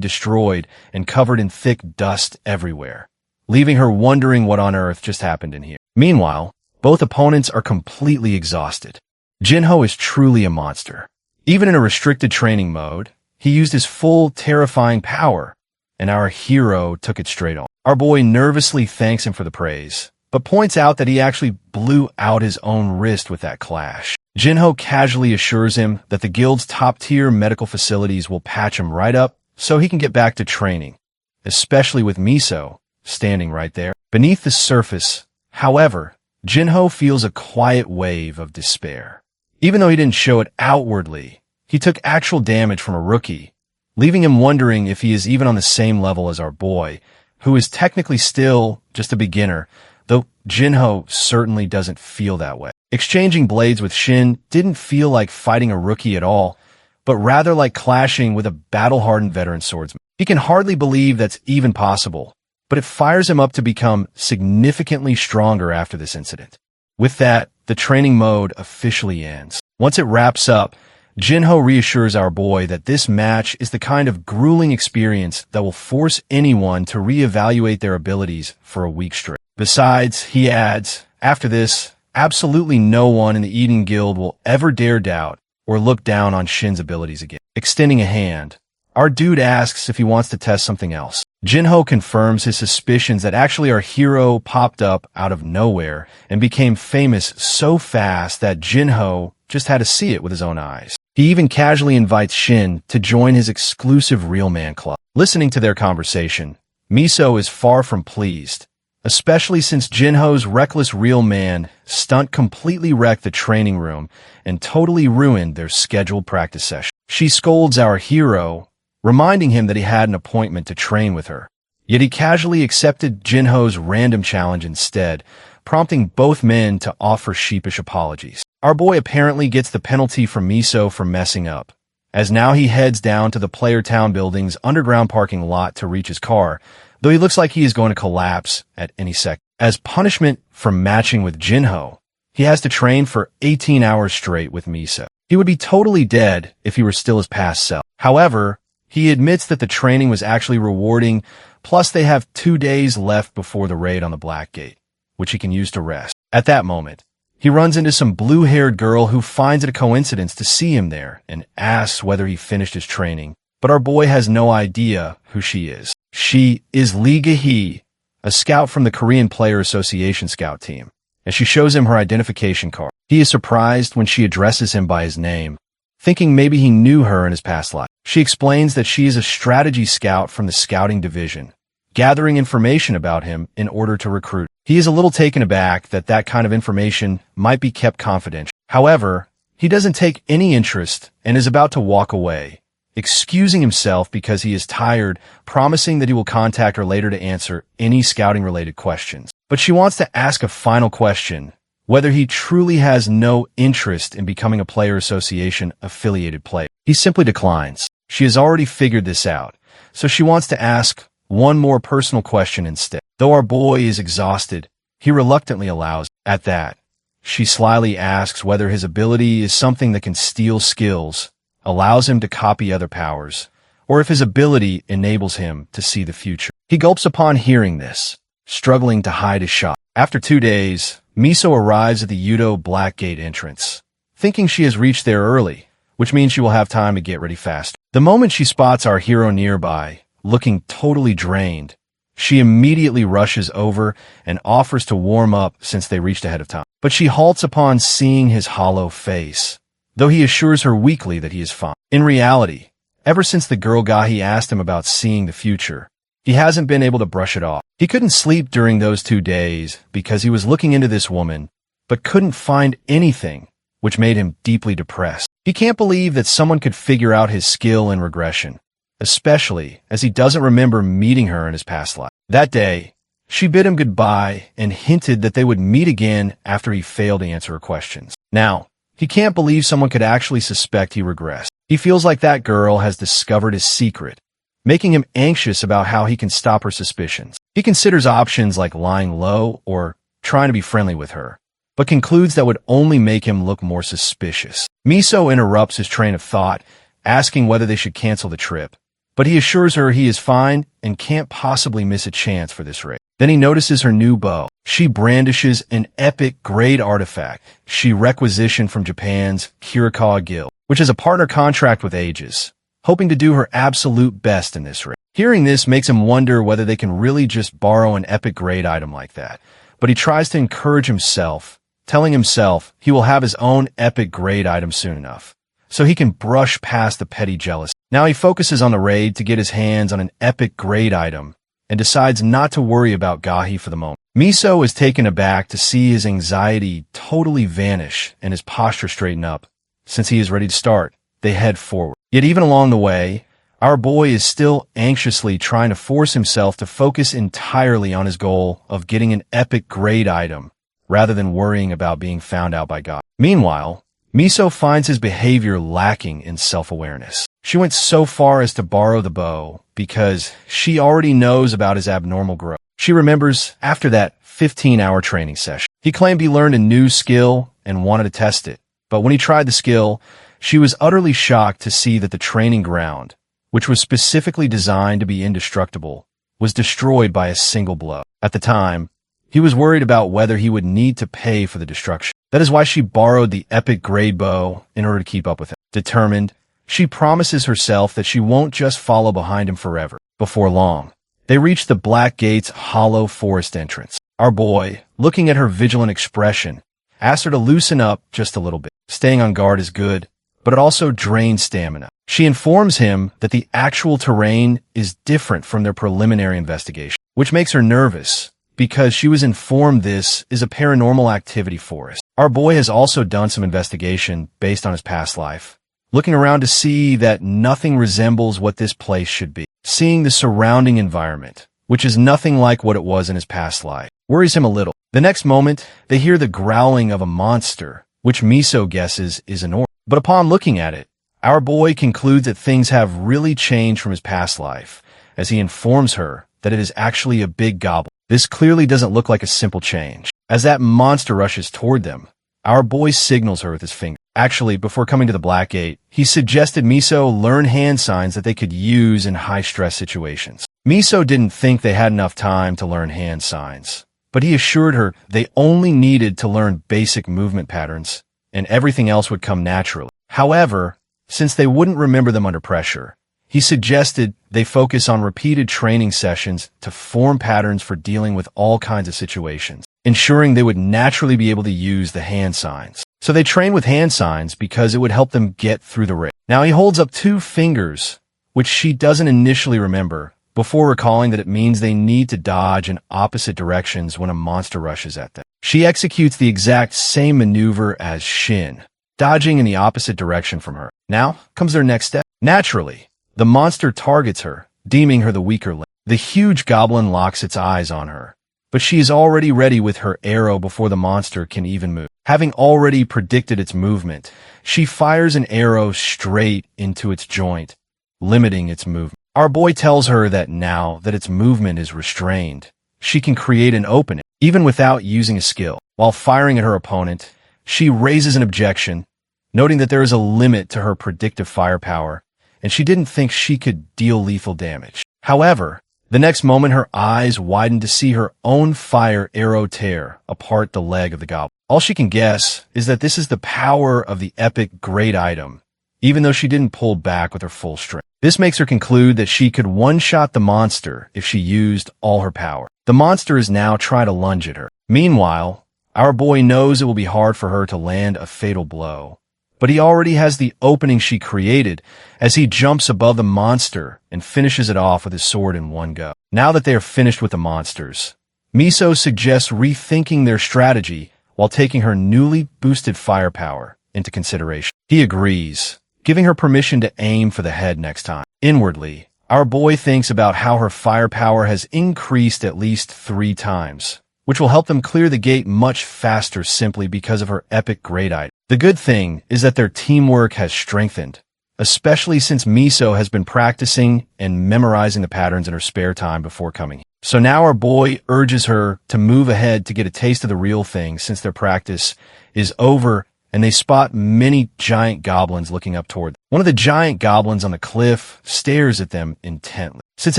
destroyed and covered in thick dust everywhere, leaving her wondering what on earth just happened in here. Meanwhile, both opponents are completely exhausted. Jinho is truly a monster. Even in a restricted training mode, he used his full, terrifying power, and our hero took it straight on. Our boy nervously thanks him for the praise, but points out that he actually blew out his own wrist with that clash. Jinho casually assures him that the guild's top-tier medical facilities will patch him right up so he can get back to training, especially with Miso standing right there. Beneath the surface, however, Jinho feels a quiet wave of despair. Even though he didn't show it outwardly, he took actual damage from a rookie, leaving him wondering if he is even on the same level as our boy, who is technically still just a beginner, though Jinho certainly doesn't feel that way. Exchanging blades with Shin didn't feel like fighting a rookie at all, but rather like clashing with a battle-hardened veteran swordsman. He can hardly believe that's even possible, but it fires him up to become significantly stronger after this incident. With that, the training mode officially ends. Once it wraps up, Jinho reassures our boy that this match is the kind of grueling experience that will force anyone to reevaluate their abilities for a week straight. Besides, he adds, after this, absolutely no one in the Eden Guild will ever dare doubt or look down on Shin's abilities again. Extending a hand, our dude asks if he wants to test something else. Jinho confirms his suspicions that actually our hero popped up out of nowhere and became famous so fast that Jinho just had to see it with his own eyes. He even casually invites Shin to join his exclusive Real Man Club. Listening to their conversation, Miso is far from pleased, especially since Jinho's reckless Real Man stunt completely wrecked the training room and totally ruined their scheduled practice session. She scolds our hero, reminding him that he had an appointment to train with her. Yet he casually accepted Jinho's random challenge instead, prompting both men to offer sheepish apologies. Our boy apparently gets the penalty from Miso for messing up, as now he heads down to the Player Town building's underground parking lot to reach his car, though he looks like he is going to collapse at any second. As punishment for matching with Jinho, he has to train for 18 hours straight with Miso. He would be totally dead if he were still his past self. However, he admits that the training was actually rewarding, plus they have 2 days left before the raid on the Black Gate, which he can use to rest. At that moment, he runs into some blue-haired girl who finds it a coincidence to see him there and asks whether he finished his training, but our boy has no idea who she is. She is Lee Ga-hee, a scout from the Korean Player Association scout team, and she shows him her identification card. He is surprised when she addresses him by his name, thinking maybe he knew her in his past life. She explains that she is a strategy scout from the scouting division, gathering information about him in order to recruit. He is a little taken aback that that kind of information might be kept confidential. However, he doesn't take any interest and is about to walk away, excusing himself because he is tired, promising that he will contact her later to answer any scouting-related questions. But she wants to ask a final question, whether he truly has no interest in becoming a Player Association affiliated player. He simply declines. She has already figured this out, so she wants to ask one more personal question instead. Though our boy is exhausted, he reluctantly allows. At that, she slyly asks whether his ability is something that can steal skills, allows him to copy other powers, or if his ability enables him to see the future. He gulps upon hearing this, struggling to hide his shock. After 2 days, Miso arrives at the Yudo Black Gate entrance, thinking she has reached there early, which means she will have time to get ready fast. The moment she spots our hero nearby, looking totally drained, she immediately rushes over and offers to warm up since they reached ahead of time. But she halts upon seeing his hollow face, though he assures her weakly that he is fine. In reality, ever since the girl Gahi asked him about seeing the future, he hasn't been able to brush it off. He couldn't sleep during those 2 days because he was looking into this woman, but couldn't find anything, which made him deeply depressed. He can't believe that someone could figure out his skill in regression, especially as he doesn't remember meeting her in his past life. That day, she bid him goodbye and hinted that they would meet again after he failed to answer her questions. Now, he can't believe someone could actually suspect he regressed. He feels like that girl has discovered his secret, making him anxious about how he can stop her suspicions. He considers options like lying low or trying to be friendly with her, but concludes that would only make him look more suspicious. Miso interrupts his train of thought, asking whether they should cancel the trip, but he assures her he is fine and can't possibly miss a chance for this raid. Then he notices her new bow. She brandishes an epic grade artifact she requisitioned from Japan's Kirikawa Guild, which is a partner contract with Aegis, hoping to do her absolute best in this raid. Hearing this makes him wonder whether they can really just borrow an epic grade item like that, but he tries to encourage himself, telling himself he will have his own epic grade item soon enough, so he can brush past the petty jealousy. Now he focuses on the raid to get his hands on an epic grade item and decides not to worry about Gahi for the moment. Miso is taken aback to see his anxiety totally vanish and his posture straighten up. Since he is ready to start, they head forward. Yet even along the way, our boy is still anxiously trying to force himself to focus entirely on his goal of getting an epic grade item rather than worrying about being found out by Gahi. Meanwhile, Miso finds his behavior lacking in self-awareness. She went so far as to borrow the bow because she already knows about his abnormal growth. She remembers after that 15-hour training session. He claimed he learned a new skill and wanted to test it, but when he tried the skill, she was utterly shocked to see that the training ground, which was specifically designed to be indestructible, was destroyed by a single blow. At the time, he was worried about whether he would need to pay for the destruction. That is why she borrowed the epic grade bow in order to keep up with him. Determined, she promises herself that she won't just follow behind him forever. Before long, they reach the Black Gate's hollow forest entrance. Our boy, looking at her vigilant expression, asks her to loosen up just a little bit. Staying on guard is good, but it also drains stamina. She informs him that the actual terrain is different from their preliminary investigation, which makes her nervous because she was informed this is a paranormal activity forest. Our boy has also done some investigation based on his past life, looking around to see that nothing resembles what this place should be. Seeing the surrounding environment, which is nothing like what it was in his past life, worries him a little. The next moment, they hear the growling of a monster, which Miso guesses is an orc. But upon looking at it, our boy concludes that things have really changed from his past life, as he informs her that it is actually a big goblin. This clearly doesn't look like a simple change. As that monster rushes toward them, our boy signals her with his finger. Actually, before coming to the Black Gate, he suggested Miso learn hand signs that they could use in high-stress situations. Miso didn't think they had enough time to learn hand signs, but he assured her they only needed to learn basic movement patterns, and everything else would come naturally. However, since they wouldn't remember them under pressure, he suggested they focus on repeated training sessions to form patterns for dealing with all kinds of situations, ensuring they would naturally be able to use the hand signs. So they train with hand signs because it would help them get through the raid. Now he holds up 2 fingers, which she doesn't initially remember, before recalling that it means they need to dodge in opposite directions when a monster rushes at them. She executes the exact same maneuver as Shin, dodging in the opposite direction from her. Now comes their next step. Naturally, the monster targets her, deeming her the weaker link. The huge goblin locks its eyes on her, but she is already ready with her arrow before the monster can even move. Having already predicted its movement, she fires an arrow straight into its joint, limiting its movement. Our boy tells her that now that its movement is restrained, she can create an opening, even without using a skill. While firing at her opponent, she raises an objection, noting that there is a limit to her predictive firepower, and she didn't think she could deal lethal damage. However, the next moment her eyes widen to see her own fire arrow tear apart the leg of the goblin. All she can guess is that this is the power of the epic great item, even though she didn't pull back with her full strength. This makes her conclude that she could one-shot the monster if she used all her power. The monster is now trying to lunge at her. Meanwhile, our boy knows it will be hard for her to land a fatal blow, but he already has the opening she created as he jumps above the monster and finishes it off with his sword in one go. Now that they are finished with the monsters, Miso suggests rethinking their strategy while taking her newly boosted firepower into consideration. He agrees, giving her permission to aim for the head next time. Inwardly, our boy thinks about how her firepower has increased at least 3 times, which will help them clear the gate much faster simply because of her epic grade item. The good thing is that their teamwork has strengthened, especially since Miso has been practicing and memorizing the patterns in her spare time before coming here. So now our boy urges her to move ahead to get a taste of the real thing since their practice is over, and they spot many giant goblins looking up toward them. One of the giant goblins on the cliff stares at them intently. Since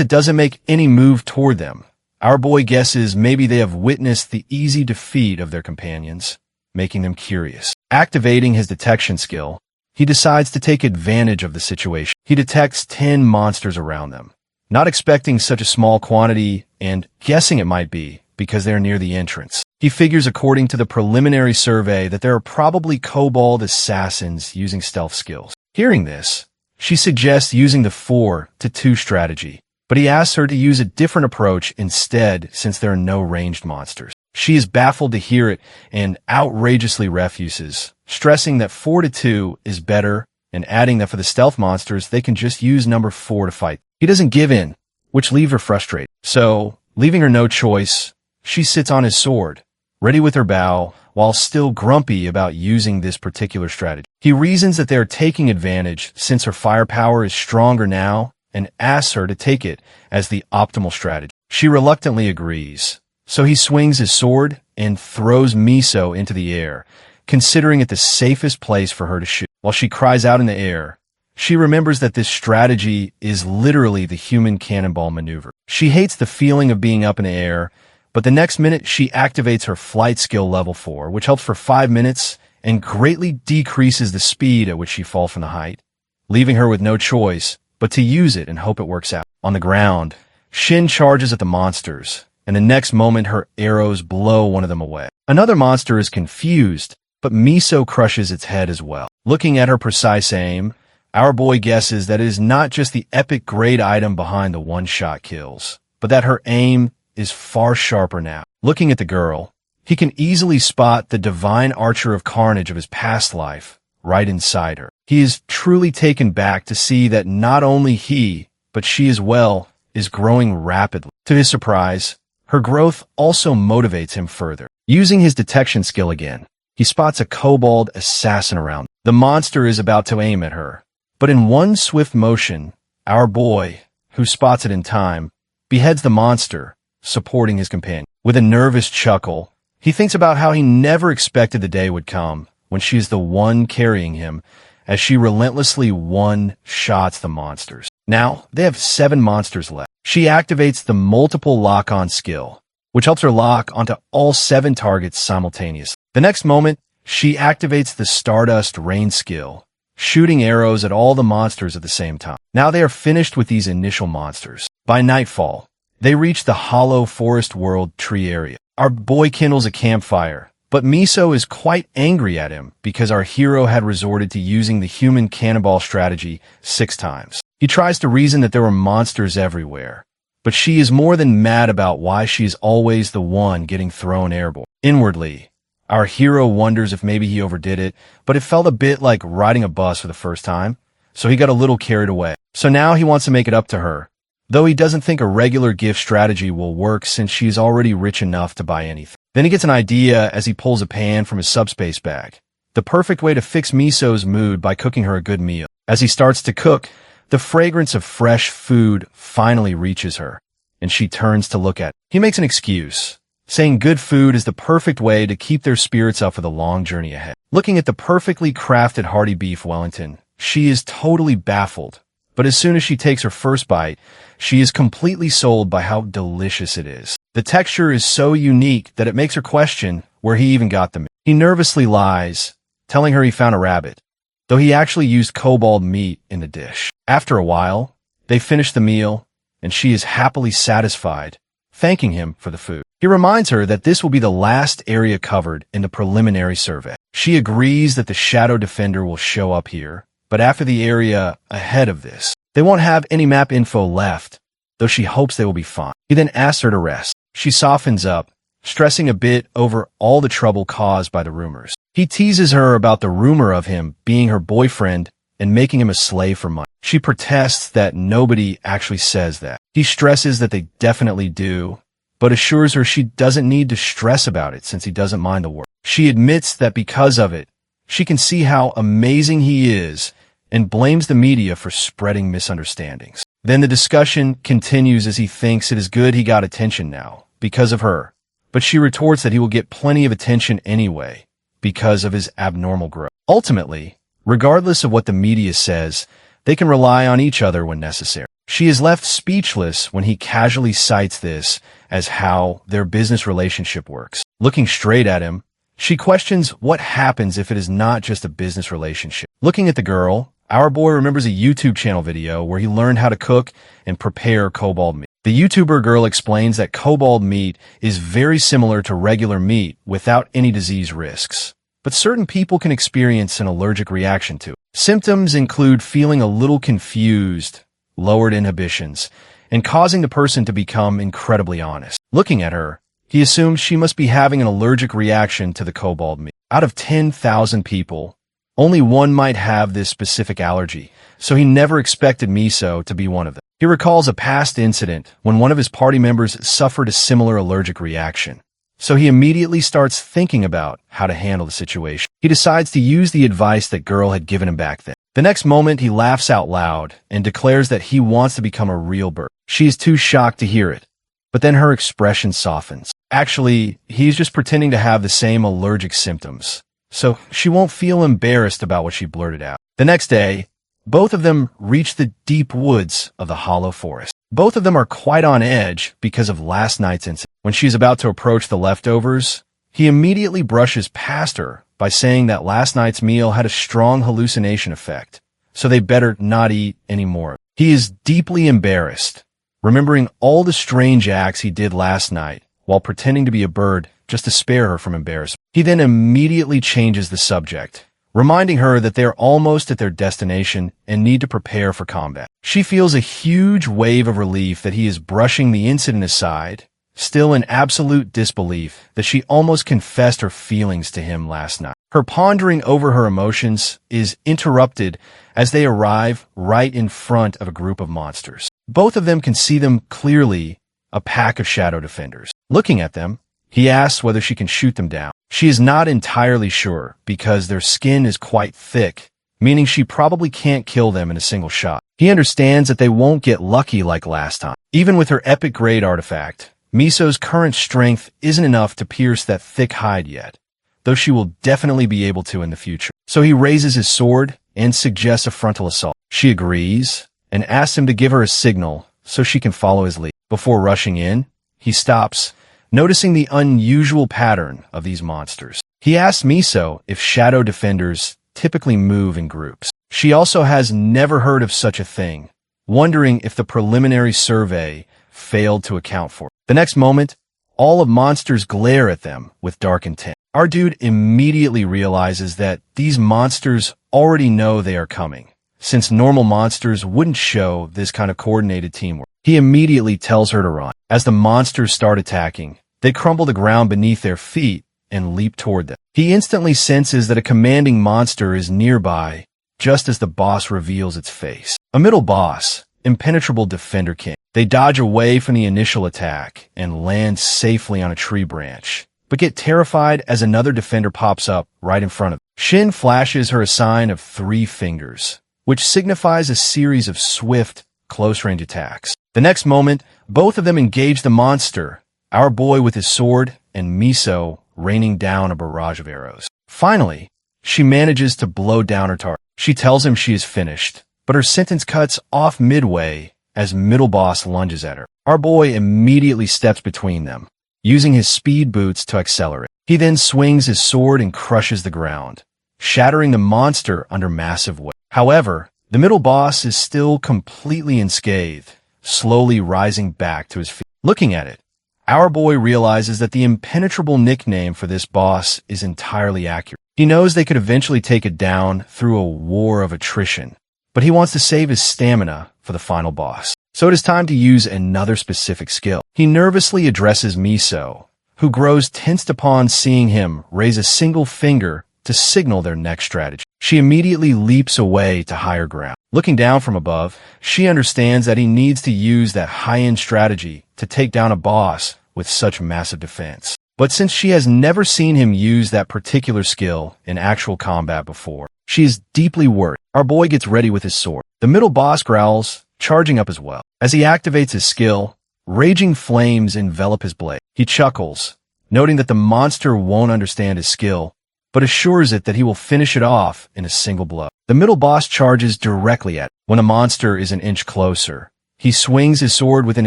it doesn't make any move toward them, our boy guesses maybe they have witnessed the easy defeat of their companions, making them curious. Activating his detection skill, he decides to take advantage of the situation. He detects 10 monsters around them, not expecting such a small quantity and guessing it might be because they're near the entrance. He figures according to the preliminary survey that there are probably kobold assassins using stealth skills. Hearing this, she suggests using the 4-2 strategy, but he asks her to use a different approach instead since there are no ranged monsters. She is baffled to hear it and outrageously refuses, stressing that 4-2 is better and adding that for the stealth monsters, they can just use number 4 to fight. He doesn't give in, which leaves her frustrated. So, leaving her no choice, she sits on his sword, ready with her bow, while still grumpy about using this particular strategy. He reasons that they are taking advantage since her firepower is stronger now and asks her to take it as the optimal strategy. She reluctantly agrees, so he swings his sword and throws Miso into the air, considering it the safest place for her to shoot. While she cries out in the air, she remembers that this strategy is literally the human cannonball maneuver. She hates the feeling of being up in the air, but the next minute she activates her flight skill level 4, which helps for 5 minutes and greatly decreases the speed at which she falls from the height, leaving her with no choice but to use it and hope it works out. On the ground, Shin charges at the monsters, and the next moment her arrows blow one of them away. Another monster is confused, but Miso crushes its head as well. Looking at her precise aim, our boy guesses that it is not just the epic grade item behind the one-shot kills, but that her aim is far sharper now. Looking at the girl, he can easily spot the divine archer of carnage of his past life right inside her. He is truly taken back to see that not only he, but she as well, is growing rapidly. To his surprise, her growth also motivates him further. Using his detection skill again, he spots a kobold assassin around. The monster is about to aim at her, but in one swift motion, our boy, who spots it in time, beheads the monster, supporting his companion. With a nervous chuckle, he thinks about how he never expected the day would come when she is the one carrying him as she relentlessly one-shots the monsters. Now, they have 7 monsters left. She activates the multiple lock-on skill, which helps her lock onto all 7 targets simultaneously. The next moment, she activates the Stardust Rain skill, shooting arrows at all the monsters at the same time. Now they are finished with these initial monsters. By nightfall, they reach the hollow forest world tree area. Our boy kindles a campfire, but Miso is quite angry at him because our hero had resorted to using the human cannonball strategy 6 times. He tries to reason that there were monsters everywhere, but she is more than mad about why she is always the one getting thrown airborne. Inwardly, our hero wonders if maybe he overdid it, but it felt a bit like riding a bus for the first time, so he got a little carried away. So now he wants to make it up to her, though he doesn't think a regular gift strategy will work since she's already rich enough to buy anything. Then he gets an idea as he pulls a pan from his subspace bag, the perfect way to fix Miso's mood by cooking her a good meal. As he starts to cook, the fragrance of fresh food finally reaches her, and she turns to look at it. He makes an excuse, saying good food is the perfect way to keep their spirits up for the long journey ahead. Looking at the perfectly crafted hearty beef Wellington, she is totally baffled, but as soon as she takes her first bite, she is completely sold by how delicious it is. The texture is so unique that it makes her question where he even got them. He nervously lies, telling her he found a rabbit, though he actually used cobalt meat in the dish. After a while, they finish the meal, and she is happily satisfied, thanking him for the food. He reminds her that this will be the last area covered in the preliminary survey. She agrees that the Shadow Defender will show up here, but after the area ahead of this, they won't have any map info left, though she hopes they will be fine. He then asks her to rest. She softens up, stressing a bit over all the trouble caused by the rumors. He teases her about the rumor of him being her boyfriend and making him a slave for money. She protests that nobody actually says that. He stresses that they definitely do, but assures her she doesn't need to stress about it since he doesn't mind the work. She admits that because of it, she can see how amazing he is and blames the media for spreading misunderstandings. Then the discussion continues as he thinks it is good he got attention now because of her, but she retorts that he will get plenty of attention anyway because of his abnormal growth. Ultimately, regardless of what the media says, they can rely on each other when necessary. She is left speechless when he casually cites this as how their business relationship works. Looking straight at him, she questions what happens if it is not just a business relationship. Looking at the girl, our boy remembers a YouTube channel video where he learned how to cook and prepare cobalt meat. The YouTuber girl explains that cobalt meat is very similar to regular meat without any disease risks, but certain people can experience an allergic reaction to it. Symptoms include feeling a little confused, lowered inhibitions, and causing the person to become incredibly honest. Looking at her, he assumes she must be having an allergic reaction to the cobalt meat. Out of 10,000 people, only one might have this specific allergy, so he never expected Miso to be one of them. He recalls a past incident when one of his party members suffered a similar allergic reaction, so he immediately starts thinking about how to handle the situation. He decides to use the advice that girl had given him back then. The next moment, he laughs out loud and declares that he wants to become a real bird. She is too shocked to hear it, but then her expression softens. Actually, he's just pretending to have the same allergic symptoms, so she won't feel embarrassed about what she blurted out. The next day, both of them reach the deep woods of the hollow forest. Both of them are quite on edge because of last night's incident. When she's about to approach the leftovers, he immediately brushes past her by saying that last night's meal had a strong hallucination effect, so they better not eat any more. He is deeply embarrassed, remembering all the strange acts he did last night while pretending to be a bird just to spare her from embarrassment. He then immediately changes the subject, reminding her that they're almost at their destination and need to prepare for combat. She feels a huge wave of relief that he is brushing the incident aside, still in absolute disbelief that she almost confessed her feelings to him last night. Her pondering over her emotions is interrupted as they arrive right in front of a group of monsters. Both of them can see them clearly, a pack of shadow defenders. Looking at them, he asks whether she can shoot them down. She is not entirely sure because their skin is quite thick, meaning she probably can't kill them in a single shot. He understands that they won't get lucky like last time. Even with her epic grade artifact, Miso's current strength isn't enough to pierce that thick hide yet, though she will definitely be able to in the future. So he raises his sword and suggests a frontal assault. She agrees and asks him to give her a signal so she can follow his lead. Before rushing in, he stops, noticing the unusual pattern of these monsters. He asks Miso if shadow defenders typically move in groups. She also has never heard of such a thing, wondering if the preliminary survey failed to account for it. The next moment, all of monsters glare at them with dark intent. Our dude immediately realizes that these monsters already know they are coming, since normal monsters wouldn't show this kind of coordinated teamwork. He immediately tells her to run. As the monsters start attacking, they crumble the ground beneath their feet and leap toward them. He instantly senses that a commanding monster is nearby, just as the boss reveals its face. A middle boss, impenetrable defender king. They dodge away from the initial attack and land safely on a tree branch, but get terrified as another defender pops up right in front of them. Shin flashes her a sign of 3 fingers, which signifies a series of swift, close-range attacks. The next moment, both of them engage the monster, our boy with his sword and Miso raining down a barrage of arrows. Finally, she manages to blow down her target. She tells him she is finished, but her sentence cuts off midway as middle boss lunges at her. Our boy immediately steps between them, using his speed boots to accelerate. He then swings his sword and crushes the ground. shattering the monster under massive weight. However, the middle boss is still completely unscathed, slowly rising back to his feet. Looking at it, our boy realizes that the impenetrable nickname for this boss is entirely accurate. He knows they could eventually take it down through a war of attrition, but he wants to save his stamina for the final boss. So it is time to use another specific skill. He nervously addresses Miso, who grows tensed upon seeing him raise a single finger to signal their next strategy. She immediately leaps away to higher ground. Looking down from above, she understands that he needs to use that high-end strategy to take down a boss with such massive defense. But since she has never seen him use that particular skill in actual combat before, she is deeply worried. Our boy gets ready with his sword. The middle boss growls, charging up as well. As he activates his skill, raging flames envelop his blade. He chuckles, noting that the monster won't understand his skill, but assures it that he will finish it off in a single blow. The middle boss charges directly at it. When a monster is an inch closer, he swings his sword with an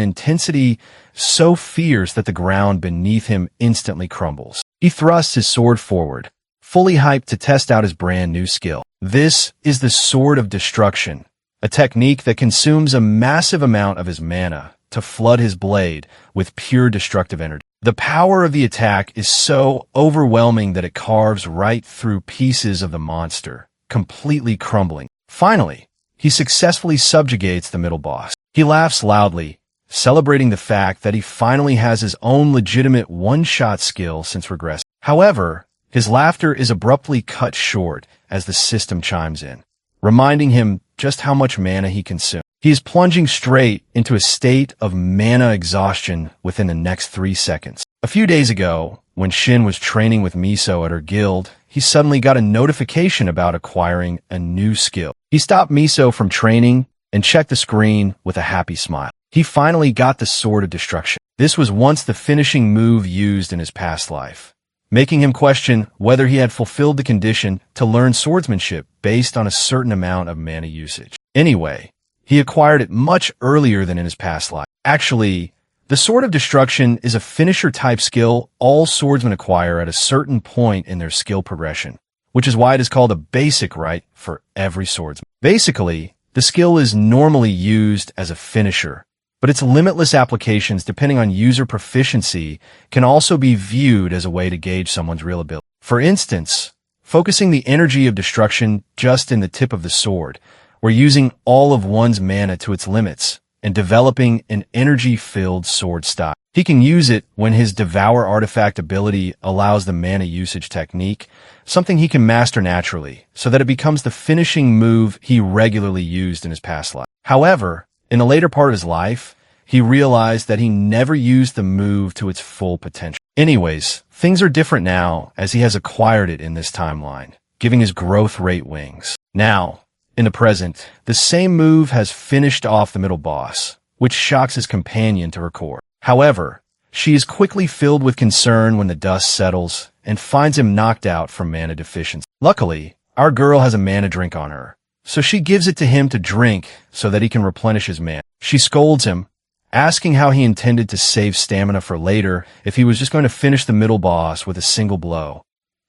intensity so fierce that the ground beneath him instantly crumbles. He thrusts his sword forward, fully hyped to test out his brand new skill. This is the Sword of Destruction, a technique that consumes a massive amount of his mana to flood his blade with pure destructive energy. The power of the attack is so overwhelming that it carves right through pieces of the monster, completely crumbling. Finally, he successfully subjugates the middle boss. He laughs loudly, celebrating the fact that he finally has his own legitimate one-shot skill since regressing. However, his laughter is abruptly cut short as the system chimes in, reminding him just how much mana he consumed. He is plunging straight into a state of mana exhaustion within the next 3 seconds. A few days ago, when Shin was training with Miso at her guild, he suddenly got a notification about acquiring a new skill. He stopped Miso from training and checked the screen with a happy smile. He finally got the Sword of Destruction. This was once the finishing move used in his past life, making him question whether he had fulfilled the condition to learn swordsmanship based on a certain amount of mana usage. Anyway, he acquired it much earlier than in his past life. Actually, the Sword of Destruction is a finisher-type skill all swordsmen acquire at a certain point in their skill progression, which is why it is called a basic right for every swordsman. Basically, the skill is normally used as a finisher, but its limitless applications depending on user proficiency can also be viewed as a way to gauge someone's real ability. For instance, focusing the energy of destruction just in the tip of the sword, or using all of one's mana to its limits, and developing an energy-filled sword style. He can use it when his Devour artifact ability allows the mana usage technique, something he can master naturally, so that it becomes the finishing move he regularly used in his past life. However, in the later part of his life, he realized that he never used the move to its full potential. Anyways, things are different now as he has acquired it in this timeline, giving his growth rate wings. Now, in the present, the same move has finished off the middle boss, which shocks his companion to her core. However, she is quickly filled with concern when the dust settles and finds him knocked out from mana deficiency. Luckily, our girl has a mana drink on her, so she gives it to him to drink so that he can replenish his mana. She scolds him, asking how he intended to save stamina for later if he was just going to finish the middle boss with a single blow,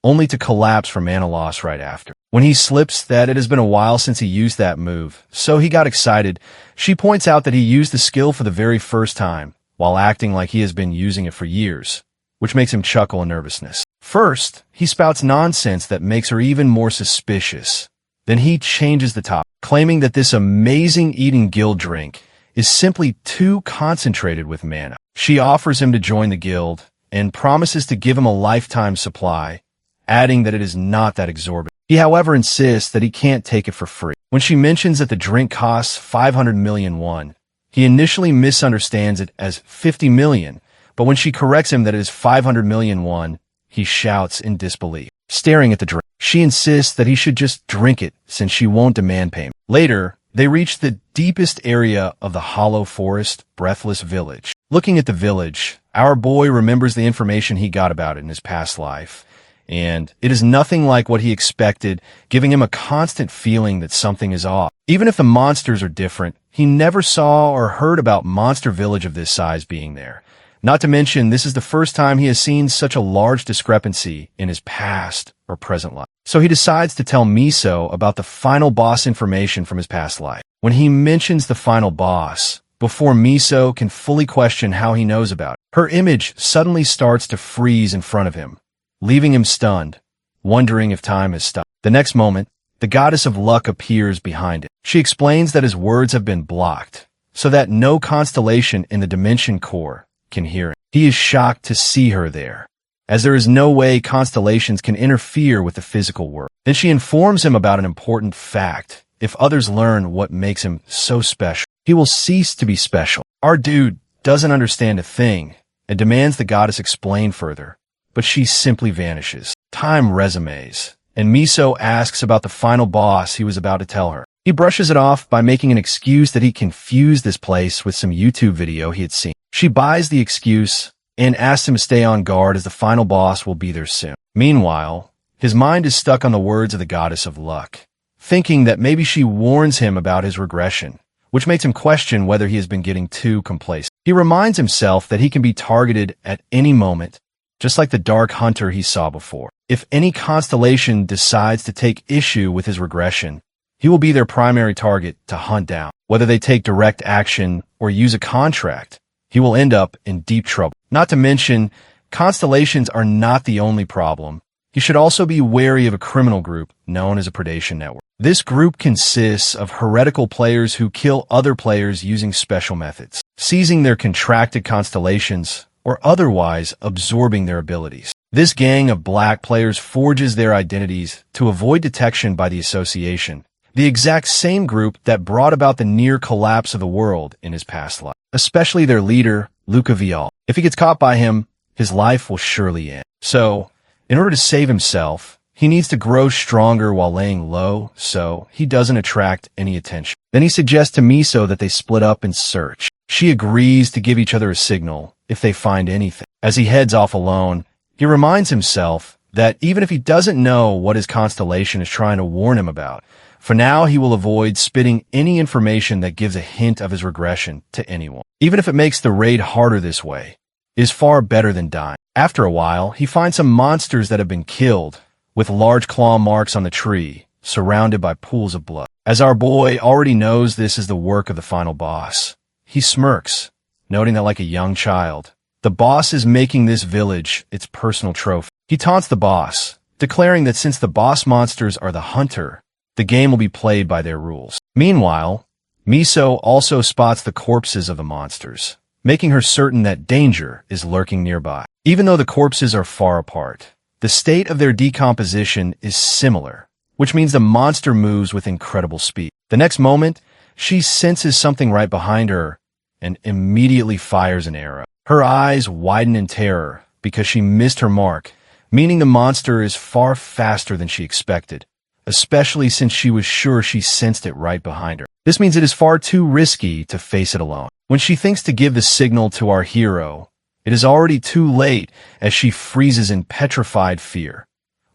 only to collapse from mana loss right after. When he slips that it has been a while since he used that move, so he got excited, she points out that he used the skill for the very first time, while acting like he has been using it for years, which makes him chuckle in nervousness. First, he spouts nonsense that makes her even more suspicious. Then he changes the topic, claiming that this amazing eating guild drink is simply too concentrated with mana. She offers him to join the guild and promises to give him a lifetime supply, adding that it is not that exorbitant. He, however, insists that he can't take it for free. When she mentions that the drink costs 500 million won, he initially misunderstands it as 50 million, but when she corrects him that it is 500 million won, he shouts in disbelief. Staring at the drink, she insists that he should just drink it since she won't demand payment. Later, they reach the deepest area of the hollow forest, Breathless Village. Looking at the village, our boy remembers the information he got about it in his past life, and it is nothing like what he expected, giving him a constant feeling that something is off. Even if the monsters are different, he never saw or heard about Monster Village of this size being there, Not to mention, this is the first time he has seen such a large discrepancy in his past or present life. So he decides to tell Miso about the final boss information from his past life. When he mentions the final boss, before Miso can fully question how he knows about it, her image suddenly starts to freeze in front of him, leaving him stunned, wondering if time has stopped. The next moment, the goddess of luck appears behind him. She explains that his words have been blocked, so that no constellation in the dimension core can hear him. He is shocked to see her there, as there is no way constellations can interfere with the physical world. Then she informs him about an important fact. If others learn what makes him so special, he will cease to be special. Our dude doesn't understand a thing and demands the goddess explain further, but she simply vanishes. Time resumes, and Miso asks about the final boss he was about to tell her. He brushes it off by making an excuse that he confused this place with some YouTube video he had seen. She buys the excuse and asks him to stay on guard as the final boss will be there soon. Meanwhile, his mind is stuck on the words of the goddess of luck, thinking that maybe she warns him about his regression, which makes him question whether he has been getting too complacent. He reminds himself that he can be targeted at any moment, just like the Dark Hunter he saw before. If any constellation decides to take issue with his regression, he will be their primary target to hunt down. Whether they take direct action or use a contract, he will end up in deep trouble. Not to mention, constellations are not the only problem. He should also be wary of a criminal group known as a predation network. This group consists of heretical players who kill other players using special methods, seizing their contracted constellations or otherwise absorbing their abilities. This gang of black players forges their identities to avoid detection by the association, the exact same group that brought about the near collapse of the world in his past life, especially their leader, Luca Vial. If he gets caught by him, his life will surely end. So, in order to save himself, he needs to grow stronger while laying low so he doesn't attract any attention. Then he suggests to Miso that they split up and search. She agrees to give each other a signal if they find anything. As he heads off alone, he reminds himself that even if he doesn't know what his constellation is trying to warn him about, for now he will avoid spitting any information that gives a hint of his regression to anyone. Even if it makes the raid harder this way, it is far better than dying. After a while, he finds some monsters that have been killed, with large claw marks on the tree, surrounded by pools of blood. As our boy already knows this is the work of the final boss, he smirks, noting that like a young child, the boss is making this village its personal trophy. He taunts the boss, declaring that since the boss monsters are the hunter, the game will be played by their rules. Meanwhile, Miso also spots the corpses of the monsters, making her certain that danger is lurking nearby. Even though the corpses are far apart, the state of their decomposition is similar, which means the monster moves with incredible speed. The next moment, she senses something right behind her and immediately fires an arrow. Her eyes widen in terror because she missed her mark, meaning the monster is far faster than she expected, especially since she was sure she sensed it right behind her. This means it is far too risky to face it alone. When she thinks to give the signal to our hero, it is already too late as she freezes in petrified fear,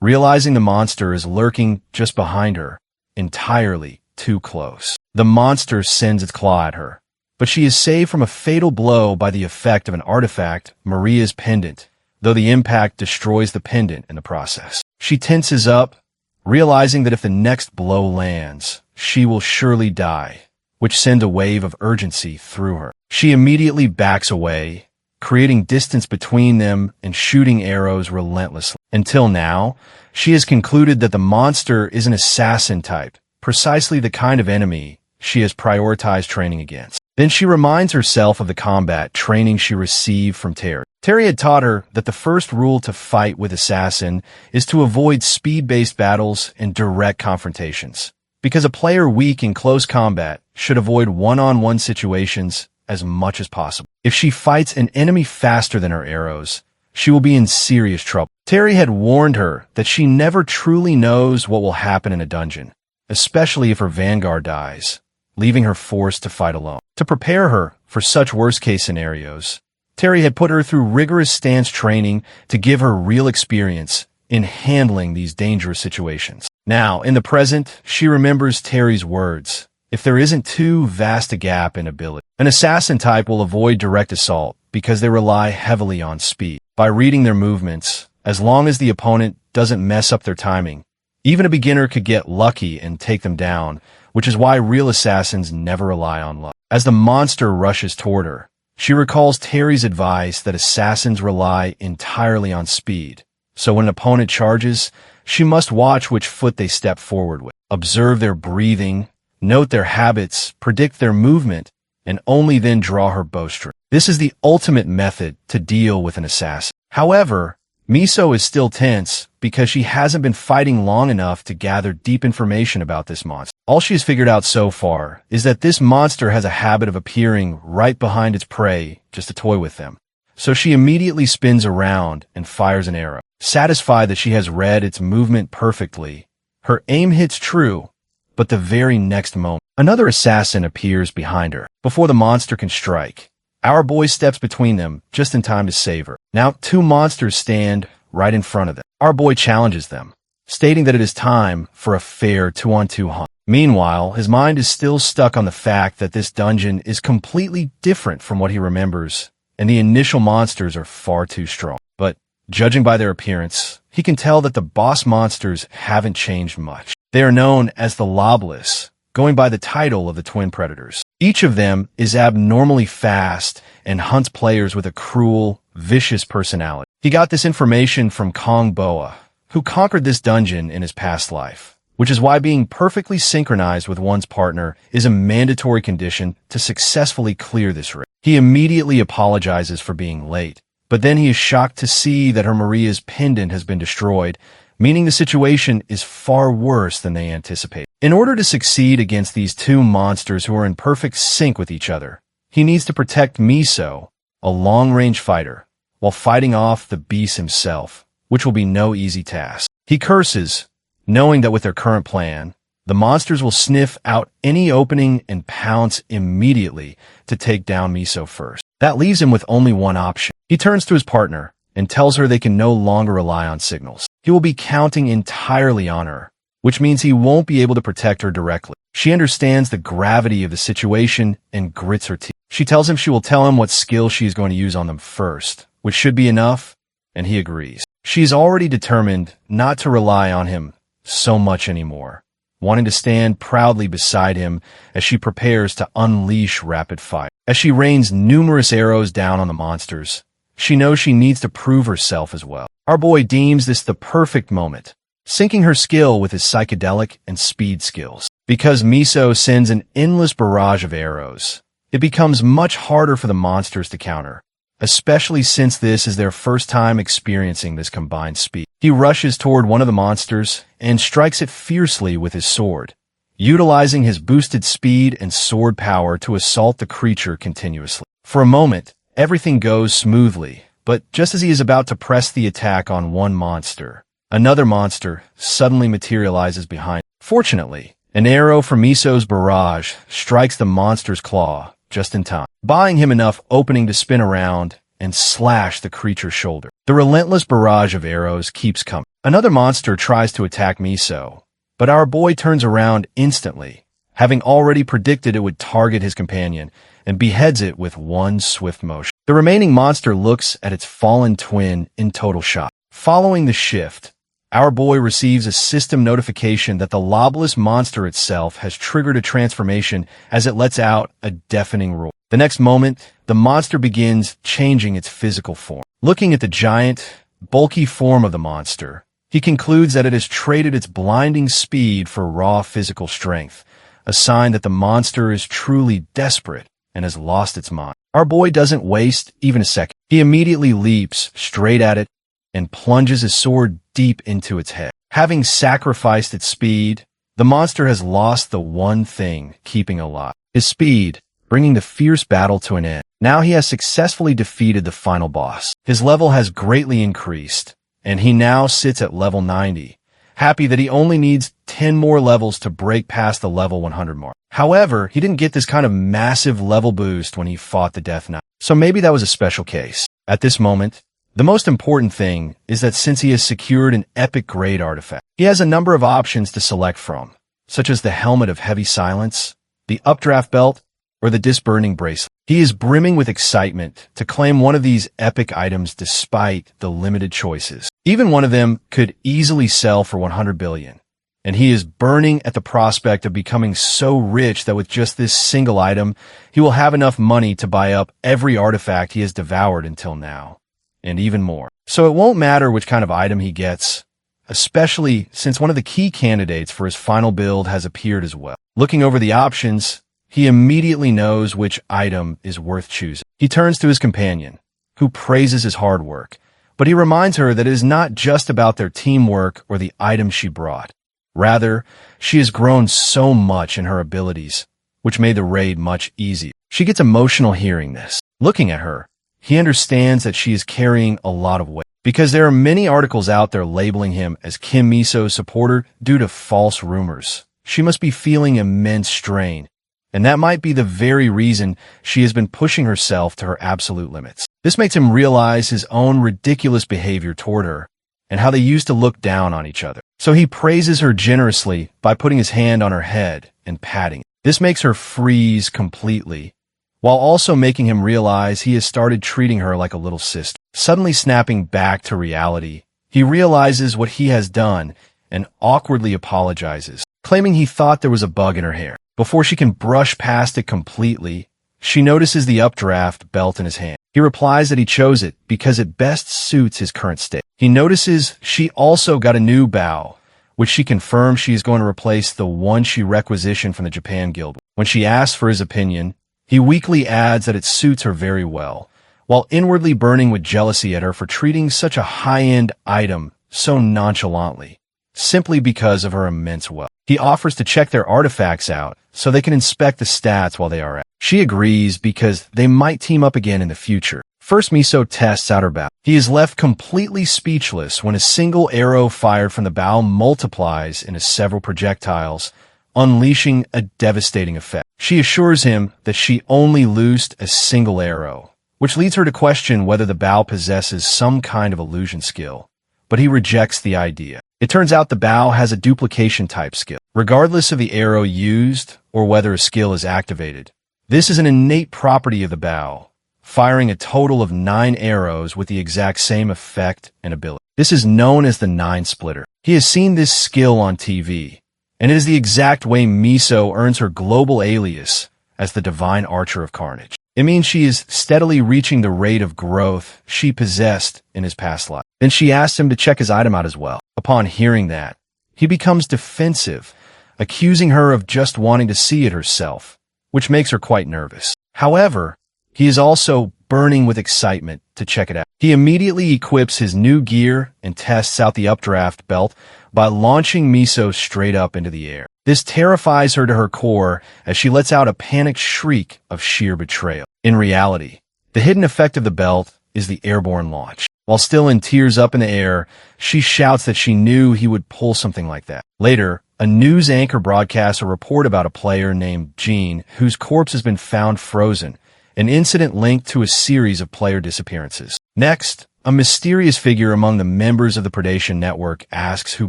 realizing the monster is lurking just behind her, entirely too close. The monster sends its claw at her, but she is saved from a fatal blow by the effect of an artifact, Maria's pendant, though the impact destroys the pendant in the process. She tenses up, realizing that if the next blow lands, she will surely die, which sends a wave of urgency through her. She immediately backs away, creating distance between them and shooting arrows relentlessly. Until now, she has concluded that the monster is an assassin type, precisely the kind of enemy she has prioritized training against. Then she reminds herself of the combat training she received from Terry. Terry had taught her that the first rule to fight with assassin is to avoid speed-based battles and direct confrontations, because a player weak in close combat should avoid one-on-one situations as much as possible. If she fights an enemy faster than her arrows, she will be in serious trouble. Terry had warned her that she never truly knows what will happen in a dungeon, especially if her vanguard dies, leaving her forced to fight alone. To prepare her for such worst-case scenarios, Terry had put her through rigorous stance training to give her real experience in handling these dangerous situations. Now, in the present, she remembers Terry's words. if there isn't too vast a gap in ability. An assassin type will avoid direct assault because they rely heavily on speed. By reading their movements, as long as the opponent doesn't mess up their timing, even a beginner could get lucky and take them down, which is why real assassins never rely on luck. As the monster rushes toward her, she recalls Terry's advice that assassins rely entirely on speed. So when an opponent charges, she must watch which foot they step forward with, observe their breathing, note their habits, predict their movement, and only then draw her bowstring. This is the ultimate method to deal with an assassin. However, Miso is still tense because she hasn't been fighting long enough to gather deep information about this monster. All she's figured out so far is that this monster has a habit of appearing right behind its prey just to toy with them. So she immediately spins around and fires an arrow. Satisfied that she has read its movement perfectly, her aim hits true, but the very next moment, another assassin appears behind her. Before the monster can strike, our boy steps between them just in time to save her. Now, two monsters stand right in front of them. Our boy challenges them, stating that it is time for a fair 2-on-2 hunt. Meanwhile, his mind is still stuck on the fact that this dungeon is completely different from what he remembers, and the initial monsters are far too strong. But judging by their appearance, he can tell that the boss monsters haven't changed much. They are known as the Lobless, going by the title of the twin predators. Each of them is abnormally fast and hunts players with a cruel, vicious personality. He got this information from Kong Boa, who conquered this dungeon in his past life, which is why being perfectly synchronized with one's partner is a mandatory condition to successfully clear this raid. He immediately apologizes for being late, but then he is shocked to see that her Maria's pendant has been destroyed, meaning the situation is far worse than they anticipated. In order to succeed against these two monsters who are in perfect sync with each other, he needs to protect Miso, a long-range fighter, while fighting off the beast himself, which will be no easy task. He curses, knowing that with their current plan, the monsters will sniff out any opening and pounce immediately to take down Miso first. That leaves him with only one option. He turns to his partner and tells her they can no longer rely on signals. He will be counting entirely on her, which means he won't be able to protect her directly. She understands the gravity of the situation and grits her teeth. She tells him she will tell him what skill she is going to use on them first, which should be enough, and he agrees. She's already determined not to rely on him so much anymore, wanting to stand proudly beside him as she prepares to unleash rapid fire. As she rains numerous arrows down on the monsters, she knows she needs to prove herself as well. Our boy deems this the perfect moment, syncing her skill with his psychedelic and speed skills. Because Miso sends an endless barrage of arrows, it becomes much harder for the monsters to counter, especially since this is their first time experiencing this combined speed. He rushes toward one of the monsters and strikes it fiercely with his sword, utilizing his boosted speed and sword power to assault the creature continuously. For a moment, everything goes smoothly, but just as he is about to press the attack on one monster, another monster suddenly materializes behind. Fortunately, an arrow from Miso's barrage strikes the monster's claw just in time, buying him enough opening to spin around and slash the creature's shoulder. The relentless barrage of arrows keeps coming. Another monster tries to attack Miso, but our boy turns around instantly, having already predicted it would target his companion, and beheads it with one swift motion. The remaining monster looks at its fallen twin in total shock. Following the shift, our boy receives a system notification that the lobless monster itself has triggered a transformation as it lets out a deafening roar. The next moment, the monster begins changing its physical form. Looking at the giant, bulky form of the monster, he concludes that it has traded its blinding speed for raw physical strength, a sign that the monster is truly desperate and has lost its mind. Our boy doesn't waste even a second. He immediately leaps straight at it and plunges his sword deep into its head. Having sacrificed its speed, the monster has lost the one thing keeping alive, his speed, bringing the fierce battle to an end. Now he has successfully defeated the final boss. His level has greatly increased, and he now sits at level 90, happy that he only needs 10 more levels to break past the level 100 mark. However, he didn't get this kind of massive level boost when he fought the Death Knight, so maybe that was a special case. At this moment, the most important thing is that since he has secured an epic grade artifact, he has a number of options to select from, such as the Helmet of Heavy Silence, the updraft belt, or the disburning bracelet. He is brimming with excitement to claim one of these epic items despite the limited choices. Even one of them could easily sell for 100 billion. And he is burning at the prospect of becoming so rich that with just this single item, he will have enough money to buy up every artifact he has devoured until now, and even more. So it won't matter which kind of item he gets, especially since one of the key candidates for his final build has appeared as well. Looking over the options, he immediately knows which item is worth choosing. He turns to his companion, who praises his hard work, but he reminds her that it is not just about their teamwork or the item she brought. Rather, she has grown so much in her abilities, which made the raid much easier. She gets emotional hearing this. Looking at her, he understands that she is carrying a lot of weight, because there are many articles out there labeling him as Kim Miso's supporter due to false rumors. She must be feeling immense strain, and that might be the very reason she has been pushing herself to her absolute limits. This makes him realize his own ridiculous behavior toward her, and how they used to look down on each other. So he praises her generously by putting his hand on her head and patting it. This makes her freeze completely, while also making him realize he has started treating her like a little sister. Suddenly snapping back to reality, he realizes what he has done and awkwardly apologizes, claiming he thought there was a bug in her hair. Before she can brush past it completely, she notices the updraft belt in his hand. He replies that he chose it because it best suits his current state. He notices she also got a new bow, which she confirms she is going to replace the one she requisitioned from the Japan Guild. When she asks for his opinion, he weakly adds that it suits her very well, while inwardly burning with jealousy at her for treating such a high-end item so nonchalantly, simply because of her immense wealth. He offers to check their artifacts out so they can inspect the stats while they are at it. She agrees because they might team up again in the future. First, Miso tests out her bow. He is left completely speechless when a single arrow fired from the bow multiplies into several projectiles, unleashing a devastating effect. She assures him that she only loosed a single arrow, which leads her to question whether the bow possesses some kind of illusion skill, but he rejects the idea. It turns out the bow has a duplication type skill, regardless of the arrow used or whether a skill is activated. This is an innate property of the bow, firing a total of 9 arrows with the exact same effect and ability. This is known as the 9 splitter. He has seen this skill on TV, and it is the exact way Miso earns her global alias as the Divine Archer of Carnage. It means she is steadily reaching the rate of growth she possessed in his past life. Then she asks him to check his item out as well. Upon hearing that, he becomes defensive, accusing her of just wanting to see it herself, which makes her quite nervous. However, he is also burning with excitement to check it out. He immediately equips his new gear and tests out the updraft belt by launching Miso straight up into the air. This terrifies her to her core as she lets out a panicked shriek of sheer betrayal. In reality, the hidden effect of the belt is the airborne launch. While still in tears up in the air, she shouts that she knew he would pull something like that. Later, a news anchor broadcasts a report about a player named Jean whose corpse has been found frozen, an incident linked to a series of player disappearances. Next, a mysterious figure among the members of the Predation Network asks who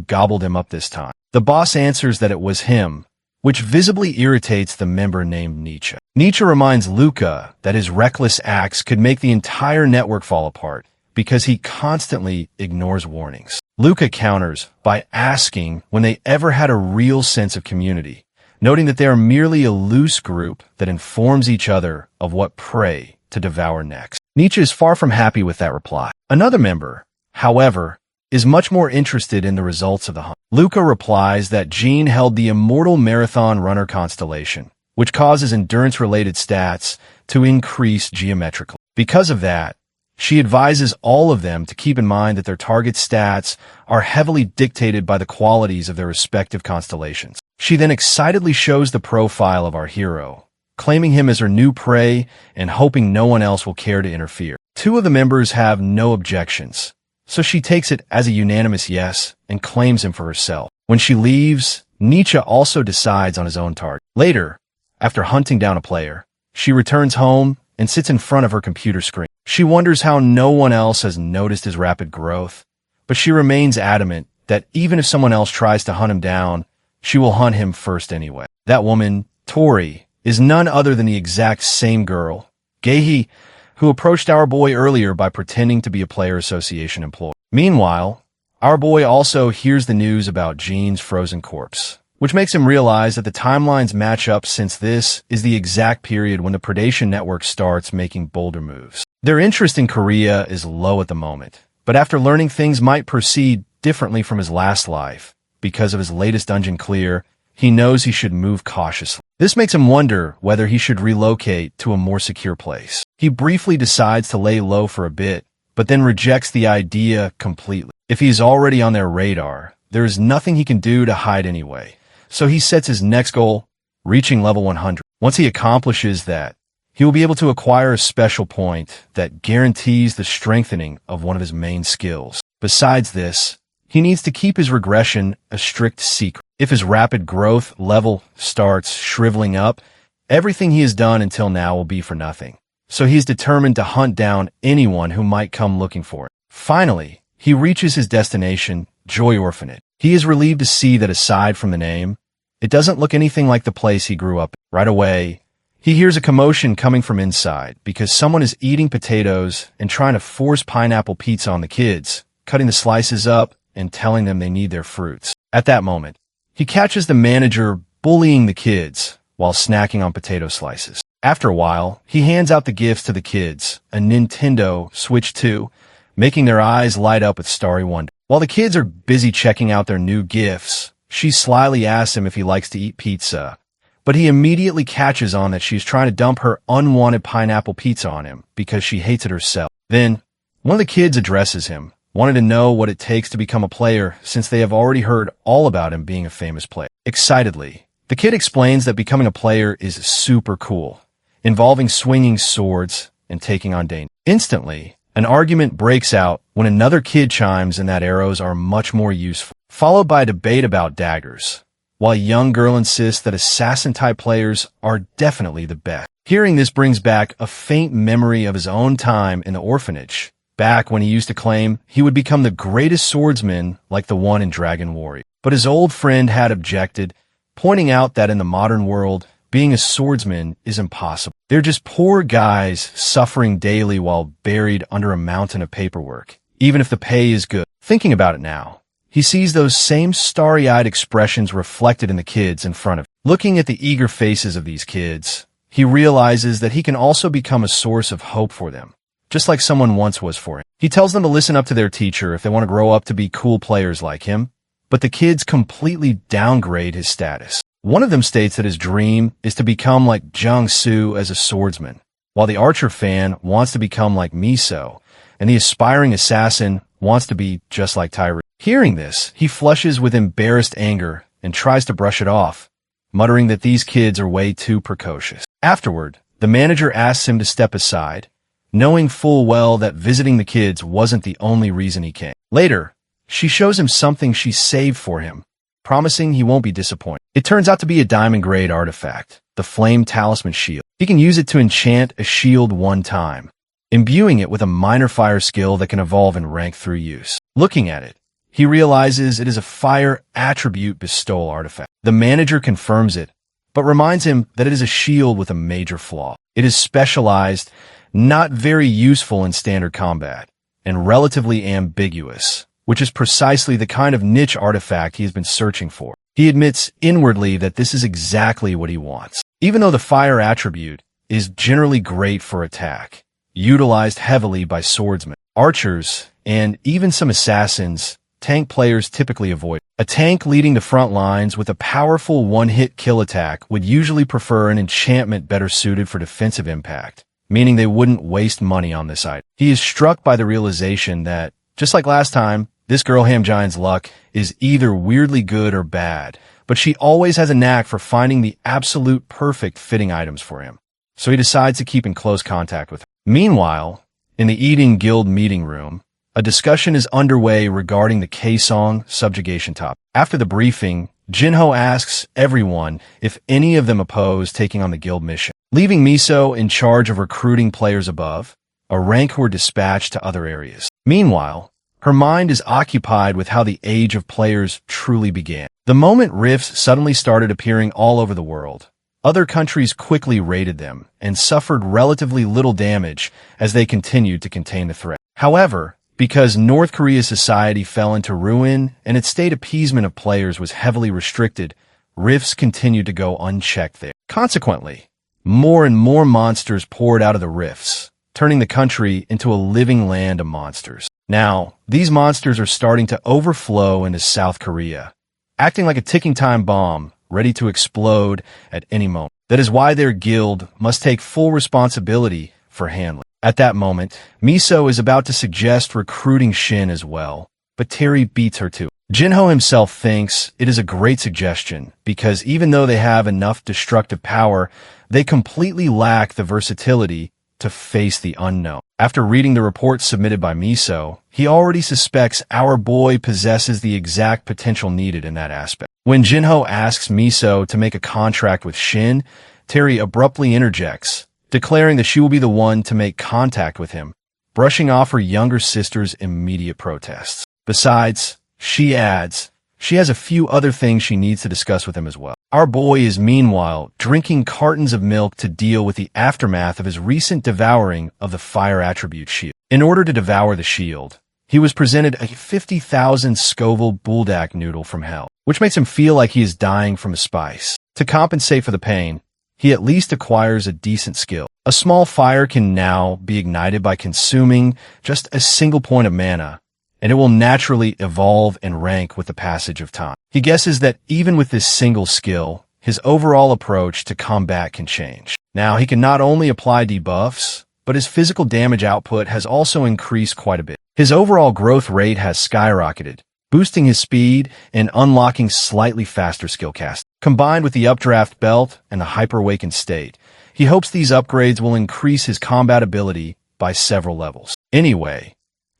gobbled him up this time. The boss answers that it was him, which visibly irritates the member named Nietzsche. Nietzsche reminds Luca that his reckless acts could make the entire network fall apart because he constantly ignores warnings. Luca counters by asking when they ever had a real sense of community, noting that they are merely a loose group that informs each other of what prey to devour next. Nietzsche is far from happy with that reply. Another member, however, is much more interested in the results of the hunt. Luca replies that Jean held the immortal marathon runner constellation, which causes endurance-related stats to increase geometrically. Because of that, she advises all of them to keep in mind that their target stats are heavily dictated by the qualities of their respective constellations. She then excitedly shows the profile of our hero, claiming him as her new prey and hoping no one else will care to interfere. 2 of the members have no objections, so she takes it as a unanimous yes and claims him for herself. When she leaves, Nietzsche also decides on his own target. Later, after hunting down a player, she returns home and sits in front of her computer screen. She wonders how no one else has noticed his rapid growth, but she remains adamant that even if someone else tries to hunt him down, she will hunt him first anyway. That woman, Tori, is none other than the exact same girl, Gehi, who approached our boy earlier by pretending to be a player association employee. Meanwhile, our boy also hears the news about Jean's frozen corpse, which makes him realize that the timelines match up since this is the exact period when the predation network starts making bolder moves. Their interest in Korea is low at the moment, but after learning things might proceed differently from his last life, because of his latest dungeon clear, he knows he should move cautiously. This makes him wonder whether he should relocate to a more secure place. He briefly decides to lay low for a bit, but then rejects the idea completely. If he's already on their radar, there is nothing he can do to hide anyway. So he sets his next goal, reaching level 100. Once he accomplishes that, he will be able to acquire a special point that guarantees the strengthening of one of his main skills. Besides this, he needs to keep his regression a strict secret. If his rapid growth level starts shriveling up, everything he has done until now will be for nothing. So he's determined to hunt down anyone who might come looking for it. Finally, he reaches his destination, Joy Orphanage. He is relieved to see that aside from the name, it doesn't look anything like the place he grew up in. Right away, he hears a commotion coming from inside because someone is eating potatoes and trying to force pineapple pizza on the kids, cutting the slices up and telling them they need their fruits. At that moment, he catches the manager bullying the kids while snacking on potato slices. After a while, he hands out the gifts to the kids, a Nintendo Switch 2, making their eyes light up with starry wonder. While the kids are busy checking out their new gifts, she slyly asks him if he likes to eat pizza, but he immediately catches on that she's trying to dump her unwanted pineapple pizza on him because she hates it herself. Then, one of the kids addresses him, wanting to know what it takes to become a player since they have already heard all about him being a famous player. Excitedly, the kid explains that becoming a player is super cool, involving swinging swords and taking on danger. Instantly, an argument breaks out when another kid chimes in that arrows are much more useful, followed by a debate about daggers, while a young girl insists that assassin-type players are definitely the best. Hearing this brings back a faint memory of his own time in the orphanage, back when he used to claim he would become the greatest swordsman like the one in Dragon Warrior. But his old friend had objected, pointing out that in the modern world, being a swordsman is impossible. They're just poor guys suffering daily while buried under a mountain of paperwork, even if the pay is good. Thinking about it now, he sees those same starry-eyed expressions reflected in the kids in front of him. Looking at the eager faces of these kids, he realizes that he can also become a source of hope for them, just like someone once was for him. He tells them to listen up to their teacher if they want to grow up to be cool players like him, but the kids completely downgrade his status. One of them states that his dream is to become like Jung-soo as a swordsman, while the archer fan wants to become like Miso, and the aspiring assassin wants to be just like Tyree. Hearing this, he flushes with embarrassed anger and tries to brush it off, muttering that these kids are way too precocious. Afterward, the manager asks him to step aside, knowing full well that visiting the kids wasn't the only reason he came. Later, she shows him something she saved for him, promising he won't be disappointed. It turns out to be a diamond-grade artifact, the Flame Talisman Shield. He can use it to enchant a shield one time, imbuing it with a minor fire skill that can evolve in rank through use. Looking at it, he realizes it is a fire attribute bestowal artifact. The manager confirms it, but reminds him that it is a shield with a major flaw. It is specialized, not very useful in standard combat, and relatively ambiguous, which is precisely the kind of niche artifact he has been searching for. He admits inwardly that this is exactly what he wants. Even though the fire attribute is generally great for attack, utilized heavily by swordsmen, archers, and even some assassins, tank players typically avoid. A tank leading the front lines with a powerful one-hit kill attack would usually prefer an enchantment better suited for defensive impact, meaning they wouldn't waste money on this item. He is struck by the realization that, just like last time, this girl Hamgiant's luck is either weirdly good or bad, but she always has a knack for finding the absolute perfect fitting items for him. So he decides to keep in close contact with her. Meanwhile, in the Eating Guild meeting room, a discussion is underway regarding the K-Song subjugation topic. After the briefing, Jinho asks everyone if any of them oppose taking on the guild mission. Leaving Miso in charge of recruiting players above, a rank who are dispatched to other areas. Meanwhile, her mind is occupied with how the age of players truly began. The moment rifts suddenly started appearing all over the world, Other countries quickly raided them and suffered relatively little damage as they continued to contain the threat. However, because North Korea's society fell into ruin and its state appeasement of players was heavily restricted, rifts continued to go unchecked there. Consequently, more and more monsters poured out of the rifts, turning the country into a living land of monsters. Now, these monsters are starting to overflow into South Korea, acting like a ticking time bomb, ready to explode at any moment. That is why their guild must take full responsibility for handling. At that moment, Miso is about to suggest recruiting Shin as well, but Terry beats her to it. Jinho himself thinks it is a great suggestion because even though they have enough destructive power, they completely lack the versatility to face the unknown. After reading the report submitted by Miso, he already suspects our boy possesses the exact potential needed in that aspect. When Jinho asks Miso to make a contract with Shin, Terry abruptly interjects, declaring that she will be the one to make contact with him, brushing off her younger sister's immediate protests. Besides, she adds, she has a few other things she needs to discuss with him as well. Our boy is meanwhile drinking cartons of milk to deal with the aftermath of his recent devouring of the fire attribute shield. In order to devour the shield, he was presented a 50,000 Scoville buldak noodle from hell, which makes him feel like he is dying from a spice. To compensate for the pain, he at least acquires a decent skill. A small fire can now be ignited by consuming just a single point of mana, and it will naturally evolve and rank with the passage of time. He guesses that even with this single skill, his overall approach to combat can change. Now, he can not only apply debuffs, but his physical damage output has also increased quite a bit. His overall growth rate has skyrocketed, boosting his speed and unlocking slightly faster skill cast. Combined with the updraft belt and the hyper-awakened state, he hopes these upgrades will increase his combat ability by several levels. Anyway,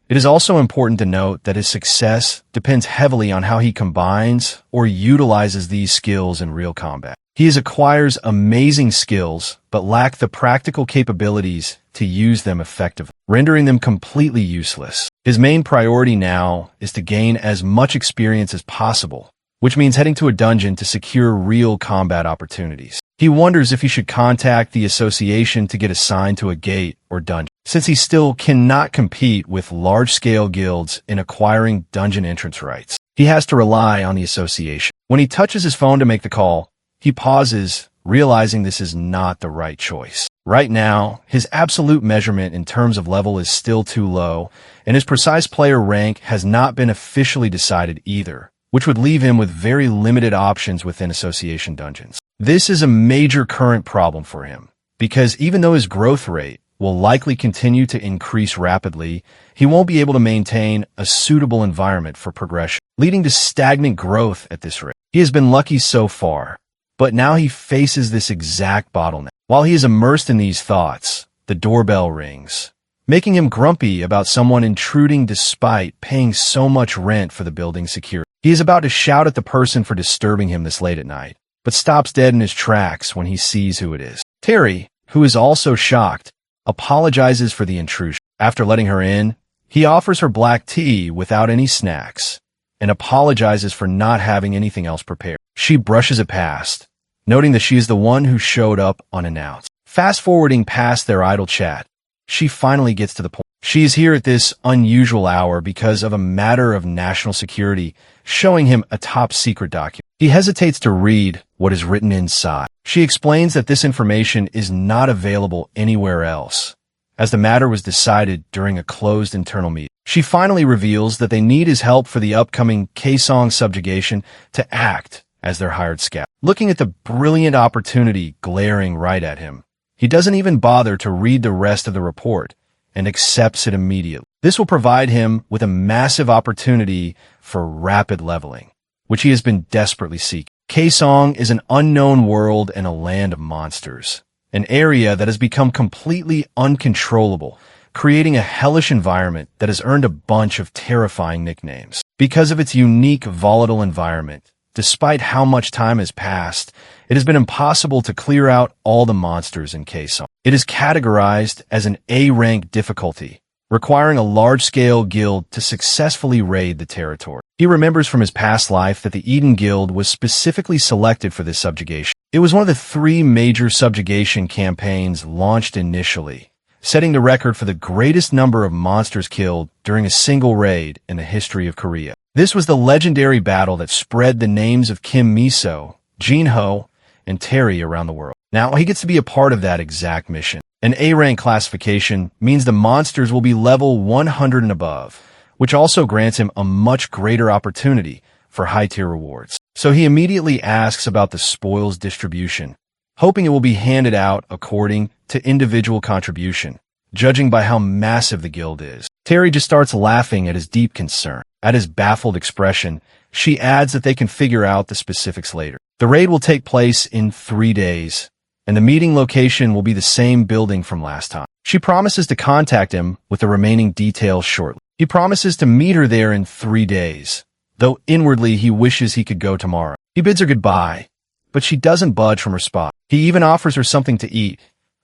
it is also important to note that his success depends heavily on how he combines or utilizes these skills in real combat. He acquires amazing skills, but lacks the practical capabilities to use them effectively, rendering them completely useless. His main priority now is to gain as much experience as possible, which means heading to a dungeon to secure real combat opportunities. He wonders if he should contact the association to get assigned to a gate or dungeon, since he still cannot compete with large-scale guilds in acquiring dungeon entrance rights. He has to rely on the association. When he touches his phone to make the call, he pauses, realizing this is not the right choice. Right now, his absolute measurement in terms of level is still too low, and his precise player rank has not been officially decided either, which would leave him with very limited options within association dungeons. This is a major current problem for him, because even though his growth rate will likely continue to increase rapidly, he won't be able to maintain a suitable environment for progression, leading to stagnant growth at this rate. He has been lucky so far, but now he faces this exact bottleneck. While he is immersed in these thoughts, the doorbell rings, making him grumpy about someone intruding despite paying so much rent for the building's security. He is about to shout at the person for disturbing him this late at night, but stops dead in his tracks when he sees who it is. Terry, who is also shocked, apologizes for the intrusion. After letting her in, he offers her black tea without any snacks and apologizes for not having anything else prepared. She brushes it past, noting that she is the one who showed up unannounced. Fast-forwarding past their idle chat, she finally gets to the point. She is here at this unusual hour because of a matter of national security, showing him a top-secret document. He hesitates to read what is written inside. She explains that this information is not available anywhere else, as the matter was decided during a closed internal meeting. She finally reveals that they need his help for the upcoming Kaesong subjugation to act as their hired scout. Looking at the brilliant opportunity glaring right at him, he doesn't even bother to read the rest of the report and accepts it immediately. This will provide him with a massive opportunity for rapid leveling, which he has been desperately seeking. Kaesong is an unknown world and a land of monsters, an area that has become completely uncontrollable, creating a hellish environment that has earned a bunch of terrifying nicknames. Because of its unique, volatile environment, despite how much time has passed, it has been impossible to clear out all the monsters in Kaesong. It is categorized as an A-rank difficulty, requiring a large-scale guild to successfully raid the territory. He remembers from his past life that the Eden Guild was specifically selected for this subjugation. It was one of the 3 major subjugation campaigns launched initially, setting the record for the greatest number of monsters killed during a single raid in the history of Korea. This was the legendary battle that spread the names of Kim Miso, Jinho, and Terry around the world. Now, he gets to be a part of that exact mission. An A-rank classification means the monsters will be level 100 and above, which also grants him a much greater opportunity for high-tier rewards. So he immediately asks about the spoils distribution, hoping it will be handed out according to individual contribution, judging by how massive the guild is. Terry just starts laughing at his deep concern. At his baffled expression, she adds that they can figure out the specifics later. The raid will take place in 3 days, and the meeting location will be the same building from last time. She promises to contact him with the remaining details shortly. He promises to meet her there in 3 days, though inwardly he wishes he could go tomorrow. He bids her goodbye, but she doesn't budge from her spot. He even offers her something to eat,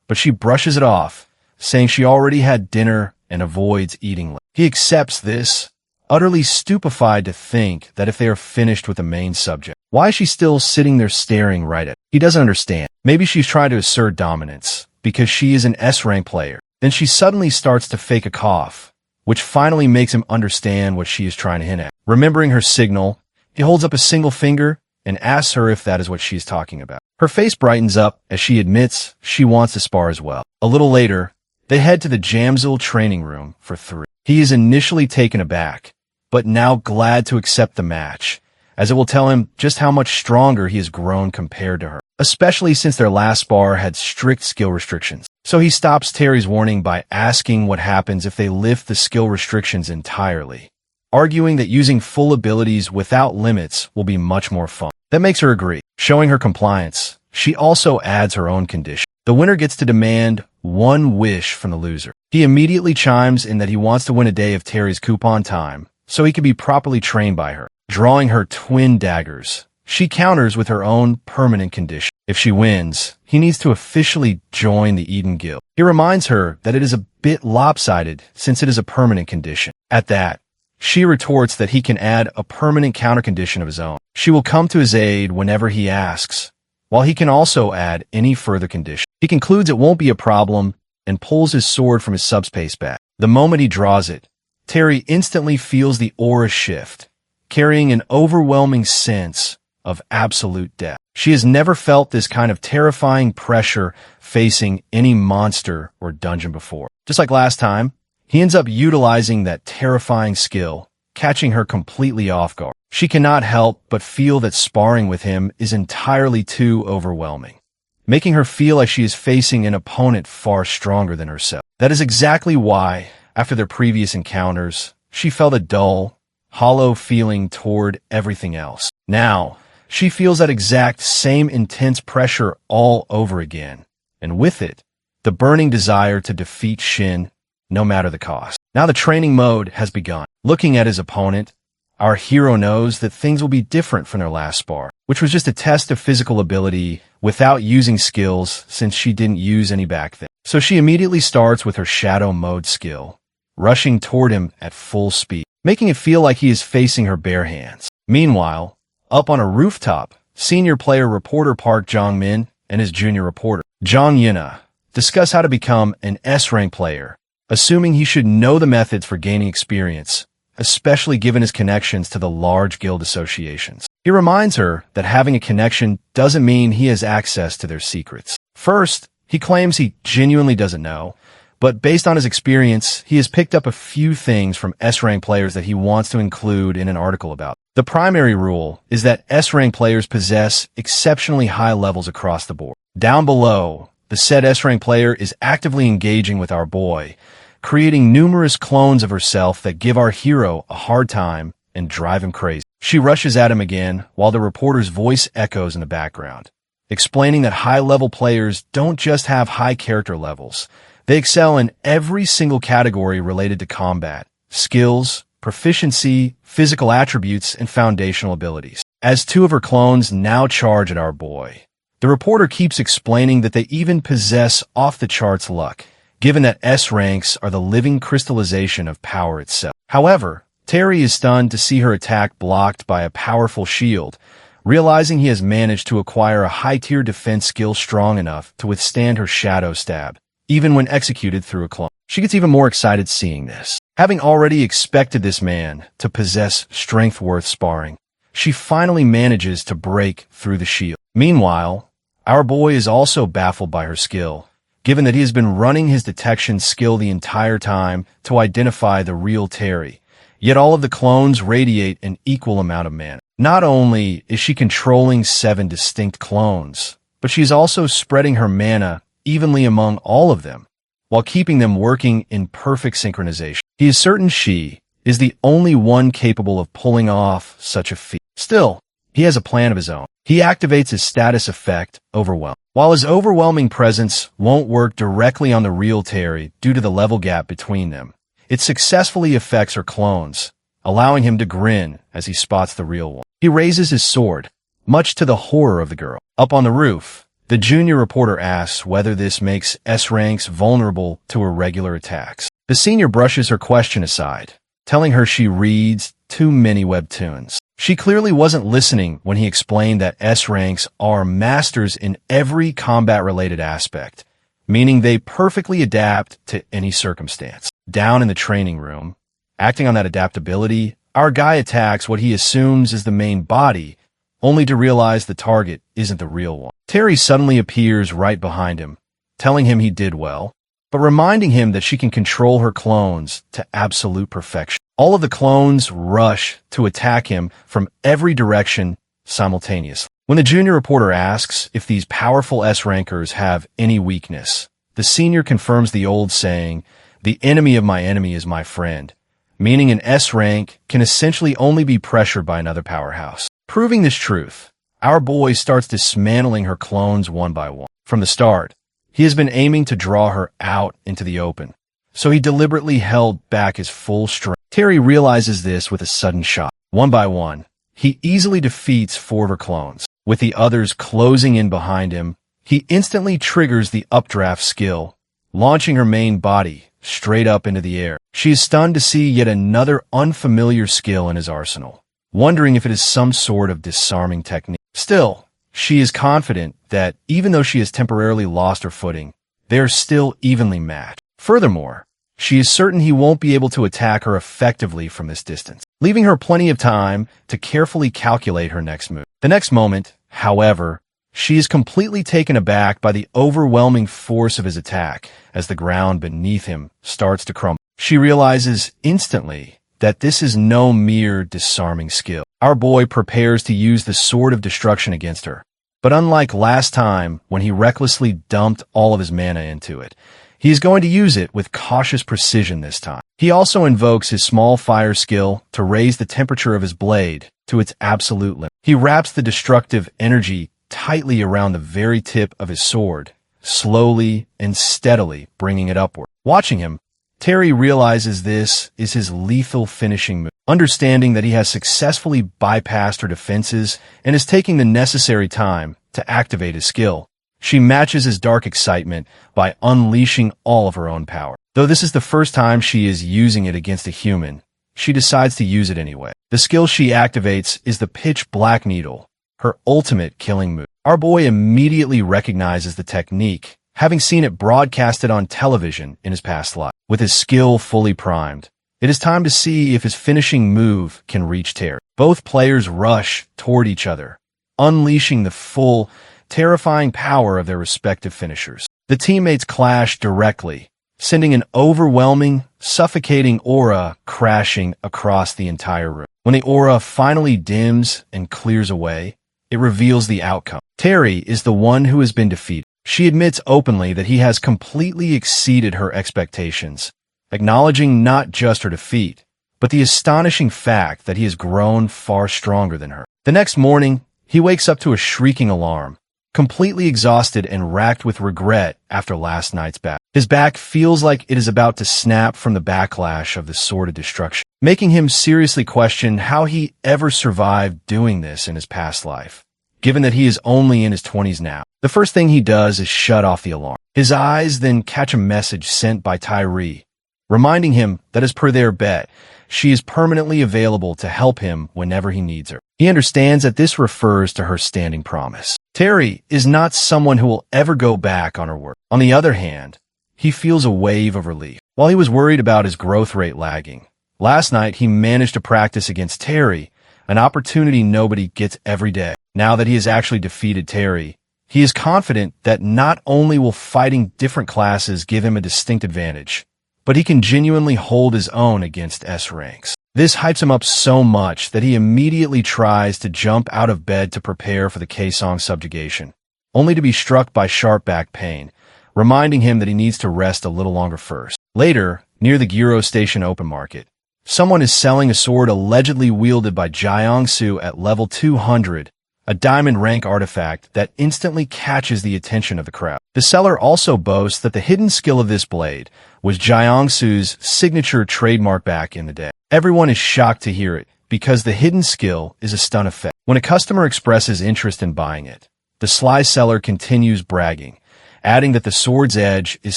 but she brushes it off, saying she already had dinner and avoids eating late. He accepts this, utterly stupefied to think that if they are finished with the main subject, why is she still sitting there staring right at him? He doesn't understand. Maybe she's trying to assert dominance, because she is an S-rank player. Then she suddenly starts to fake a cough, which finally makes him understand what she is trying to hint at. Remembering her signal, he holds up a single finger and asks her if that is what she is talking about. Her face brightens up as she admits she wants to spar as well. A little later, they head to the Jamsil training room for 3. He is initially taken aback, but now glad to accept the match, as it will tell him just how much stronger he has grown compared to her, especially since their last spar had strict skill restrictions. So he stops Terry's warning by asking what happens if they lift the skill restrictions entirely, arguing that using full abilities without limits will be much more fun. That makes her agree. Showing her compliance, she also adds her own condition. The winner gets to demand 1 wish from the loser. He immediately chimes in that he wants to win a day of Terry's coupon time, so he can be properly trained by her. Drawing her twin daggers, she counters with her own permanent condition. If she wins, he needs to officially join the Eden Guild. He reminds her that it is a bit lopsided since it is a permanent condition. At that, she retorts that he can add a permanent counter condition of his own. She will come to his aid whenever he asks, while he can also add any further condition. He concludes it won't be a problem and pulls his sword from his subspace bag. The moment he draws it, Terry instantly feels the aura shift, carrying an overwhelming sense of absolute death. She has never felt this kind of terrifying pressure facing any monster or dungeon before. Just like last time, he ends up utilizing that terrifying skill, catching her completely off guard. She cannot help but feel that sparring with him is entirely too overwhelming, making her feel like she is facing an opponent far stronger than herself. That is exactly why, after their previous encounters, she felt a dull, hollow feeling toward everything else. Now, she feels that exact same intense pressure all over again, and with it, the burning desire to defeat Shin, no matter the cost. Now the training mode has begun. Looking at his opponent, our hero knows that things will be different from their last spar, which was just a test of physical ability without using skills since she didn't use any back then. So she immediately starts with her shadow mode skill, rushing toward him at full speed, making it feel like he is facing her bare hands. Meanwhile, up on a rooftop, senior player reporter Park Jong-min and his junior reporter, Jong Yuna, discuss how to become an S-rank player, assuming he should know the methods for gaining experience, especially given his connections to the large guild associations. He reminds her that having a connection doesn't mean he has access to their secrets. First, he claims he genuinely doesn't know, but based on his experience, he has picked up a few things from S-rank players that he wants to include in an article about. The primary rule is that S-rank players possess exceptionally high levels across the board. Down below, the said S-rank player is actively engaging with our boy, creating numerous clones of herself that give our hero a hard time and drive him crazy. She rushes at him again while the reporter's voice echoes in the background, explaining that high-level players don't just have high character levels. They excel in every single category related to combat, skills, proficiency, physical attributes, and foundational abilities. As 2 of her clones now charge at our boy, the reporter keeps explaining that they even possess off-the-charts luck, given that S ranks are the living crystallization of power itself. However, Terry is stunned to see her attack blocked by a powerful shield, realizing he has managed to acquire a high-tier defense skill strong enough to withstand her shadow stab, even when executed through a clone. She gets even more excited seeing this. Having already expected this man to possess strength worth sparring, she finally manages to break through the shield. Meanwhile, our boy is also baffled by her skill, given that he has been running his detection skill the entire time to identify the real Terry. Yet all of the clones radiate an equal amount of mana. Not only is she controlling 7 distinct clones, but she's also spreading her mana evenly among all of them, while keeping them working in perfect synchronization. He is certain she is the only one capable of pulling off such a feat. Still, he has a plan of his own. He activates his status effect, Overwhelm. While his overwhelming presence won't work directly on the real Terry due to the level gap between them, it successfully affects her clones, allowing him to grin as he spots the real one. He raises his sword, much to the horror of the girl. Up on the roof, the junior reporter asks whether this makes S ranks vulnerable to irregular attacks. The senior brushes her question aside, telling her she reads too many webtoons. She clearly wasn't listening when he explained that S ranks are masters in every combat-related aspect, meaning they perfectly adapt to any circumstance. Down in the training room, acting on that adaptability, our guy attacks what he assumes is the main body, only to realize the target isn't the real one. Terry suddenly appears right behind him, telling him he did well, but reminding him that she can control her clones to absolute perfection. All of the clones rush to attack him from every direction simultaneously. When the junior reporter asks if these powerful S-rankers have any weakness, the senior confirms the old saying, "The enemy of my enemy is my friend," meaning an S rank can essentially only be pressured by another powerhouse. Proving this truth, our boy starts dismantling her clones one by one. From the start, he has been aiming to draw her out into the open, so he deliberately held back his full strength. Terry realizes this with a sudden shock. One by one, he easily defeats 4 of her clones. With the others closing in behind him, he instantly triggers the updraft skill, launching her main body straight up into the air. She is stunned to see yet another unfamiliar skill in his arsenal, wondering if it is some sort of disarming technique. Still, she is confident that even though she has temporarily lost her footing, they are still evenly matched. Furthermore, she is certain he won't be able to attack her effectively from this distance, leaving her plenty of time to carefully calculate her next move. The next moment, however, she is completely taken aback by the overwhelming force of his attack as the ground beneath him starts to crumble. She realizes instantly that this is no mere disarming skill. Our boy prepares to use the sword of destruction against her, but unlike last time when he recklessly dumped all of his mana into it, he is going to use it with cautious precision this time. He also invokes his small fire skill to raise the temperature of his blade to its absolute limit. He wraps the destructive energy tightly around the very tip of his sword, slowly and steadily bringing it upward. Watching him, Terry realizes this is his lethal finishing move. Understanding that he has successfully bypassed her defenses and is taking the necessary time to activate his skill, she matches his dark excitement by unleashing all of her own power. Though this is the first time she is using it against a human, she decides to use it anyway. The skill she activates is the Pitch Black Needle, her ultimate killing move. Our boy immediately recognizes the technique, having seen it broadcasted on television in his past life. With his skill fully primed, it is time to see if his finishing move can reach Terry. Both players rush toward each other, unleashing the full, terrifying power of their respective finishers. The teammates clash directly, sending an overwhelming, suffocating aura crashing across the entire room. When the aura finally dims and clears away, it reveals the outcome. Terry is the one who has been defeated. She admits openly that he has completely exceeded her expectations, acknowledging not just her defeat, but the astonishing fact that he has grown far stronger than her. The next morning, he wakes up to a shrieking alarm, completely exhausted and racked with regret after last night's battle. His back feels like it is about to snap from the backlash of the Sword of Destruction, making him seriously question how he ever survived doing this in his past life, given that he is only in his 20s now. The first thing he does is shut off the alarm. His eyes then catch a message sent by Tyree, reminding him that as per their bet, she is permanently available to help him whenever he needs her. He understands that this refers to her standing promise. Terry is not someone who will ever go back on her word. On the other hand, he feels a wave of relief. While he was worried about his growth rate lagging, last night he managed to practice against Terry, an opportunity nobody gets every day. Now that he has actually defeated Terry, he is confident that not only will fighting different classes give him a distinct advantage, but he can genuinely hold his own against S ranks. This hypes him up so much that he immediately tries to jump out of bed to prepare for the K-Song subjugation, only to be struck by sharp back pain, reminding him that he needs to rest a little longer first. Later, near the Giro Station open market, someone is selling a sword allegedly wielded by Jiangsu at level 200, a diamond rank artifact that instantly catches the attention of the crowd. The seller also boasts that the hidden skill of this blade was Jiangsu's signature trademark back in the day. Everyone is shocked to hear it because the hidden skill is a stun effect. When a customer expresses interest in buying it, the sly seller continues bragging, adding that the sword's edge is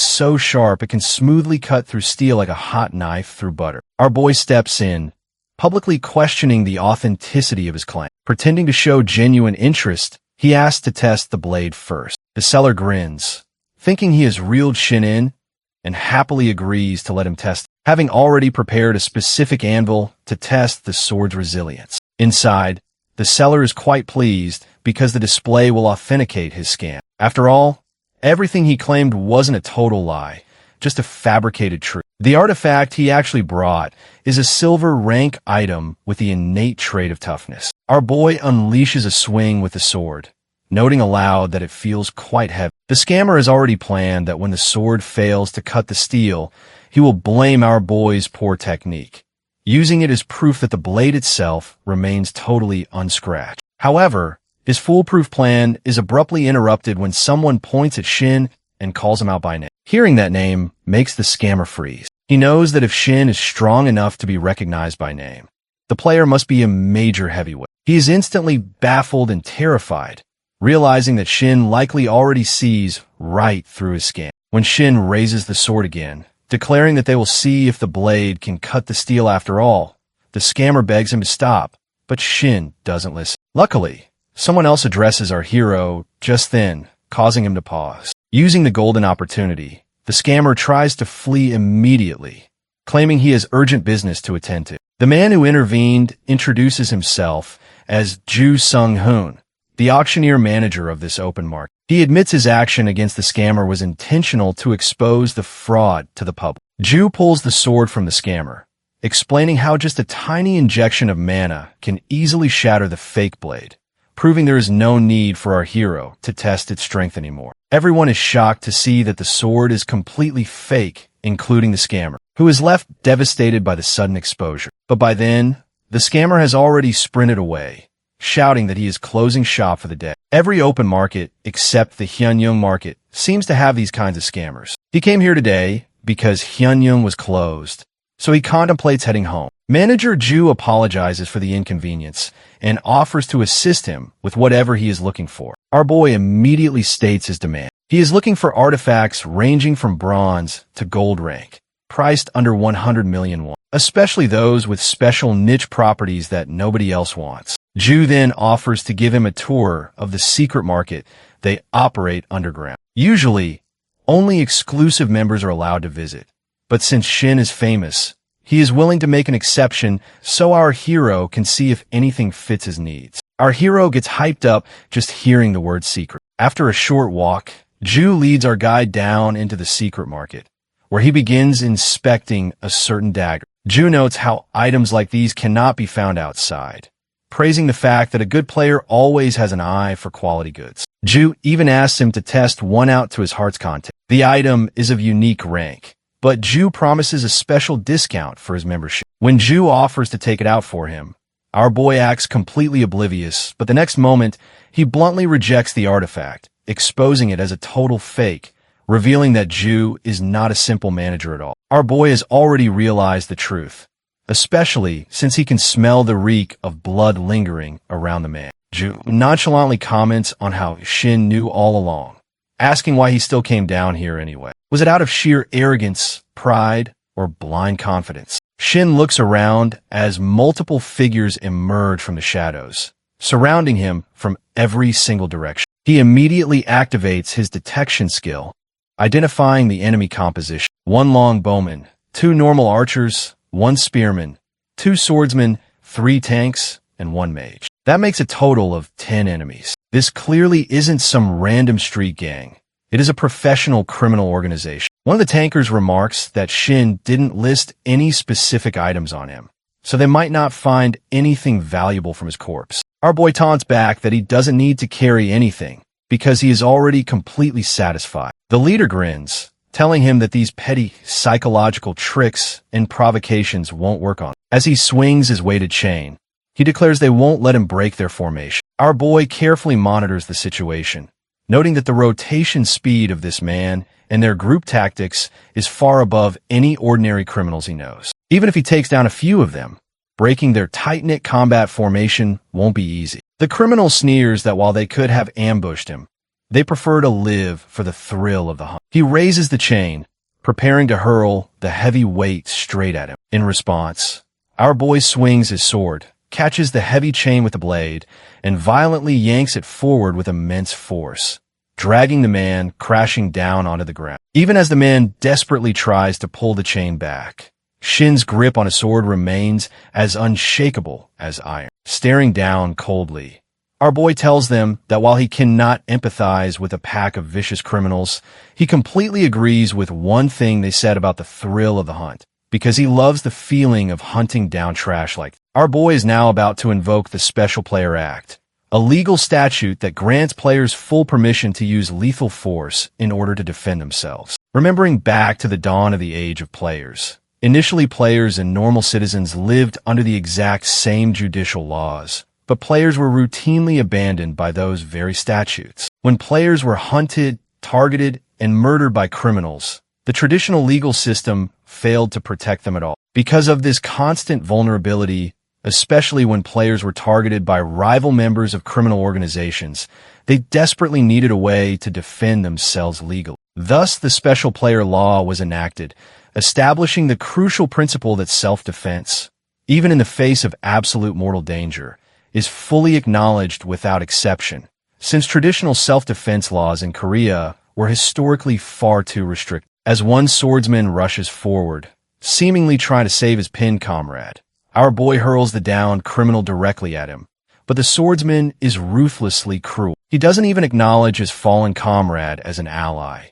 so sharp it can smoothly cut through steel like a hot knife through butter. Our boy steps in, publicly questioning the authenticity of his claim. Pretending to show genuine interest, he asks to test the blade first. The seller grins, thinking he has reeled Shin in, and happily agrees to let him test it, having already prepared a specific anvil to test the sword's resilience. Inside, the seller is quite pleased because the display will authenticate his scam. After all, everything he claimed wasn't a total lie, just a fabricated truth. The artifact he actually brought is a silver rank item with the innate trait of toughness. Our boy unleashes a swing with the sword, noting aloud that it feels quite heavy. The scammer has already planned that when the sword fails to cut the steel, he will blame our boy's poor technique, using it as proof that the blade itself remains totally unscratched. However, his foolproof plan is abruptly interrupted when someone points at Shin and calls him out by name. Hearing that name makes the scammer freeze. He knows that if Shin is strong enough to be recognized by name, the player must be a major heavyweight. He is instantly baffled and terrified, realizing that Shin likely already sees right through his scam. When Shin raises the sword again, declaring that they will see if the blade can cut the steel after all, the scammer begs him to stop, but Shin doesn't listen. Luckily, someone else addresses our hero just then, causing him to pause. Using the golden opportunity, the scammer tries to flee immediately, claiming he has urgent business to attend to. The man who intervened introduces himself as Ju Sung-hoon, the auctioneer manager of this open market. He admits his action against the scammer was intentional to expose the fraud to the public. Ju pulls the sword from the scammer, explaining how just a tiny injection of mana can easily shatter the fake blade, proving there is no need for our hero to test its strength anymore. Everyone is shocked to see that the sword is completely fake, including the scammer, who is left devastated by the sudden exposure. But by then, the scammer has already sprinted away, shouting that he is closing shop for the day. Every open market, except the Hyunyung market, seems to have these kinds of scammers. He came here today because Hyunyung was closed, so he contemplates heading home. Manager Ju apologizes for the inconvenience and offers to assist him with whatever he is looking for. Our boy immediately states his demand. He is looking for artifacts ranging from bronze to gold rank, priced under 100 million won, especially those with special niche properties that nobody else wants. Ju then offers to give him a tour of the secret market they operate underground. Usually, only exclusive members are allowed to visit, but since Shin is famous, he is willing to make an exception so our hero can see if anything fits his needs. Our hero gets hyped up just hearing the word secret. After a short walk, Ju leads our guide down into the secret market, where he begins inspecting a certain dagger. Ju notes how items like these cannot be found outside, praising the fact that a good player always has an eye for quality goods. Ju even asks him to test one out to his heart's content. The item is of unique rank, but Ju promises a special discount for his membership. When Ju offers to take it out for him, our boy acts completely oblivious, but the next moment, he bluntly rejects the artifact, exposing it as a total fake, revealing that Ju is not a simple manager at all. Our boy has already realized the truth, especially since he can smell the reek of blood lingering around the man. Ju nonchalantly comments on how Shin knew all along, asking why he still came down here anyway. Was it out of sheer arrogance, pride, or blind confidence? Shin looks around as multiple figures emerge from the shadows, surrounding him from every single direction. He immediately activates his detection skill, identifying the enemy composition. One long bowman, 2 normal archers, 1 spearman, 2 swordsmen, 3 tanks, and 1 mage. That makes a total of 10 enemies. This clearly isn't some random street gang. It is a professional criminal organization. One of the tankers remarks that Shin didn't list any specific items on him, so they might not find anything valuable from his corpse. Our boy taunts back that he doesn't need to carry anything because he is already completely satisfied. The leader grins, telling him that these petty psychological tricks and provocations won't work on him. As he swings his weighted chain, he declares they won't let him break their formation. Our boy carefully monitors the situation, noting that the rotation speed of this man and their group tactics is far above any ordinary criminals he knows. Even if he takes down a few of them, breaking their tight-knit combat formation won't be easy. The criminal sneers that while they could have ambushed him, they prefer to live for the thrill of the hunt. He raises the chain, preparing to hurl the heavy weight straight at him. In response, our boy swings his sword, catches the heavy chain with the blade, and violently yanks it forward with immense force, dragging the man crashing down onto the ground. Even as the man desperately tries to pull the chain back, Shin's grip on his sword remains as unshakable as iron. Staring down coldly, our boy tells them that while he cannot empathize with a pack of vicious criminals, he completely agrees with one thing they said about the thrill of the hunt, because he loves the feeling of hunting down trash like that. Our boy is now about to invoke the Special Player Act, a legal statute that grants players full permission to use lethal force in order to defend themselves. Remembering back to the dawn of the age of players, initially players and normal citizens lived under the exact same judicial laws, but players were routinely abandoned by those very statutes. When players were hunted, targeted, and murdered by criminals, the traditional legal system failed to protect them at all. Because of this constant vulnerability, especially when players were targeted by rival members of criminal organizations, they desperately needed a way to defend themselves legally. Thus, the Special Player Law was enacted, establishing the crucial principle that self-defense, even in the face of absolute mortal danger, is fully acknowledged without exception, since traditional self-defense laws in Korea were historically far too restrictive. As one swordsman rushes forward, seemingly trying to save his pinned comrade, our boy hurls the downed criminal directly at him, but the swordsman is ruthlessly cruel. He doesn't even acknowledge his fallen comrade as an ally,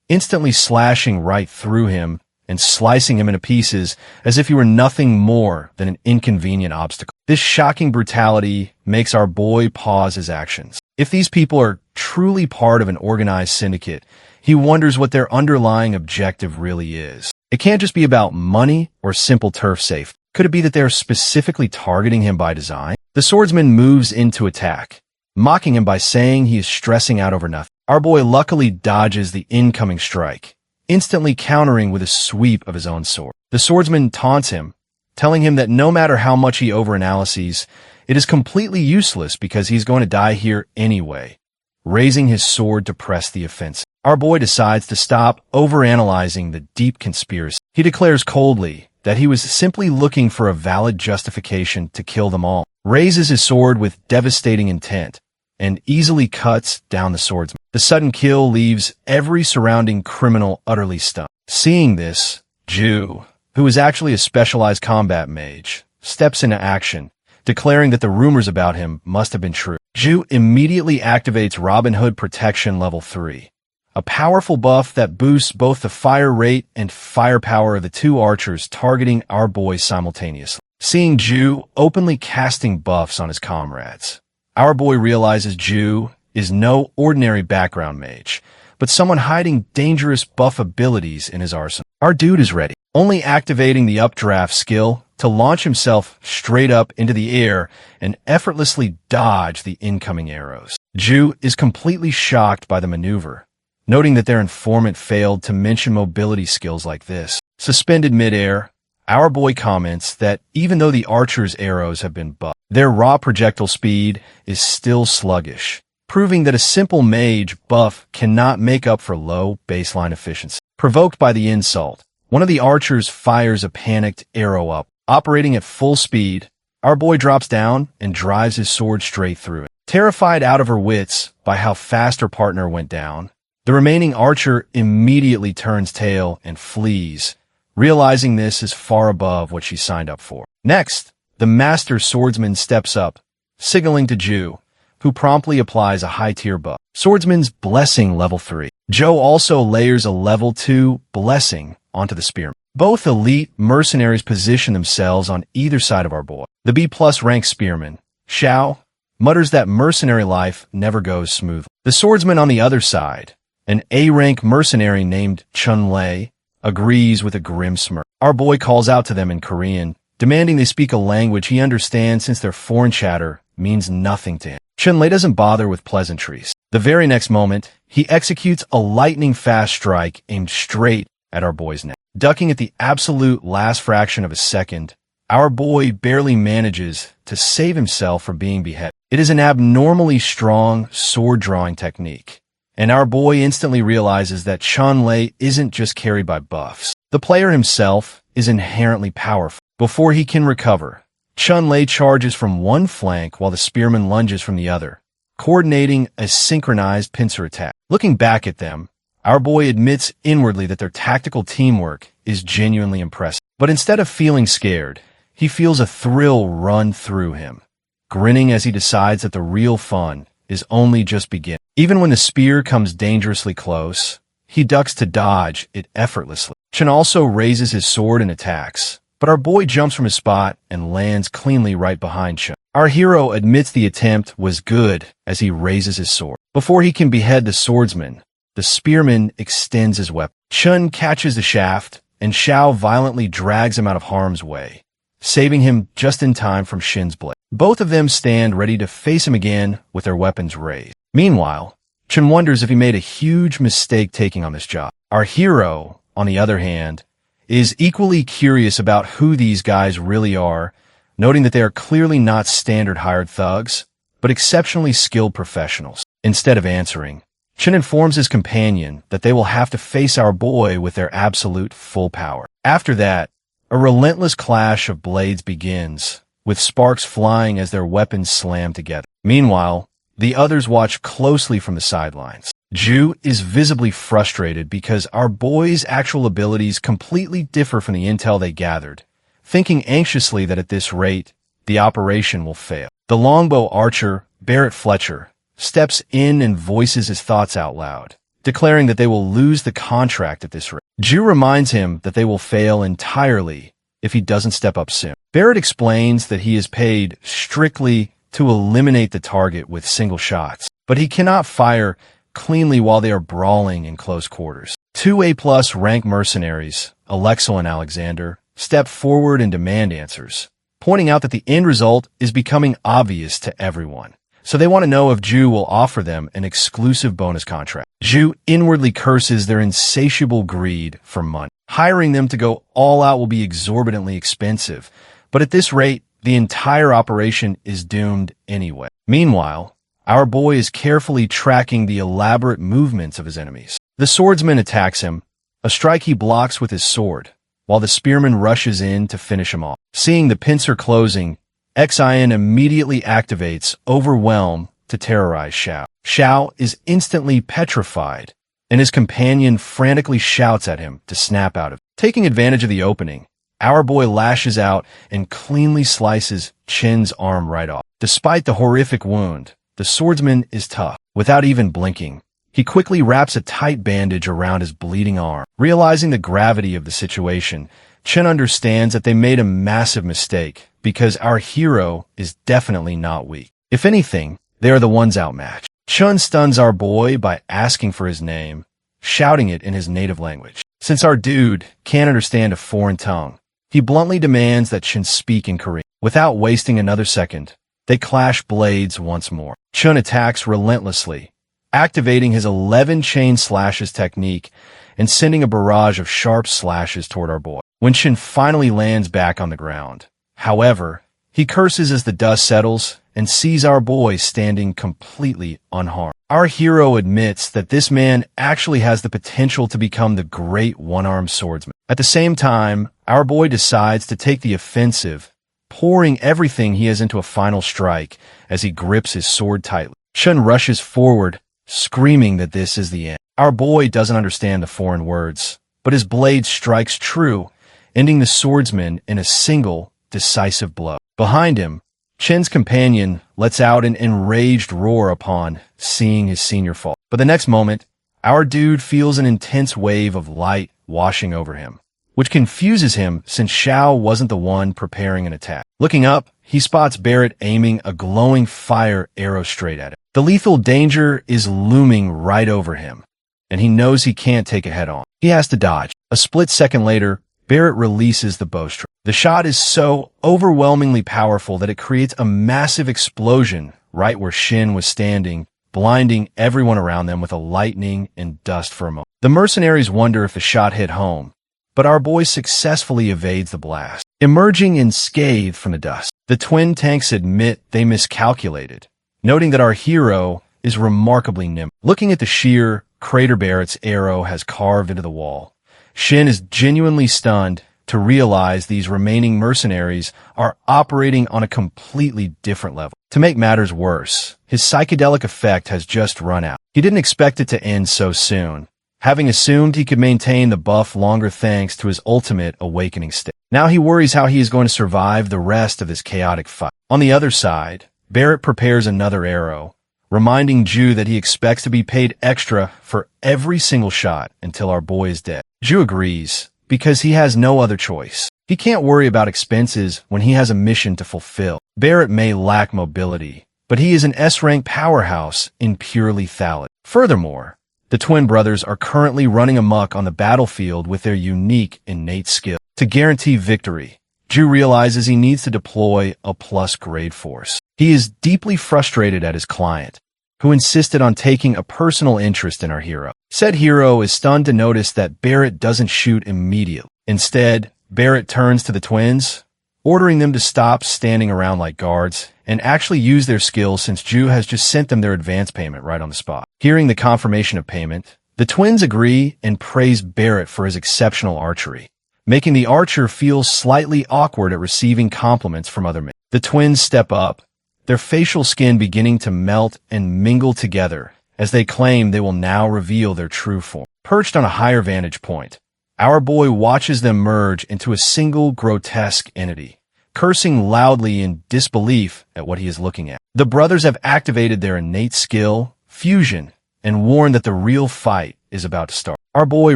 instantly slashing right through him and slicing him into pieces as if he were nothing more than an inconvenient obstacle. This shocking brutality makes our boy pause his actions. If these people are truly part of an organized syndicate, he wonders what their underlying objective really is. It can't just be about money or simple turf safety. Could it be that they are specifically targeting him by design? The swordsman moves into attack, mocking him by saying he is stressing out over nothing. Our boy luckily dodges the incoming strike, instantly countering with a sweep of his own sword. The swordsman taunts him, telling him that no matter how much he overanalyzes, it is completely useless because he's going to die here anyway, raising his sword to press the offensive. Our boy decides to stop overanalyzing the deep conspiracy. He declares coldly that he was simply looking for a valid justification to kill them all, raises his sword with devastating intent, and easily cuts down the swordsman. The sudden kill leaves every surrounding criminal utterly stunned. Seeing this, Ju, who is actually a specialized combat mage, steps into action, declaring that the rumors about him must have been true. Ju immediately activates Robin Hood Protection Level 3, a powerful buff that boosts both the fire rate and firepower of the 2 archers targeting our boy simultaneously. Seeing Ju openly casting buffs on his comrades, our boy realizes Ju is no ordinary background mage, but someone hiding dangerous buff abilities in his arsenal. Our dude is ready, only activating the updraft skill to launch himself straight up into the air and effortlessly dodge the incoming arrows. Ju is completely shocked by the maneuver, noting that their informant failed to mention mobility skills like this. Suspended midair, Our boy comments that even though the archer's arrows have been buffed, their raw projectile speed is still sluggish, proving that a simple mage buff cannot make up for low baseline efficiency. Provoked by the insult, one of the archers fires a panicked arrow up. Operating at full speed, our boy drops down and drives his sword straight through it. Terrified out of her wits by how fast her partner went down, the remaining archer immediately turns tail and flees, realizing this is far above what she signed up for. Next, the master swordsman steps up, signaling to Ju, who promptly applies a high-tier buff. Swordsman's Blessing level 3. Joe also layers a level 2 Blessing onto the spearman. Both elite mercenaries position themselves on either side of our boy. The B+ rank spearman, Xiao, mutters that mercenary life never goes smoothly. The swordsman on the other side, an A-rank mercenary named Chun-Lei, agrees with a grim smirk. Our boy calls out to them in Korean, demanding they speak a language he understands since their foreign chatter means nothing to him. Chun-Lei doesn't bother with pleasantries. The very next moment, he executes a lightning-fast strike aimed straight at our boy's neck. Ducking at the absolute last fraction of a second, our boy barely manages to save himself from being beheaded. It is an abnormally strong sword-drawing technique, and our boy instantly realizes that Chun-Lei isn't just carried by buffs. The player himself is inherently powerful. Before he can recover, Chun-Lei charges from one flank while the spearman lunges from the other, coordinating a synchronized pincer attack. Looking back at them, our boy admits inwardly that their tactical teamwork is genuinely impressive. But instead of feeling scared, he feels a thrill run through him, grinning as he decides that the real fun is only just beginning. Even when the spear comes dangerously close, he ducks to dodge it effortlessly. Chen also raises his sword and attacks, but our boy jumps from his spot and lands cleanly right behind Chen. Our hero admits the attempt was good as he raises his sword. Before he can behead the swordsman, the spearman extends his weapon. Chun catches the shaft, and Xiao violently drags him out of harm's way, saving him just in time from Shin's blade. Both of them stand ready to face him again with their weapons raised. Meanwhile, Chun wonders if he made a huge mistake taking on this job. Our hero, on the other hand, is equally curious about who these guys really are, noting that they are clearly not standard hired thugs, but exceptionally skilled professionals. Instead of answering, Chen informs his companion that they will have to face our boy with their absolute full power. After that, a relentless clash of blades begins, with sparks flying as their weapons slam together. Meanwhile, the others watch closely from the sidelines. Ju is visibly frustrated because our boy's actual abilities completely differ from the intel they gathered, thinking anxiously that at this rate, the operation will fail. The longbow archer, Barrett Fletcher, steps in and voices his thoughts out loud, declaring that they will lose the contract at this rate. Ju reminds him that they will fail entirely if he doesn't step up soon. Barrett explains that he is paid strictly to eliminate the target with single shots, but he cannot fire cleanly while they are brawling in close quarters. Two A+ rank mercenaries, Alexel and Alexander, step forward and demand answers, pointing out that the end result is becoming obvious to everyone. So they want to know if Ju will offer them an exclusive bonus contract. Ju inwardly curses their insatiable greed for money. Hiring them to go all out will be exorbitantly expensive, but at this rate, the entire operation is doomed anyway. Meanwhile, our boy is carefully tracking the elaborate movements of his enemies. The swordsman attacks him, a strike he blocks with his sword, while the spearman rushes in to finish him off. Seeing the pincer closing, Xian immediately activates Overwhelm to terrorize Xiao. Xiao is instantly petrified, and his companion frantically shouts at him to snap out of it. Taking advantage of the opening, our boy lashes out and cleanly slices Chen's arm right off. Despite the horrific wound, the swordsman is tough. Without even blinking, he quickly wraps a tight bandage around his bleeding arm. Realizing the gravity of the situation, Chen understands that they made a massive mistake because our hero is definitely not weak. If anything, they are the ones outmatched. Chun stuns our boy by asking for his name, shouting it in his native language. Since our dude can't understand a foreign tongue, he bluntly demands that Chun speak in Korean. Without wasting another second, they clash blades once more. Chun attacks relentlessly, activating his 11 chain slashes technique and sending a barrage of sharp slashes toward our boy. when Shin finally lands back on the ground. However, he curses as the dust settles and sees our boy standing completely unharmed. Our hero admits that this man actually has the potential to become the great one-armed swordsman. At the same time, our boy decides to take the offensive, pouring everything he has into a final strike as he grips his sword tightly. Shun rushes forward, screaming that this is the end. Our boy doesn't understand the foreign words, but his blade strikes true, ending the swordsman in a single, decisive blow. Behind him, Chen's companion lets out an enraged roar upon seeing his senior fall. But the next moment, our dude feels an intense wave of light washing over him, which confuses him since Xiao wasn't the one preparing an attack. Looking up, he spots Barrett aiming a glowing fire arrow straight at him. The lethal danger is looming right over him, and he knows he can't take it head-on. He has to dodge. A split second later, Barrett releases the bowstring. The shot is so overwhelmingly powerful that it creates a massive explosion right where Shin was standing, blinding everyone around them with a lightning and dust for a moment. The mercenaries wonder if the shot hit home, but our boy successfully evades the blast, emerging unscathed from the dust. The twin tanks admit they miscalculated, noting that our hero is remarkably nimble. Looking at the sheer crater Barrett's arrow has carved into the wall, Shin is genuinely stunned to realize these remaining mercenaries are operating on a completely different level. To make matters worse, his psychedelic effect has just run out. He didn't expect it to end so soon, having assumed he could maintain the buff longer thanks to his ultimate awakening state. Now he worries how he is going to survive the rest of this chaotic fight. On the other side, Barrett prepares another arrow, reminding Ju that he expects to be paid extra for every single shot until our boy is dead. Ju agrees, because he has no other choice. He can't worry about expenses when he has a mission to fulfill. Barrett may lack mobility, but he is an S-rank powerhouse in pure lethality. Furthermore, the twin brothers are currently running amok on the battlefield with their unique innate skill. To guarantee victory, Ju realizes he needs to deploy a plus-grade force. He is deeply frustrated at his client, who insisted on taking a personal interest in our hero. Said hero is stunned to notice that Barrett doesn't shoot immediately. Instead, Barrett turns to the twins, ordering them to stop standing around like guards and actually use their skills since Ju has just sent them their advance payment right on the spot. Hearing the confirmation of payment, the twins agree and praise Barrett for his exceptional archery, making the archer feel slightly awkward at receiving compliments from other men. The twins step up, their facial skin beginning to melt and mingle together as they claim they will now reveal their true form. Perched on a higher vantage point, our boy watches them merge into a single grotesque entity, cursing loudly in disbelief at what he is looking at. The brothers have activated their innate skill, fusion, and warn that the real fight is about to start. Our boy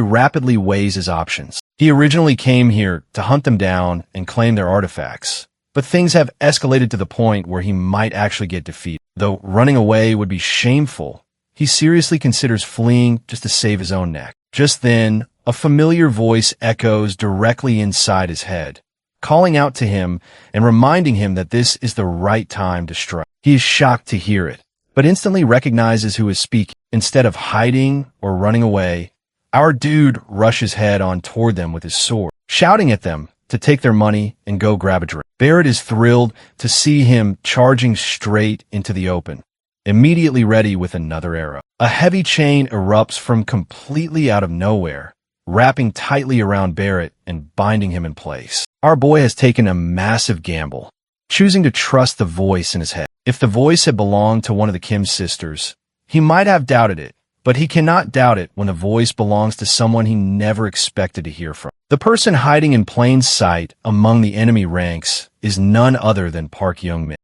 rapidly weighs his options. He originally came here to hunt them down and claim their artifacts, but things have escalated to the point where he might actually get defeated. Though running away would be shameful, he seriously considers fleeing just to save his own neck. Just then, a familiar voice echoes directly inside his head, calling out to him and reminding him that this is the right time to strike. He is shocked to hear it, but instantly recognizes who is speaking. Instead of hiding or running away, our dude rushes head on toward them with his sword, shouting at them to take their money and go grab a drink. Barrett is thrilled to see him charging straight into the open, immediately ready with another arrow. A heavy chain erupts from completely out of nowhere, wrapping tightly around Barrett and binding him in place. Our boy has taken a massive gamble, choosing to trust the voice in his head. If the voice had belonged to one of the Kim sisters, he might have doubted it, but he cannot doubt it when the voice belongs to someone he never expected to hear from. The person hiding in plain sight among the enemy ranks is none other than Park Young-min.